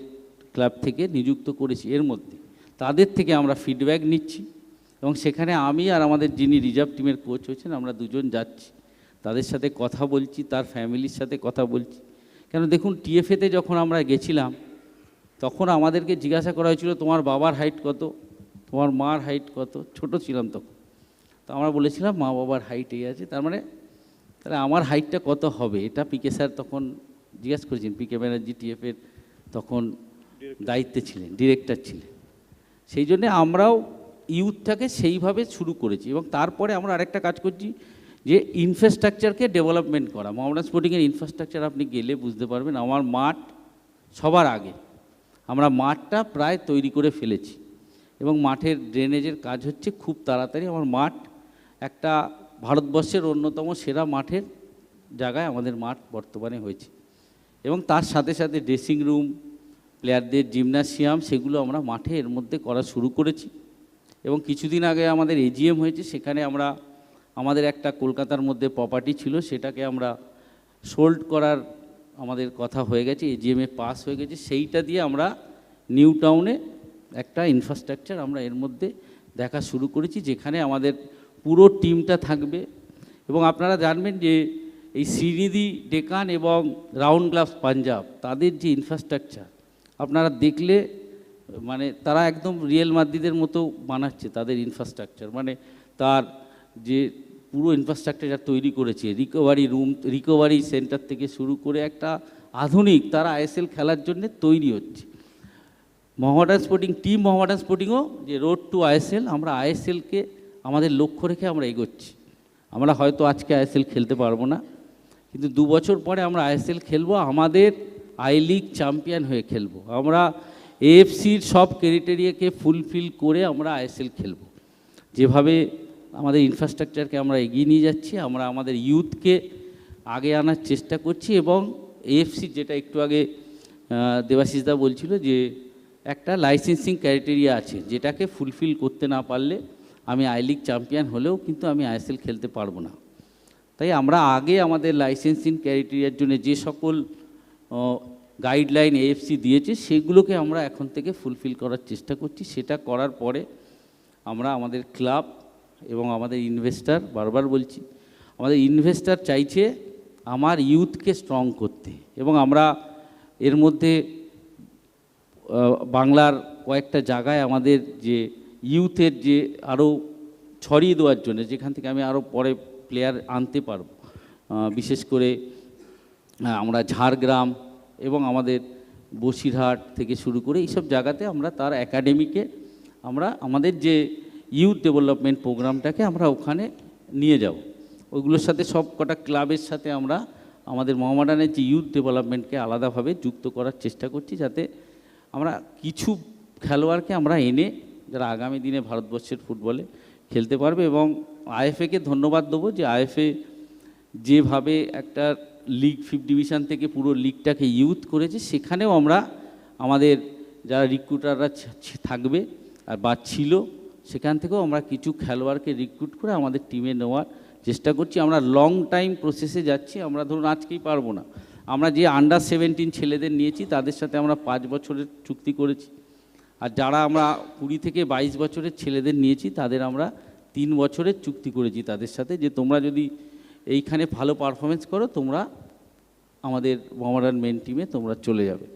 ক্লাব থেকে নিযুক্ত করেছি। এর মধ্যে তাদের থেকে আমরা ফিডব্যাক নিচ্ছি এবং সেখানে আমি আর আমাদের যিনি রিজার্ভ টিমের কোচ হয়েছেন, আমরা 2জন যাচ্ছি, তাদের সাথে কথা বলছি, তার ফ্যামিলির সাথে কথা বলছি। কেন দেখুন টিএফএতে যখন আমরা গেছিলাম তখন আমাদেরকে জিজ্ঞাসা করা হয়েছিল তোমার বাবার হাইট কত, তোমার মার হাইট কত, ছোট ছিলাম তখন। তো আমরা বলেছিলাম মা বাবার হাইট এই আছে, তার মানে তাহলে আমার হাইটটা কত হবে, এটা পিকে স্যার তখন জিজ্ঞাসা করেছেন। পিকে ব্যানার্জি টিএফের তখন দায়িত্বে ছিলেন, ডিরেক্টর ছিলেন। সেই জন্যে আমরাও ইউথটাকে সেইভাবে শুরু করেছি এবং তারপরে আমরা আরেকটা কাজ করছি যে ইনফ্রাস্ট্রাকচারকে ডেভেলপমেন্ট করা। মোহামেডান স্পোর্টিংয়ের ইনফ্রাস্ট্রাকচার আপনি গেলে বুঝতে পারবেন। আমার মাঠ সবার আগে, আমরা মাঠটা প্রায় তৈরি করে ফেলেছি এবং মাঠের ড্রেনেজের কাজ হচ্ছে খুব তাড়াতাড়ি। আমার মাঠ একটা ভারতবর্ষের অন্যতম সেরা মাঠের জায়গায় আমাদের মাঠ বর্তমানে হয়েছে এবং তার সাথে সাথে ড্রেসিং রুম, প্লেয়ারদের জিমনাসিয়াম, সেগুলো আমরা মাঠে এর মধ্যে করা শুরু করেছি। এবং কিছুদিন আগে আমাদের এজিএম হয়েছে, সেখানে আমরা আমাদের একটা কলকাতার মধ্যে প্রপার্টি ছিল, সেটাকে আমরা সোল্ড করার আমাদের কথা হয়ে গেছে, এজিএমে পাস হয়ে গেছে। সেইটা দিয়ে আমরা নিউ টাউনে একটা ইনফ্রাস্ট্রাকচার আমরা এর মধ্যে দেখা শুরু করেছি, যেখানে আমাদের পুরো টিমটা থাকবে। এবং আপনারা জানবেন যে এই শ্রীনিধি ডেকান এবং রাউন্ড গ্লাভস পাঞ্জাব, তাদের যে ইনফ্রাস্ট্রাকচার আপনারা দেখলে মানে তারা একদম রিয়েল মাদ্রিদের মতো বানাচ্ছে তাদের ইনফ্রাস্ট্রাকচার। মানে তার যে পুরো ইনফ্রাস্ট্রাকচার যা তৈরি করেছে, রিকভারি রুম, রিকভারি সেন্টার থেকে শুরু করে একটা আধুনিক, তারা আইএসএল খেলার জন্য তৈরি হচ্ছে। মোহামেডান স্পোর্টিং টিম, মোহামেডান স্পোর্টিংও যে রোড টু আইএসএল, আমরা আইএসএলকে আমাদের লক্ষ্য রেখে আমরা এগোচ্ছি। আমরা হয়তো আজকে আইএসএল খেলতে পারবো না, কিন্তু 2 বছর পরে আমরা আইএসএল খেলবো, আমাদের আই লিগ চ্যাম্পিয়ন হয়ে খেলবো। আমরা এএফসির সব ক্রাইটেরিয়াকে ফুলফিল করে আমরা আইএসএল খেলবো। যেভাবে আমাদের ইনফ্রাস্ট্রাকচারকে আমরা এগিয়ে নিয়ে যাচ্ছি, আমরা আমাদের ইউথকে আগে আনার চেষ্টা করছি, এবং এএফসি যেটা একটু আগে দেবাশিসদা বলছিল যে একটা লাইসেন্সিং ক্রাইটেরিয়া আছে, যেটাকে ফুলফিল করতে না পারলে আমি আই লিগ চ্যাম্পিয়ন হলেও কিন্তু আমি আইএসএল খেলতে পারবো না। তাই আমরা আগে আমাদের লাইসেন্সিং ক্রাইটেরিয়ার জন্য যে সকল গাইডলাইন এএফসি দিয়েছে সেগুলোকে আমরা এখন থেকে ফুলফিল করার চেষ্টা করছি। সেটা করার পরে আমরা আমাদের ক্লাব এবং আমাদের ইনভেস্টার, বারবার বলছি, আমাদের ইনভেস্টার চাইছে আমার ইউথকে স্ট্রং করতে, এবং আমরা এর মধ্যে বাংলার কয়েকটা জায়গায় আমাদের যে ইউথের যে আরও ছড়িয়ে দেওয়ার জন্য, যেখান থেকে আমি আরও পরে প্লেয়ার আনতে পারবো, বিশেষ করে আমরা ঝাড়গ্রাম এবং আমাদের বসিরহাট থেকে শুরু করে এইসব জায়গাতে আমরা তার একাডেমিকে আমরা আমাদের যে ইউথ ডেভেলপমেন্ট প্রোগ্রামটাকে আমরা ওখানে নিয়ে যাব। ওইগুলোর সাথে সব কটা ক্লাবের সাথে আমরা আমাদের মোহামেডানের যে ইউথ ডেভেলপমেন্টকে আলাদাভাবে যুক্ত করার চেষ্টা করছি, যাতে আমরা কিছু খেলোয়াড়কে আমরা এনে যারা আগামী দিনে ভারতবর্ষের ফুটবলে খেলতে পারবে। এবং আইএফএকে ধন্যবাদ দেবো যে আইএফএ যেভাবে একটা লিগ 5th ডিভিশন থেকে পুরো লিগটাকে ইউথ করেছে, সেখানেও আমরা আমাদের যারা রিক্রুটাররা থাকবে আর বা ছিল, সেখান থেকেও আমরা কিছু খেলোয়াড়কে রিক্রুট করে আমাদের টিমে নেওয়ার চেষ্টা করছি। আমরা লং টাইম প্রসেসে যাচ্ছি। আমরা ধরুন আজকেই পারবো না, আমরা যে আন্ডার 17 ছেলেদের নিয়েছি তাদের সাথে আমরা 5 বছরের চুক্তি করেছি, আর যারা আমরা 20 থেকে 22 বছরের ছেলেদের নিয়েছি তাদের আমরা 3 বছরের চুক্তি করেছি তাদের সাথে, যে তোমরা যদি এইখানে ভালো পারফরমেন্স করো তোমরা আমাদের মোহামেডান মেন টিমে তোমরা চলে যাবে।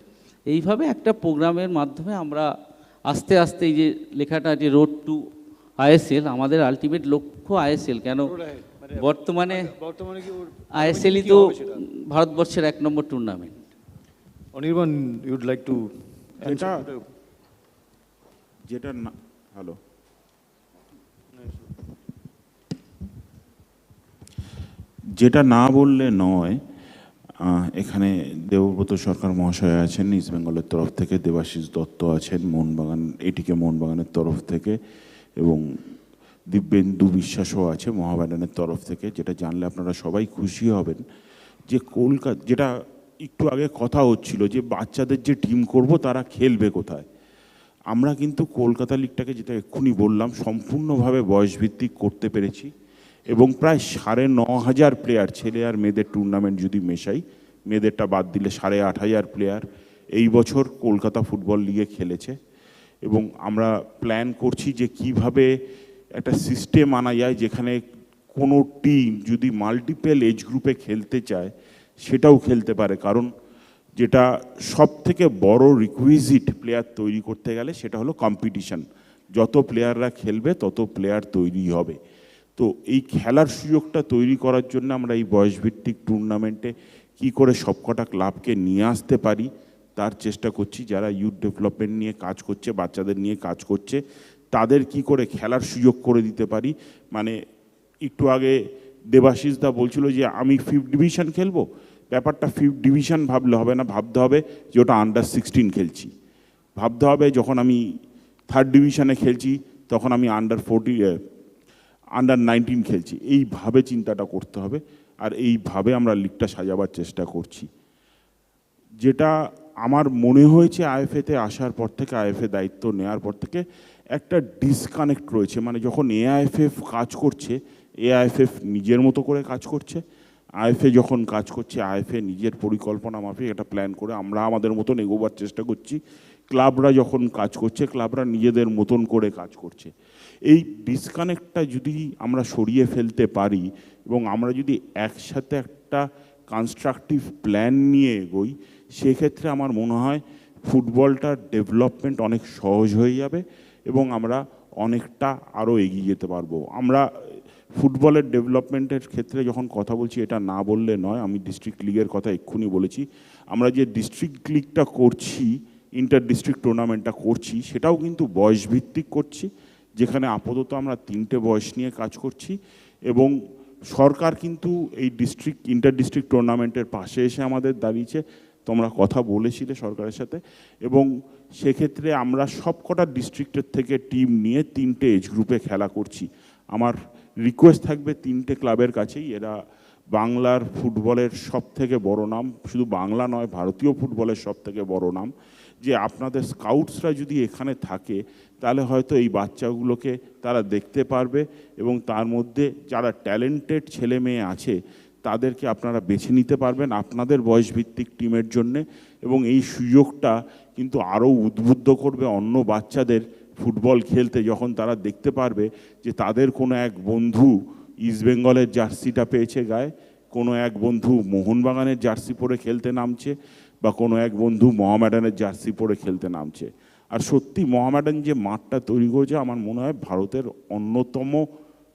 এইভাবে একটা প্রোগ্রামের মাধ্যমে আমরা আস্তে আস্তে এই যে লেখাটা যে রোড টু আইএসএল, আমাদের আলটিমেট লক্ষ্য আইএসএল। কেন বর্তমানে আইএসএলই তো ভারতবর্ষের 1 নম্বর tournament. Anirban, you'd like to যেটা না হ্যালো যেটা না বললে নয়, এখানে দেবব্রত সরকার মহাশয় আছেন ইস্ট বেঙ্গলের তরফ থেকে, দেবাশিস দত্ত আছেন মোহনবাগান, এটিকে মোহনবাগানের তরফ থেকে, এবং দিব্যেন্দু বিশ্বাসও আছে মোহামেডানের তরফ থেকে। যেটা জানলে আপনারা সবাই খুশি হবেন যে কলকাতা, যেটা একটু আগে কথা হচ্ছিল যে বাচ্চাদের যে টিম করব তারা খেলবে কোথায়, আমরা কিন্তু কলকাতা লিগটাকে, যেটা এক্ষুনি বললাম, সম্পূর্ণভাবে বয়সভিত্তিক করতে পেরেছি, এবং প্রায় 9,500 প্লেয়ার, ছেলে আর মেয়েদের টুর্নামেন্ট যদি মেশাই, মেয়েদেরটা বাদ দিলে 8,500 প্লেয়ার এই বছর কলকাতা ফুটবল লিগে খেলেছে। এবং আমরা প্ল্যান করছি যে কিভাবে একটা সিস্টেম আনা যায় যেখানে কোনো টিম যদি মাল্টিপল এজ গ্রুপে খেলতে চায় সেটাও খেলতে পারে। কারণ যেটা সব থেকে বড় রিকুইজিট প্লেয়ার তৈরি করতে গেলে সেটা হলো কম্পিটিশন। যত প্লেয়াররা খেলবে তত প্লেয়ার তৈরি হবে। তো এই খেলার সুযোগটা তৈরি করার জন্য আমরা এই বয়সভিত্তিক টুর্নামেন্টে কি করে সবকটা ক্লাবকে নিয়ে আসতে পারি তার চেষ্টা করছি। যারা ইউথ ডেভেলপমেন্ট নিয়ে কাজ করছে, বাচ্চাদের নিয়ে কাজ করছে, তাদের কি করে খেলার সুযোগ করে দিতে পারি। মানে একটু আগে দেবাশিস দা বলছিল যে আমি 5th ডিভিশন খেলবো, ব্যাপারটা 5th ডিভিশন ভাবলে হবে না, ভাবতে হবে যে ওটা আন্ডার 16 খেলছি, ভাবতে হবে যখন আমি 3rd ডিভিশনে খেলছি তখন আমি আন্ডার 19 খেলছি। এইভাবে চিন্তাটা করতে হবে, আর এইভাবে আমরা লিগটা সাজাবার চেষ্টা করছি। যেটা আমার মনে হয়েছে আইএফএতে আসার পর থেকে, আইএফএ দায়িত্ব নেওয়ার পর থেকে একটা ডিসকানেক্ট রয়েছে। মানে যখন এআইএফএফ কাজ করছে, এআইএফএফ নিজের মতো করে কাজ করছে, আইএফএ যখন কাজ করছে আইএফএ নিজের পরিকল্পনা মাফিক একটা প্ল্যান করে আমরা আমাদের মতন এগোবার চেষ্টা করছি। ক্লাবরা যখন কাজ করছে, ক্লাবরা নিজেদের মতন করে কাজ করছে। এই ডিসকানেক্টটা যদি আমরা সরিয়ে ফেলতে পারি এবং আমরা যদি একসাথে একটা কনস্ট্রাকটিভ প্ল্যান নিয়ে এগোই, সেক্ষেত্রে আমার মনে হয় ফুটবলটার ডেভেলপমেন্ট অনেক সহজ হয়ে যাবে এবং আমরা অনেকটা আরও এগিয়ে যেতে পারবো। আমরা ফুটবলের ডেভেলপমেন্টের ক্ষেত্রে যখন কথা বলছি, এটা না বললে নয়, আমি ডিস্ট্রিক্ট লিগের কথা এক্ষুনি বলেছি। আমরা যে ডিস্ট্রিক্ট লিগটা করছি ইন্টার ডিস্ট্রিক্ট টুর্নামেন্টটা করছি সেটাও কিন্তু বয়সভিত্তিক করছি, যেখানে আপাতত আমরা 3টে বয়স নিয়ে কাজ করছি এবং সরকার কিন্তু এই ইন্টার ডিস্ট্রিক্ট টুর্নামেন্টের পাশে এসে আমাদের দাঁড়িয়েছে। তোমরা কথা বলেছিলে সরকারের সাথে, এবং সেক্ষেত্রে আমরা সবকটা ডিস্ট্রিক্টের থেকে টিম নিয়ে 3টে এজ গ্রুপে খেলা করছি। আমার রিকোয়েস্ট থাকবে 3টে ক্লাবের কাছেই, এরা বাংলার ফুটবলের সব থেকে বড় নাম, শুধু বাংলা নয় ভারতীয় ফুটবলের সব থেকে বড় নাম, যে আপনাদের স্কাউটসরা যদি এখানে থাকে তাহলে হয়তো এই বাচ্চাগুলোকে তারা দেখতে পারবে এবং তার মধ্যে যারা ট্যালেন্টেড ছেলে মেয়ে আছে তাদেরকে আপনারা বেছে নিতে পারবেন আপনাদের বয়সভিত্তিক টিমের জন্যে, এবং এই সুযোগটা কিন্তু আরও উদ্বুদ্ধ করবে অন্য বাচ্চাদের ফুটবল খেলতে, যখন তারা দেখতে পারবে যে তাদের কোনো এক বন্ধু ইস্টবেঙ্গলের জার্সিটা পেয়েছে গায়ে, কোনো এক বন্ধু মোহনবাগানের জার্সি পরে খেলতে নামছে, বা কোনো এক বন্ধু মোহামেডানের জার্সি পরে খেলতে নামছে। আর সত্যি মোহামেডান যে মাঠটা তৈরি করেছে আমার মনে হয় ভারতের অন্যতম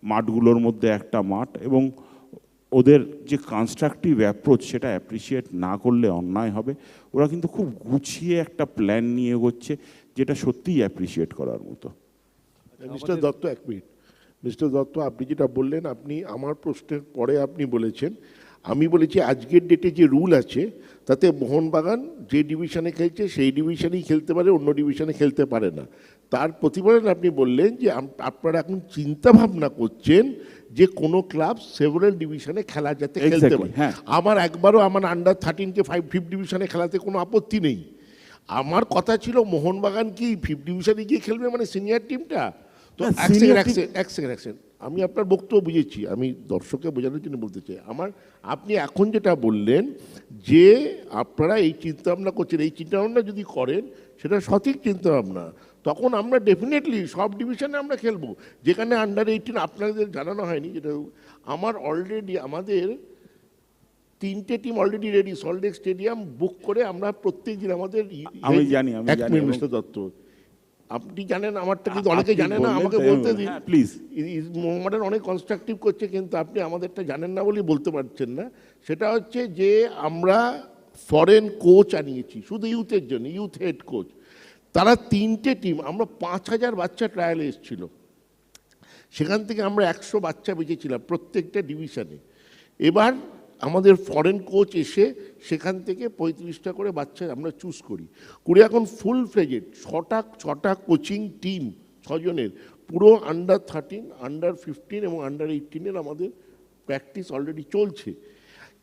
মাঠগুলোর মধ্যে একটা মাঠ, এবং ওদের যে কনস্ট্রাকটিভ অ্যাপ্রোচ সেটা অ্যাপ্রিসিয়েট না করলে অন্যায় হবে। ওরা কিন্তু খুব গুছিয়ে একটা প্ল্যান নিয়ে এগোচ্ছে, যেটা সত্যিই অ্যাপ্রিসিয়েট করার মতো। মিস্টার দত্ত, এক মিনিট। মিস্টার দত্ত, আপনি যেটা বললেন, আপনি আমার প্রশ্নের পরে আপনি বলেছেন, আমি বলেছি আজকের ডেটে যে রুল আছে তাতে মোহনবাগান যে ডিভিশনে খেলছে সেই ডিভিশনেই খেলতে পারে, অন্য ডিভিশনে খেলতে পারে না। তার প্রতিফলন আপনি বললেন যে আপনারা এখন চিন্তা ভাবনা করছেন যে কোনো ক্লাব সেভারাল ডিভিশনে খেলা যাতে খেলতে পারে। আমার একবারও আমার আন্ডার 13কে 5 ডিভিশনে খেলাতে কোনো আপত্তি নেই। আমার কথা ছিল মোহনবাগান কি 5 ডিভিশনে গিয়ে খেলবে, মানে সিনিয়র টিমটা। তো এক সেকেন্ড, আমি আপনার বক্তব্য বুঝেছি, আমি দর্শককে বোঝানোর জন্য বলতে চাই। আপনি এখন যেটা বললেন যে আপনারা এই চিন্তাভাবনা করছেন, এই চিন্তাভাবনা যদি করেন সেটা সঠিক চিন্তাভাবনা, তখন আমরা ডেফিনেটলি সব ডিভিশনে আমরা খেলবো। যেখানে আন্ডার 18 আপনাদের জানানো হয়নি, যেটা আমার অলরেডি আমাদের 3টে team already ready, Salt Lake stadium book করে আমরা প্রত্যেক দিন আমাদের। আমি জানি মিস্টার দত্ত, আপনি জানেন আমারটা, কিন্তু অনেকে জানে না, আমাকে বলতে দিন প্লিজ। মোহামেডান অনেক কনস্ট্রাকটিভ করছে, কিন্তু আপনি আমাদেরটা জানেন না বলেই বলতে পারছেন না। সেটা হচ্ছে যে আমরা ফরেন কোচ আনিয়েছি শুধু ইউথের জন্য, ইউথ হেড কোচ। তারা 3টে টিম, আমরা 5000 বাচ্চা ট্রায়ালে এসেছিল, সেখান থেকে আমরা 100 বাচ্চা বেঁচেছিলাম প্রত্যেকটা ডিভিশনে। এবার আমাদের ফরেন কোচ এসে সেখান থেকে 35টা করে বাচ্চা আমরা চুজ করি। এখন ফুল ফ্লেজেড 6টা কোচিং টিম, 6 জনের, পুরো আন্ডার 13, আন্ডার 15 এবং আন্ডার 18 আমাদের প্র্যাকটিস অলরেডি চলছে।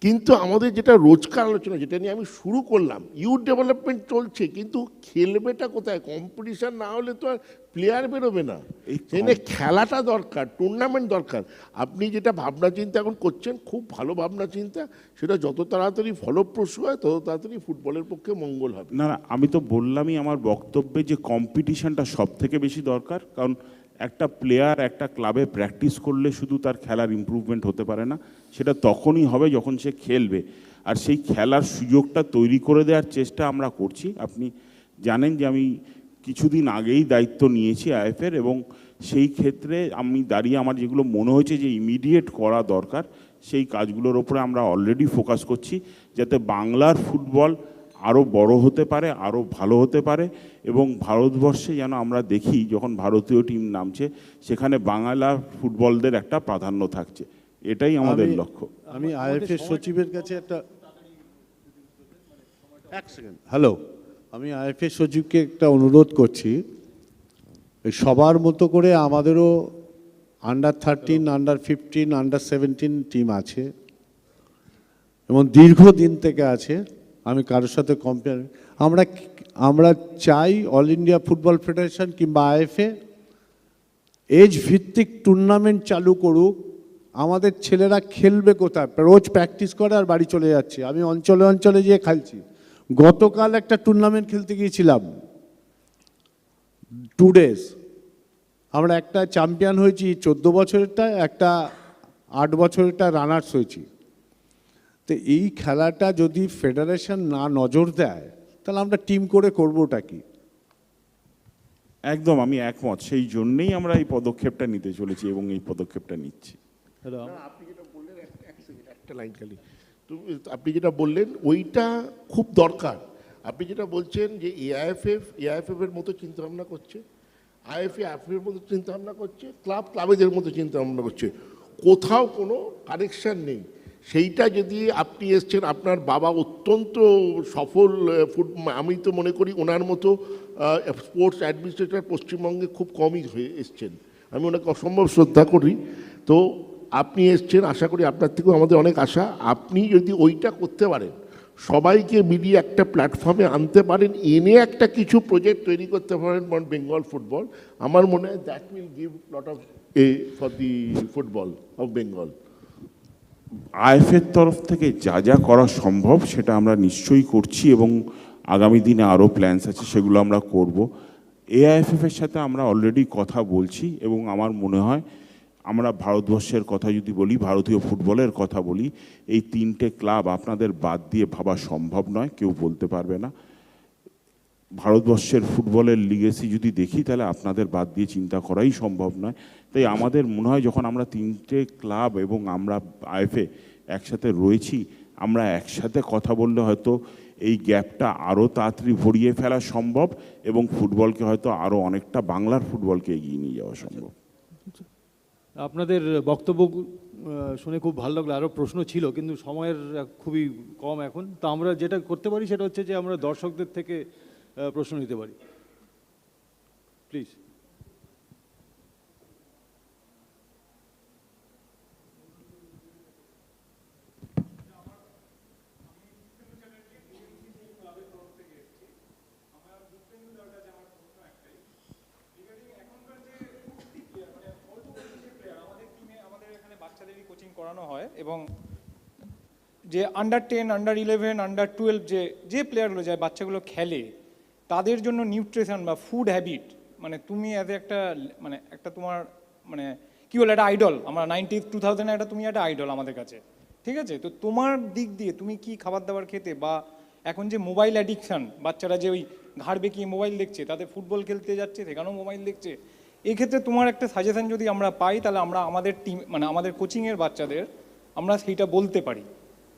কিন্তু আমাদের যেটা রোজকার আলোচনা, যেটা নিয়ে আমি শুরু করলাম, ইউথ ডেভেলপমেন্ট চলছে, কিন্তু খেলবেটা কোথায়? কম্পিটিশান না হলে তো আর প্লেয়ার বেরোবে না। সেখানে খেলাটা দরকার, টুর্নামেন্ট দরকার। আপনি যেটা ভাবনা চিন্তা এখন করছেন, খুব ভালো ভাবনা চিন্তা, সেটা যত তাড়াতাড়ি ফলপ্রসূ হয় তত তাড়াতাড়ি ফুটবলের পক্ষে মঙ্গল হবে। না, আমি তো বললামই আমার বক্তব্যে যে কম্পিটিশানটা সব থেকে বেশি দরকার, কারণ একটা প্লেয়ার একটা ক্লাবে প্র্যাকটিস করলে শুধু তার খেলার ইমপ্রুভমেন্ট হতে পারে না, সেটা তখনই হবে যখন সে খেলবে। আর সেই খেলার সুযোগটা তৈরি করে দেওয়ার চেষ্টা আমরা করছি। আপনি জানেন যে আমি কিছুদিন আগেই দায়িত্ব নিয়েছি আইএফের, এবং সেই ক্ষেত্রে আমি দাঁড়িয়ে আমার যেগুলো মনে হয়েছে যে ইমিডিয়েট করা দরকার সেই কাজগুলোর ওপরে আমরা অলরেডি ফোকাস করছি, যাতে বাংলার ফুটবল আরও বড় হতে পারে, আরও ভালো হতে পারে, এবং ভারতবর্ষে যেন আমরা দেখি যখন ভারতীয় টিম নামছে সেখানে বাংলা ফুটবলদের একটা প্রাধান্য থাকছে। এটাই আমাদের লক্ষ্য। আমি আইএফএ সচিবের কাছে হ্যালো, আমি আইএফএ সচিবকে একটা অনুরোধ করছি, সবার মতো করে আমাদেরও আন্ডার 13, আন্ডার 15, আন্ডার 17 টিম আছে এবং দীর্ঘদিন থেকে আছে। আমি কারোর সাথে কম্পেয়ার, আমরা চাই অল ইন্ডিয়া ফুটবল ফেডারেশন কিংবা আইএফএ এজ ভিত্তিক টুর্নামেন্ট চালু করুক। আমাদের ছেলেরা খেলবে কোথায়? রোজ প্র্যাকটিস করে আর বাড়ি চলে যাচ্ছে। আমি অঞ্চলে অঞ্চলে গিয়ে খেলছি। গতকাল একটা টুর্নামেন্ট খেলতে গিয়েছিলাম, 2 days। আমরা একটা চ্যাম্পিয়ন হয়েছি 14 বছরেরটা, একটা 8 বছরেরটা রানার্স হয়েছি। তো এই খেলাটা যদি ফেডারেশন না নজর দেয় তাহলে আমরা টিম করে করবোটা কি? একদম আমি একমত, সেই জন্যেই আমরা এই পদক্ষেপটা নিতে চলেছি এবং এই পদক্ষেপটা নিচ্ছি। আপনি যেটা বললেন, একটা লাইন খালি, আপনি যেটা বললেন ওইটা খুব দরকার। আপনি যেটা বলছেন যে এআইএফএফ এর মতো চিন্তাভাবনা করছে, আইএফএর মতো চিন্তাভাবনা করছে, ক্লাবেদের মতো চিন্তাভাবনা করছে, কোথাও কোনো কানেকশান নেই। সেইটা যদি আপনি এসছেন, আপনার বাবা অত্যন্ত সফল আমি তো মনে করি ওনার মতো স্পোর্টস অ্যাডমিনিস্ট্রেটর পশ্চিমবঙ্গে খুব কমই হয়ে এসছেন, আমি ওনাকে অসম্ভব শ্রদ্ধা করি। তো আপনি এসছেন, আশা করি আপনার থেকেও আমাদের অনেক আশা, আপনি যদি ওইটা করতে পারেন, সবাইকে মিলিয়ে একটা প্ল্যাটফর্মে আনতে পারেন, এনে একটা কিছু প্রজেক্ট তৈরি করতে পারেন ফর বেঙ্গল ফুটবল, আমার মনে হয় that will give lot of for the football of Bengal. আইএফের তরফ থেকে যা যা করা সম্ভব সেটা আমরা নিশ্চয়ই করছি এবং আগামী দিনে আরও প্ল্যানস আছে, সেগুলো আমরা করব। এআইএফএফের সাথে আমরা অলরেডি কথা বলছি এবং আমার মনে হয় আমরা ভারতবর্ষের কথা যদি বলি, ভারতীয় ফুটবলের কথা বলি, এই 3টে ক্লাব আপনাদের বাদ দিয়ে ভাবা সম্ভব নয়, কেউ বলতে পারবে না। ভারতবর্ষের ফুটবলের লিগেসি যদি দেখি তাহলে আপনাদের বাদ দিয়ে চিন্তা করাই সম্ভব নয়। তাই আমাদের মনে হয় যখন আমরা 3টে ক্লাব এবং আমরা আইএফএ একসাথে রয়েছি, আমরা একসাথে কথা বললে হয়তো এই গ্যাপটা আরও তাড়াতাড়ি ভরিয়ে ফেলা সম্ভব এবং ফুটবলকে হয়তো আরও অনেকটা বাংলার ফুটবলকে এগিয়ে নিয়ে যাওয়া সম্ভব। আপনাদের বক্তব্য শুনে খুব ভালো লাগলো, আরও প্রশ্ন ছিল কিন্তু সময়ের খুবই কম এখন। তো আমরা যেটা করতে পারি সেটা হচ্ছে যে আমরা দর্শকদের থেকে প্রশ্ন নিতে পারি, প্লিজ। কোচিং করানো হয় এবং যে আন্ডার 10, আন্ডার 11, আন্ডার 12 যে প্লেয়ারগুলো যায়, বাচ্চাগুলো খেলে, তাদের জন্য নিউট্রিশন বা ফুড হ্যাবিট, মানে তুমি অ্যাজ একটা মানে একটা তোমার মানে কী বলে একটা আইডল, আমরা 2000 একটা তুমি একটা আইডল আমাদের কাছে, ঠিক আছে? তো তোমার দিক দিয়ে তুমি কি খাবার দাবার খেতে, বা এখন যে মোবাইল অ্যাডিকশান, বাচ্চারা যে ওই ঘাড় বেঁকিয়ে মোবাইল দেখছে, তাদের ফুটবল খেলতে যাচ্ছে সেখানেও মোবাইল দেখছে, এই ক্ষেত্রে তোমার একটা সাজেশন যদি আমরা পাই তাহলে আমরা আমাদের টিম মানে আমাদের কোচিংয়ের বাচ্চাদের আমরা সেইটা বলতে পারি।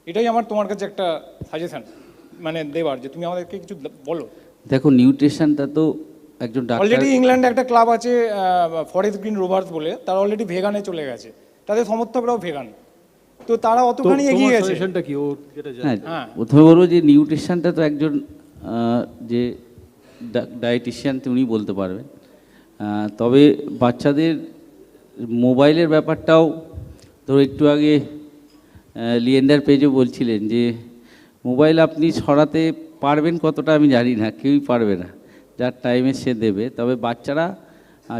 এটাই আমার তোমার কাছে একটা সাজেশন মানে দেওয়ার, যে তুমি আমাদেরকে কিছু বলো। দেখো, নিউট্রিশনটা তো একজন ডাক্তার, অলরেডি ইংল্যান্ডে একটা ক্লাব আছে ফরেস্ট গ্রিন রোভার্স বলে, তারা অলরেডি ভেগানে চলে গেছে, তাদের সমর্থকরাও ভেগান, তো তারা অতখানি এগিয়ে গেছে। হ্যাঁ, প্রথমে বলবো যে নিউট্রিশনটা তো একজন যে ডায়েটিশিয়ান উনি বলতে পারবেন। তবে বাচ্চাদের মোবাইলের ব্যাপারটাও ধরো একটু আগে লিয়েন্ডার পেজও বলছিলেন যে মোবাইল আপনি সরাতে পারবেন কতটা আমি জানি না, কেউই পারবে না, যার টাইমে সে দেবে। তবে বাচ্চারা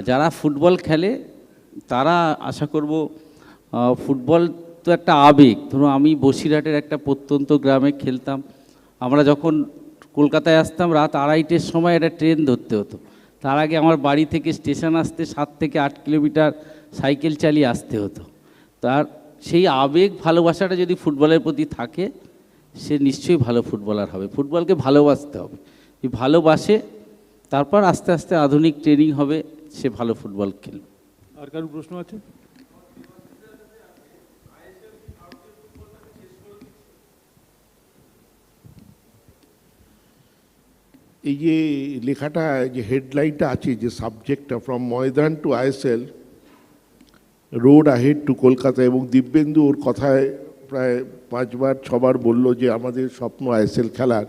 যারা ফুটবল খেলে তারা আশা করব, ফুটবল তো একটা আবেগ। ধরো আমি বসিরহাটের একটা প্রত্যন্ত গ্রামে খেলতাম, আমরা যখন কলকাতায় আসতাম রাত 2:30-টের সময় একটা ট্রেন ধরতে হতো, তার আগে আমার বাড়ি থেকে স্টেশন আসতে 7 থেকে 8 কিলোমিটার সাইকেল চালিয়ে আসতে হতো। তার সেই আবেগ ভালোবাসাটা যদি ফুটবলের প্রতি থাকে, সে নিশ্চয়ই ভালো ফুটবলার হবে। ফুটবলকে ভালোবাসতে হবে, ভালোবাসে তারপর আস্তে আস্তে আধুনিক ট্রেনিং হবে, সে ভালো ফুটবল খেলবে। আর কারো প্রশ্ন আছে? এই যে লেখাটা, যে হেডলাইনটা আছে, যে সাবজেক্টটা from Maidan to ISL, road ahead to Kolkata, এবং দিব্যেন্দু ওর কথায় প্রায় 5-6বার বললো যে আমাদের স্বপ্ন আইএসএল খেলার।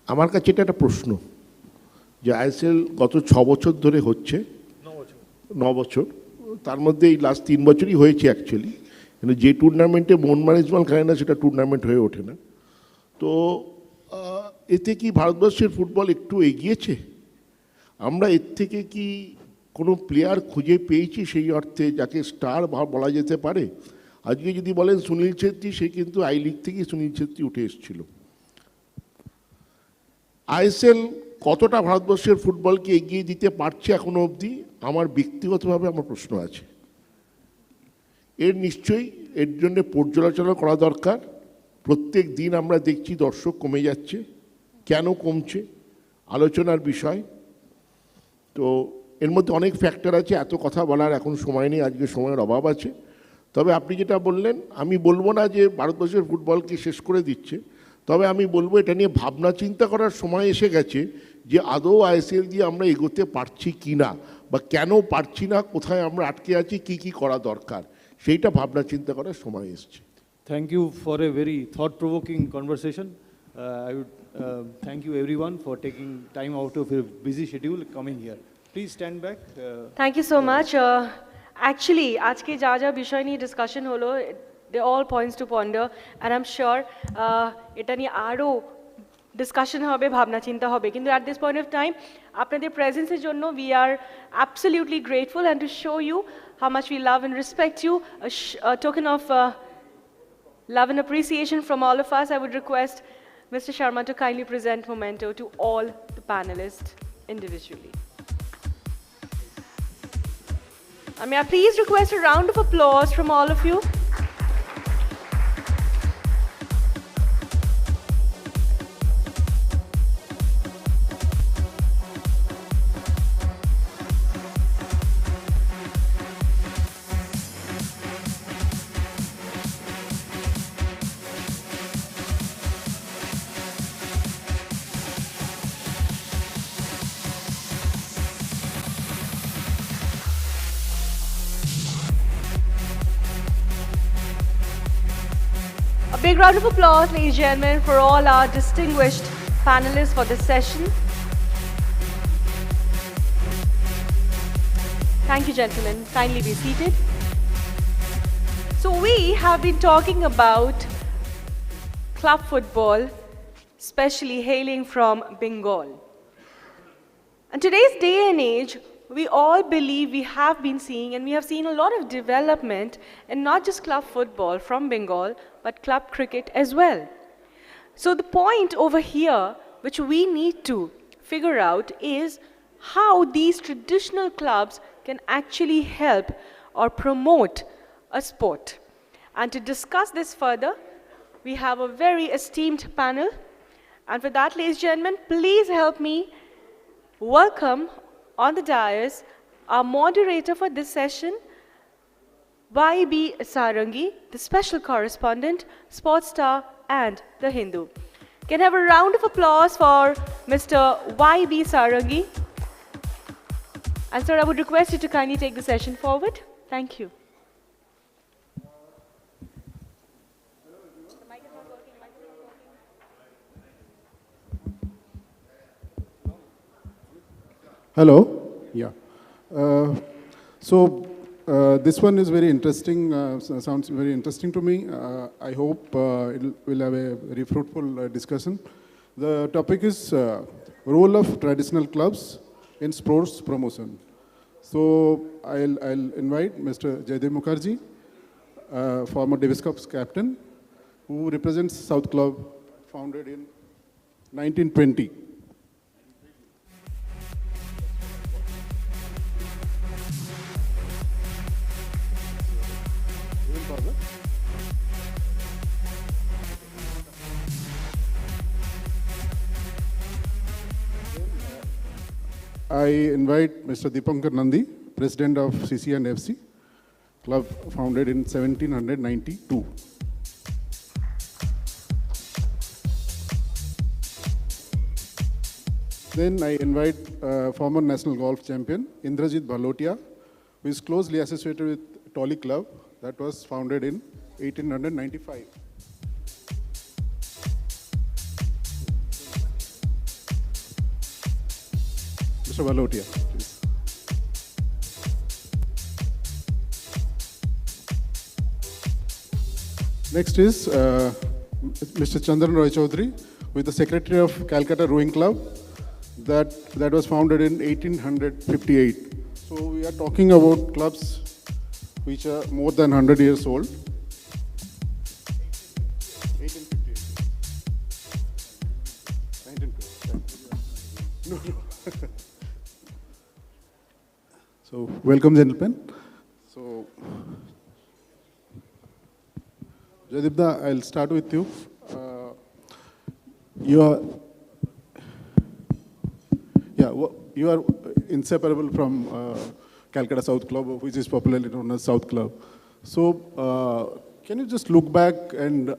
আমার কাছে এটা একটা প্রশ্ন যে আইএসএল গত 6 বছর ধরে হচ্ছে, 9 বছর, তার মধ্যে এই লাস্ট 3 বছরই হয়েছে অ্যাকচুয়ালি, কিন্তু যে টুর্নামেন্টে মন ম্যানেজমেন্ট খেলে না সেটা টুর্নামেন্ট হয়ে ওঠে না। তো এতে কি ভারতবর্ষের ফুটবল একটু এগিয়েছে? আমরা এর থেকে কি কোনো প্লেয়ার খুঁজে পেয়েছি সেই অর্থে যাকে স্টার বলা যেতে পারে? আজকে যদি বলেন সুনীল ছেত্রী, সে কিন্তু আই লিগ থেকেই সুনীল ছেত্রী উঠে এসেছিল। আইএসএল কতটা ভারতবর্ষের ফুটবলকে এগিয়ে দিতে পারছে এখনো অবধি, আমার ব্যক্তিগতভাবে আমার প্রশ্ন আছে। এর নিশ্চয়ই এর জন্য পর্যালোচনা করা দরকার। প্রত্যেক দিন আমরা দেখছি দর্শক কমে যাচ্ছে, কেন কমছে আলোচনার বিষয়। তো এর মধ্যে অনেক ফ্যাক্টর আছে, এত কথা বলার এখন সময় নেই, আজকে সময়ের অভাব আছে। তবে আপনি যেটা বললেন, আমি বলবো না যে ভারতবর্ষের ফুটবলকে শেষ করে দিচ্ছে, তবে আমি বলবো এটা নিয়ে ভাবনা চিন্তা করার সময় এসে গেছে যে আদৌ আইএসএল দিয়ে আমরা এগোতে পারছি কি না, বা কেন পারছি না, কোথায় আমরা আটকে আছি, কি কি করা দরকার, সেইটা ভাবনা চিন্তা করার সময় এসছে। Thank you for a very thought-provoking conversation. I would thank you everyone for taking time out of your busy schedule coming here. Please stand back. Thank you so much. Actually, আজকে যা যা বিষয় নিয়ে ডিসকাশন হলো, they all points to ponder, and I'm sure এটা নিয়ে আরও discussion হবে, ভাবনা চিন্তা হবে, কিন্তু at this point of time আপনাদের প্রেজেন্সের জন্য we are absolutely grateful, and to show you how much we love and respect you, a token of love and appreciation from all of us, I would request Mr. Sharma to kindly present memento to all the panelists individually. May I please request a round of applause from all of you? A big round of applause, ladies and gentlemen, for all our distinguished panelists for this session. Thank you, gentlemen. Kindly be seated. So we have been talking about club football, especially hailing from Bengal. In today's day and age, we all believe we have been seeing, and we have seen a lot of development in not just club football from Bengal, but club cricket as well. So the point over here, which we need to figure out, is how these traditional clubs can actually help or promote a sport. And to discuss this further, we have a very esteemed panel. And for that, ladies and gentlemen, please help me welcome on the dais our moderator for this session, YB Sarangi, the special correspondent, Sportstar and The Hindu. Can I have a round of applause for Mr. YB Sarangi? And sir, I would request you to kindly take the session forward. Thank you. Hello. Yeah. This one is very interesting, sounds very interesting to me. I hope we'll have a very fruitful discussion. The topic is role of traditional clubs in sports promotion. So I'll invite Mr. Jaidev Mukherjee, former Davis Cup captain, who represents South Club, founded in 1920. I invite Mr. Deepankar Nandi, President of CC and FC, club founded in 1792. Then I invite former national golf champion, Indrajit Bhalotia, who is closely associated with Tolly Club that was founded in 1895. Mr. Bhalotia, please. Next is Mr. Chandran Roy Chaudhary, who is the secretary of Kolkata Rowing Club that was founded in 1858. So we are talking about clubs which are more than 100 years old. 1858. No. So welcome, gentlemen. So Jadibda, I'll start with you. You are inseparable from Kolkata South Club, which is popularly known as South Club. So can you just look back and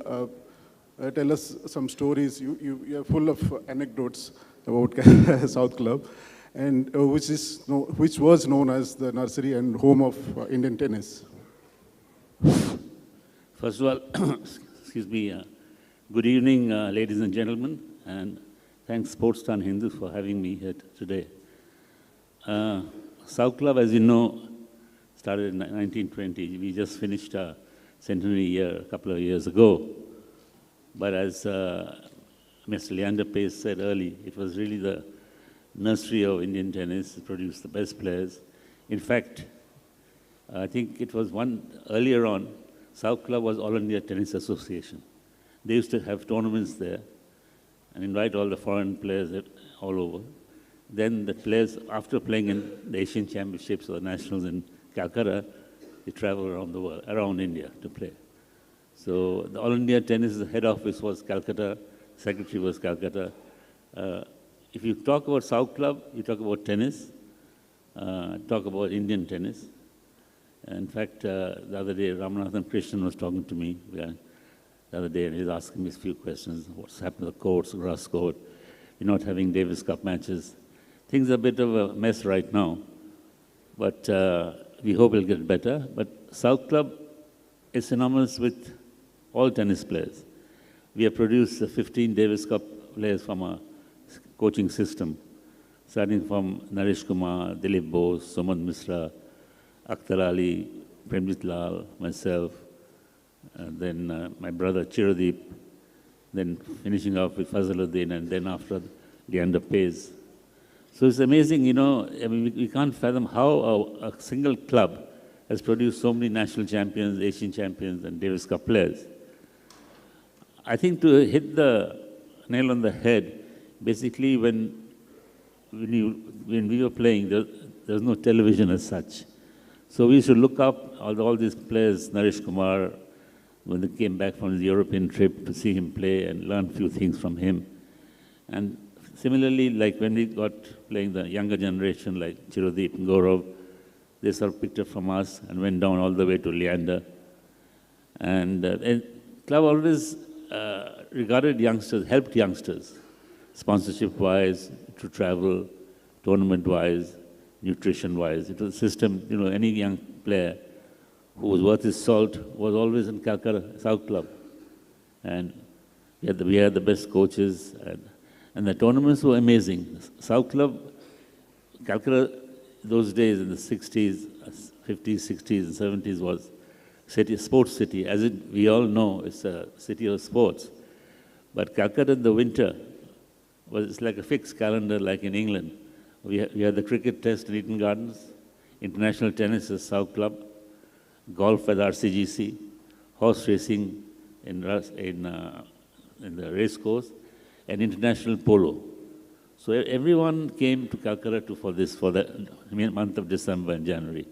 tell us some stories. You are full of anecdotes about South Club, and which was known as the nursery and home of Indian tennis. First of all, excuse me, good evening, ladies and gentlemen, and thanks Sportstar Hindu for having me here today. South Club, as you know, started in 1920. We just finished our centenary year a couple of years ago. But as Mr. Leander Paes said early, it was really the nursery of Indian tennis. It produced the best players. In fact, I think it was earlier on, South Club was All India Tennis Association. They used to have tournaments there and invite all the foreign players all over. Then the players, after playing in the Asian Championships or the Nationals in Kolkata, they travel around the world, around India to play. So the All India Tennis, the head office was Kolkata, secretary was Kolkata. If you talk about South Club, you talk about tennis, talk about Indian tennis. In fact, the other day, Ramanathan Krishnan was talking to me the other day, and he was asking me a few questions. What's happened to the courts, grass court? You're not having Davis Cup matches. Things are a bit of a mess right now, but we hope it'll get better. But South Club is synonymous with all tennis players. We have produced 15 Davis Cup players from our coaching system, starting from Naresh Kumar, Dilip Bose, Sumant Misra, Akhtar Ali, Premjit Lal, myself, then my brother Chiradip, then finishing off with Fazluddin, and then after Leander Paes. So it's amazing, you know, I mean, we can't fathom how a single club has produced so many national champions, Asian champions, and Davis Cup players. I think to hit the nail on the head, basically when we were playing, there was no television as such. So we should look up all these players, Naresh Kumar, when they came back from his European trip, to see him play and learn a few things from him. And similarly, like when we got playing the younger generation, like Chiradip and Gaurav, they sort of picked up from us and went down all the way to Leander. And club always regarded youngsters, helped youngsters, sponsorship-wise, to travel, tournament-wise, nutrition-wise. It was a system, you know, any young player who was worth his salt was always in Kolkata South Club. And we had the best coaches, and the tournaments were amazing. South Club, Kolkata, those days in the 60s, 50s, 60s, and 70s was sports city. As we all know, it's a city of sports. But Kolkata in the winter was like a fixed calendar like in England. We had the cricket test in Eton Gardens, international tennis at South Club, golf at RCGC, horse racing in the race course, and international polo. So everyone came to Kolkata for the month of December and January.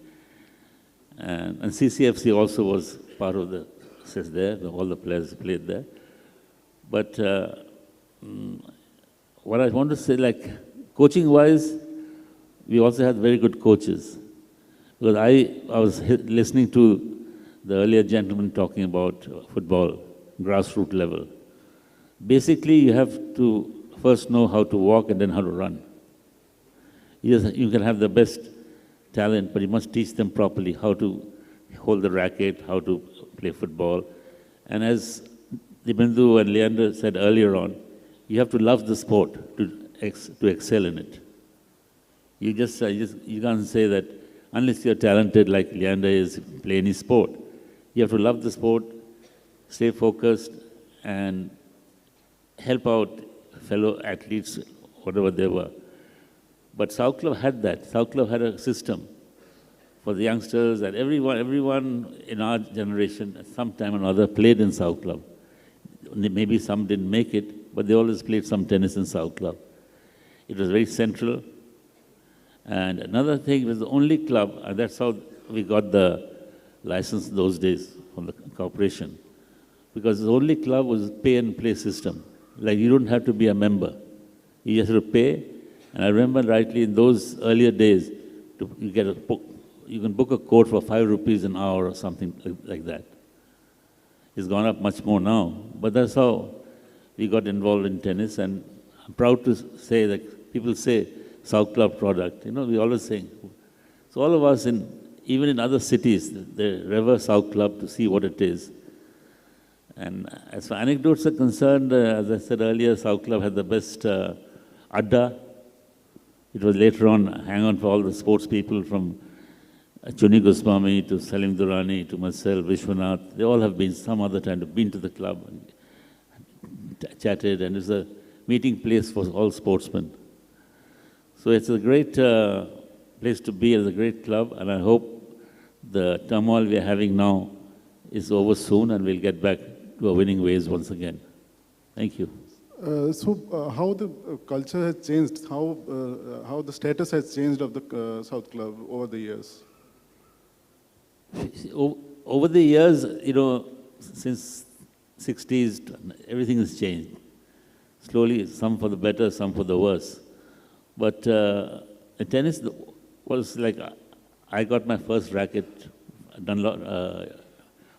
And CCFC also was part of the process there, all the players played there. But what I want to say, like, coaching-wise, we also had very good coaches. Because I was listening to the earlier gentleman talking about football, grassroots level. Basically, you have to first know how to walk and then how to run. You can have the best talent, but you must teach them properly how to hold the racket, how to play football. And as Dibendhu and Leander said earlier on, you have to love the sport to excel in it. You can't say that unless you're talented like Leander is, play any sport. You have to love the sport, stay focused, and help out fellow athletes, whatever they were. But South Club had that. South Club had a system for the youngsters, and everyone in our generation, at some time or another, played in South Club. Maybe some didn't make it, but they always played some tennis in South Club. It was very central. And another thing, it was the only club, and that's how we got the license those days from the corporation. Because the only club was a pay and play system. Like, you don't have to be a member. You just have to pay. And I remember rightly in those earlier days, you can book a court for 5 rupees an hour or something like that. It's gone up much more now. But that's how we got involved in tennis, and I'm proud to say that people say South Club product. You know, we always saying. So all of us, even in other cities, they revere South Club to see what it is. And as far as anecdotes are concerned, as I said earlier, South Club had the best adda. It was later on hang on for all the sports people from Chuni Goswami to Salim Durrani to myself, Vishwanath. They all have been some other time, been to the club and chatted, and it's a meeting place for all sportsmen. So it's a great place to be, as a great club, and I hope the turmoil we are having now is over soon and we'll get back to our winning ways once again. Thank you. How the culture has changed, how the status has changed of the South Club over the years? Over the years, you know, since 60s, everything has changed. Slowly, some for the better, some for the worse. But tennis was like, I got my first racket,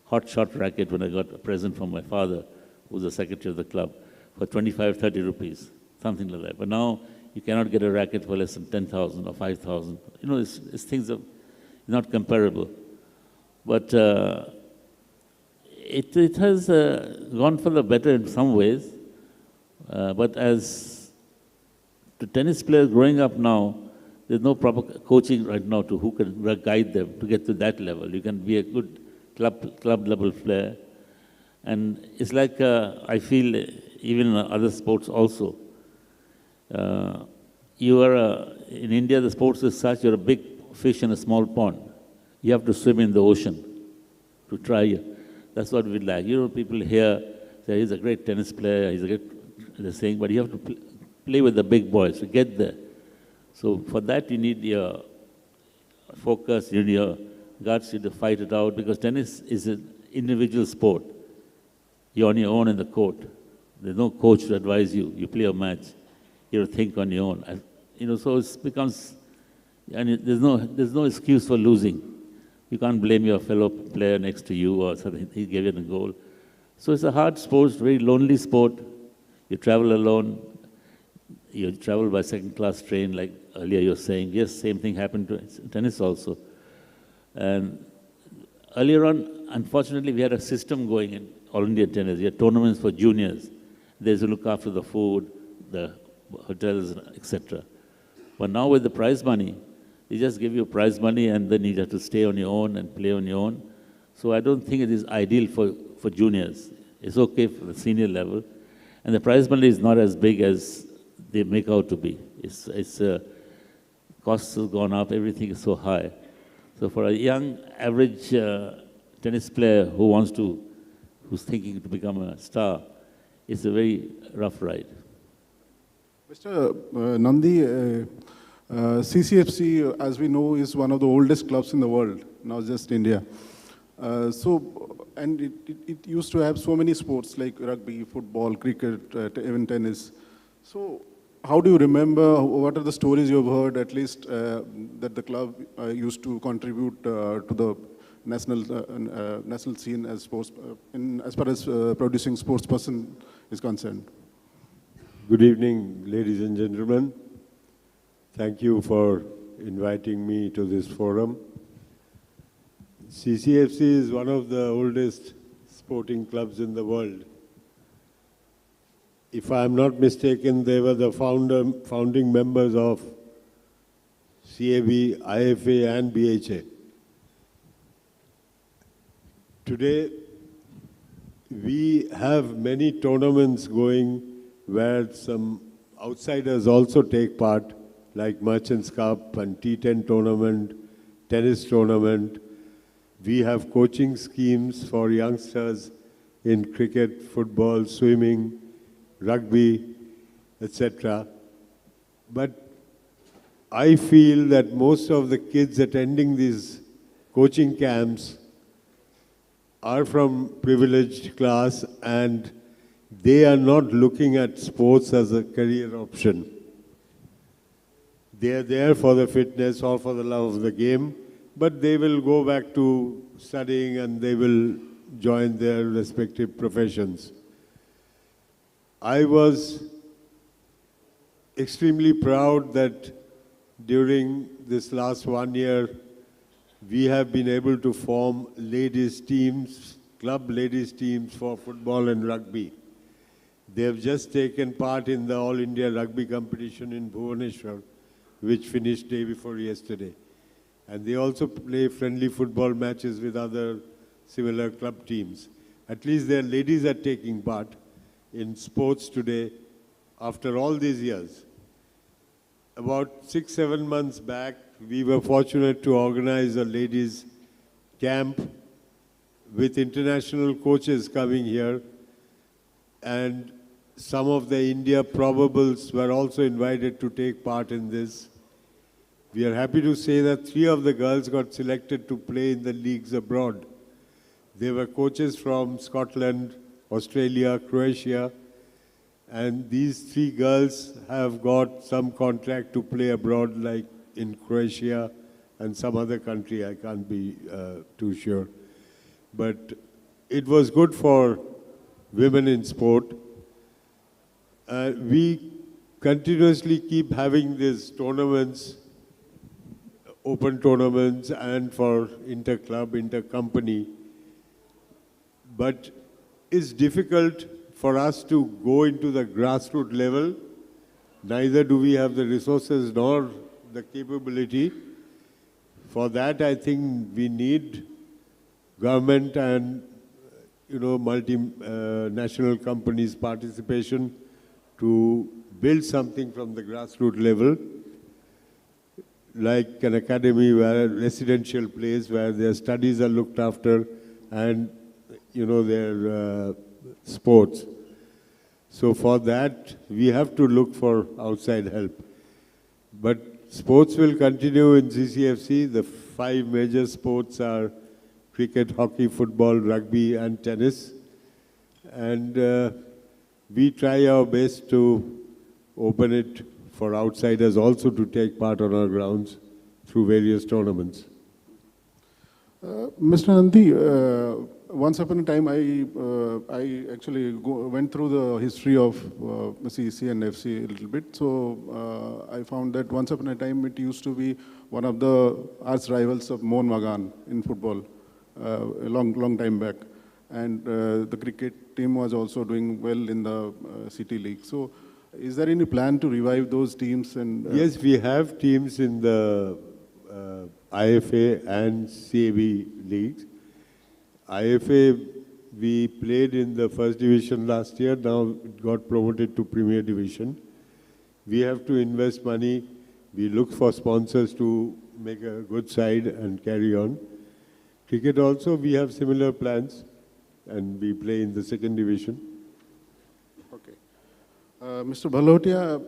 hot shot racket, when I got a present from my father, who was the secretary of the club, for 25, 30 rupees, something like that. But now you cannot get a racket for less than 10,000 or 5,000. You know, it's things are not comparable. But it has gone for the better in some ways. But as the tennis players growing up now, there's no proper coaching right now to who can guide them to get to that level. You can be a good club level player. And it's like, I feel, even in other sports also, you are, in India, the sports is such, you're a big fish in a small pond. You have to swim in the ocean to try. That's what we like. You know, people here say, he's a great tennis player, he's a great, they're saying, but you have to play with the big boys to get there. So for that, you need your focus, you need your guts, you need to fight it out, because tennis is an individual sport. You're on your own in the court. There's no coach to advise you. You play a match. You have to think on your own. You know, so it becomes, and there's no excuse for losing. You can't blame your fellow player next to you or something. He gave you a goal. So it's a hard sport, very lonely sport. You travel alone. You travel by second-class train, like earlier you were saying. Yes, same thing happened to tennis also. And earlier on, unfortunately, we had a system going in All India Tennis. We had tournaments for juniors. They used to look after the food, the hotels, etc. But now with the prize money, they just give you prize money and then you have to stay on your own and play on your own. So I don't think it is ideal for juniors. It's okay for the senior level. And the prize money is not as big as they make out to be. It's costs have gone up, everything is so high. So for a young, average tennis player who's thinking to become a star, it's a very rough ride. Mr. Nandi, CCFC, as we know, is one of the oldest clubs in the world, not just India. And it used to have so many sports like rugby, football, cricket, even tennis. So how do you remember, what are the stories you've heard, at least, that the club used to contribute to the national scene as sports, as far as producing sportsperson is concerned? Good evening, ladies and gentlemen. Thank you for inviting me to this forum. CCFC is one of the oldest sporting clubs in the world. If I am not mistaken, they were the founding members of CAB, IFA and BHA. Today, we have many tournaments going where some outsiders also take part, like Merchants Cup and T10 tournament, tennis tournament. We have coaching schemes for youngsters in cricket, football, swimming, rugby, etc. But I feel that most of the kids attending these coaching camps are from privileged class and they are not looking at sports as a career option. They are there for the fitness or for the love of the game, but they will go back to studying and they will join their respective professions. I was extremely proud that during this last 1 year, we have been able to form ladies teams, club ladies teams for football and rugby. They have just taken part in the All India Rugby competition in Bhubaneswar, which finished day before yesterday. And they also play friendly football matches with other similar club teams. At least their ladies are taking part in sports today after all these years. About 6-7 months back, we were fortunate to organize a ladies' camp with international coaches coming here, and some of the India probables were also invited to take part in this. We are happy to say that 3 of the girls got selected to play in the leagues abroad. They were coaches from Scotland, Australia, Croatia, and these 3 girls have got some contract to play abroad, like in Croatia and some other country. I can't be too sure. But it was good for women in sport. We continuously keep having these tournaments, open tournaments, and for inter-club, inter-company. But it's difficult for us to go into the grassroots level. Neither do we have the resources nor the capability. For that, I think we need government and multinational companies' participation to build something from the grassroots level, like an academy where residential place where their studies are looked after and their sports. So for that, we have to look for outside help. But sports will continue in CCFC. The 5 major sports are cricket, hockey, football, rugby, and tennis. And we try our best to open it for outsiders also to take part on our grounds through various tournaments. Mr. Nandi, once upon a time, I actually went through the history of CEC and FC a little bit. So I found that once upon a time, it used to be one of the arch rivals of Mohun Bagan in football, a long time back. And the cricket team was also doing well in the City League. So is there any plan to revive those teams? And Yes, we have teams in the IFA and CAB leagues. IFA, we played in the first division last year. Now it got promoted to Premier Division. We have to invest money. We look for sponsors to make a good side and carry on. Cricket also, we have similar plans, and we play in the second division. Okay. Mr. Bhalotia,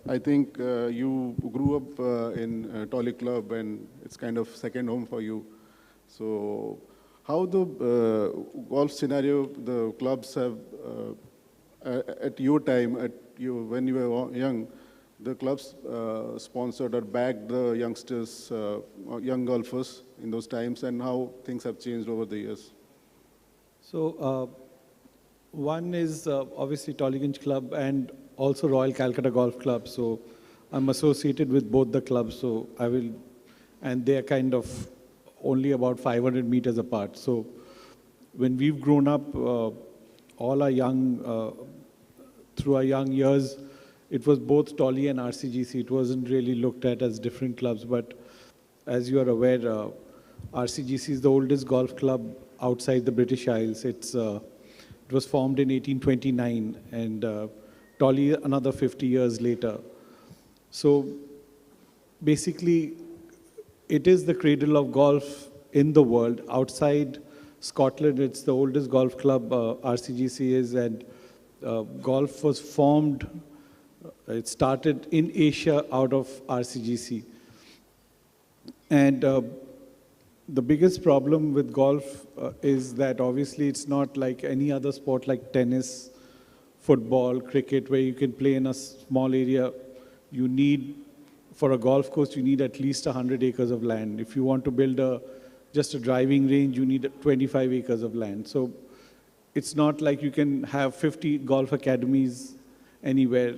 I think you grew up in Tolly Club, and it's kind of second home for you. So how the golf scenario, the clubs have, at your time, when you were young, the clubs sponsored or backed the youngsters, young golfers in those times, and how things have changed over the years? So one is obviously Tollygunge Club and also Royal Calcutta Golf Club. So I'm associated with both the clubs. So I will, and they are kind of only about 500 meters apart. So when we've grown up, all our young, through our young years, it was both Tolly and RCGC. It wasn't really looked at as different clubs. But as you are aware, RCGC is the oldest golf club outside the British Isles. It was formed in 1829, and Tolly another 50 years later. So basically, it is the cradle of golf in the world. Outside Scotland, it's the oldest golf club RCGC is, and golf was formed, it started in Asia out of RCGC. And the biggest problem with golf is that obviously it's not like any other sport like tennis, football, cricket, where you can play in a small area. You need, for a golf course, you need at least 100 acres of land. If you want to build just a driving range, you need 25 acres of land. So it's not like you can have 50 golf academies anywhere.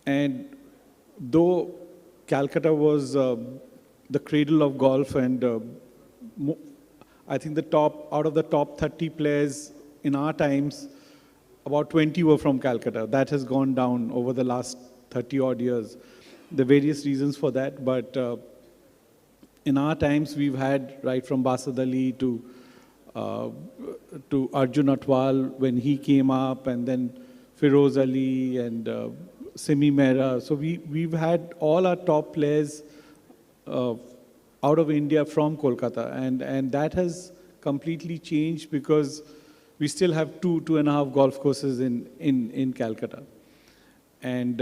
And though Calcutta was the cradle of golf, and I think out of the top 30 players in our times, about 20 were from Calcutta. That has gone down over the last 30 odd years. There are various reasons for that, but in our times we've had right from Basad Ali to Arjun Atwal when he came up, and then Feroz Ali and Simi Mehra. So we've had all our top players out of India from Kolkata, and that has completely changed because we still have 2.5 golf courses in Calcutta. And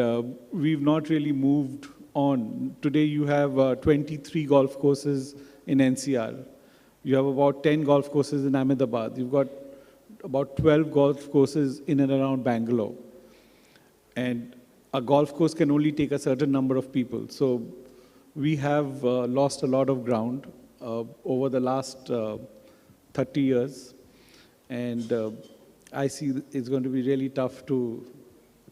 we've not really moved on. Today you have 23 golf courses in NCR. You have about 10 golf courses in Ahmedabad. You've got about 12 golf courses in and around Bangalore. And a golf course can only take a certain number of people. So we have lost a lot of ground over the last 30 years. And I see it's going to be really tough to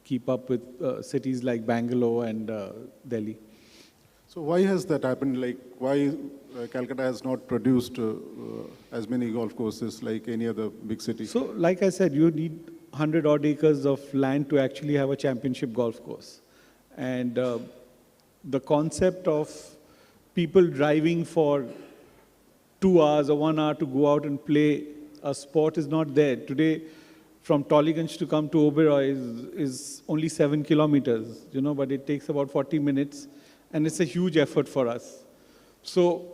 keep up with cities like Bangalore and Delhi. So why has that happened? Like, why Calcutta has not produced as many golf courses like any other big city? So, like I said, you need 100 odd acres of land to actually have a championship golf course. And the concept of people driving for 2 hours or 1 hour to go out and play a sport is not there. Today, from Tollygunge to come to Oberoi is only 7 kilometers, but it takes about 40 minutes, and it's a huge effort for us. So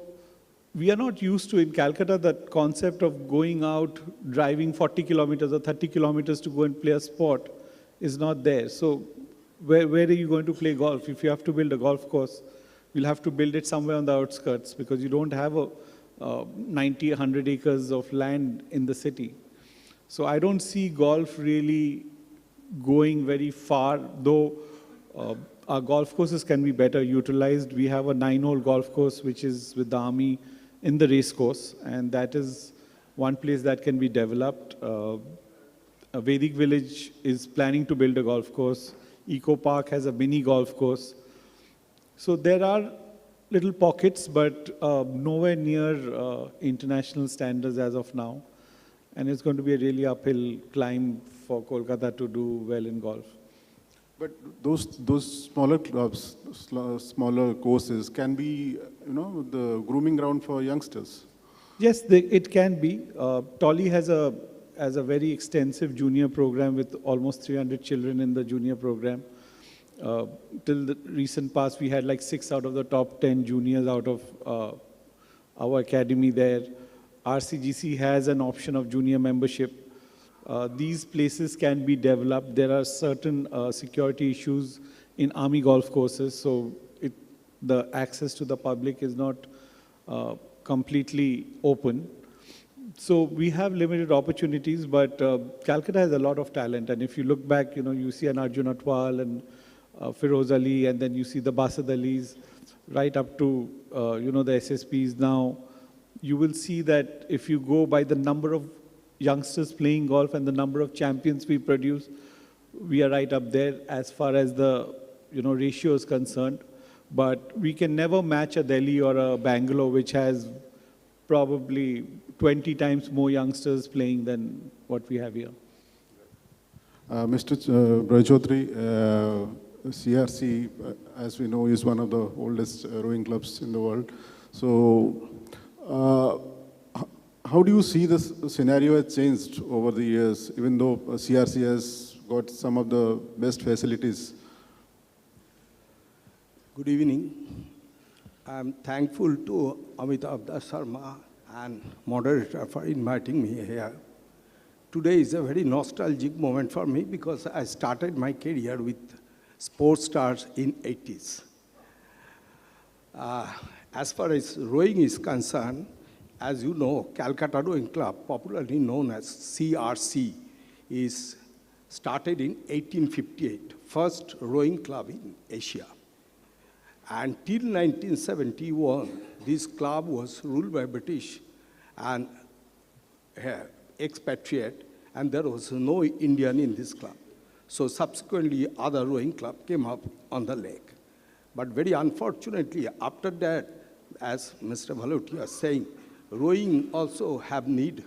we are not used to, in Calcutta, that concept of going out, driving 40 kilometers or 30 kilometers to go and play a sport is not there. So where are you going to play golf? If you have to build a golf course, you'll have to build it somewhere on the outskirts because you don't have 90, 100 acres of land in the city. So I don't see golf really going very far, though our golf courses can be better utilized. We have a 9-hole golf course, which is with the Army in the race course, and that is one place that can be developed. A Vedic Village is planning to build a golf course. Eco Park has a mini golf course. So there are little pockets, but nowhere near international standards as of now. And it's going to be a really uphill climb for Kolkata to do well in golf. But those smaller clubs, smaller courses can be, the grooming ground for youngsters. Yes, it can be. Tolly has a very extensive junior program with almost 300 children in the junior program. Till the recent past, we had like 6 out of the top 10 juniors out of our academy there. RCGC has an option of junior membership. These places can be developed. There are certain security issues in Army golf courses, so the access to the public is not completely open. So we have limited opportunities, but Calcutta has a lot of talent. And if you look back, you see an Arjun Atwal and Feroz Ali, and then you see the Basad Alis, right up to, the SSPs now. You will see that if you go by the number of youngsters playing golf and the number of champions we produce, we are right up there as far as the ratio is concerned. But we can never match a Delhi or a Bangalore, which has probably 20 times more youngsters playing than what we have here. Mr. Brajodri, CRC, as we know, is one of the oldest rowing clubs in the world. So, how do you see this scenario has changed over the years, even though CRC has got some of the best facilities? Good evening. I'm thankful to Amitabh Das Sharma and moderator for inviting me here. Today is a very nostalgic moment for me because I started my career with Sportstar in 80s. As far as rowing is concerned, as you know, Calcutta Rowing Club, popularly known as CRC, is started in 1858, first rowing club in Asia. And till 1971, this club was ruled by British and expatriate, and there was no Indian in this club. So subsequently, other rowing club came up on the lake. But very unfortunately, after that, as Mr. Bhaloti was saying, rowing also have need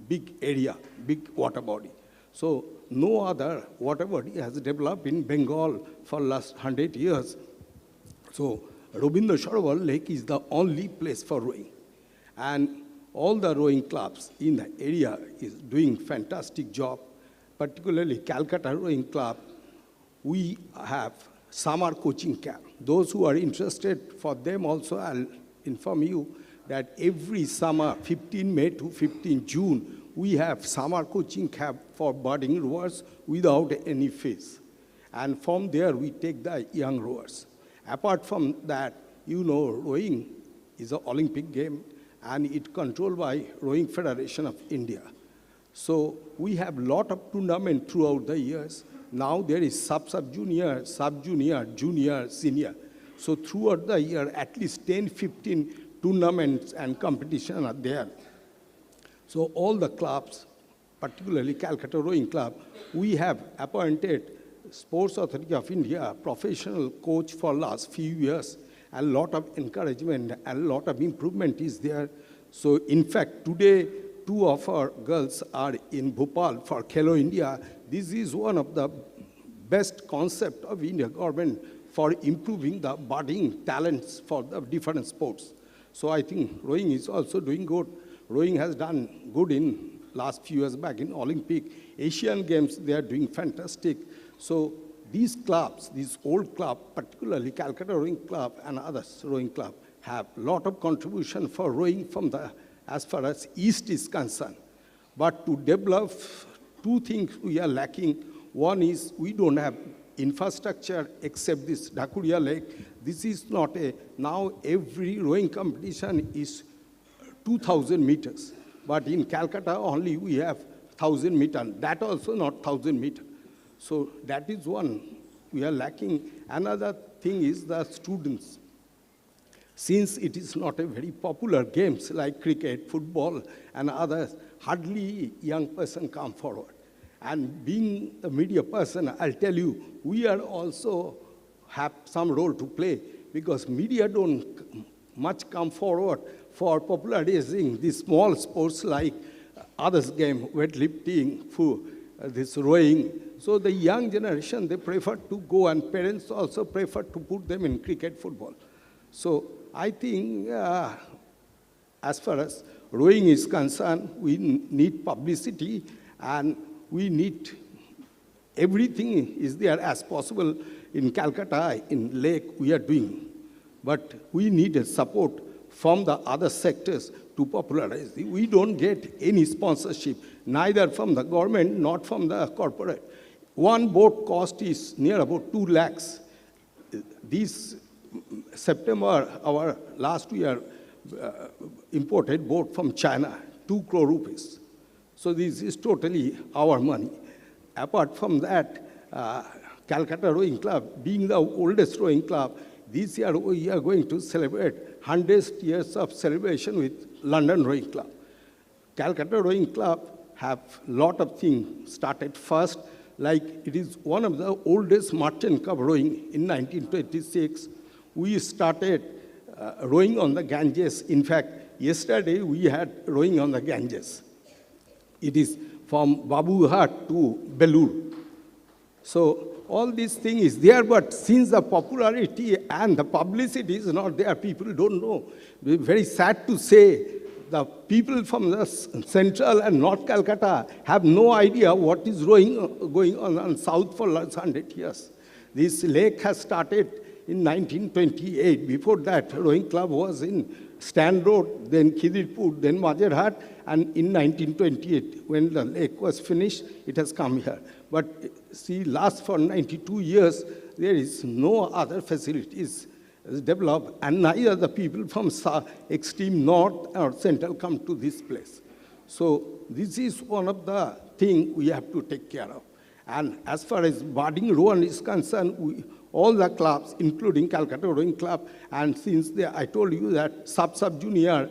big area, big water body. So no other water body has developed in Bengal for last 100 years. So Rabindra Sarovar Lake is the only place for rowing. And all the rowing clubs in the area is doing fantastic job, particularly Calcutta Rowing Club. We have summer coaching camp. Those who are interested, for them also I'll inform you that every summer, 15 May to 15 June, we have summer coaching camp for budding rowers without any fees. And from there, we take the young rowers. Apart from that, you know, rowing is an Olympic game, and it's controlled by Rowing Federation of India. So we have a lot of tournaments throughout the years. Now there is sub-junior, junior, senior. So throughout the year, at least 10, 15 tournaments and competition are there. So all the clubs, particularly Calcutta Rowing Club, we have appointed Sports Authority of India professional coach for last few years, and a lot of encouragement and a lot of improvement is there. So in fact, today, 2 of our girls are in Bhopal for Khelo India. This is one of the best concept of India government for improving the budding talents for the different sports. So I think rowing is also doing good. Rowing has done good in last few years back in Olympic. Asian Games, they are doing fantastic. So these clubs, these old clubs, particularly Calcutta Rowing Club and others rowing club, have a lot of contribution for rowing from the, as far as East is concerned. But to develop, 2 things we are lacking. One is we don't have infrastructure except this Dhakuria Lake. This is not a, now every rowing competition is 2,000 meters. But in Calcutta only we have 1,000 meters. That also not 1,000 meters. So that is one we are lacking. Another thing is the students. Since it is not a very popular games like cricket, football, and others, hardly young person come forward. And being a media person, I'll tell you, we are also have some role to play because media don't much come forward for popularizing these small sports like others game, weightlifting, this rowing. So the young generation, they prefer to go, and parents also prefer to put them in cricket, football. So I think as far as rowing is concerned, we need publicity, and we need everything is there as possible in Calcutta, in Lake, we are doing. But we need a support from the other sectors to popularize. We don't get any sponsorship, neither from the government, not from the corporate. One boat cost is near about 2 lakhs. This September, our last year, imported boat from China, 2 crore rupees. So this is totally our money. Apart from that, Calcutta Rowing Club, being the oldest rowing club, this year we are going to celebrate 100 years of celebration with London Rowing Club. Calcutta Rowing Club have a lot of things started first, like it is one of the oldest merchant club rowing in 1926. We started rowing on the Ganges. In fact, yesterday we had rowing on the Ganges. It is from Babuhat to Belur. So all this thing is there, but since the popularity and the publicity is not there, people don't know. It's very sad to say the people from the central and North Calcutta have no idea what is going on south for last 100 years. This lake has started in 1928. Before that, rowing club was in Stand Road, then Khidirpur, then Mazerhat, and in 1928, when the lake was finished, it has come here. But see, last for 92 years, there is no other facilities developed, and neither the people from extreme north or central come to this place. So this is one of the things we have to take care of. And as far as budding rowing is concerned, all the clubs, including Calcutta Rowing Club, and since I told you that sub-junior,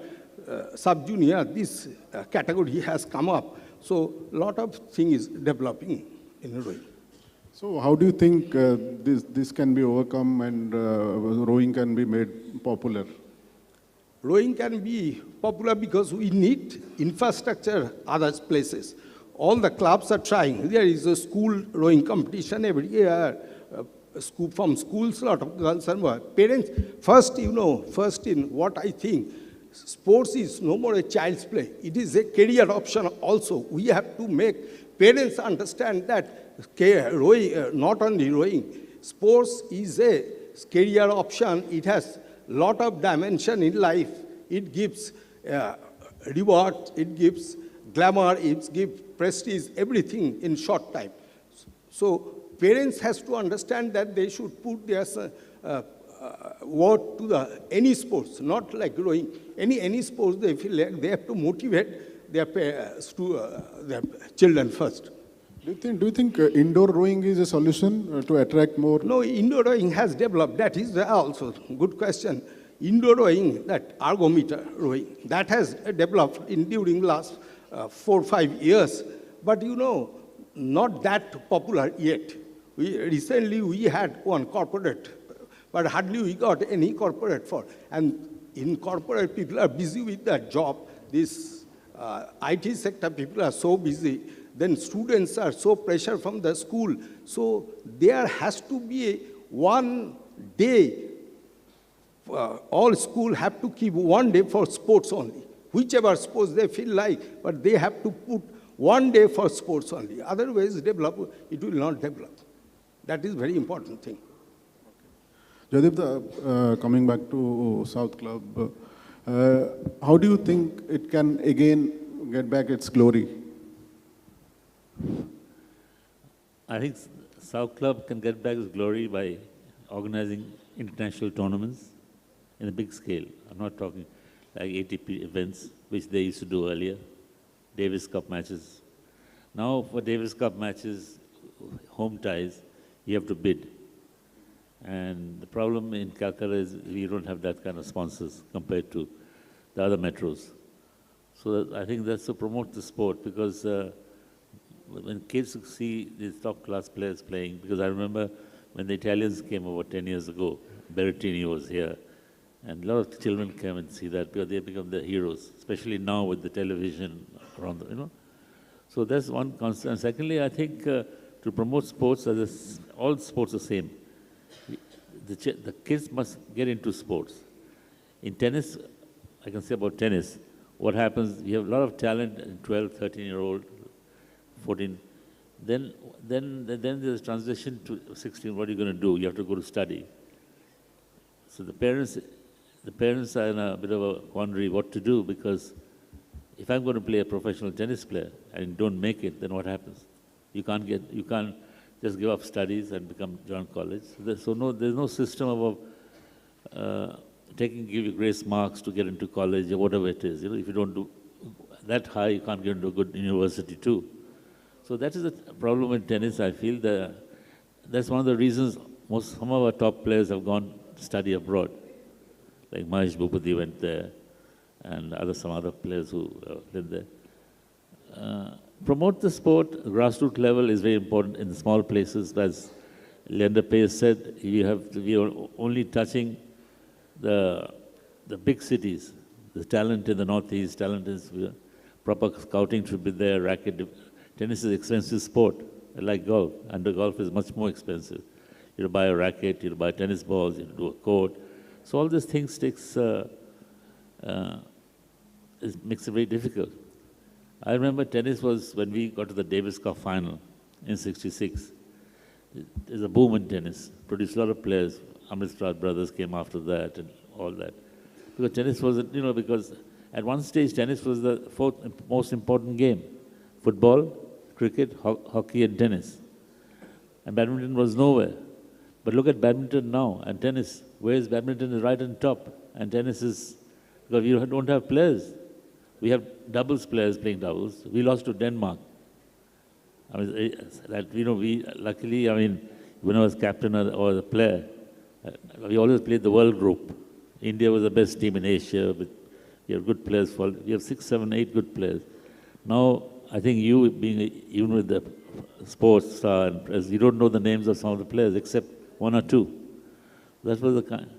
this category has come up. So a lot of things is developing in rowing. So how do you think this can be overcome and rowing can be made popular? Rowing can be popular because we need infrastructure other places. All the clubs are trying. There is a school rowing competition every year. From schools, a lot of girls and boys. Parents, first in what I think, sports is no more a child's play. It is a career option also. We have to make parents understand that rowing, not only rowing, sports is a career option. It has a lot of dimension in life. It gives reward, it gives glamour, it gives prestige, everything in short time. So parents has to understand that they should put their word to any sports, not like rowing. Any sports they feel like they have to motivate their children first. Do you think indoor rowing is a solution to attract more? No, indoor rowing has developed. That is also a good question. Indoor rowing, that ergometer rowing, that has developed during last 4 or 5 years. But not that popular yet. Recently we had one corporate, but hardly we got any corporate for. And in corporate, people are busy with their job. This IT sector, people are so busy. Then students are so pressure from the school. So there has to be one day. All schools have to keep one day for sports only. Whichever sports they feel like, but they have to put one day for sports only. Otherwise, it will not develop. That is very important thing. Jaideep, coming back to South Club, how do you think it can again get back its glory? I think South Club can get back its glory by organizing international tournaments in a big scale. I'm not talking like ATP events, which they used to do earlier, Davis Cup matches. Now for Davis Cup matches, home ties, you have to bid. And the problem in Calcutta is we don't have that kind of sponsors compared to the other metros. So I think that's to promote the sport, because when kids see these top class players playing, because I remember when the Italians came over 10 years ago, Berrettini was here, and a lot of children came and see that because they become the heroes, especially now with the television around, So that's one concern. Secondly, I think to promote sports, all sports are the same. The kids must get into sports. In tennis, I can say about tennis, what happens, you have a lot of talent in 12, 13-year-old, 14. Then there's transition to 16. What are you going to do? You have to go to study. So the parents are in a bit of a quandary what to do, because if I'm going to play a professional tennis player and don't make it, then what happens? You can't just give up studies and join college. There's no system of give you grace marks to get into college or whatever it is. If you don't do that high, you can't get into a good university too. So that is a problem in tennis. I feel that's one of the reasons some of our top players have gone to study abroad. Like Mahesh Bhupati went there, and some other players who lived there. Promote the sport, grassroots level is very important in the small places. As Leander Paes said, we are only touching the big cities. The talent in the Northeast, talent is proper scouting should be there. Tennis is an expensive sport, like golf. And golf is much more expensive. You buy a racket, you buy tennis balls, you do a court. So all these things makes it very difficult. I remember tennis was when we got to the Davis Cup final in '66. There's a boom in tennis. Produced a lot of players. Amritsar brothers came after that and all that. Because tennis was, because at one stage tennis was the fourth most important game. Football, cricket, hockey and tennis. And badminton was nowhere. But look at badminton now and tennis. Whereas badminton is right on top and tennis is, because we don't have players. We have doubles players playing doubles. We lost to Denmark. I mean, that, we luckily, I mean, when I was captain or the player, we always played the world group. India was the best team in Asia. We have good players. We have 6, 7, 8 good players. Now, I think you being even with the Sportstar and Press, you don't know the names of some of the players except 1 or 2. That was the kind.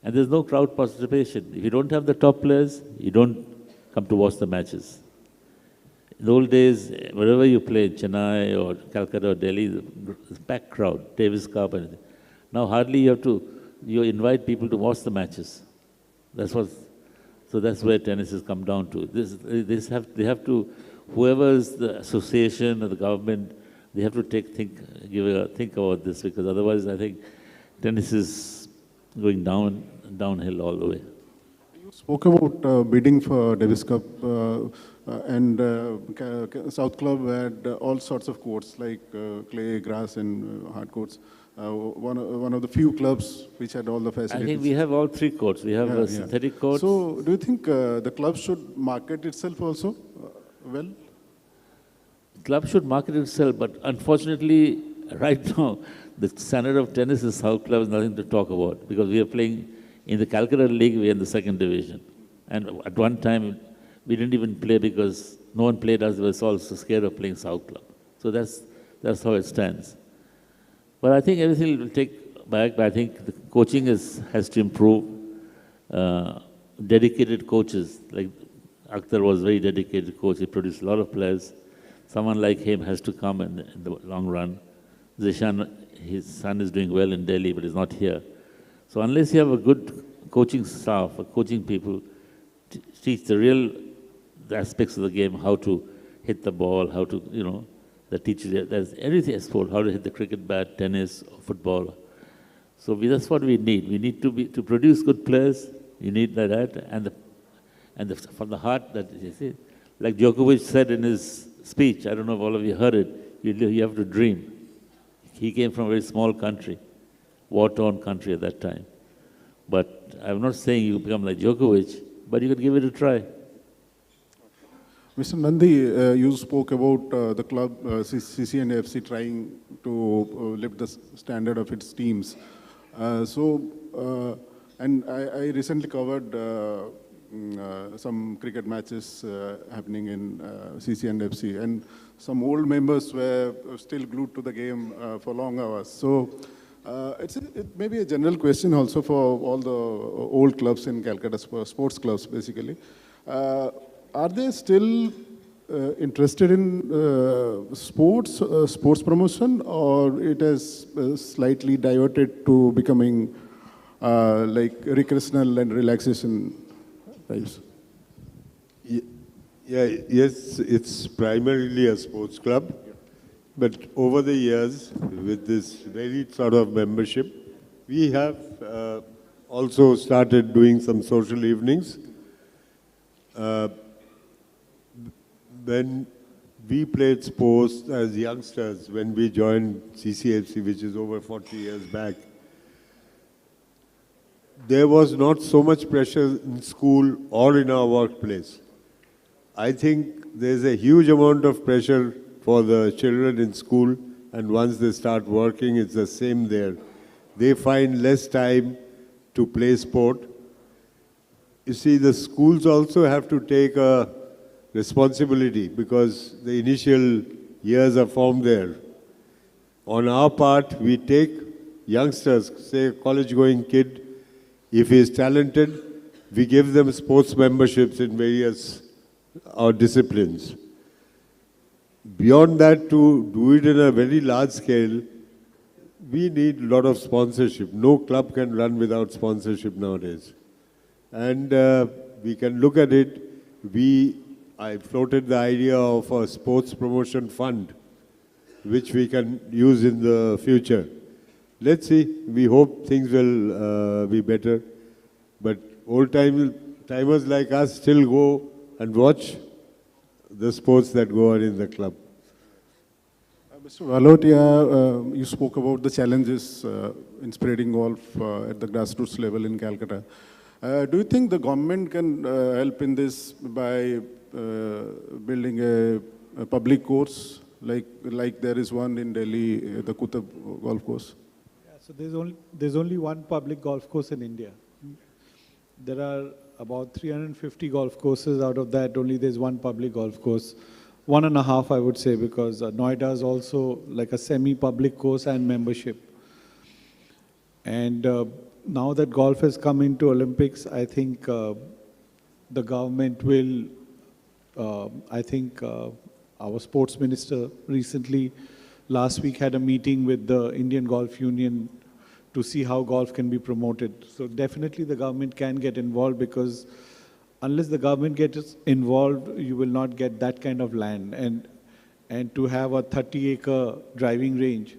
And there's no crowd participation. If you don't have the top players, you don't come to watch the matches. In the old days, wherever you play, Chennai or Calcutta or Delhi, the packed crowd, Davis Cup, anything. Now hardly you invite people to watch the matches. So that's where tennis has come down to. They have to, whoever is the association or the government, they have to think about this, because otherwise I think tennis is going downhill all the way. You spoke about bidding for Davis Cup and South Club had all sorts of courts like clay, grass and hard courts. One of the few clubs which had all the facilities. I think we have all 3 courts. We have synthetic courts. So do you think the club should market itself also well? Club should market itself, but unfortunately, right now, the standard of tennis in South Club is nothing to talk about, because we are playing in the Calcutta League, we are in the 2nd division. And at one time, we didn't even play because no one played us. We were all so scared of playing South Club. So that's how it stands. But I think everything will take back. But I think the coaching has to improve. Dedicated coaches, like Akhtar was a very dedicated coach. He produced a lot of players. Someone like him has to come in the long run. Zishan, his son is doing well in Delhi, but he's not here. So unless you have a good coaching staff, or coaching people, teach the aspects of the game, how to hit the ball, how to, that teaches you, there's everything sport, how to hit the cricket bat, tennis, football. So that's what we need. We need to produce good players. You need that, and from the heart, that you see, like Djokovic said in his speech, I don't know if all of you heard it, you have to dream. He came from a very small country, war-torn country at that time. But I'm not saying you become like Djokovic, but you could give it a try. Mr. Nandi, you spoke about the club, CC and FC, trying to lift the standard of its teams. And I recently covered some cricket matches happening in CC and FC, and some old members were still glued to the game for long hours. So it may be a general question also for all the old clubs in Calcutta, sports clubs basically. Are they still interested in sports promotion, or it has slightly diverted to becoming like recreational and relaxation types? Yes, it's primarily a sports club, but over the years, with this very sort of membership, we have also started doing some social evenings. When we played sports as youngsters, when we joined CCFC, which is over 40 years back, there was not so much pressure in school or in our workplace. I think there's a huge amount of pressure for the children in school, and once they start working, it's the same there. They find less time to play sport. You see, the schools also have to take a responsibility, because the initial years are formed there. On our part, we take youngsters, say a college-going kid, if he is talented, we give them sports memberships in various disciplines. Beyond that, to do it in a very large scale, we need a lot of sponsorship. No club can run without sponsorship nowadays. And we can look at it. I floated the idea of a sports promotion fund, which we can use in the future. Let's see. We hope things will be better. But old-timers like us still go and watch the sports that go on in the club. Mr. Valotia, you spoke about the challenges in spreading golf at the grassroots level in Calcutta. Do you think the government can help in this by building a public course like there is one in Delhi, the Kutab golf course? Yeah, so there's only one public golf course in India. There are about 350 golf courses. Out of that, only there's one public golf course. 1.5, I would say, because Noida is also like a semi-public course and membership. And now that golf has come into Olympics, I think the government will, our sports minister recently, last week, had a meeting with the Indian Golf Union to see how golf can be promoted. So definitely the government can get involved, because unless the government gets involved, you will not get that kind of land. And to have a 30-acre driving range,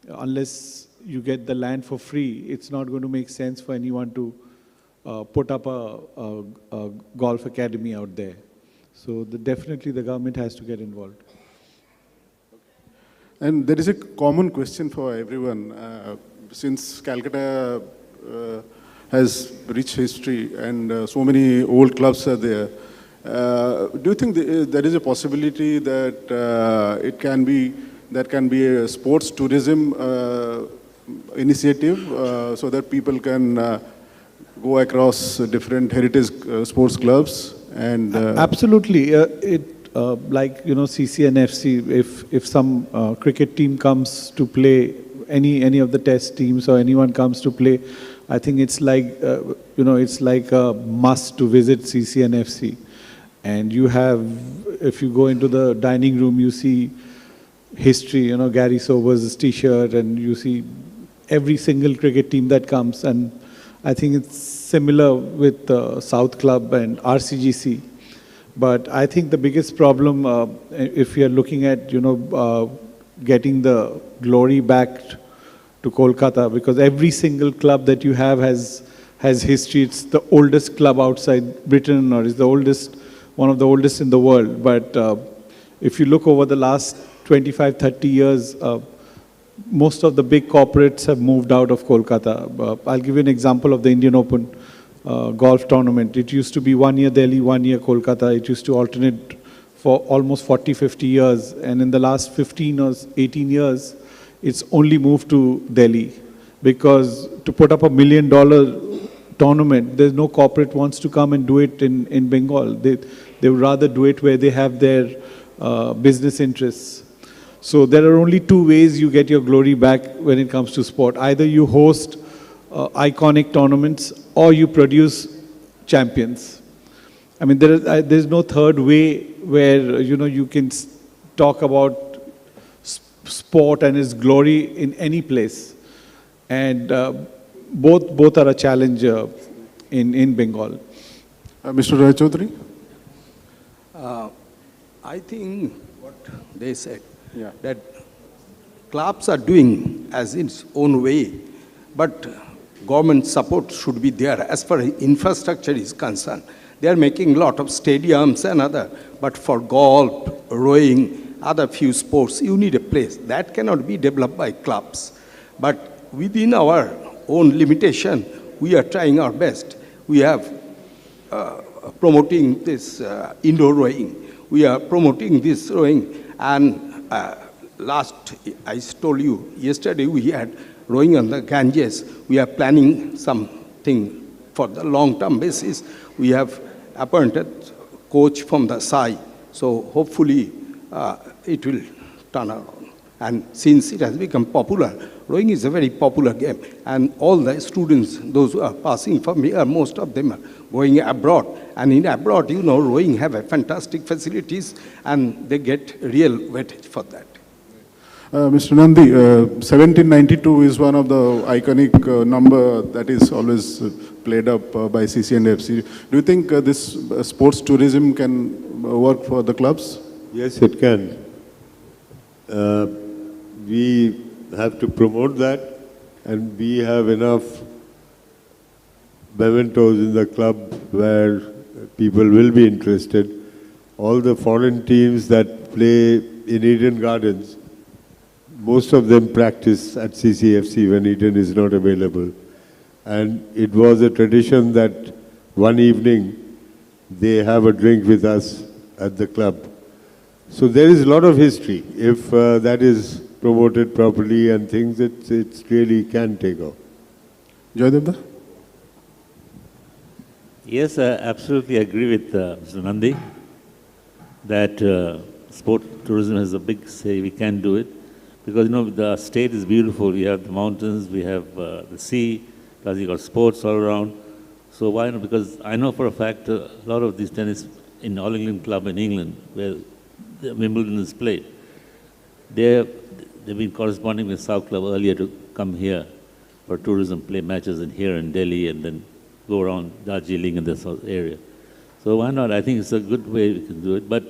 unless you get the land for free, it's not going to make sense for anyone to put up a golf academy out there. So definitely the government has to get involved. And there is a common question for everyone. Since Calcutta has rich history and so many old clubs are there, do you think there is a possibility that there can be a sports tourism initiative so that people can go across different heritage sports clubs? And absolutely, like CCNFC, if some cricket team comes to play, any of the test teams or anyone comes to play, I think it's like it's like a must to visit CCNFC. And you have, if you go into the dining room, you see history, Gary Sober's T-shirt, and you see every single cricket team that comes. And I think it's similar with South Club and RCGC. But I think the biggest problem, if you're looking at, getting the glory back to Kolkata, because every single club that you have has history. It's the oldest club outside Britain, or is the oldest, one of the oldest in the world. But if you look over the last 25, 30 years, most of the big corporates have moved out of Kolkata. I'll give you an example of the Indian Open golf tournament. It used to be 1 year Delhi, 1 year Kolkata. It used to alternate for almost 40, 50 years. And in the last 15 or 18 years, it's only moved to Delhi. Because to put up $1 million tournament, there's no corporate wants to come and do it in Bengal. They would rather do it where they have their business interests. So there are only two ways you get your glory back when it comes to sport. Either you host iconic tournaments, or you produce champions. I mean, there's no third way where you can talk about sport and its glory in any place. And both are a challenge in Bengal. Mr. Rai Chaudhary? I think what they said, that clubs are doing as its own way, but government support should be there as far as infrastructure is concerned. They are making a lot of stadiums and other, but for golf, rowing, other few sports, you need a place. That cannot be developed by clubs. But within our own limitation, we are trying our best. We have promoting this indoor rowing. We are promoting this rowing. And I told you, yesterday we had rowing on the Ganges. We are planning something for the long-term basis. We have appointed coach from the side. So hopefully it will turn around. And since it has become popular, rowing is a very popular game. And all the students, those who are passing from here, most of them are going abroad. And in abroad, rowing have a fantastic facilities, and they get real weightage for that. Mr. Nandi, 1792 is one of the iconic number that is always played up by CCNFC. Do you think this sports tourism can work for the clubs? Yes, it can. We have to promote that, and we have enough mementos in the club where people will be interested. All the foreign teams that play in Eden Gardens, most of them practice at CCFC when Eden is not available. And it was a tradition that one evening they have a drink with us at the club. So there is a lot of history. If that is promoted properly and things, it really can take off. Joydevda? Yes, I absolutely agree with Mr. Nandi that sport tourism has a big say. We can do it because, the state is beautiful. We have the mountains, we have the sea, plus you got sports all around. So why not? Because I know for a fact a lot of these tennis in All England Club in England, where Wimbledon is played, they've been corresponding with South Club earlier to come here for tourism, play matches here in Delhi and then go around Darjeeling and this area. So why not? I think it's a good way we can do it. But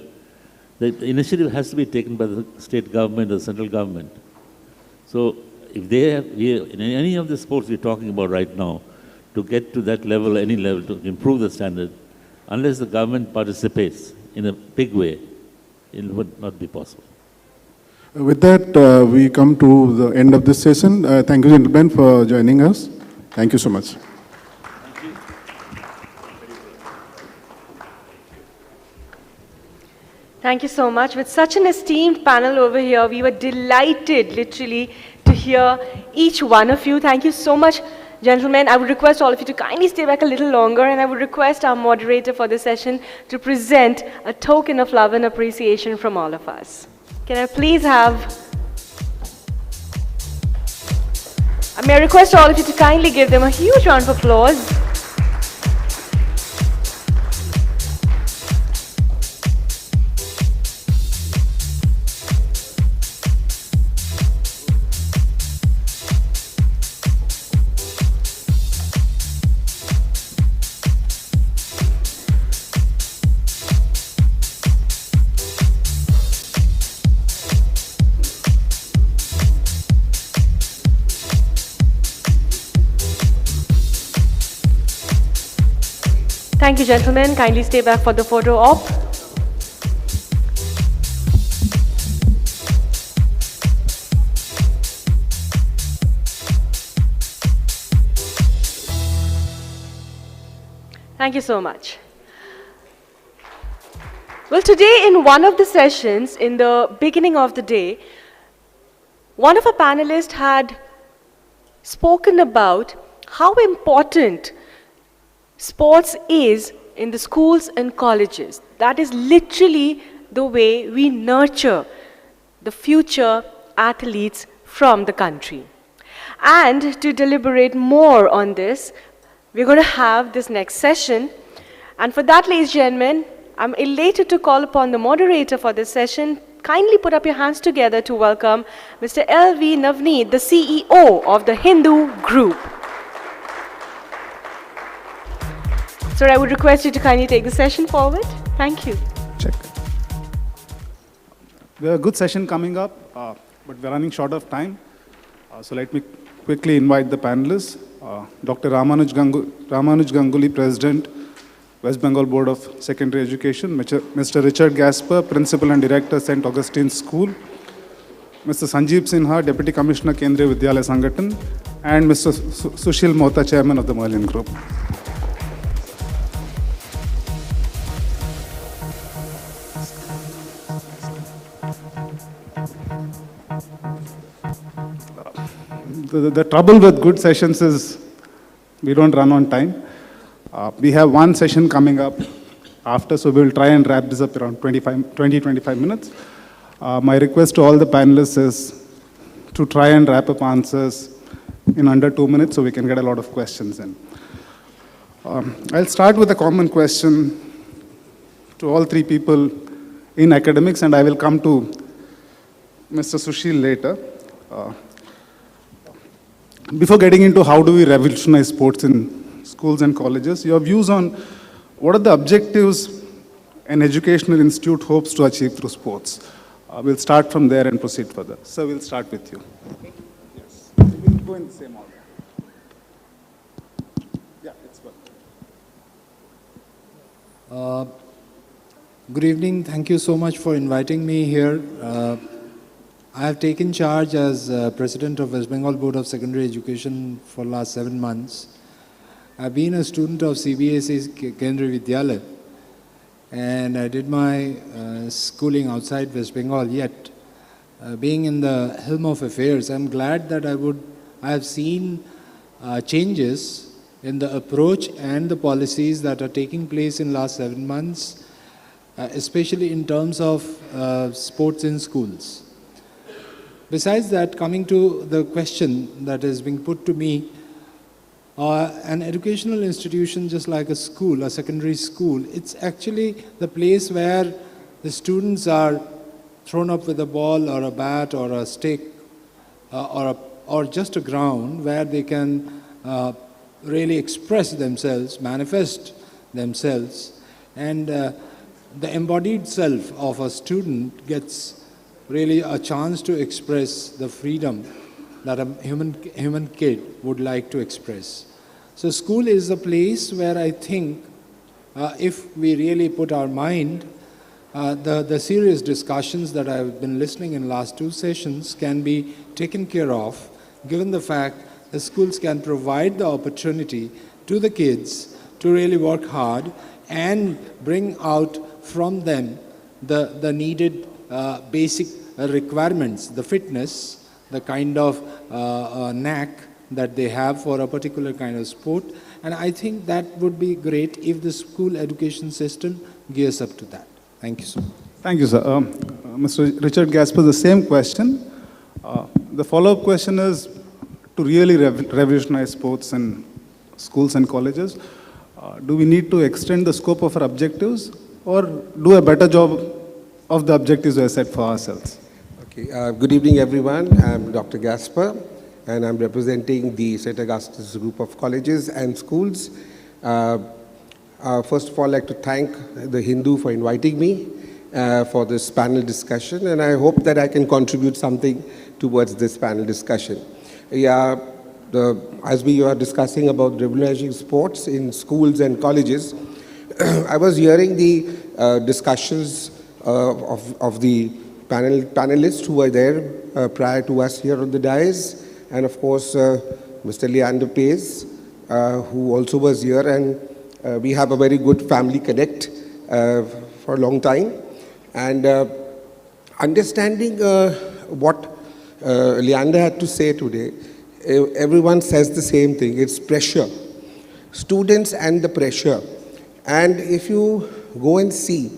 the initiative has to be taken by the state government, the central government. So if they have, in any of the sports we're talking about right now, to get to that level, any level, to improve the standard, unless the government participates in a big way, it would not be possible. With that, we come to the end of this session. Thank you, gentlemen, for joining us. Thank you so much. Thank you so much. With such an esteemed panel over here, we were delighted, literally, to hear each one of you. Thank you so much, gentlemen. I would request all of you to kindly stay back a little longer, and I would request our moderator for this session to present a token of love and appreciation from all of us. Can I please have... May I request all of you to kindly give them a huge round of applause. Thank you, gentlemen. Kindly stay back for the photo op. Thank you so much. Well, today in one of the sessions, in the beginning of the day, one of our panelists had spoken about how important sports is in the schools and colleges. That is literally the way we nurture the future athletes from the country. And to deliberate more on this, we're going to have this next session. And for that, ladies and gentlemen, I'm elated to call upon the moderator for this session. Kindly put up your hands together to welcome Mr. L.V. Navneet, the CEO of the Hindu Group. Sir, I would request you to kindly take the session forward. Thank you. Check. We have a good session coming up, but we're running short of time. So let me quickly invite the panelists. Dr. Ramanuj Ganguly, President, West Bengal Board of Secondary Education. Mr. Richard Gasper, Principal and Director, St. Augustine's School. Mr. Sanjeev Sinha, Deputy Commissioner, Kendriya Vidyalaya Sangathan. And Mr. Sushil Mohta, Chairman of the Merlin Group. The trouble with good sessions is we don't run on time. We have one session coming up after, so we'll try and wrap this up around 20-25 minutes. My request to all the panelists is to try and wrap up answers in under 2 minutes so we can get a lot of questions in. I'll start with a common question to all three people in academics, and I will come to Mr. Sushil later. Before getting into how do we revolutionize sports in schools and colleges, your views on what are the objectives an educational institute hopes to achieve through sports. We'll start from there and proceed further. So we'll start with you. Yes. We'll go in the same order. Yeah, it's fine. Good evening. Thank you so much for inviting me here. I have taken charge as President of West Bengal Board of Secondary Education for the last 7 months. I've been a student of CBSE's Kendriya Vidyalaya, and I did my schooling outside West Bengal. Yet, being in the helm of affairs, I'm glad that I have seen changes in the approach and the policies that are taking place in last 7 months, especially in terms of sports in schools. Besides that, coming to the question that is being put to me, an educational institution, just like a school, a secondary school, it's actually the place where the students are thrown up with a ball or a bat or a stick or just a ground where they can really express themselves, manifest themselves, and the embodied self of a student gets really a chance to express the freedom that a human kid would like to express. So school is a place where I think if we really put our mind, the serious discussions that I've been listening in last 2 sessions can be taken care of, given the fact that schools can provide the opportunity to the kids to really work hard and bring out from them the needed basic requirements, the fitness, the kind of knack that they have for a particular kind of sport. And I think that would be great if the school education system gears up to that. Thank you so much. Thank you, sir. Mr. Richard Gasper, the same question. The follow-up question is, to really revolutionize sports in schools and colleges, do we need to extend the scope of our objectives or do a better job of the objectives we have set for ourselves? Okay. Good evening, everyone. I'm Dr. Gasper, and I'm representing the St. Augustus group of colleges and schools. First of all, I'd like to thank the Hindu for inviting me for this panel discussion, and I hope that I can contribute something towards this panel discussion. Yeah, as we are discussing about revolutionizing sports in schools and colleges, I was hearing the discussions of the panelists who were there prior to us here on the dais, and of course Mr. Leander Paes, who also was here, and we have a very good family connect for a long time. And understanding what Leander had to say today, everyone says the same thing, it's pressure. Students and the pressure. And if you go and see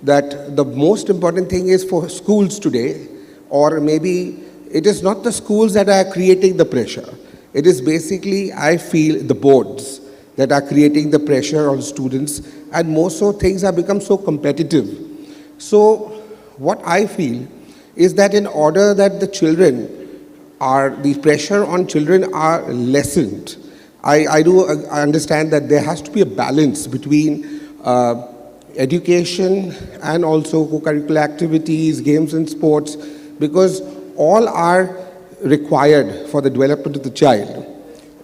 that the most important thing is for schools today, or maybe it is not the schools that are creating the pressure. It is basically, I feel, the boards that are creating the pressure on students, and more so things have become so competitive. So what I feel is that in order that the pressure on children are lessened, I do understand that there has to be a balance between education and also co-curricular activities, games and sports, because all are required for the development of the child,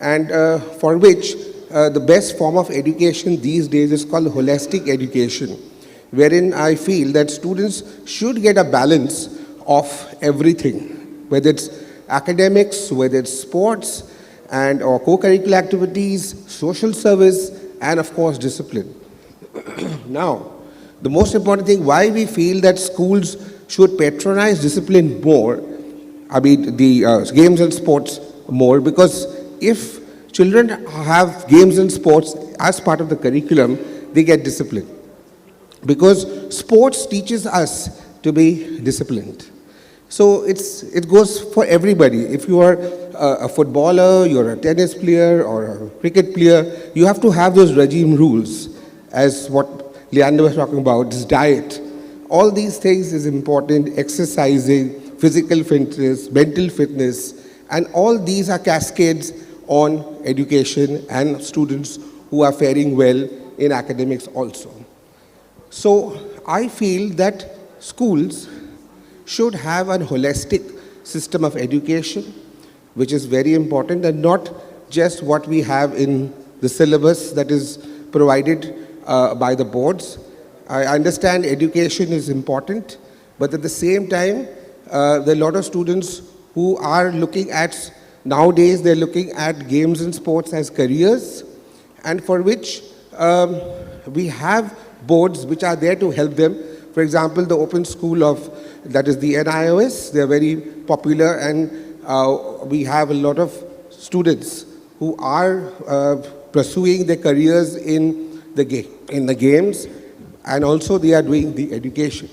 and for which the best form of education these days is called holistic education, wherein I feel that students should get a balance of everything, whether it's academics, whether it's sports, and or co-curricular activities, social service, and of course discipline. Now, the most important thing why we feel that schools should patronize discipline more, the games and sports more, because if children have games and sports as part of the curriculum, they get discipline. Because sports teaches us to be disciplined. So it goes for everybody. If you are a footballer, you're a tennis player or a cricket player, you have to have those regime rules, as what Leander was talking about, this diet. All these things is important, exercising, physical fitness, mental fitness, and all these are cascades on education and students who are faring well in academics also. So I feel that schools should have a holistic system of education, which is very important, and not just what we have in the syllabus that is provided by the boards. I understand education is important, but at the same time, there are a lot of students who are looking at, nowadays they're looking at games and sports as careers, and for which we have boards which are there to help them. For example, the Open School of, that is the NIOS, they're very popular, and we have a lot of students who are pursuing their careers in the games, and also they are doing the education.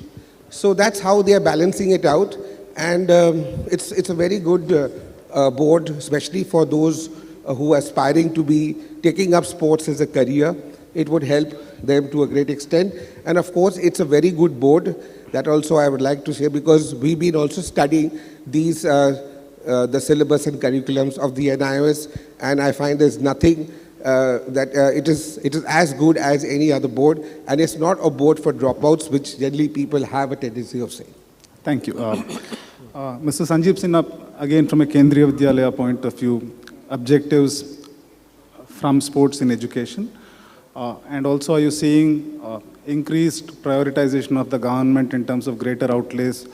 So that's how they are balancing it out, and it's a very good board, especially for those who are aspiring to be taking up sports as a career. It would help them to a great extent. And of course, it's a very good board. That also I would like to say, because we've been also studying these, the syllabus and curriculums of the NIOS, and I find there's nothing that it is as good as any other board, and it's not a board for dropouts, which generally people have a tendency of saying. Thank you. Mr. Sanjeev Sinha, again from a Kendriya Vidyalaya point of view, objectives from sports in education, and also are you seeing increased prioritization of the government in terms of greater outlays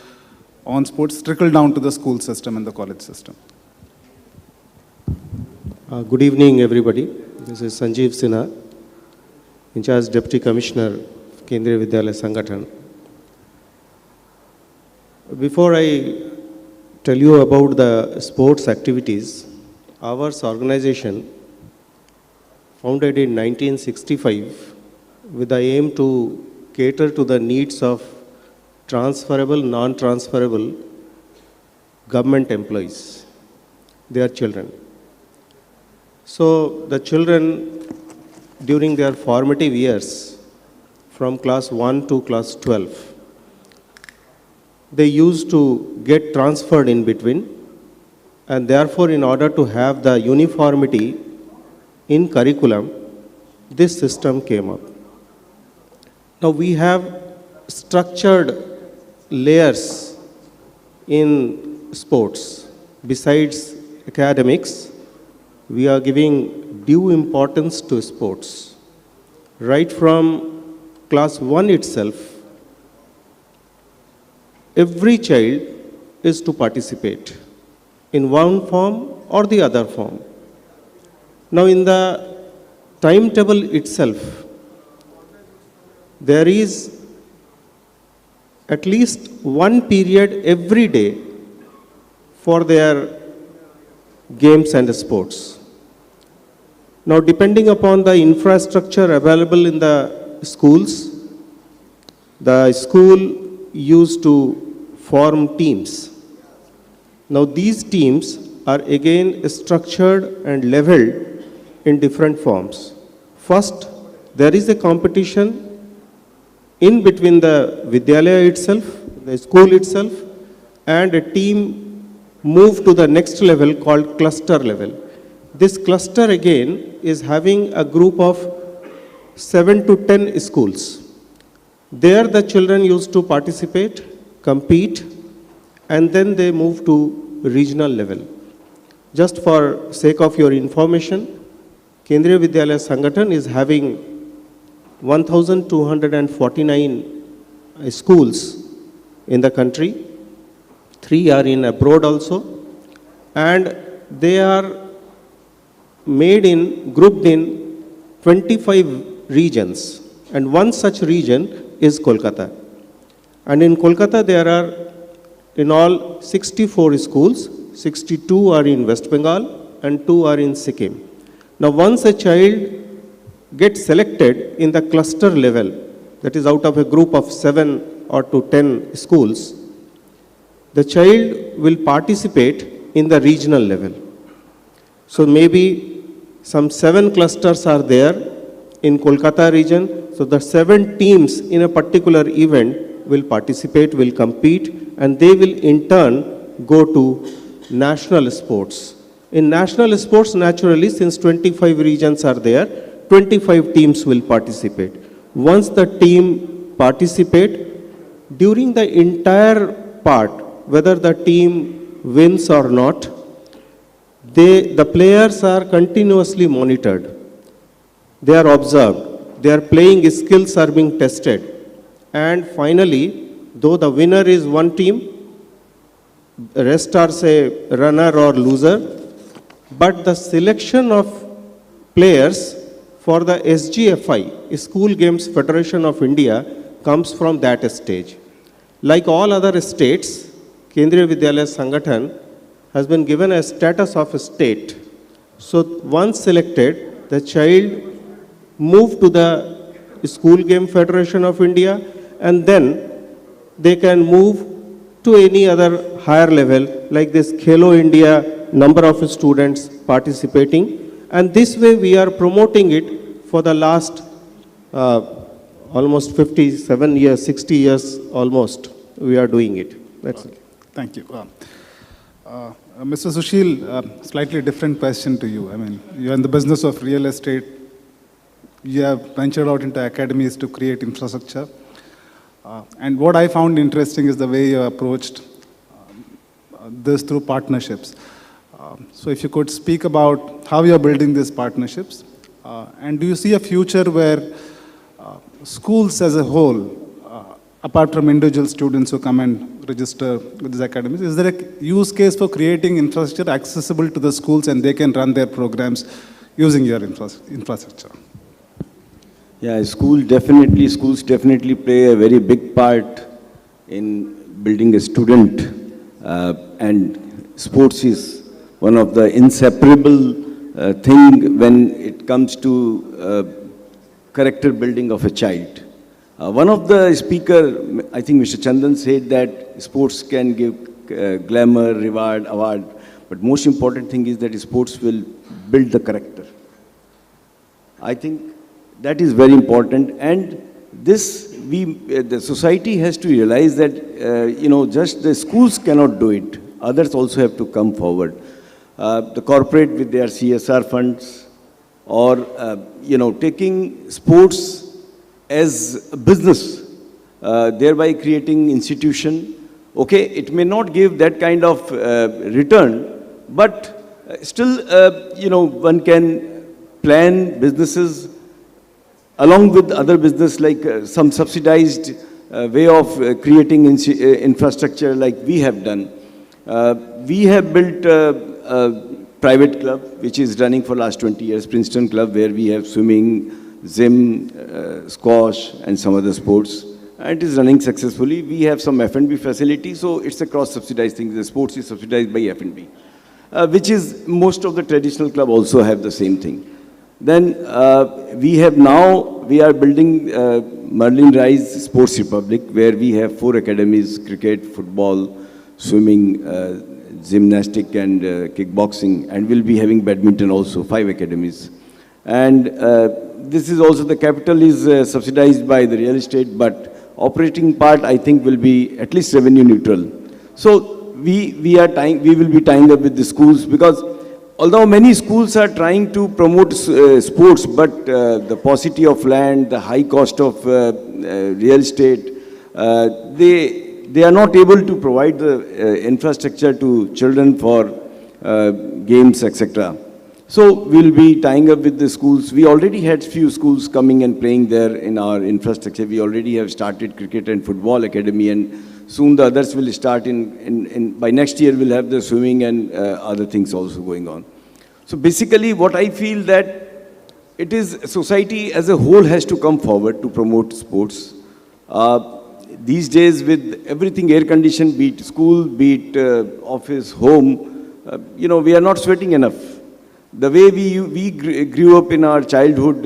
on sports trickle down to the school system and the college system? Good evening, everybody. This is Sanjeev Sinha, in charge Deputy Commissioner, Kendriya Vidyalaya Sangathan. Before I tell you about the sports activities, our organization, founded in 1965, with the aim to cater to the needs of transferable, non-transferable government employees, their children. So the children, during their formative years, from class 1 to class 12, they used to get transferred in between, and therefore in order to have the uniformity in curriculum, this system came up. Now we have structured layers in sports. Besides academics, we are giving due importance to sports. Right from class 1 itself, every child is to participate in one form or the other form. Now in the timetable itself, there is at least one period every day for their games and sports. Now depending upon the infrastructure available in the schools, the school used to form teams. Now these teams are again structured and leveled in different forms. First, there is a competition in between the Vidyalaya itself, the school itself, and a team move to the next level called cluster level. This cluster again is having a group of 7 to 10 schools. There the children used to participate, compete, and then they move to regional level. Just for sake of your information, Kendriya Vidyalaya Sangathan is having 1,249 schools in the country. 3 are in abroad also, and they are grouped in 25 regions, and one such region is Kolkata. And in Kolkata there are in all 64 schools, 62 are in West Bengal and 2 are in Sikkim. Now once a child gets selected in the cluster level, that is out of a group of 7 or to 10 schools, the child will participate in the regional level. So maybe some 7 clusters are there in Kolkata region. So the 7 teams in a particular event will participate, will compete, and they will in turn go to national sports. In national sports, naturally, since 25 regions are there, 25 teams will participate. Once the team participate, during the entire part, whether the team wins or not, the players are continuously monitored. They are observed. Their playing skills are being tested. And finally, though the winner is one team, the rest are say runner or loser, but the selection of players for the SGFI, School Games Federation of India, comes from that stage. Like all other states, Kendriya Vidyalaya Sangathan has been given a status of a state. So once selected, the child moved to the School Game Federation of India, and then they can move to any other higher level, like this Khelo India, number of students participating. And this way we are promoting it for the last almost 57 years, 60 years almost, we are doing it. That's it. Thank you. Mr. Sushil, slightly different question to you. I mean, you're in the business of real estate. You have ventured out into academies to create infrastructure. And what I found interesting is the way you approached this through partnerships. So if you could speak about how you're building these partnerships, and do you see a future where schools as a whole, apart from individual students who come and register with these academies, is there a use case for creating infrastructure accessible to the schools and they can run their programs using your infrastructure? Yeah, schools definitely play a very big part in building a student, and sports is one of the inseparable thing when it comes to character building of a child. One of the speaker, I think Mr. Chandan, said that sports can give glamour, reward, award, but most important thing is that sports will build the character. I think that is very important, and this the society has to realize that just the schools cannot do it. Others also have to come forward. The corporate with their CSR funds, or taking sports as a business, thereby creating institution. Okay, it may not give that kind of return, but still, one can plan businesses along with other business, like some subsidized way of creating infrastructure like we have done. We have built a private club which is running for last 20 years, Princeton Club, where we have swimming, gym, squash and some other sports. And it is running successfully. We have some F&B facility, so it's a cross-subsidized thing. The sports is subsidized by F&B, which is most of the traditional club also have the same thing. Then we are building Merlin Rise Sports Republic, where we have 4 academies: cricket, football, swimming, gymnastic and kickboxing, and we'll be having badminton also, 5 academies. And this is also, the capital is subsidized by the real estate, but operating part I think will be at least revenue neutral. So we will be tying up with the schools, because although many schools are trying to promote sports, but the paucity of land, the high cost of real estate, they are not able to provide the infrastructure to children for games, etc. So we'll be tying up with the schools. We already had few schools coming and playing there in our infrastructure. We already have started cricket and football academy, and soon the others will start by next year we'll have the swimming and other things also going on. So basically what I feel that it is society as a whole has to come forward to promote sports. These days with everything air conditioned, be it school, be it office, home, we are not sweating enough. The way we grew up in our childhood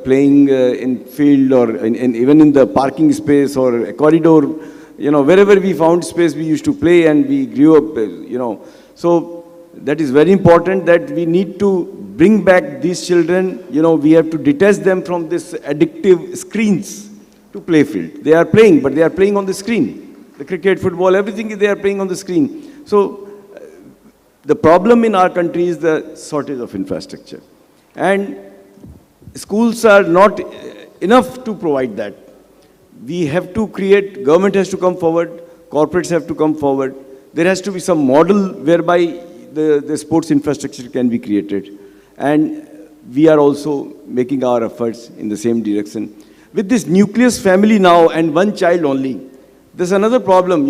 playing in field or even in the parking space or a corridor, wherever we found space we used to play, and we grew up, So that is very important, that we need to bring back these children. We have to detach them from this addictive screens to play field. They are playing, but they are playing on the screen. The cricket, football, everything they are playing on the screen. So the problem in our country is the shortage of infrastructure. And schools are not enough to provide that. We have to create, government has to come forward, corporates have to come forward. There has to be some model whereby the sports infrastructure can be created. And we are also making our efforts in the same direction. With this nucleus family now and one child only, there's another problem.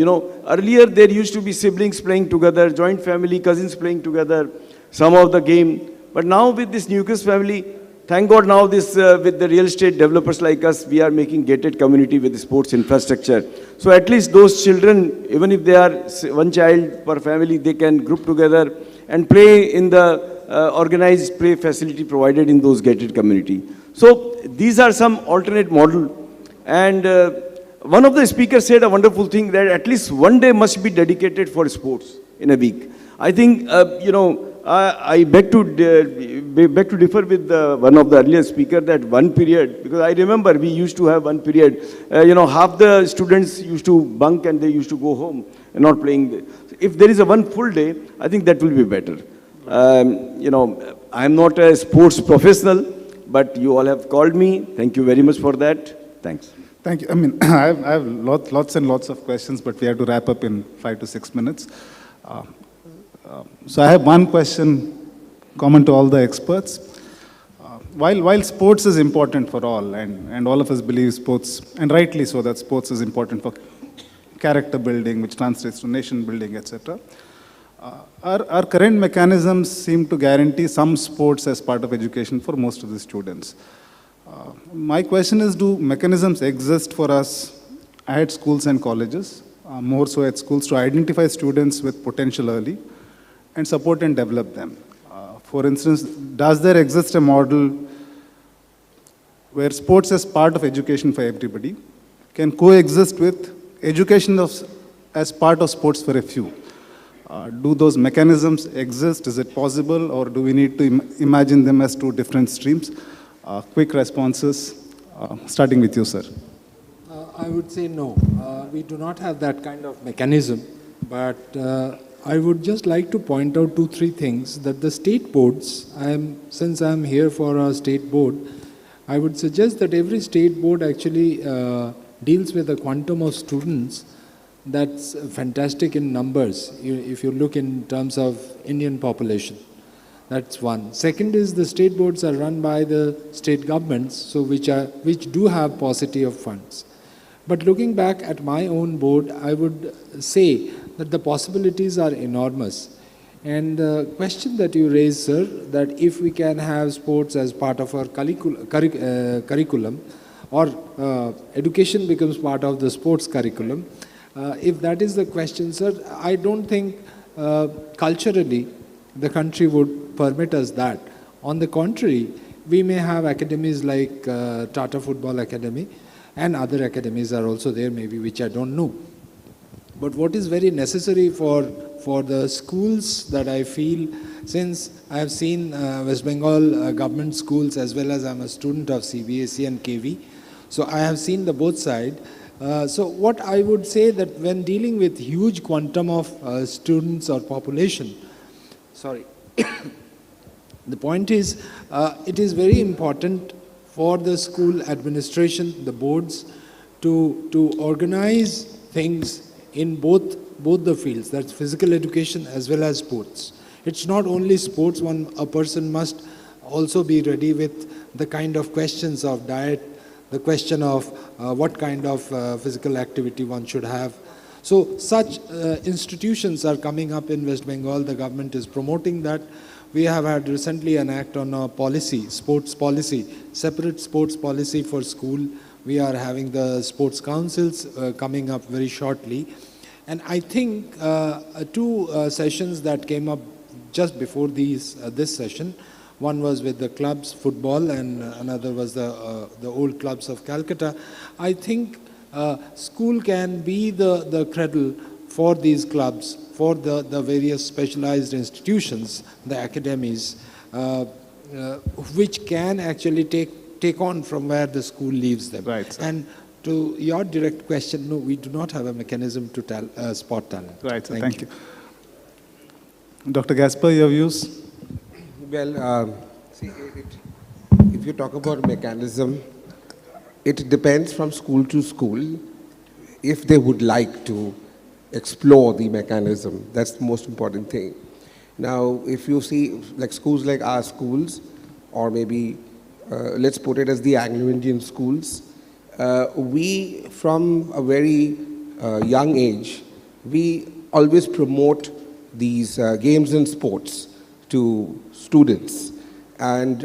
Earlier there used to be siblings playing together, joint family, cousins playing together, some of the game. But now with this nucleus family, thank God now this, with the real estate developers like us, we are making gated community with the sports infrastructure. So at least those children, even if they are one child per family, they can group together and play in the organized play facility provided in those gated community. So these are some alternate model. And one of the speakers said a wonderful thing that at least one day must be dedicated for sports in a week. I think, you know, I beg to differ with one of the earlier speaker that one period, because I remember we used to have one period, you know, half the students used to bunk and they used to go home and not playing. If there is a one full day, I think that will be better. You know, I'm not a sports professional, but you all have called me. Thank you very much for that. Thanks. Thank you. I mean, I have lots and lots of questions, but we have to wrap up in 5 to 6 minutes. So I have one question common to all the experts. While sports is important for all, and all of us believe sports, and rightly so, that sports is important for character building, which translates to nation building, etc. Our current mechanisms seem to guarantee some sports as part of education for most of the students. My question is, do mechanisms exist for us at schools and colleges, more so at schools, to identify students with potential early and support and develop them? For instance, does there exist a model where sports as part of education for everybody can coexist with education as part of sports for a few? Do those mechanisms exist? Is it possible, or do we need to imagine them as two different streams? Quick responses, starting with you, sir. I would say no. We do not have that kind of mechanism, but I would just like to point out 2-3 things that the state boards, since I'm here for a state board, I would suggest that every state board actually deals with a quantum of students that's fantastic in numbers, if you look in terms of Indian population. That's one. Second is the state boards are run by the state governments, so which do have paucity of funds. But looking back at my own board, I would say that the possibilities are enormous. And the question that you raised, sir, that if we can have sports as part of our curriculum, or education becomes part of the sports curriculum, if that is the question, sir, I don't think culturally the country would permit us that. On the contrary, we may have academies like Tata Football Academy, and other academies are also there, maybe, which I don't know. But what is very necessary for the schools that I feel, since I have seen West Bengal government schools as well as I'm a student of CBSE and KV, so I have seen the both side. So what I would say that when dealing with huge quantum of students or population, the point is, it is very important for the school administration, the boards, to organize things in both the fields, that's physical education as well as sports. It's not only sports, a person must also be ready with the kind of questions of diet, the question of what kind of physical activity one should have. So such institutions are coming up in West Bengal. The government is promoting that. We have had recently an act on a policy, sports policy, separate sports policy for school. We are having the sports councils coming up very shortly. And I think 2 sessions that came up just before this session, one was with the clubs, football, and another was the old clubs of Calcutta. I think school can be the cradle for these clubs, for the various specialized institutions, the academies, which can actually take on from where the school leaves them. Right, sir. And to your direct question, no, we do not have a mechanism to spot talent. Right, sir. Thank you. Dr. Gasper, your views? Well, see, if you talk about mechanism, it depends from school to school if they would like to explore the mechanism. That's the most important thing. Now, if you see like schools like our schools, or maybe let's put it as the Anglo-Indian schools, we from a very young age, we always promote these games and sports to students. And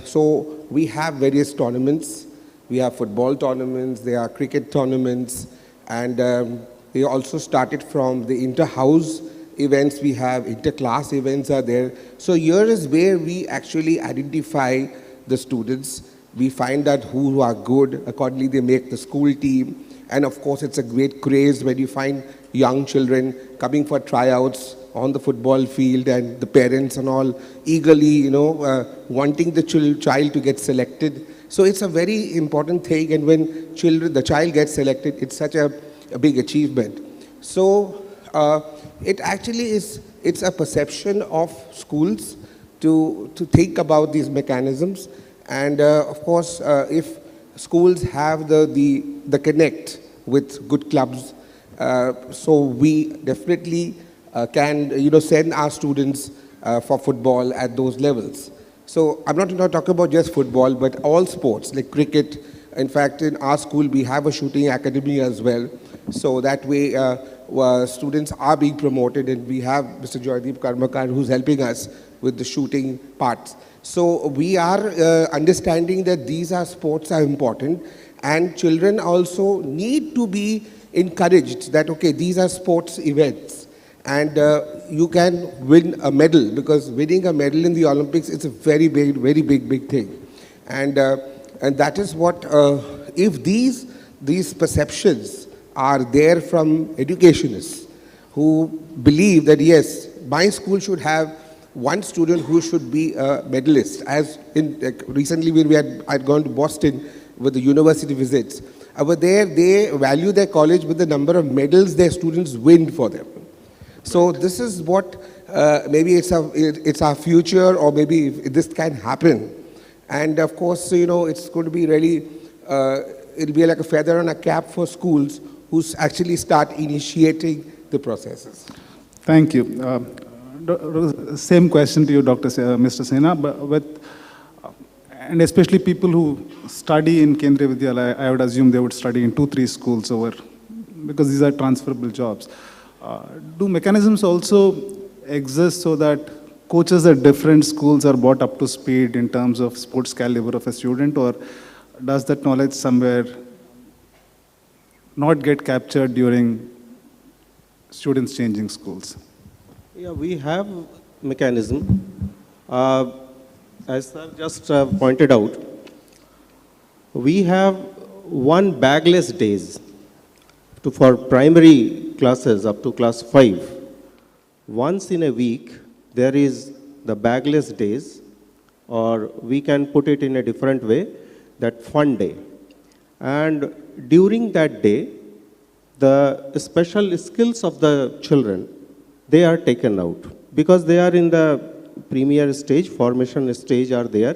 so we have various tournaments. We have football tournaments, there are cricket tournaments, and we also started from the inter-house events. We have inter-class events are there. So here is where we actually identify the students. We find out who are good. Accordingly, they make the school team. And of course, it's a great craze when you find young children coming for tryouts on the football field, and the parents and all eagerly, wanting the child to get selected. So it's a very important thing, and when the child gets selected, it's such a big achievement. So it actually it's a perception of schools to think about these mechanisms, and of course, if schools have the connect with good clubs, so we definitely can send our students for football at those levels. So I'm not talking about just football, but all sports like cricket. In fact, in our school we have a shooting academy as well. So that way students are being promoted, and we have Mr. Joydeep Karmakar who's helping us with the shooting parts. So we are understanding that these sports are important, and children also need to be encouraged that, okay, these are sports events, and you can win a medal, because winning a medal in the Olympics is a very big thing. And that is what, if these perceptions are there from educationists who believe that, yes, my school should have one student who should be a medalist. As in, recently when I'd gone to Boston with the university visits, over there they value their college with the number of medals their students win for them. So this is what, maybe it's our future, or maybe this can happen. And of course, it's going to be really, it'll be like a feather on a cap for schools who actually start initiating the processes. Thank you. Same question to you, Mr. Sinha, and especially people who study in Kendriya Vidyalaya, I would assume they would study in 2-3 schools over, because these are transferable jobs. Do mechanisms also exist so that coaches at different schools are brought up to speed in terms of sports caliber of a student, or does that knowledge somewhere not get captured during students changing schools? Yeah, we have mechanism. As sir just pointed out, we have one bagless days for primary classes up to class 5. Once in a week, there is the bagless days, or we can put it in a different way, that fun day. And during that day, the special skills of the children, they are taken out, because they are in the premier stage, formation stage are there.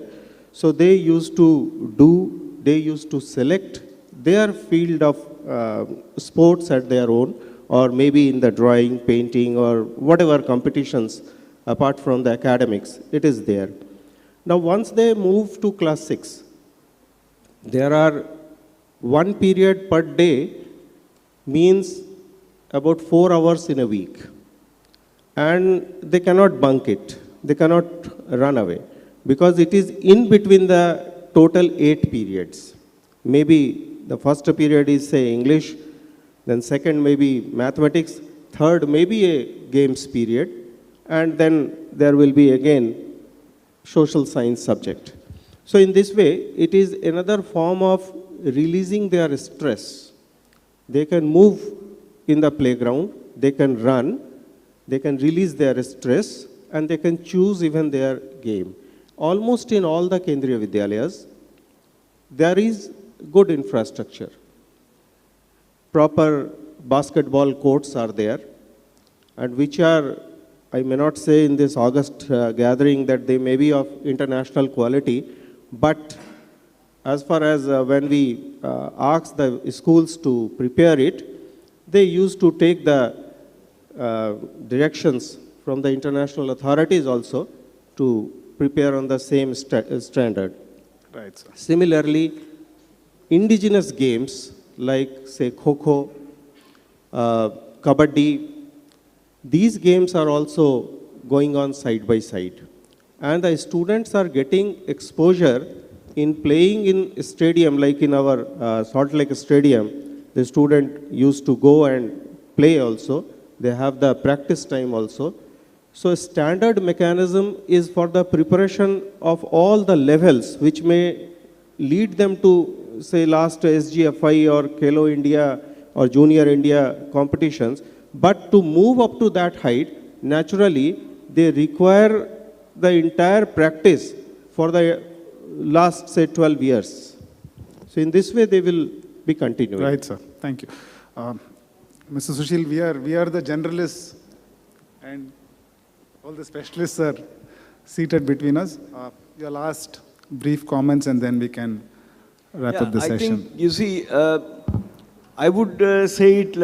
So they used to select their field of sports at their own, or maybe in the drawing, painting, or whatever competitions apart from the academics, it is there. Now once they move to class 6, there are one period per day, means about 4 hours in a week. And they cannot bunk it, they cannot run away, because it is in between the total 8 periods. Maybe the first period is, say, English, then second maybe mathematics, third maybe a games period, and then there will be again social science subject. So in this way, it is another form of releasing their stress. They can move in the playground, they can run, they can release their stress, and they can choose even their game. Almost in all the Kendriya Vidyalayas, there is good infrastructure. Proper basketball courts are there, and which are, I may not say in this August gathering that they may be of international quality, but as far as when we ask the schools to prepare it, they used to take the directions from the international authorities also to prepare on the same standard. Right, sir. Similarly, indigenous games like, say, Kho-Kho, Kabaddi, these games are also going on side by side. and the students are getting exposure in playing in stadium, like in our Salt Lake Stadium. The student used to go and play also. They have the practice time also. So a standard mechanism is for the preparation of all the levels which may lead them to, say, last SGFI or Khelo India or Junior India competitions. But to move up to that height, naturally, they require the entire practice for the last, say, 12 years. So in this way, they will be continuing. Right, sir. Thank you. Mr. Sushil, we are the generalists and all the specialists are seated between us. Your last brief comments and then we can wrap up the session. I think, you see, I would say it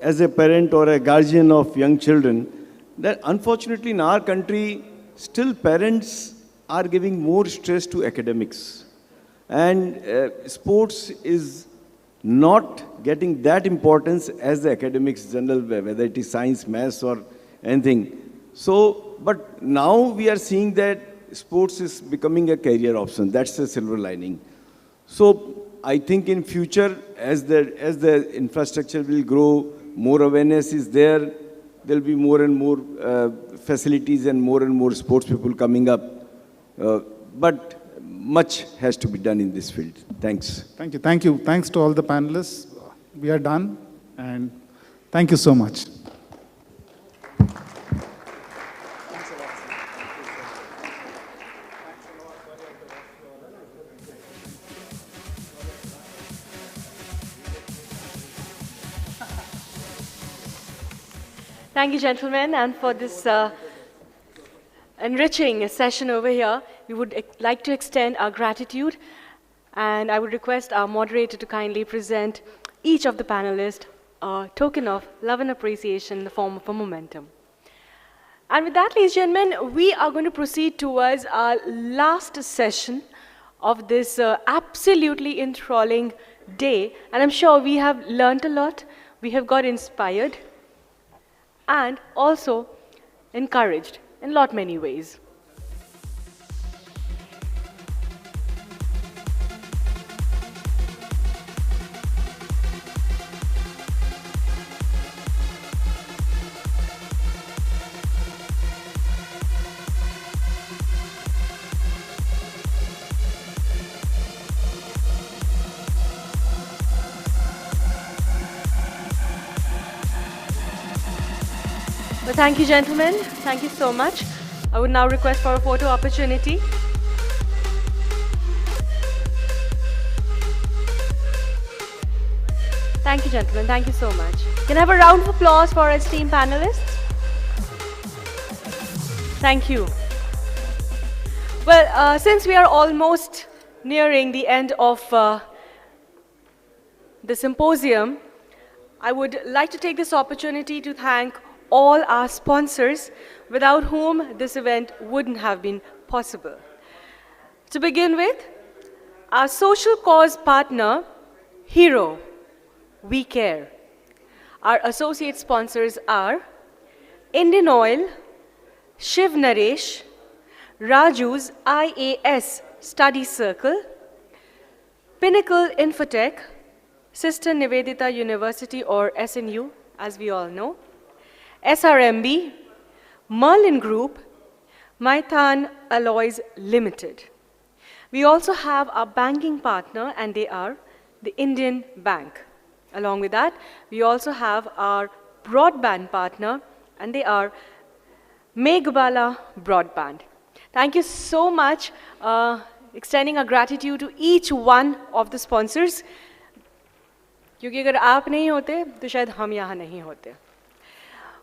as a parent or a guardian of young children, that unfortunately in our country, still parents are giving more stress to academics. And sports is not getting that importance as the academics general, whether it is science, maths or anything. So, but now we are seeing that sports is becoming a career option. That's the silver lining. So I think in future, as the infrastructure will grow, more awareness is there, there'll be more and more facilities and more sports people coming up. But much has to be done in this field. Thanks. Thank you. Thank you. Thanks to all the panelists. We are done and thank you so much. Thank you, gentlemen, and for this enriching session over here. We would like to extend our gratitude, and I would request our moderator to kindly present each of the panelists a token of love and appreciation in the form of a momentum. And with that, ladies and gentlemen, we are going to proceed towards our last session of this absolutely enthralling day, and I'm sure we have learned a lot, we have got inspired, and also encouraged in many ways. Well, thank you, gentlemen. Thank you so much. I would now request for a photo opportunity. Thank you, gentlemen. Thank you so much. Can I have a round of applause for our esteemed panelists? Thank you. Well, since we are almost nearing the end of the symposium, I would like to take this opportunity to thank all our sponsors, without whom this event wouldn't have been possible. To begin with, our social cause partner, Hero, We Care. Our associate sponsors are Indian Oil, Shiv Naresh, Raju's IAS Study Circle, Pinnacle Infotech, Sister Nivedita University or SNU, as we all know, SRMB, Merlin Group, Maithan Alloys Limited. We also have our banking partner, and they are the Indian Bank. Along with that, we also have our broadband partner, and they are Meghbala Broadband. Thank you so much, extending our gratitude to each one of the sponsors. क्योंकि अगर आप नहीं होते, तो शायद हम यहाँ नहीं होते.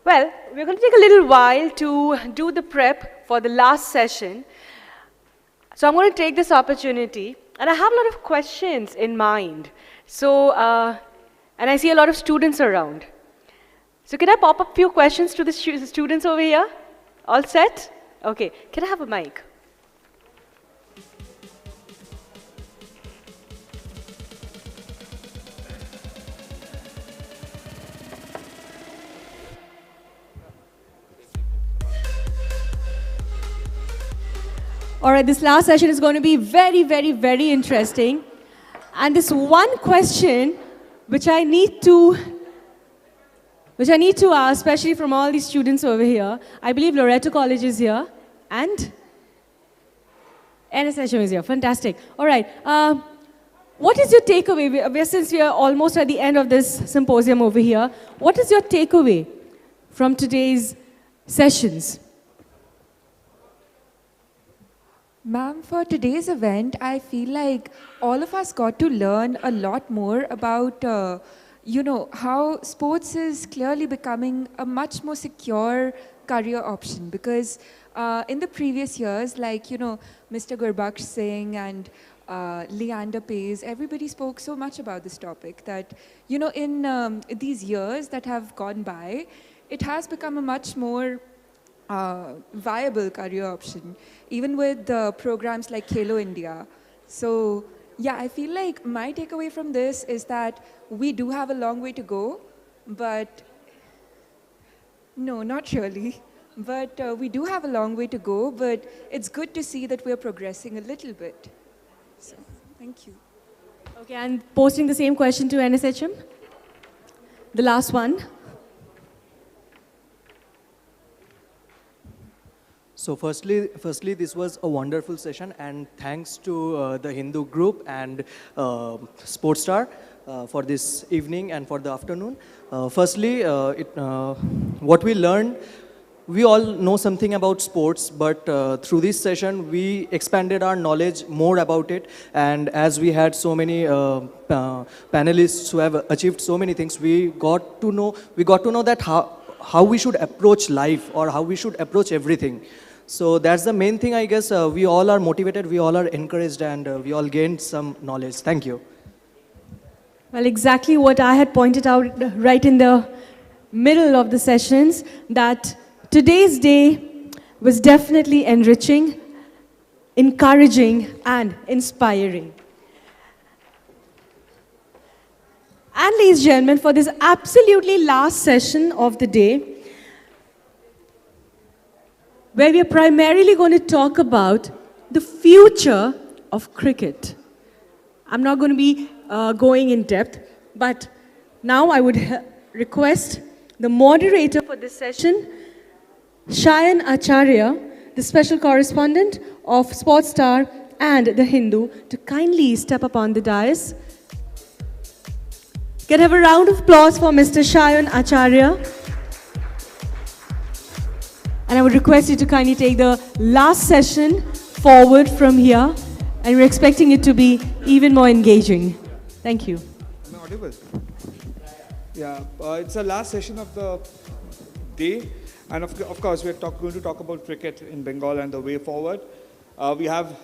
Well, we're going to take a little while to do the prep for the last session. So I'm going to take this opportunity, and I have a lot of questions in mind. So, and I see a lot of students around. So can I pop up a few questions to the students over here? All set? Okay. Can I have a mic? All right, this last session is going to be very, very, very interesting. And this one question which I need to ask, especially from all these students over here. I believe Loreto College is here and NSHM is here. Fantastic. All right. What is your takeaway? Since we are almost at the end of this symposium over here, what is your takeaway from today's sessions? Ma'am, for today's event, I feel like all of us got to learn a lot more about, how sports is clearly becoming a much more secure career option. Because in the previous years, like, Mr. Gurbaksh Singh and Leander Paes, everybody spoke so much about this topic that, in these years that have gone by, it has become a much more viable career option, even with programs like Khelo India. So, yeah, I feel like my takeaway from this is that we do have a long way to go, but no, not really. But we do have a long way to go, but it's good to see that we're progressing a little bit. So, thank you. Okay, and posting the same question to NSHM? The last one. So firstly, this was a wonderful session, and thanks to the Hindu group and Sportstar for this evening and for the afternoon. Firstly, what we learned, we all know something about sports, but through this session, we expanded our knowledge more about it. And as we had so many panelists who have achieved so many things, we got to know that how we should approach life or how we should approach everything. So that's the main thing, I guess. We all are motivated, we all are encouraged, and we all gained some knowledge. Thank you. Well, exactly what I had pointed out right in the middle of the sessions, that today's day was definitely enriching, encouraging, and inspiring. And ladies and gentlemen, for this absolutely last session of the day, where we are primarily going to talk about the future of cricket. I'm not going to be going in depth, but now I would request the moderator for this session, Shayan Acharya, the special correspondent of Sportstar and The Hindu, to kindly step up on the dais. Can I have a round of applause for Mr. Shayan Acharya? And I would request you to kindly take the last session forward from here. And we're expecting it to be even more engaging. Thank you. Am I audible? Yeah, it's the last session of the day. And of course, we're going to talk about cricket in Bengal and the way forward. We have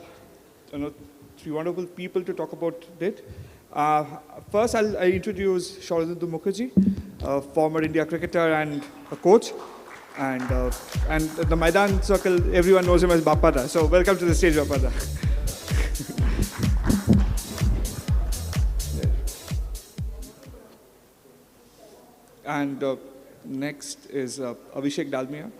three wonderful people to talk about it. First, I'll introduce Sourav Mukherjee, former India cricketer and a coach. And the Maidan circle, everyone knows him as Bapada. So welcome to the stage, Bapada. And next is Abhishek Dalmia,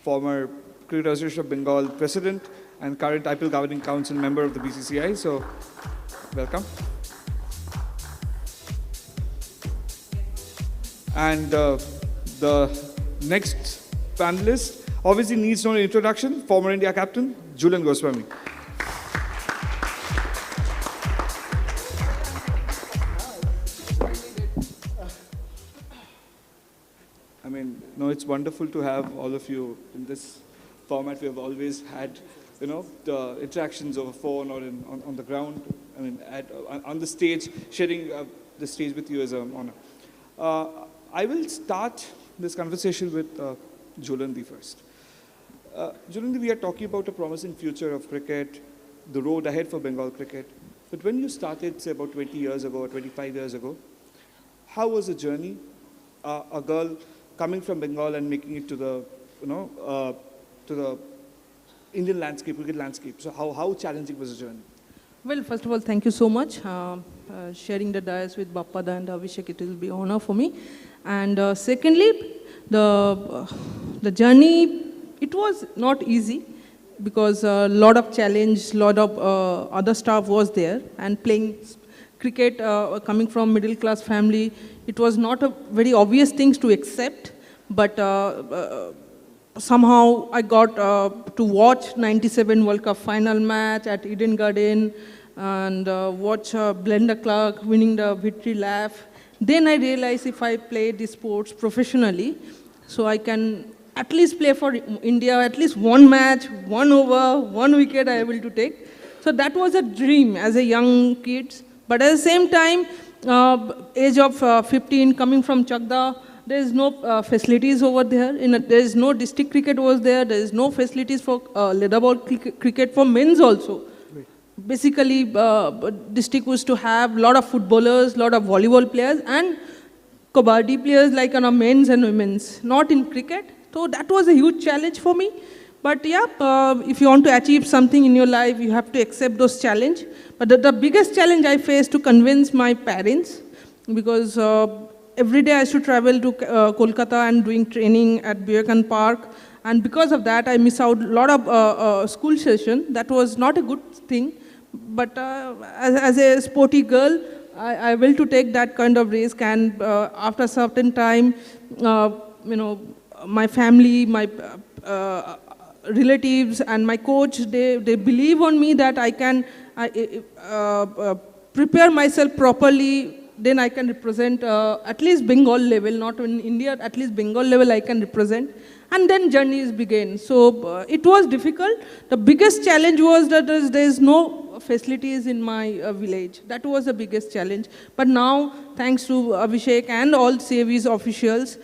former Cricket Association of Bengal president and current IPL Governing Council member of the BCCI. So welcome. And the next panelist obviously needs no introduction, former India captain, Jhulan Goswami. I mean, it's wonderful to have all of you in this format. We have always had, the interactions over phone or on the ground. I mean, on the stage, sharing the stage with you is an honor. I will start this conversation with Jhulan first. Jhulan, we are talking about a promising future of cricket, the road ahead for Bengal cricket. But when you started, say, about 20 years ago or 25 years ago, how was the journey? A girl coming from Bengal and making it to the Indian landscape, cricket landscape. So how challenging was the journey? Well, first of all, thank you so much. Sharing the dais with Bappada and Abhishek, it will be an honor for me. And secondly, the journey, it was not easy. because a lot of challenge, lot of other stuff was there, and playing cricket, coming from middle class family, it was not a very obvious thing to accept, but somehow I got to watch 97 World Cup final match at Eden Garden and watch Leander winning the victory lap. Then I realized if I play the sports professionally, so I can at least play for India, at least one match, 1 over, 1 wicket I able to take. So that was a dream as a young kid. But at the same time, age of 15, coming from Chakda, there is no facilities over there. There is no district cricket was there. There is no facilities for leather ball cricket for men's also. Basically, district was to have a lot of footballers, lot of volleyball players, and kabaddi players like men's and women's, not in cricket. So that was a huge challenge for me. But yeah, if you want to achieve something in your life, you have to accept those challenges. But the biggest challenge I faced to convince my parents, because every day I used to travel to Kolkata and doing training at Vivekan Park. And because of that, I miss out a lot of school session. That was not a good thing. But as a sporty girl, I will to take that kind of risk. And after a certain time, my family, my relatives, and my coach, they believe on me that I can prepare myself properly. Then I can represent at least Bengal level, not in India, at least Bengal level I can represent. And then journeys began. So it was difficult. The biggest challenge was that there is no facilities in my village. That was the biggest challenge. But now, thanks to Abhishek and all CAV's officials,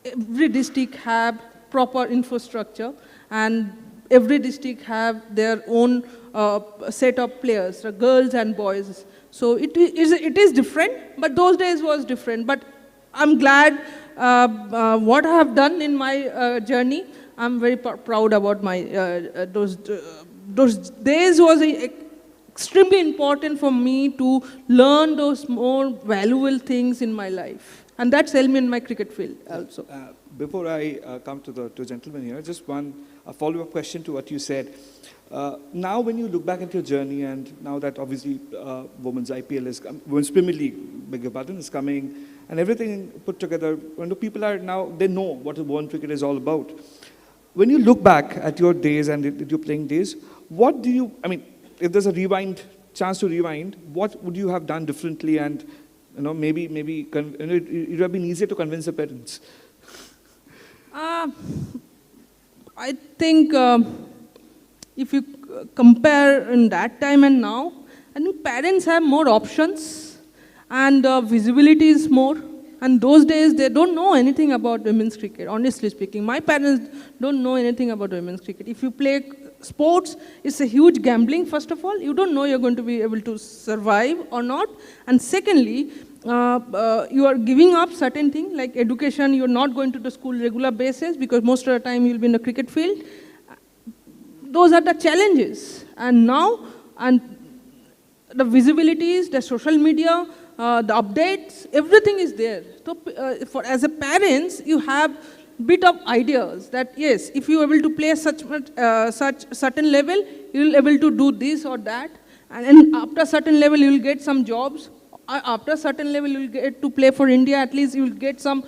every district have proper infrastructure, and every district have their own set of players, girls and boys. So it is different, but those days was different. But I'm glad what I have done in my journey. I'm very proud about my those days was extremely important for me to learn those more valuable things in my life, and that's helped me in my cricket field also. Before I come to the two gentlemen here, just a follow-up question to what you said. Now, when you look back at your journey, and now that obviously Women's IPL is, Women's Premier League, beg your pardon, is coming, and everything put together, when the people are now, they know what women cricket is all about. When you look back at your days and your playing days, what do you, I mean, if there's a chance to rewind, what would you have done differently? And maybe it would have been easier to convince the parents. I think if you compare in that time and now, I think parents have more options and visibility is more. And those days, they don't know anything about women's cricket, honestly speaking. My parents don't know anything about women's cricket. If you play sports, it's a huge gambling, first of all. You don't know you're going to be able to survive or not. And secondly, you are giving up certain things, like education. You're not going to the school regular basis because most of the time you'll be in the cricket field. Those are the challenges. And now, the visibilities, the social media, the updates, everything is there. So as a parents, you have bit of ideas that yes, if you are able to play such certain level, you will able to do this or that, and after certain level you will get some jobs. After certain level you will get to play for India. At least you will get some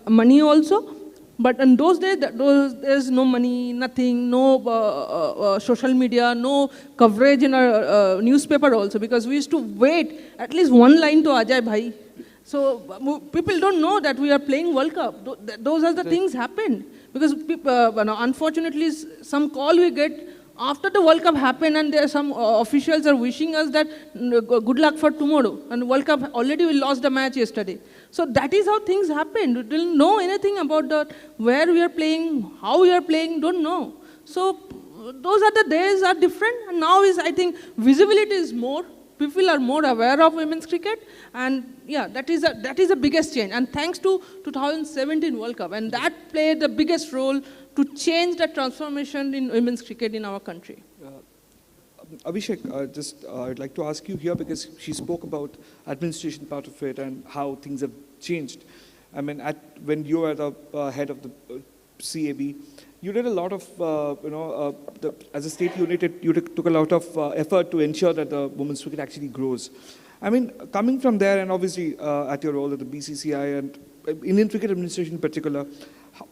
money also. But in those days, there's no money, nothing, no social media, no coverage in our newspaper also, because we used to wait at least one line to Ajay Bhai. So people don't know that we are playing World Cup. Those are the things happened. Because unfortunately, some call we get after the World Cup happened, and there are some officials are wishing us that good luck for tomorrow. And World Cup, already we lost the match yesterday. So that is how things happened. We didn't know anything about where we are playing, how we are playing, don't know. So those are the days are different. And now I think visibility is more. People are more aware of women's cricket. And yeah, that is the biggest change. And thanks to 2017 World Cup. And that played the biggest role to change the transformation in women's cricket in our country. Abhishek, I'd like to ask you here, because she spoke about administration part of it and how things have changed. I mean, when you were the head of the CAB, You did a lot of, as a state unit, you took a lot of effort to ensure that the women's cricket actually grows. I mean, coming from there, and obviously at your role at the BCCI and Indian Cricket Administration in particular,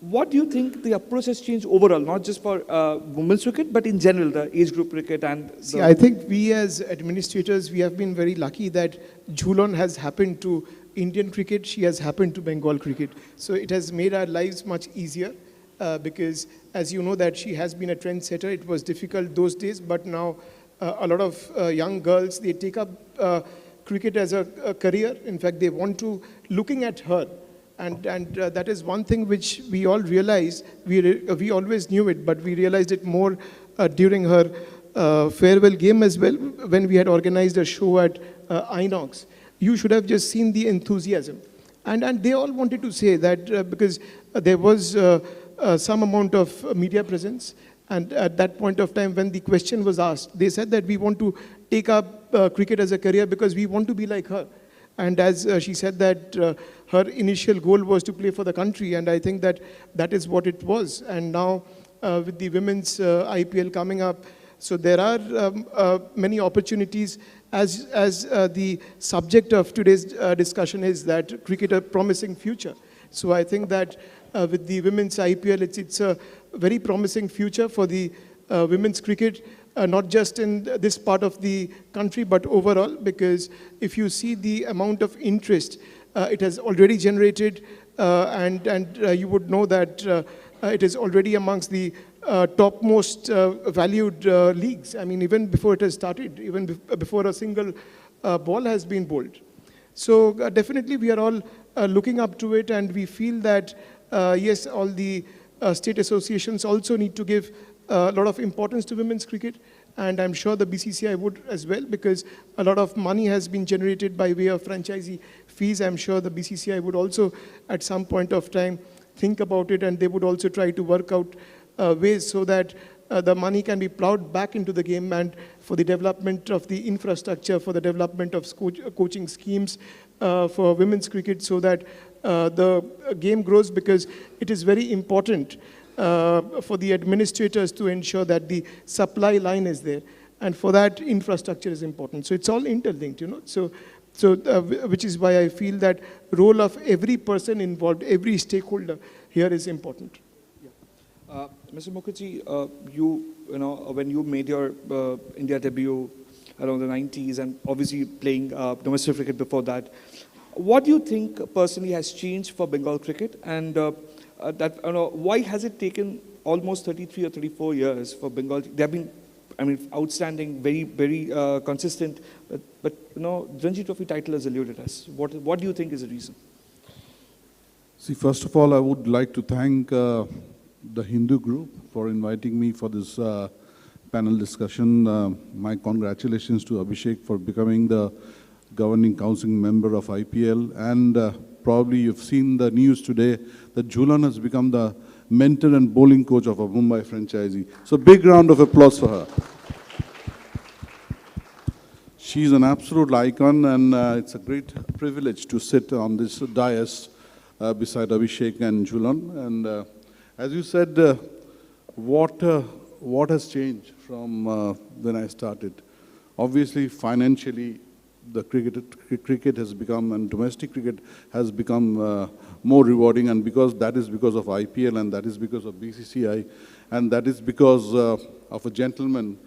what do you think the approach has changed overall, not just for women's cricket, but in general, the age group cricket and... See, I think we as administrators, we have been very lucky that Jhulan has happened to Indian cricket, she has happened to Bengal cricket. So it has made our lives much easier because as you know that she has been a trendsetter. It was difficult those days, but now a lot of young girls, they take up cricket as a career. In fact, they want to, looking at her, and that is one thing which we all realized. We always knew it, but we realized it more during her farewell game as well, when we had organized a show at Inox. You should have just seen the enthusiasm. And they all wanted to say that because there was some amount of media presence, and at that point of time when the question was asked, they said that we want to take up cricket as a career because we want to be like her. And as she said that her initial goal was to play for the country, and I think that that is what it was. And now with the women's IPL coming up, so there are many opportunities. As the subject of today's discussion is that cricket a promising future. So I think that with the women's IPL, it's a very promising future for the women's cricket. Not just in this part of the country, but overall, because if you see the amount of interest it has already generated, and you would know that it is already amongst the topmost valued leagues. I mean, even before it has started, even before a single ball has been bowled. So definitely we are all looking up to it, and we feel that, yes, all the state associations also need to give a lot of importance to women's cricket, and I'm sure the BCCI would as well, because a lot of money has been generated by way of franchisee fees. I'm sure the BCCI would also at some point of time think about it, and they would also try to work out ways so that the money can be plowed back into the game and for the development of the infrastructure, for the development of coaching schemes for women's cricket, so that the game grows, because it is very important for the administrators to ensure that the supply line is there, and for that infrastructure is important. So it's all interlinked, you know. So which is why I feel that role of every person involved, every stakeholder here is important. Mr. Mukherjee, you know, when you made your India debut around the 90s, and obviously playing domestic cricket before that, what do you think personally has changed for Bengal cricket, and why has it taken almost 33 or 34 years for Bengal? They have been, I mean, outstanding, very, very consistent, but you know, Ranji Trophy title has eluded us. What do you think is the reason? See, first of all, I would like to thank the Hindu group for inviting me for this panel discussion. My congratulations to Abhishek for becoming the governing council member of IPL, and probably you've seen the news today that Jhulan has become the mentor and bowling coach of a Mumbai franchisee. So big round of applause for her. She's an absolute icon, and it's a great privilege to sit on this dais beside Abhishek and Jhulan. And as you said, what has changed from when I started? Obviously, financially, the cricket has become, and domestic cricket has become more rewarding, and that is because of IPL, and that is because of BCCI, and that is because of a gentleman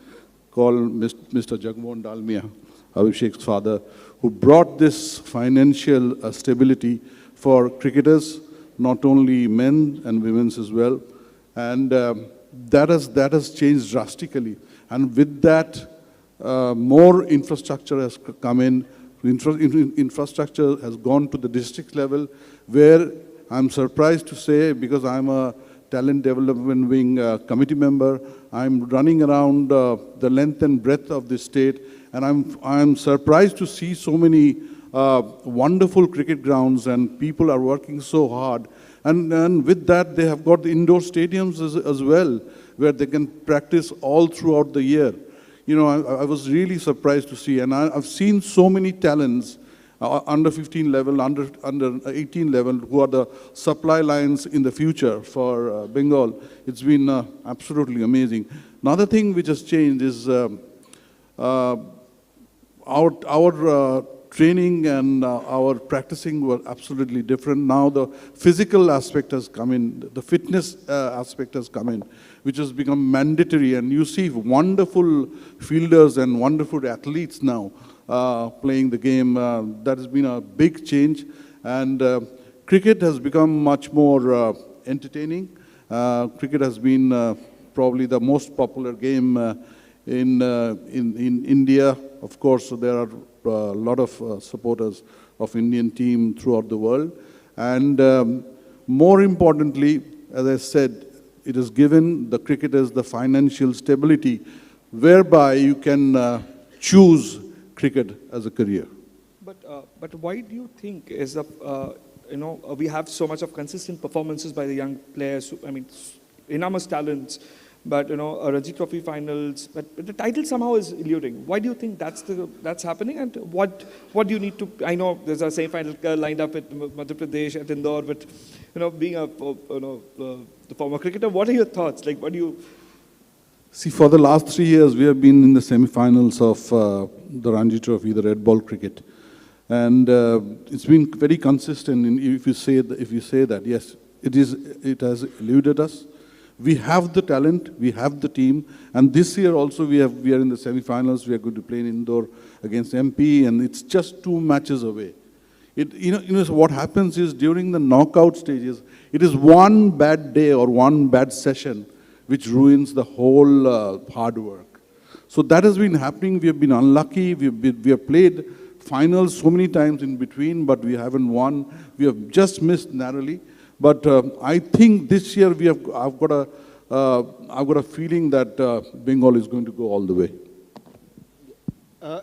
called Mr. Jagmohan Dalmia, Abhishek's father, who brought this financial stability for cricketers, not only men and women's as well, and that has changed drastically. And with that, more infrastructure has come in. Infrastructure has gone to the district level, where I'm surprised to say, because I'm a talent development wing committee member, I'm running around the length and breadth of the state, and I'm surprised to see so many wonderful cricket grounds, and people are working so hard. And with that, they have got the indoor stadiums as well, where they can practice all throughout the year. You know, I was really surprised to see, and I've seen so many talents under 15 level, under 18 level, who are the supply lines in the future for Bengal. It's been absolutely amazing. Another thing which has changed is our training and our practicing were absolutely different. Now the physical aspect has come in, the fitness aspect has come in, which has become mandatory. And you see wonderful fielders and wonderful athletes now playing the game. That has been a big change. And cricket has become much more entertaining. Cricket has been probably the most popular game in India. Of course, there are a lot of supporters of Indian team throughout the world. And more importantly, as I said, it has given the cricketers the financial stability whereby you can choose cricket as a career. But why do you think is we have so much of consistent performances by the young players? I mean, enormous talents. But a Ranji Trophy finals, but the title somehow is eluding. Why do you think that's happening? And what do you need to? I know there's a semi-final lined up at Madhya Pradesh at Indore, but being the former cricketer, what are your thoughts? Like, what do you? See, for the last 3 years, we have been in the semi-finals of the Ranji Trophy, the red ball cricket, and it's been very consistent. If you say that, yes, it has eluded us. We have the talent, we have the team, and this year also we are in the semi-finals. We are going to play in Indore against MP, and it's just 2 matches away. What happens is during the knockout stages, it is one bad day or one bad session which ruins the whole hard work. So that has been happening. We have been unlucky. We have played finals so many times in between, but we haven't won. We have just missed narrowly. But I think this year I've got a feeling that Bengal is going to go all the way.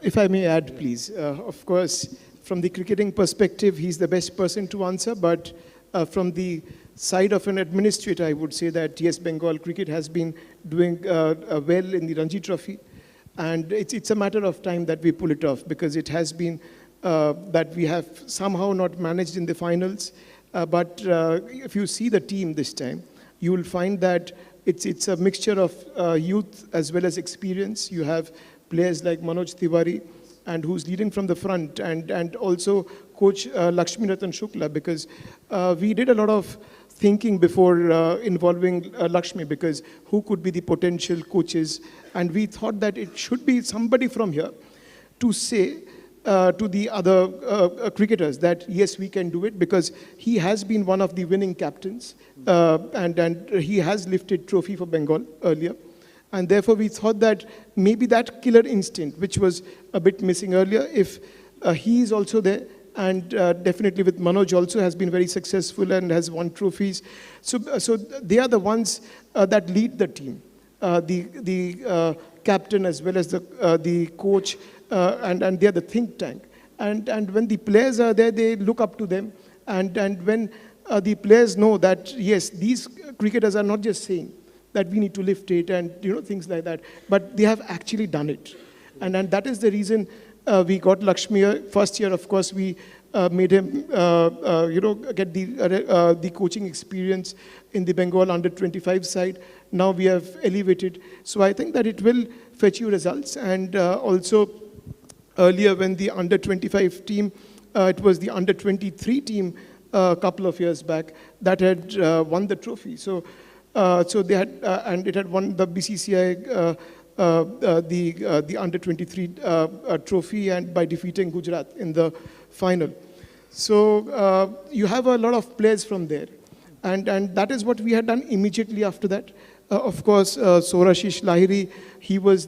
If I may add, please. Of course, from the cricketing perspective, he's the best person to answer. But from the side of an administrator, I would say that yes, Bengal cricket has been doing well in the Ranji Trophy, and it's a matter of time that we pull it off, because it has been that we have somehow not managed in the finals. But if you see the team this time, you will find that it's a mixture of youth as well as experience. You have players like Manoj Tiwari, and who's leading from the front, and also coach Lakshmi Ratan Shukla, because we did a lot of thinking before involving Lakshmi, because who could be the potential coaches, and we thought that it should be somebody from here to say to the other cricketers that yes, we can do it, because he has been one of the winning captains, and he has lifted trophy for Bengal earlier. And therefore we thought that maybe that killer instinct, which was a bit missing earlier, if he is also there, and definitely with Manoj also has been very successful and has won trophies. So they are the ones that lead the team, the captain as well as the coach, and they are the think tank. And when the players are there, they look up to them. And when the players know that, yes, these cricketers are not just saying that we need to lift it and things like that, but they have actually done it. And that is the reason we got Lakshmi. First year, of course, we made him get the coaching experience in the Bengal under-25 side. Now we have elevated. So I think that it will fetch you results. And also, earlier when the under-25 team, it was the under-23 team a couple of years back that had won the trophy. So they had, and it had won the BCCI, the under-23 trophy, and by defeating Gujarat in the final. So you have a lot of players from there. And that is what we had done immediately after that. Of course, Sourav Lahiri, he was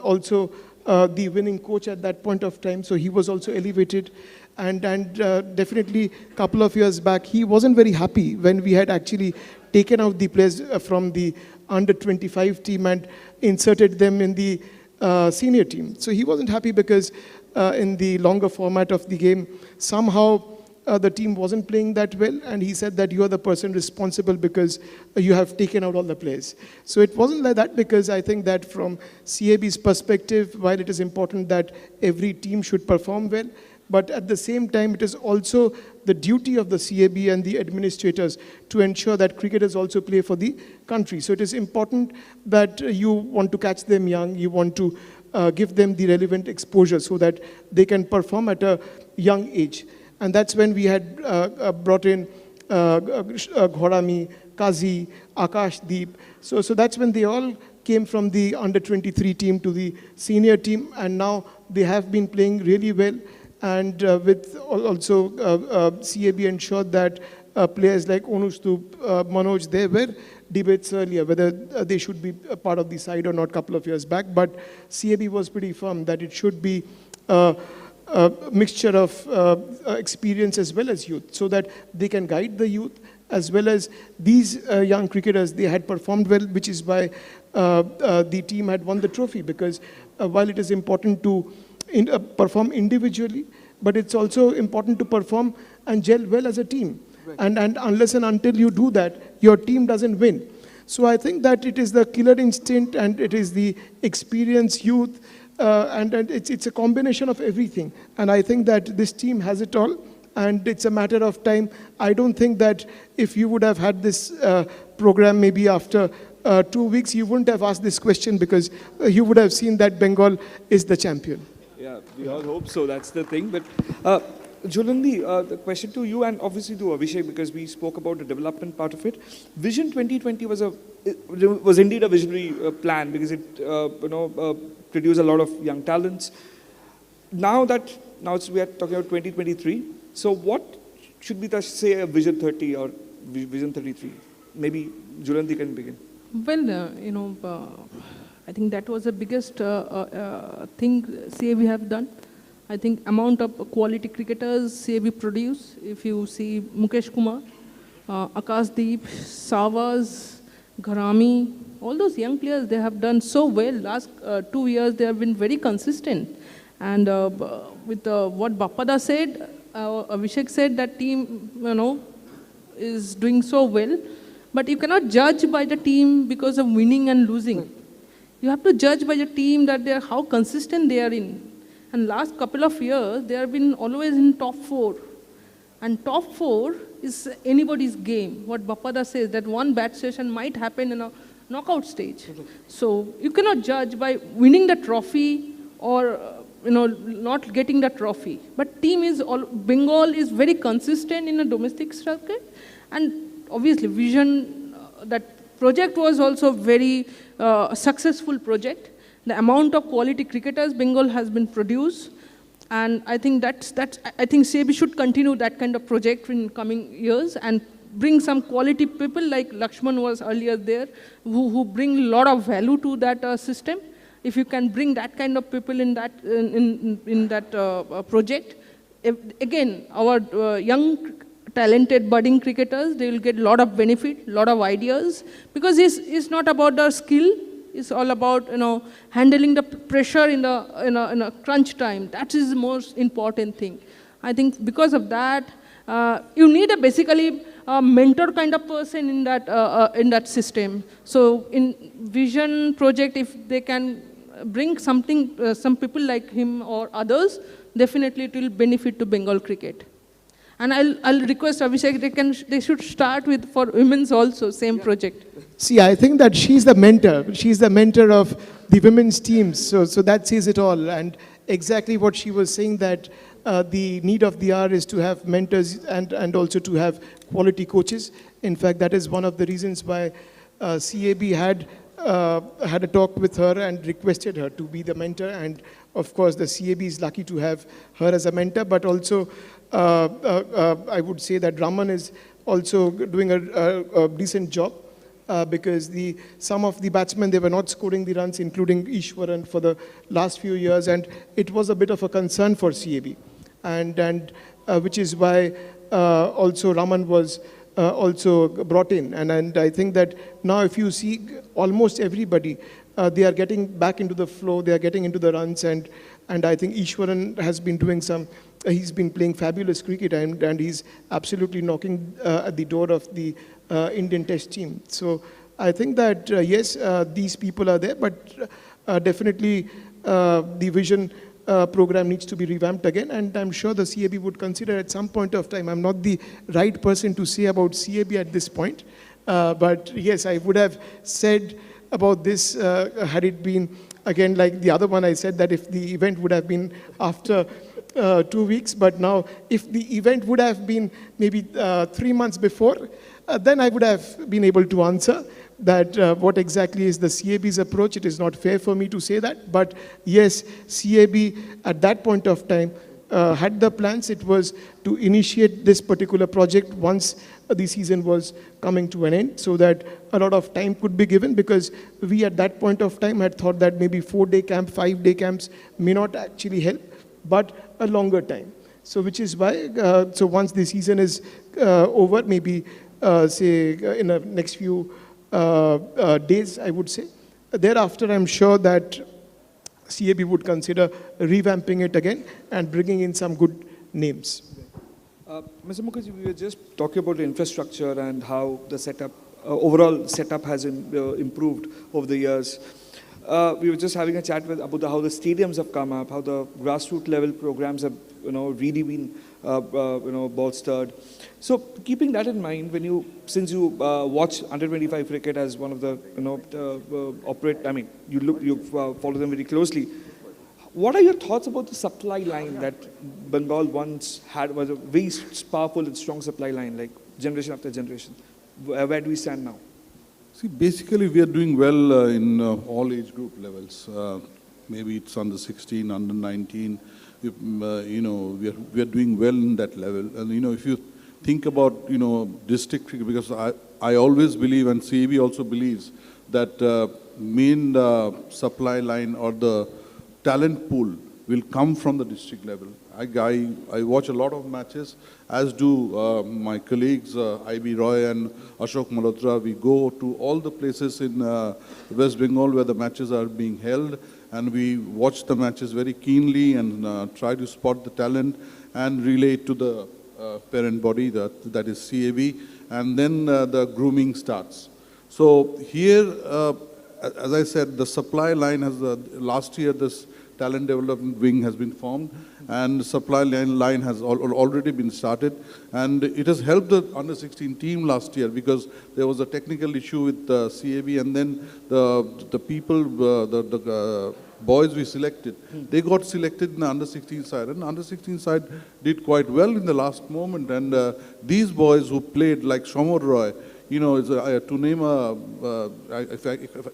also the winning coach at that point of time, so he was also elevated. And definitely a couple of years back, he wasn't very happy when we had actually taken out the players from the under-25 team and inserted them in the senior team. So he wasn't happy because in the longer format of the game, somehow the team wasn't playing that well, and he said that you are the person responsible because you have taken out all the players. So it wasn't like that, because I think that from CAB's perspective, while it is important that every team should perform well, But at the same time, it is also the duty of the CAB and the administrators to ensure that cricketers also play for the country. So it is important that you want to catch them young, you want to give them the relevant exposure so that they can perform at a young age. And that's when we had brought in Goswami, Kazi, Akash, Deep. So that's when they all came from the under-23 team to the senior team, and now they have been playing really well. And with also CAB ensured that players like Onustup, Manoj, there were debates earlier whether they should be a part of the side or not a couple of years back, but CAB was pretty firm that it should be a mixture of experience as well as youth, so that they can guide the youth as well as these young cricketers. They had performed well, which is why the team had won the trophy, because while it is important to perform individually, but it's also important to perform and gel well as a team. Right. And unless and until you do that, your team doesn't win. So I think that it is the killer instinct and it is the experienced youth and it's a combination of everything. And I think that this team has it all, and it's a matter of time. I don't think that if you would have had this program maybe after 2 weeks, you wouldn't have asked this question, because you would have seen that Bengal is the champion. Yeah, we all hope so. That's the thing. But Jhulan, the question to you and obviously to Abhishek, because we spoke about the development part of it. Vision 2020 was indeed a visionary plan, because it produced a lot of young talents. Now we are talking about 2023. So what should be say a Vision 30 or Vision 33? Maybe Jhulan can begin. Well, I think that was the biggest thing CAB have done. I think amount of quality cricketers CAB produce. If you see Mukesh Kumar, Akashdeep, Savas, Gharami, all those young players, they have done so well. Last 2 years, they have been very consistent. And with what Bappada said, Abhishek said, that team, is doing so well. But you cannot judge by the team because of winning and losing. You have to judge by the team that how consistent they are in. And last couple of years, they have been always in top 4. And top 4 is anybody's game. What Bappada says, that one bad session might happen in a knockout stage. So you cannot judge by winning the trophy or not getting the trophy. But Bengal is very consistent in a domestic circuit. And obviously, Vision, that project was also very successful project. The amount of quality cricketers Bengal has been produced, and I think I think CAB should continue that kind of project in coming years and bring some quality people like Lakshman was earlier there, who bring a lot of value to that system. If you can bring that kind of people in that project, again, our young talented budding cricketers, they will get a lot of benefit, a lot of ideas, because it's not about the skill. It's all about handling the pressure in a crunch time. That is the most important thing. I think because of that, you need basically a mentor kind of person in that system. So in Vision project, if they can bring some people like him or others, definitely it will benefit to Bengal cricket. And I'll request Abhishek, they should start with for women's also, same project. See, I think that she's the mentor. She's the mentor of the women's teams. So that says it all. And exactly what she was saying, that the need of the hour is to have mentors and also to have quality coaches. In fact, that is one of the reasons why CAB had a talk with her and requested her to be the mentor. And of course, the CAB is lucky to have her as a mentor, but also I would say that Raman is also doing a decent job because some of the batsmen, they were not scoring the runs, including Ishwaran for the last few years, and it was a bit of a concern for CAB, and which is why also Raman was also brought in, and I think that now if you see almost everybody, they are getting back into the flow, they are getting into the runs, and I think Ishwaran has been doing he's been playing fabulous cricket, and he's absolutely knocking at the door of the Indian Test team. So I think that, yes, these people are there, but definitely the Vision program needs to be revamped again, and I'm sure the CAB would consider at some point of time. I'm not the right person to say about CAB at this point, but yes, I would have said about this had it been, again, like the other one, I said that if the event would have been after 2 weeks, but now if the event would have been maybe 3 months before, then I would have been able to answer that what exactly is the CAB's approach. It is not fair for me to say that, but yes, CAB at that point of time had the plans. It was to initiate this particular project once the season was coming to an end, so that a lot of time could be given, because we at that point of time had thought that maybe 4-day camp, 5-day camps may not actually help, but a longer time. So which is why, so once the season is over, maybe say in the next few days, I would say, thereafter I'm sure that CAB would consider revamping it again and bringing in some good names. Mr. Mukherjee, we were just talking about the infrastructure and how the setup, overall setup has improved over the years. We were just having a chat about how the stadiums have come up, how the grassroots level programs have, really been, bolstered. So keeping that in mind, since you watch under 25 cricket as one of the, you follow them very closely. What are your thoughts about the supply line that Bengal once had, was a very powerful and strong supply line, like generation after generation? Where do we stand now? See, basically we are doing well in all age group levels. Maybe it's under 16, under 19. We are doing well in that level. And if you think about district cricket, because I always believe, and CAB also believes, that main supply line or the talent pool will come from the district level. I watch a lot of matches, as do my colleagues IB Roy and Ashok Malhotra. We go to all the places in West Bengal where the matches are being held, and we watch the matches very keenly and try to spot the talent and relay it to the parent body, that is CAB, and then the grooming starts. So here, as I said, the supply line has, last year this talent development wing has been formed, and the supply line has already been started, and it has helped the under-16 team last year, because there was a technical issue with CAB, and then the people, the boys we selected, they got selected in the under-16 side, and the under-16 side did quite well in the last moment, and these boys who played, like Shomor Roy, to name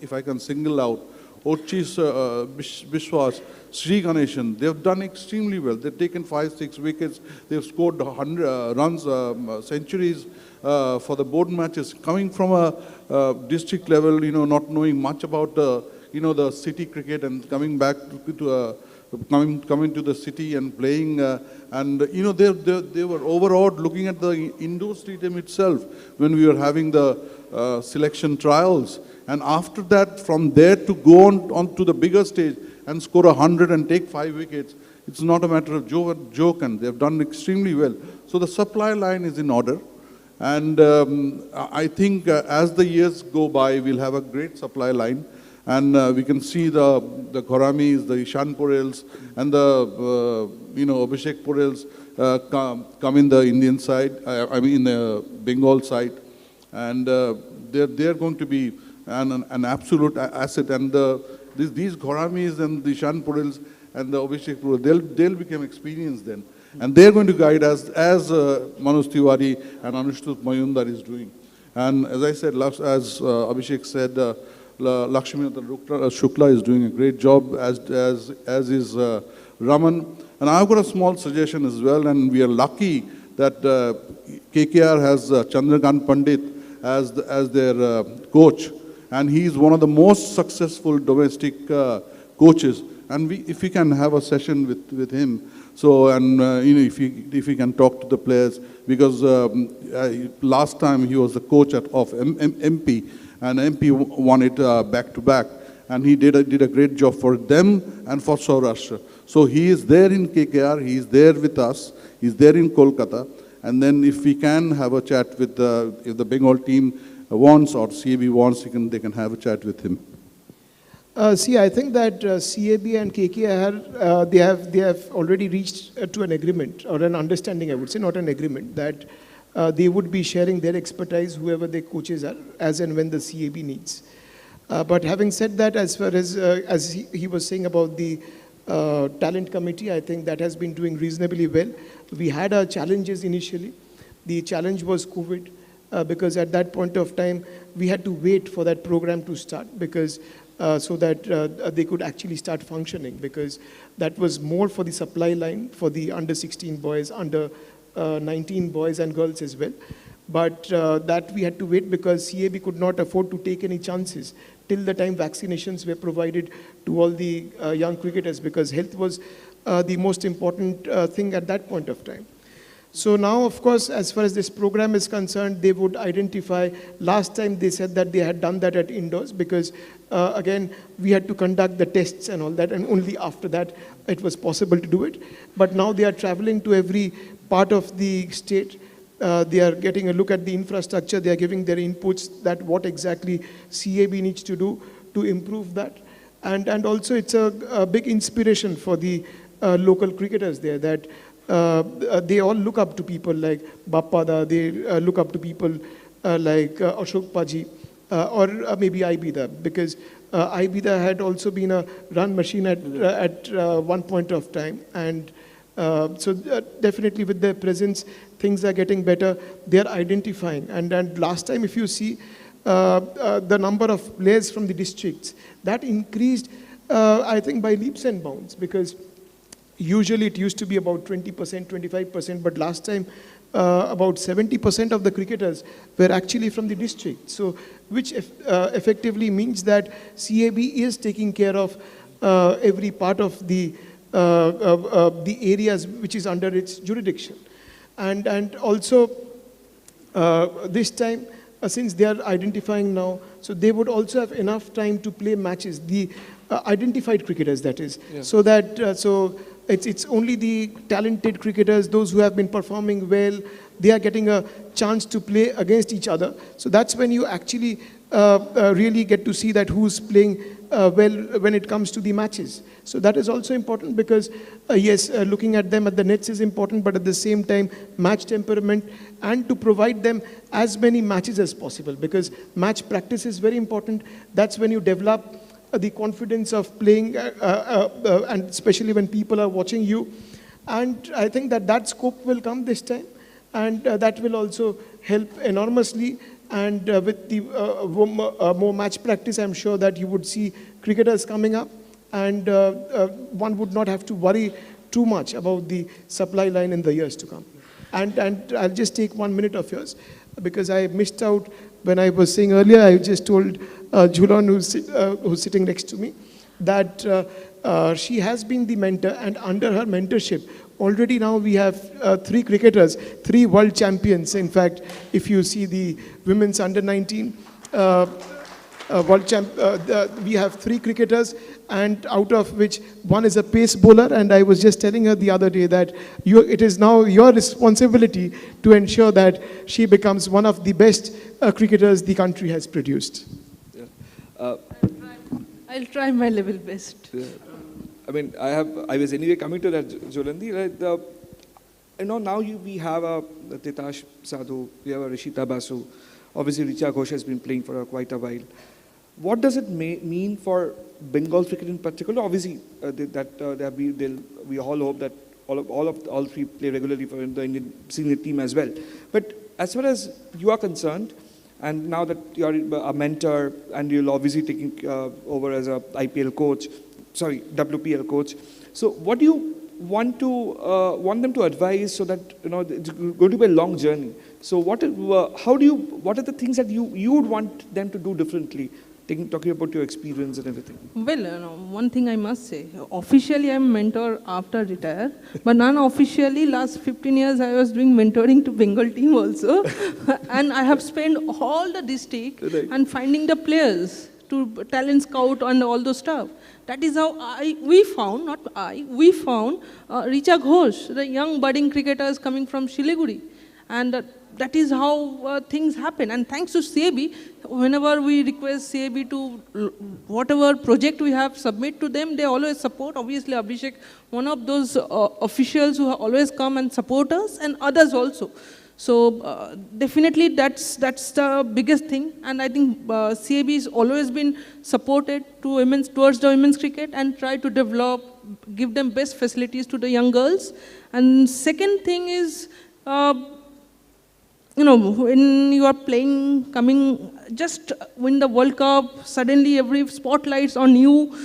if I can single out, Orchis Bishwas, Sri Ganeshan, they've done extremely well. They've taken 5-6 wickets. They've scored 100 runs, centuries for the board matches. Coming from a district level, not knowing much about the city cricket, and coming back to coming to the city and playing, and they were overawed looking at the indoor stadium itself when we were having the selection trials. And after that, from there to go on to the bigger stage and score 100 and take 5 wickets, it's not a matter of joke, and they've done extremely well. So the supply line is in order, and I think as the years go by, we'll have a great supply line, and we can see the Ghoramis, the Ishan Porels, and the Abhishek Porels come in the Indian side, in the Bengal side, and they're going to be an absolute asset, and these Ghoramis and the Ishan Porels and the Abhishek Porels, they'll become experienced then, and they're going to guide us as Manoj Tiwari and Anushtup Mayundar is doing. And as I said, as Abhishek said, Lakshmi Shukla is doing a great job, as is Raman. And I've got a small suggestion as well, and we are lucky that KKR has Chandrakant Pandit as their coach. And he is one of the most successful domestic coaches. And if we can have a session with him, so, and if he can talk to the players, because last time he was the coach of MP, and MP won it back to back, and he did a great job for them and for Saurashtra. So he is there in KKR, he is there with us, he is there in Kolkata, and then if we can have a chat with if the Bengal team wants, or CAB wants, they can have a chat with him. See, I think that CAB and KKR, they have already reached to an agreement or an understanding, I would say, not an agreement, that they would be sharing their expertise, whoever their coaches are, as and when the CAB needs. But having said that, as far as he was saying about the talent committee, I think that has been doing reasonably well. We had our challenges initially. The challenge was COVID, because at that point of time, we had to wait for that program to start, because so that they could actually start functioning, because that was more for the supply line for the under 16 boys, under 19 boys and girls as well. But that we had to wait because CAB could not afford to take any chances till the time vaccinations were provided to all the young cricketers, because health was the most important thing at that point of time. So now, of course, as far as this program is concerned, they would identify. Last time they said that they had done that at indoors, because again, we had to conduct the tests and all that, and only after that it was possible to do it. But now they are traveling to every part of the state. They are getting a look at the infrastructure. They are giving their inputs that what exactly CAB needs to do to improve that. And also it's a big inspiration for the local cricketers there, that they all look up to people like Bappada, they look up to people like Ashok Paji, or maybe Ibida, because Ibida had also been a run machine at one point of time. And so definitely with their presence, things are getting better. They are identifying. And last time, if you see the number of players from the districts, that increased, I think, by leaps and bounds, because usually it used to be about 20%, 25%, but last time about 70% of the cricketers were actually from the district. So, which effectively means that CAB is taking care of every part of the areas which is under its jurisdiction. And also this time, since they are identifying now, so they would also have enough time to play matches, the identified cricketers, that is. Yeah. So that, so it's only the talented cricketers, those who have been performing well, they are getting a chance to play against each other. So that's when you actually really get to see that who's playing well when it comes to the matches. So that is also important, because yes, looking at them at the nets is important, but at the same time, match temperament, and to provide them as many matches as possible, because match practice is very important. That's when you develop the confidence of playing, and especially when people are watching you. And I think that scope will come this time, and that will also help enormously. And with the more match practice, I'm sure that you would see cricketers coming up, and one would not have to worry too much about the supply line in the years to come. And I'll just take 1 minute of yours, because I missed out when I was saying earlier. I just told Jhulan, who's sitting next to me, that she has been the mentor, and under her mentorship, already now we have 3 cricketers, 3 world champions. In fact, if you see the women's under 19 world champ, we have 3 cricketers, and out of which one is a pace bowler. And I was just telling her the other day that it is now your responsibility to ensure that she becomes one of the best cricketers the country has produced. Yeah. I'll try my level best. Yeah. I mean, I was anyway coming to that, Jhulan. Now we have a Titash Sadhu, we have a Rishita Basu. Obviously, Richa Ghosh has been playing for quite a while. What does it mean for Bengal cricket in particular? Obviously, we all hope that all 3 play regularly for the Indian senior team as well. But as far as you are concerned, and now that you are a mentor, and you'll obviously taking over as a WPL coach. So what do you want them to advise, so that it's going to be a long journey? So what are the things that you would want them to do differently? Talking about your experience and everything. Well, one thing I must say, officially I'm mentor after retire, but unofficially last 15 years I was doing mentoring to Bengal team also. And I have spent all the district and finding the players to talent scout and all those stuff. That is how we found Richa Ghosh, the young budding cricketers coming from Siliguri. And that is how things happen. And thanks to CAB, whenever we request CAB to whatever project we have submit to them, they always support. Obviously, Abhishek, one of those officials who always come and support us, and others also. So definitely that's the biggest thing, and I think CAB has always been supported towards the women's cricket and try to develop, give them best facilities to the young girls. And second thing is, when you are playing, just win the World Cup, suddenly every spotlight's on you,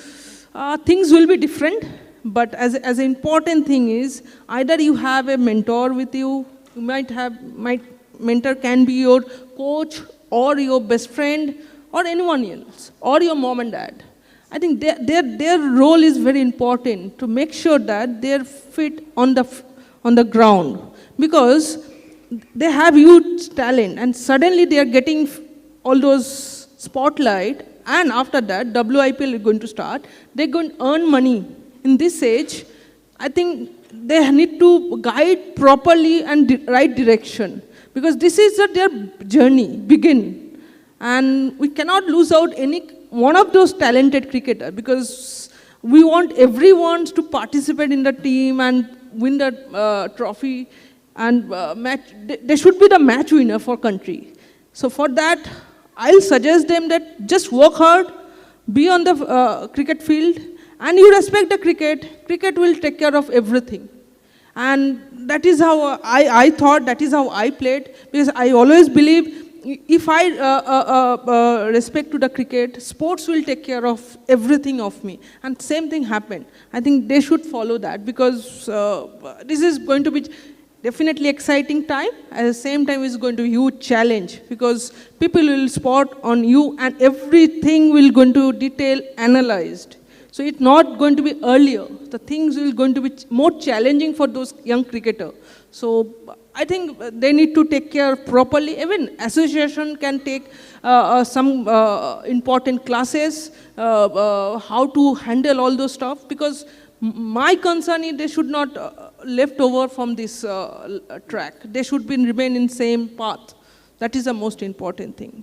things will be different. But as an important thing is, either you have a mentor with you, mentor can be your coach or your best friend or anyone else, or your mom and dad. I think their role is very important to make sure that they're fit on the ground, because they have huge talent and suddenly they are getting all those spotlight, and after that WIPL is going to start, they're going to earn money. In this age, I think they need to guide properly and right direction, because this is their journey begin, and we cannot lose out any one of those talented cricketers, because we want everyone to participate in the team and win the trophy, and they should be the match winner for country. So for that, I'll suggest them that just work hard, be on the cricket field, and you respect the cricket. Cricket will take care of everything. And that is how I thought, that is how I played, because I always believe if I respect to the cricket, sports will take care of everything of me. And same thing happened. I think they should follow that, because this is going to be definitely exciting time. At the same time, it's going to be a huge challenge, because people will spot on you and everything will going to detail analyzed. So it's not going to be earlier. The things will going to be more challenging for those young cricketers. So I think they need to take care properly. Even association can take some important classes, how to handle all those stuff, because my concern is they should not left over from this track. They should remain in same path. That is the most important thing.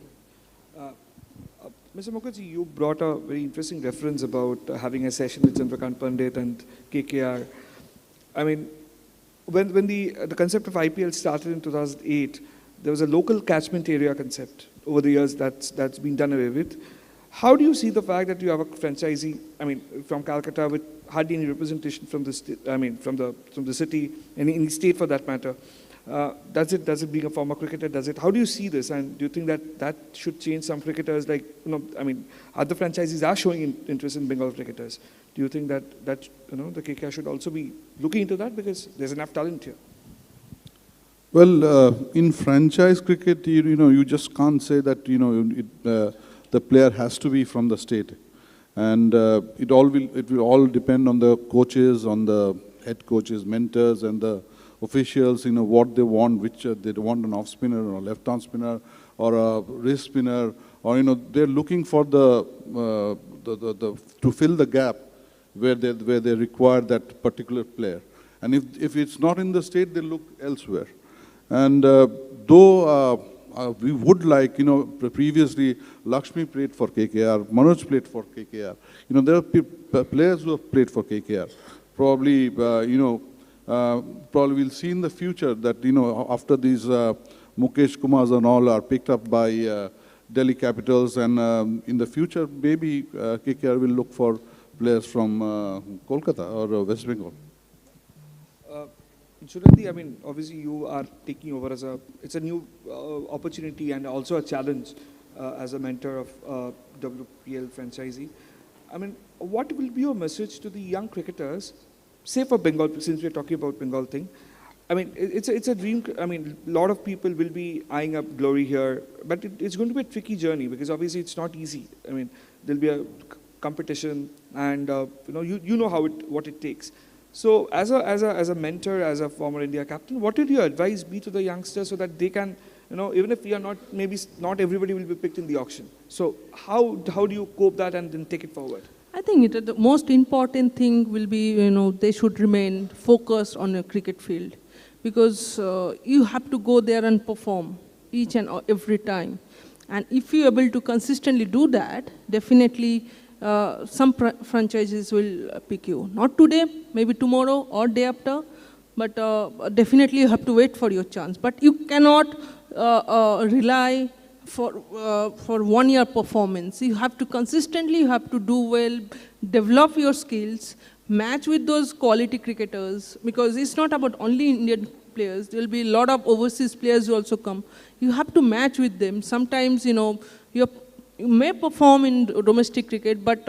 Mr. Mukherjee, you brought a very interesting reference about having a session with Chandrakant Pandit and KKR. I mean, when the concept of IPL started in 2008, there was a local catchment area concept. Over the years, that's been done away with. How do you see the fact that you have a franchisee, I mean, from Calcutta with hardly any representation from the from the city, any state for that matter? Does it being a former cricketer, how do you see this, and do you think that should change? Some cricketers, like, other franchisees are showing interest in Bengal cricketers. Do you think that the KKR should also be looking into that, because there's enough talent here? Well, in franchise cricket, you just can't say that the player has to be from the state, and it will all depend on the coaches, on the head coaches, mentors, and the officials, what they want, which they want an off spinner or a left arm spinner or a wrist spinner, or they're looking for to fill the gap where they require that particular player. And if it's not in the state, they look elsewhere. And though we would like, previously Lakshmi played for KKR, Manoj played for KKR. There are players who have played for KKR. Probably, probably we'll see in the future that, after these Mukesh Kumars and all are picked up by Delhi Capitals, and in the future, maybe KKR will look for players from Kolkata or West Bengal. Jhulan, obviously you are taking over it's a new opportunity and also a challenge as a mentor of WPL franchisee. What will be your message to the young cricketers, say for Bengal, since we're talking about Bengal thing? It's a dream. A lot of people will be eyeing up glory here, but it's going to be a tricky journey, because obviously it's not easy. There'll be a competition, and you know what it takes. So as a mentor, as a former India captain, what would your advice be to the youngsters, so that they can, even if we are not, maybe not everybody will be picked in the auction. So how do you cope that and then take it forward? I think the most important thing will be, they should remain focused on a cricket field, because you have to go there and perform each and every time. And if you're able to consistently do that, definitely some franchises will pick you. Not today, maybe tomorrow or day after, but definitely you have to wait for your chance. But you cannot rely for 1 year performance. You have to consistently, you have to do well, develop your skills, match with those quality cricketers, because it's not about only Indian players. There will be a lot of overseas players who also come. You have to match with them. Sometimes, you may perform in domestic cricket, but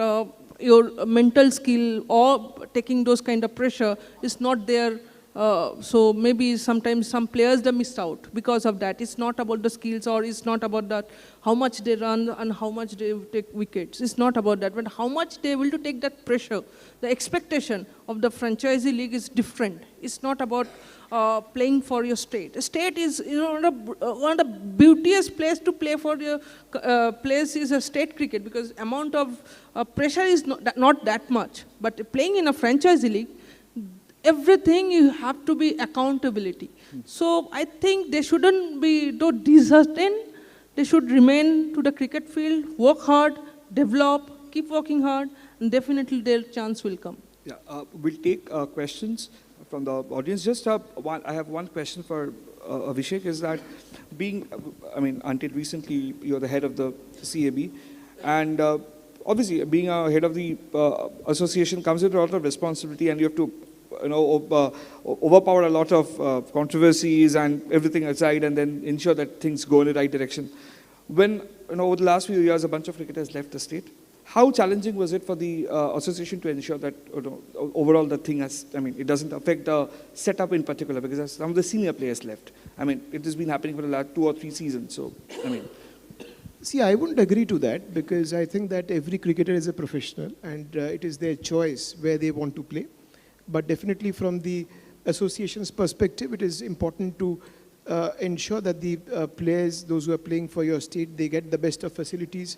your mental skill or taking those kind of pressure is not there. So maybe sometimes some players they miss out because of that. It's not about the skills, or it's not about that how much they run and how much they take wickets. It's not about that, but how much they will to take that pressure. The expectation of the franchisee league is different. It's not about playing for your state. State is one of the beautiest place to play for your place is a state cricket, because amount of pressure is not that much. But playing in a franchisee league, everything you have to be accountability. So I think they shouldn't be disheartened. They should remain to the cricket field, work hard, develop, keep working hard, and definitely their chance will come. Yeah, we'll take questions from the audience. Just I have one question for Abhishek, is that until recently you're the head of the CAB, and obviously being a head of the association comes with a lot of responsibility, and you have to overpower a lot of controversies and everything aside, and then ensure that things go in the right direction. When over the last few years a bunch of cricketers left the state, how challenging was it for the association to ensure that overall the thing has, it doesn't affect the setup in particular, because some of the senior players left. It has been happening for the last 2 or 3 seasons. So, See, I wouldn't agree to that, because I think that every cricketer is a professional, and it is their choice where they want to play. But definitely from the association's perspective, it is important to ensure that the players, those who are playing for your state, they get the best of facilities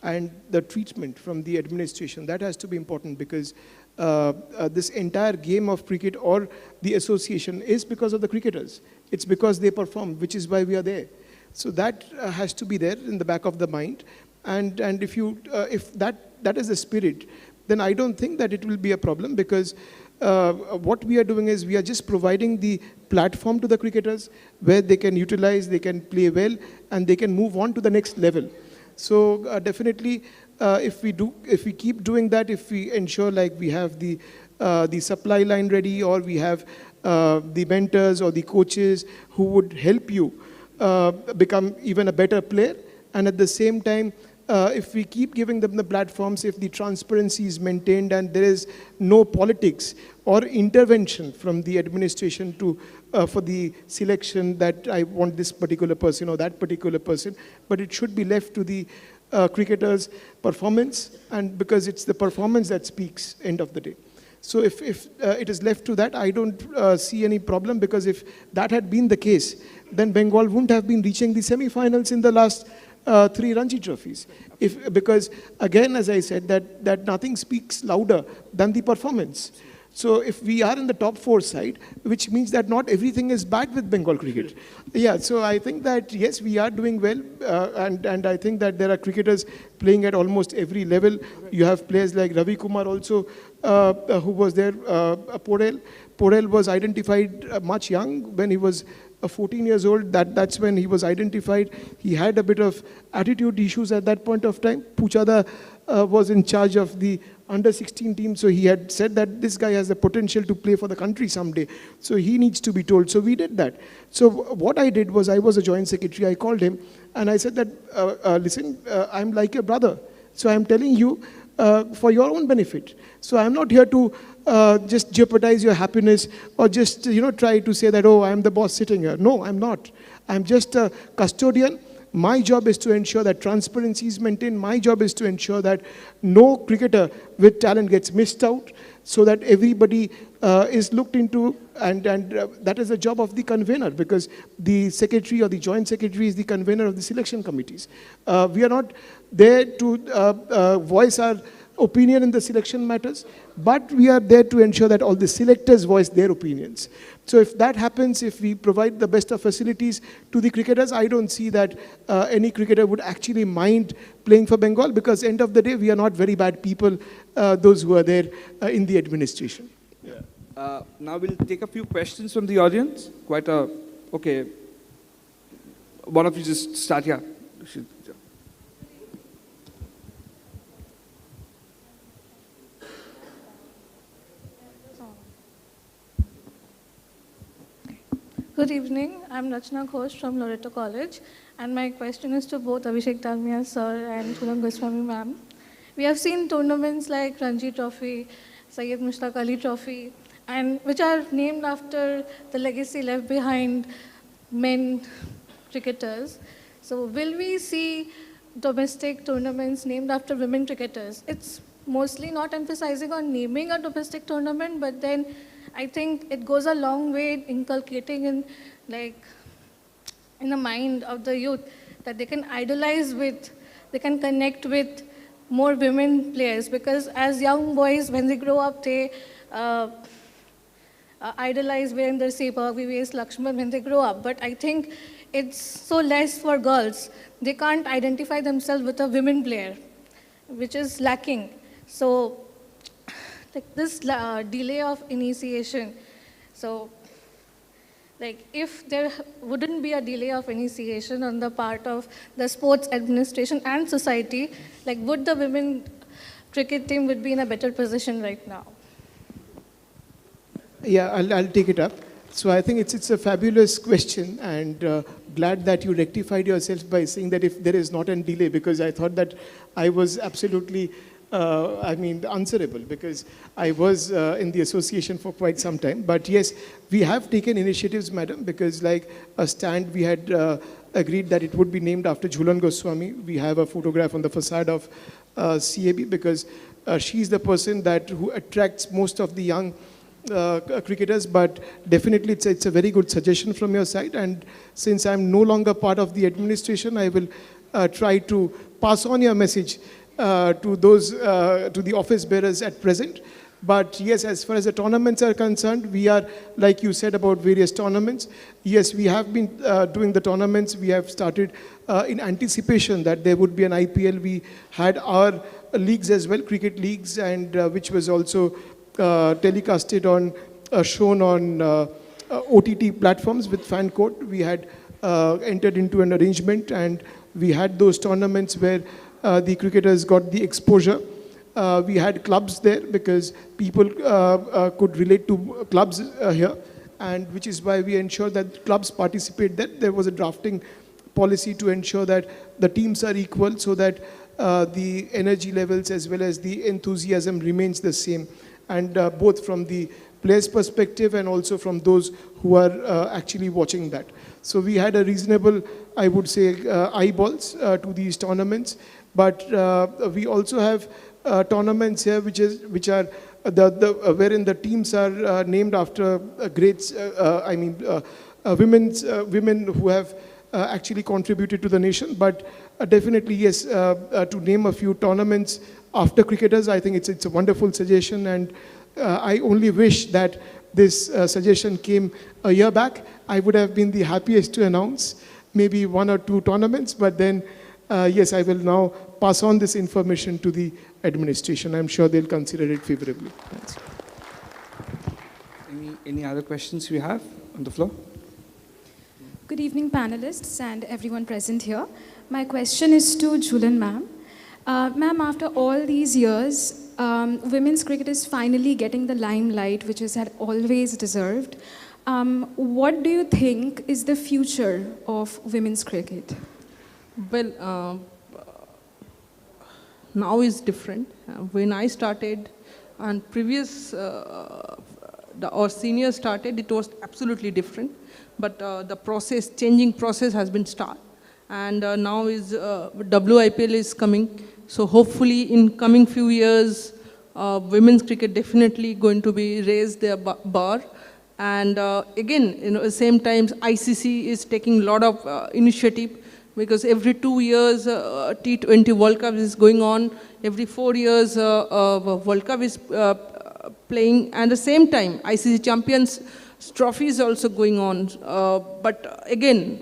and the treatment from the administration. That has to be important, because this entire game of cricket or the association is because of the cricketers. It's because they perform, which is why we are there. So that has to be there in the back of the mind. And if that is the spirit, then I don't think that it will be a problem, because what we are doing is we are just providing the platform to the cricketers where they can utilize, they can play well, and they can move on to the next level. So definitely, if we keep doing that, if we ensure like we have the supply line ready, or we have the mentors or the coaches who would help you become even a better player, and at the same time, if we keep giving them the platforms, if the transparency is maintained and there is no politics or intervention from the administration for the selection that I want this particular person or that particular person, but it should be left to the cricketer's performance, and because it's the performance that speaks end of the day. So if it is left to that, I don't see any problem, because if that had been the case, then Bengal wouldn't have been reaching the semi-finals in the last 3 Ranji trophies. Because again, as I said, that nothing speaks louder than the performance. So if we are in the top 4 side, which means that not everything is bad with Bengal cricket. Yeah, so I think that yes, we are doing well, and I think that there are cricketers playing at almost every level. You have players like Ravi Kumar also, who was there, Porel was identified much young when he was 14 years old. That's when he was identified. He had a bit of attitude issues at that point of time. Puchada was in charge of the under-16 team, so he had said that this guy has the potential to play for the country someday. So he needs to be told. So we did that. So what I did was, I was a joint secretary. I called him and I said that, listen, I'm like your brother. So I'm telling you for your own benefit. So I'm not here to just jeopardize your happiness, or just try to say that, oh, I'm the boss sitting here. No, I'm not. I'm just a custodian. My job is to ensure that transparency is maintained. My job is to ensure that no cricketer with talent gets missed out, so that everybody is looked into, and that is the job of the convener, because the secretary or the joint secretary is the convener of the selection committees. We are not there to voice our opinion in the selection matters, but we are there to ensure that all the selectors voice their opinions. So if that happens, if we provide the best of facilities to the cricketers, I don't see that any cricketer would actually mind playing for Bengal, because end of the day, we are not very bad people, those who are there in the administration. Now we'll take a few questions from the audience. Okay. One of you just start, yeah. Good evening. I'm Rachna Ghosh from Loreto College, and my question is to both Abhishek Dalmia sir and Jhulan Goswami ma'am. We have seen tournaments like Ranji Trophy, Syed Mushtaq Ali Trophy, and which are named after the legacy left behind men cricketers. So will we see domestic tournaments named after women cricketers? It's mostly not emphasizing on naming a domestic tournament, but then I think it goes a long way in inculcating in the mind of the youth that they can idolize with, they can connect with more women players, because as young boys, when they grow up, they idolize Virender Sehwag, VVS Lakshman when they grow up. But I think it's so less for girls. They can't identify themselves with a women player, which is lacking. So this delay of initiation, so if there wouldn't be a delay of initiation on the part of the sports administration and society, would the women cricket team would be in a better position right now? Yeah, I'll take it up. So I think it's a fabulous question, and glad that you rectified yourself by saying that if there is not a delay, because I thought that I was absolutely answerable, because I was in the association for quite some time. But yes, we have taken initiatives, madam, because like a stand, we had agreed that it would be named after Jhulan Goswami. We have a photograph on the facade of CAB, because she's the person who attracts most of the young cricketers. But definitely it's a very good suggestion from your side, and since I'm no longer part of the administration, I will try to pass on your message to the office bearers at present. But yes, as far as the tournaments are concerned, we are, like you said about various tournaments, yes, we have been doing the tournaments. We have started in anticipation that there would be an IPL. We had our leagues as well, cricket leagues, and which was also telecasted on, shown on OTT platforms with fan court. We had entered into an arrangement, and we had those tournaments where the cricketers got the exposure. We had clubs there, because people could relate to clubs here, and which is why we ensured that clubs participate there. There was a drafting policy to ensure that the teams are equal, so that the energy levels as well as the enthusiasm remains the same, and both from the players' perspective and also from those who are actually watching that. So we had a reasonable, I would say, eyeballs to these tournaments. But we also have tournaments here which are wherein the teams are named after greats. Women who have actually contributed to the nation. But definitely, yes, to name a few tournaments after cricketers, I think it's a wonderful suggestion, and I only wish that this suggestion came a year back. I would have been the happiest to announce maybe 1 or 2 tournaments, but then yes, I will now pass on this information to the administration. I'm sure they'll consider it favorably. Thanks. Any other questions we have on the floor? Good evening, panelists and everyone present here. My question is to Jhulan ma'am. Ma'am, after all these years, women's cricket is finally getting the limelight which it had always deserved. What do you think is the future of women's cricket? Well, now is different. When I started and previous, our seniors started, it was absolutely different. But the process, changing process has been started. And now is WIPL is coming. So hopefully in coming few years, women's cricket definitely going to be raised their bar. And again, at the same time, ICC is taking a lot of initiative because every 2 years T20 World Cup is going on, every 4 years World Cup is playing, and at the same time ICC Champions Trophy is also going on. But again,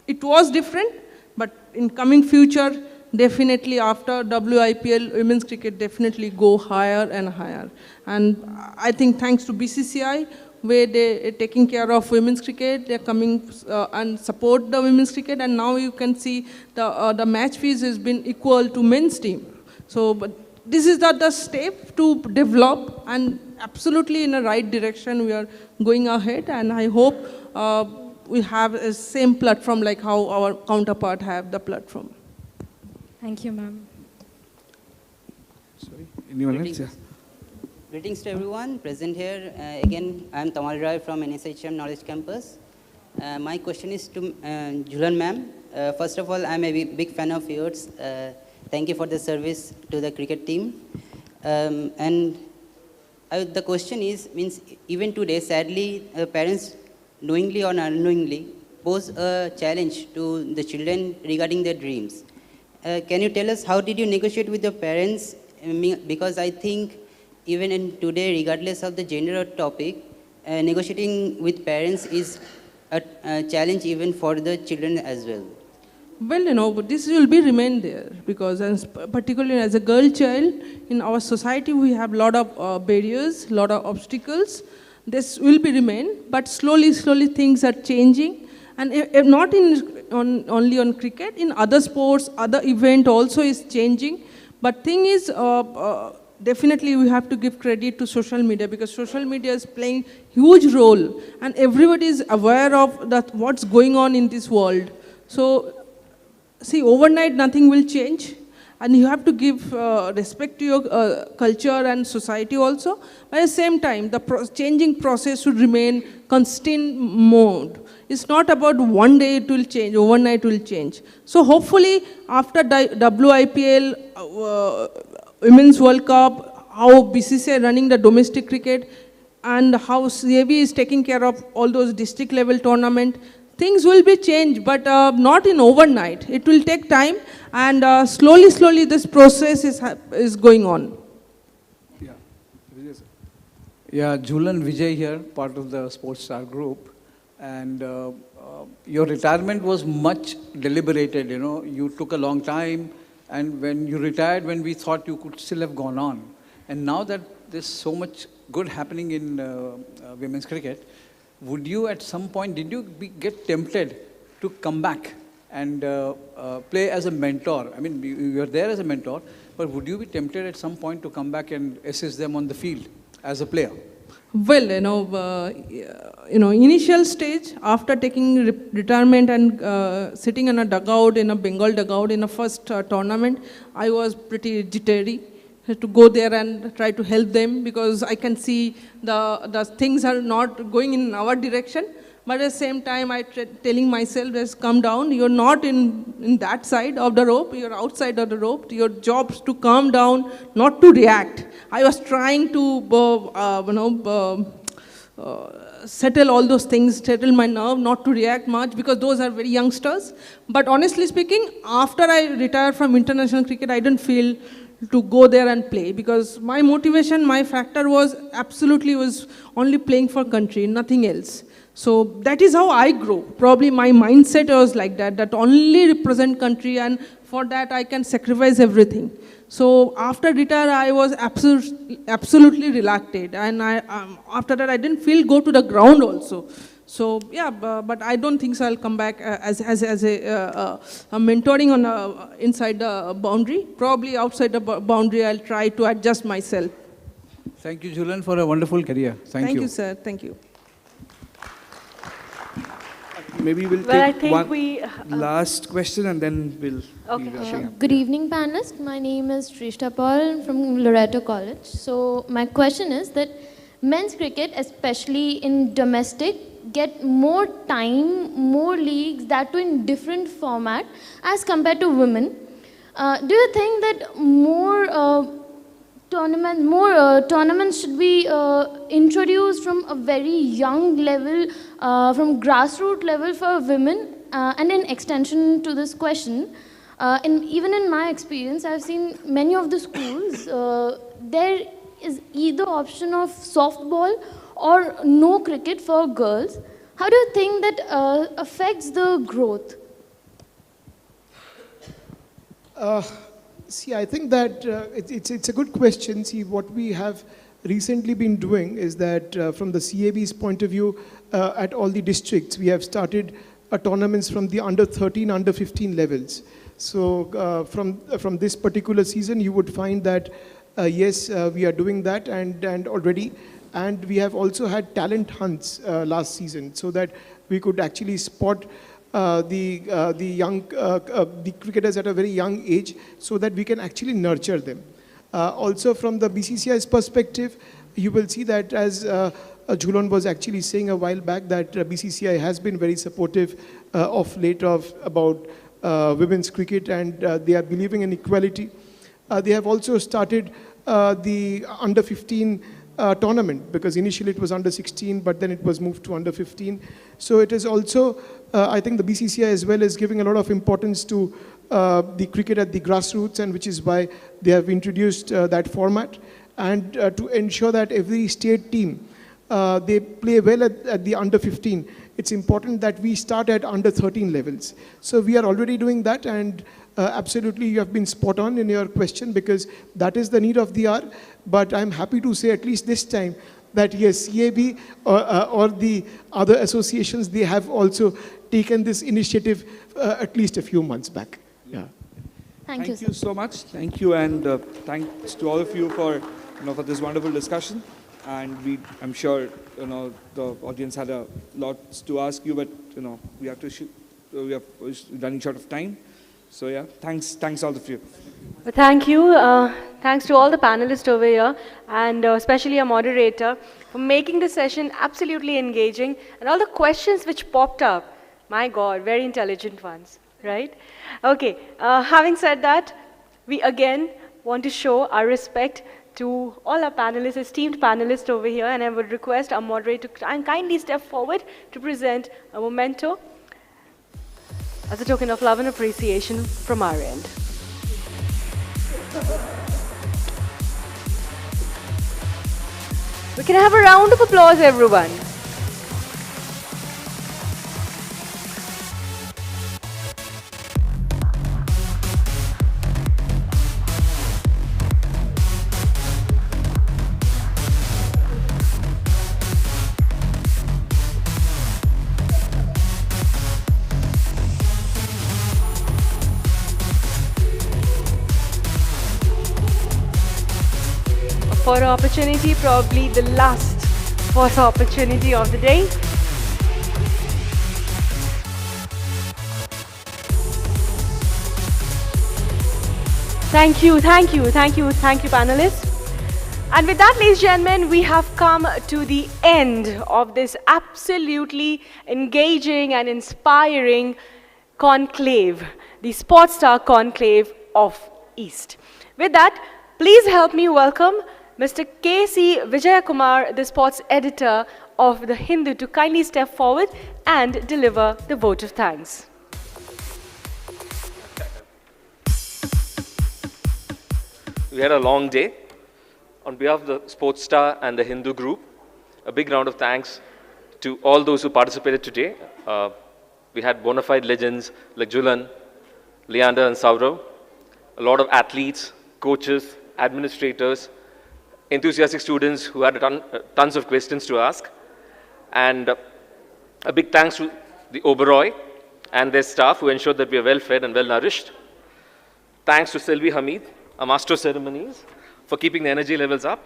it was different, but in coming future, definitely after WIPL, women's cricket definitely go higher and higher. And I think thanks to BCCI, where they're taking care of women's cricket, they're coming and support the women's cricket, and now you can see the match fees has been equal to men's team. So, but this is the step to develop, and absolutely in the right direction we are going ahead, and I hope we have a same platform like how our counterpart have the platform. Thank you, ma'am. Sorry, anyone else? Yeah. Greetings to everyone present here. Again, I am Tamal Rai from NSHM Knowledge Campus. My question is to Jhulan ma'am. First of all, I am a big fan of yours. Thank you for the service to the cricket team. The question is, means even today, sadly, parents knowingly or unknowingly pose a challenge to the children regarding their dreams. Can you tell us how did you negotiate with your parents? Because I think even in today, regardless of the gender or topic, negotiating with parents is a challenge even for the children as well. Well, you know, but this will be remain there, because particularly as a girl child, in our society we have a lot of barriers, lot of obstacles. This will be remain, but slowly things are changing, and not only on cricket, in other sports, other event also is changing. But thing is, definitely we have to give credit to social media, because social media is playing huge role, and everybody is aware of that what's going on in this world. So, see, overnight nothing will change, and you have to give respect to your culture and society also. But at the same time, the changing process should remain constant mode. It's not about one day it will change, overnight it will change. So hopefully after WIPL, Women's World Cup, how BCCI running the domestic cricket, and how CAB is taking care of all those district level tournament, things will be changed, but not in overnight. It will take time, and slowly this process is going on. Yeah, Jhulan Vijay here, part of the Sportstar group. And your retirement was much deliberated, you know. You took a long time, and when you retired, when we thought you could still have gone on. And now that there's so much good happening in women's cricket, would you at some point, did you get tempted to come back and play as a mentor? I mean, you were there as a mentor, but would you be tempted at some point to come back and assist them on the field as a player? Well, initial stage, after taking retirement and sitting in a dugout, in a Bengal dugout in a first tournament, I was pretty jittery to go there and try to help them, because I can see the things are not going in our direction. But at the same time, I telling myself, just come down. You're not in that side of the rope. You're outside of the rope. Your job is to calm down, not to react. I was trying to, settle all those things, settle my nerve, not to react much, because those are very youngsters. But honestly speaking, after I retired from international cricket, I didn't feel to go there and play, because my motivation, my factor was only playing for country, nothing else. So that is how I grew. Probably my mindset was like that only represent country, and for that I can sacrifice everything. So after retire, I was absolutely reluctant, and after that I didn't feel go to the ground also. So yeah, but I don't think so I'll come back as a mentoring on inside the boundary. Probably outside the boundary I'll try to adjust myself. Thank you, Jhulan, for a wonderful career. Thank you. Thank you, sir. Thank you. Maybe we'll take one last question, and then we'll be rushing up. Good evening, panelists. My name is Trishta Paul from Loreto College. So my question is that men's cricket, especially in domestic, get more time, more leagues, that too in different format as compared to women. Do you think that more tournaments should be introduced from a very young level, from grassroots level for women, and in extension to this question, even in my experience, I've seen many of the schools, there is either option of softball or no cricket for girls. How do you think that affects the growth? See, I think that it's a good question. See, what we have recently been doing is that from the CAB's point of view, at all the districts, we have started tournaments from the under 13, under 15 levels. So from this particular season, you would find that, yes, we are doing that and already. And we have also had talent hunts last season so that we could actually spot the cricketers at a very young age so that we can actually nurture them. Also from the BCCI's perspective, you will see that as Jhulan was actually saying a while back that BCCI has been very supportive of late about women's cricket, and they are believing in equality. They have also started the under 15 tournament, because initially it was under 16, but then it was moved to under 15. So it is also, I think the BCCI as well is giving a lot of importance to the cricket at the grassroots, and which is why they have introduced that format. And to ensure that every state team, they play well at the under 15, it's important that we start at under 13 levels. So we are already doing that, and absolutely you have been spot on in your question, because that is the need of the hour. But I'm happy to say, at least this time, that yes, CAB or the other associations, they have also taken this initiative at least a few months back. Yeah. Thank you so much. Thank you, and thanks to all of you for for this wonderful discussion. And I'm sure the audience had a lot to ask you, but we have to we are running short of time. So yeah, thanks all of you. Well, thank you. Thanks to all the panelists over here, and especially our moderator, for making the session absolutely engaging, and all the questions which popped up. My God, very intelligent ones, right? Okay, having said that, we again want to show our respect to all our panelists, esteemed panelists over here, and I would request our moderator to kindly step forward to present a memento as a token of love and appreciation from our end. We can have a round of applause, everyone. Photo opportunity, probably the last photo opportunity of the day. Thank you, panelists. And with that, ladies and gentlemen, we have come to the end of this absolutely engaging and inspiring conclave, the Sportstar Conclave of East. With that, please help me welcome Mr. K.C. Vijayakumar, the sports editor of The Hindu, to kindly step forward and deliver the vote of thanks. We had a long day. On behalf of the Sportstar and the Hindu group, a big round of thanks to all those who participated today. We had bona fide legends like Jhulan, Leander and Sourav, a lot of athletes, coaches, administrators, enthusiastic students who had tons of questions to ask. And a big thanks to the Oberoi and their staff who ensured that we are well fed and well nourished. Thanks to Selvi Hamid, our master of ceremonies, for keeping the energy levels up,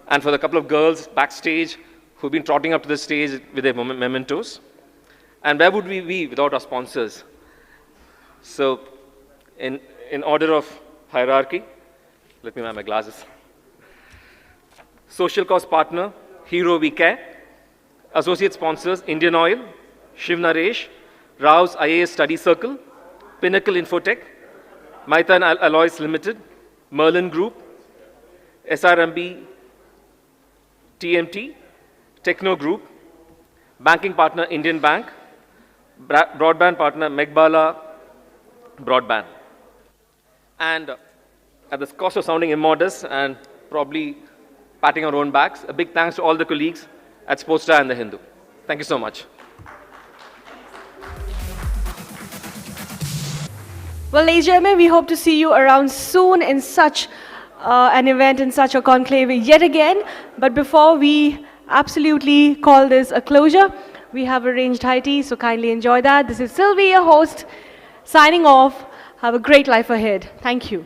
and for the couple of girls backstage who've been trotting up to the stage with their mementos. And where would we be without our sponsors? So in order of hierarchy, let me wear my glasses. Social cause partner, Hero We Care. Associate sponsors, Indian Oil, Shiv Naresh, Rao's IAS Study Circle, Pinnacle Infotech, Maitan Alloys Limited, Merlin Group, SRMB, TMT, Techno Group, banking partner Indian Bank, broadband partner Megbala Broadband. And at the cost of sounding immodest and probably patting our own backs, a big thanks to all the colleagues at Sportstar and the Hindu. Thank you so much. Well, ladies and gentlemen, we hope to see you around soon in such an event, in such a conclave yet again. But before we absolutely call this a closure, we have arranged high tea, so kindly enjoy that. This is Sylvie, your host, signing off. Have a great life ahead. Thank you.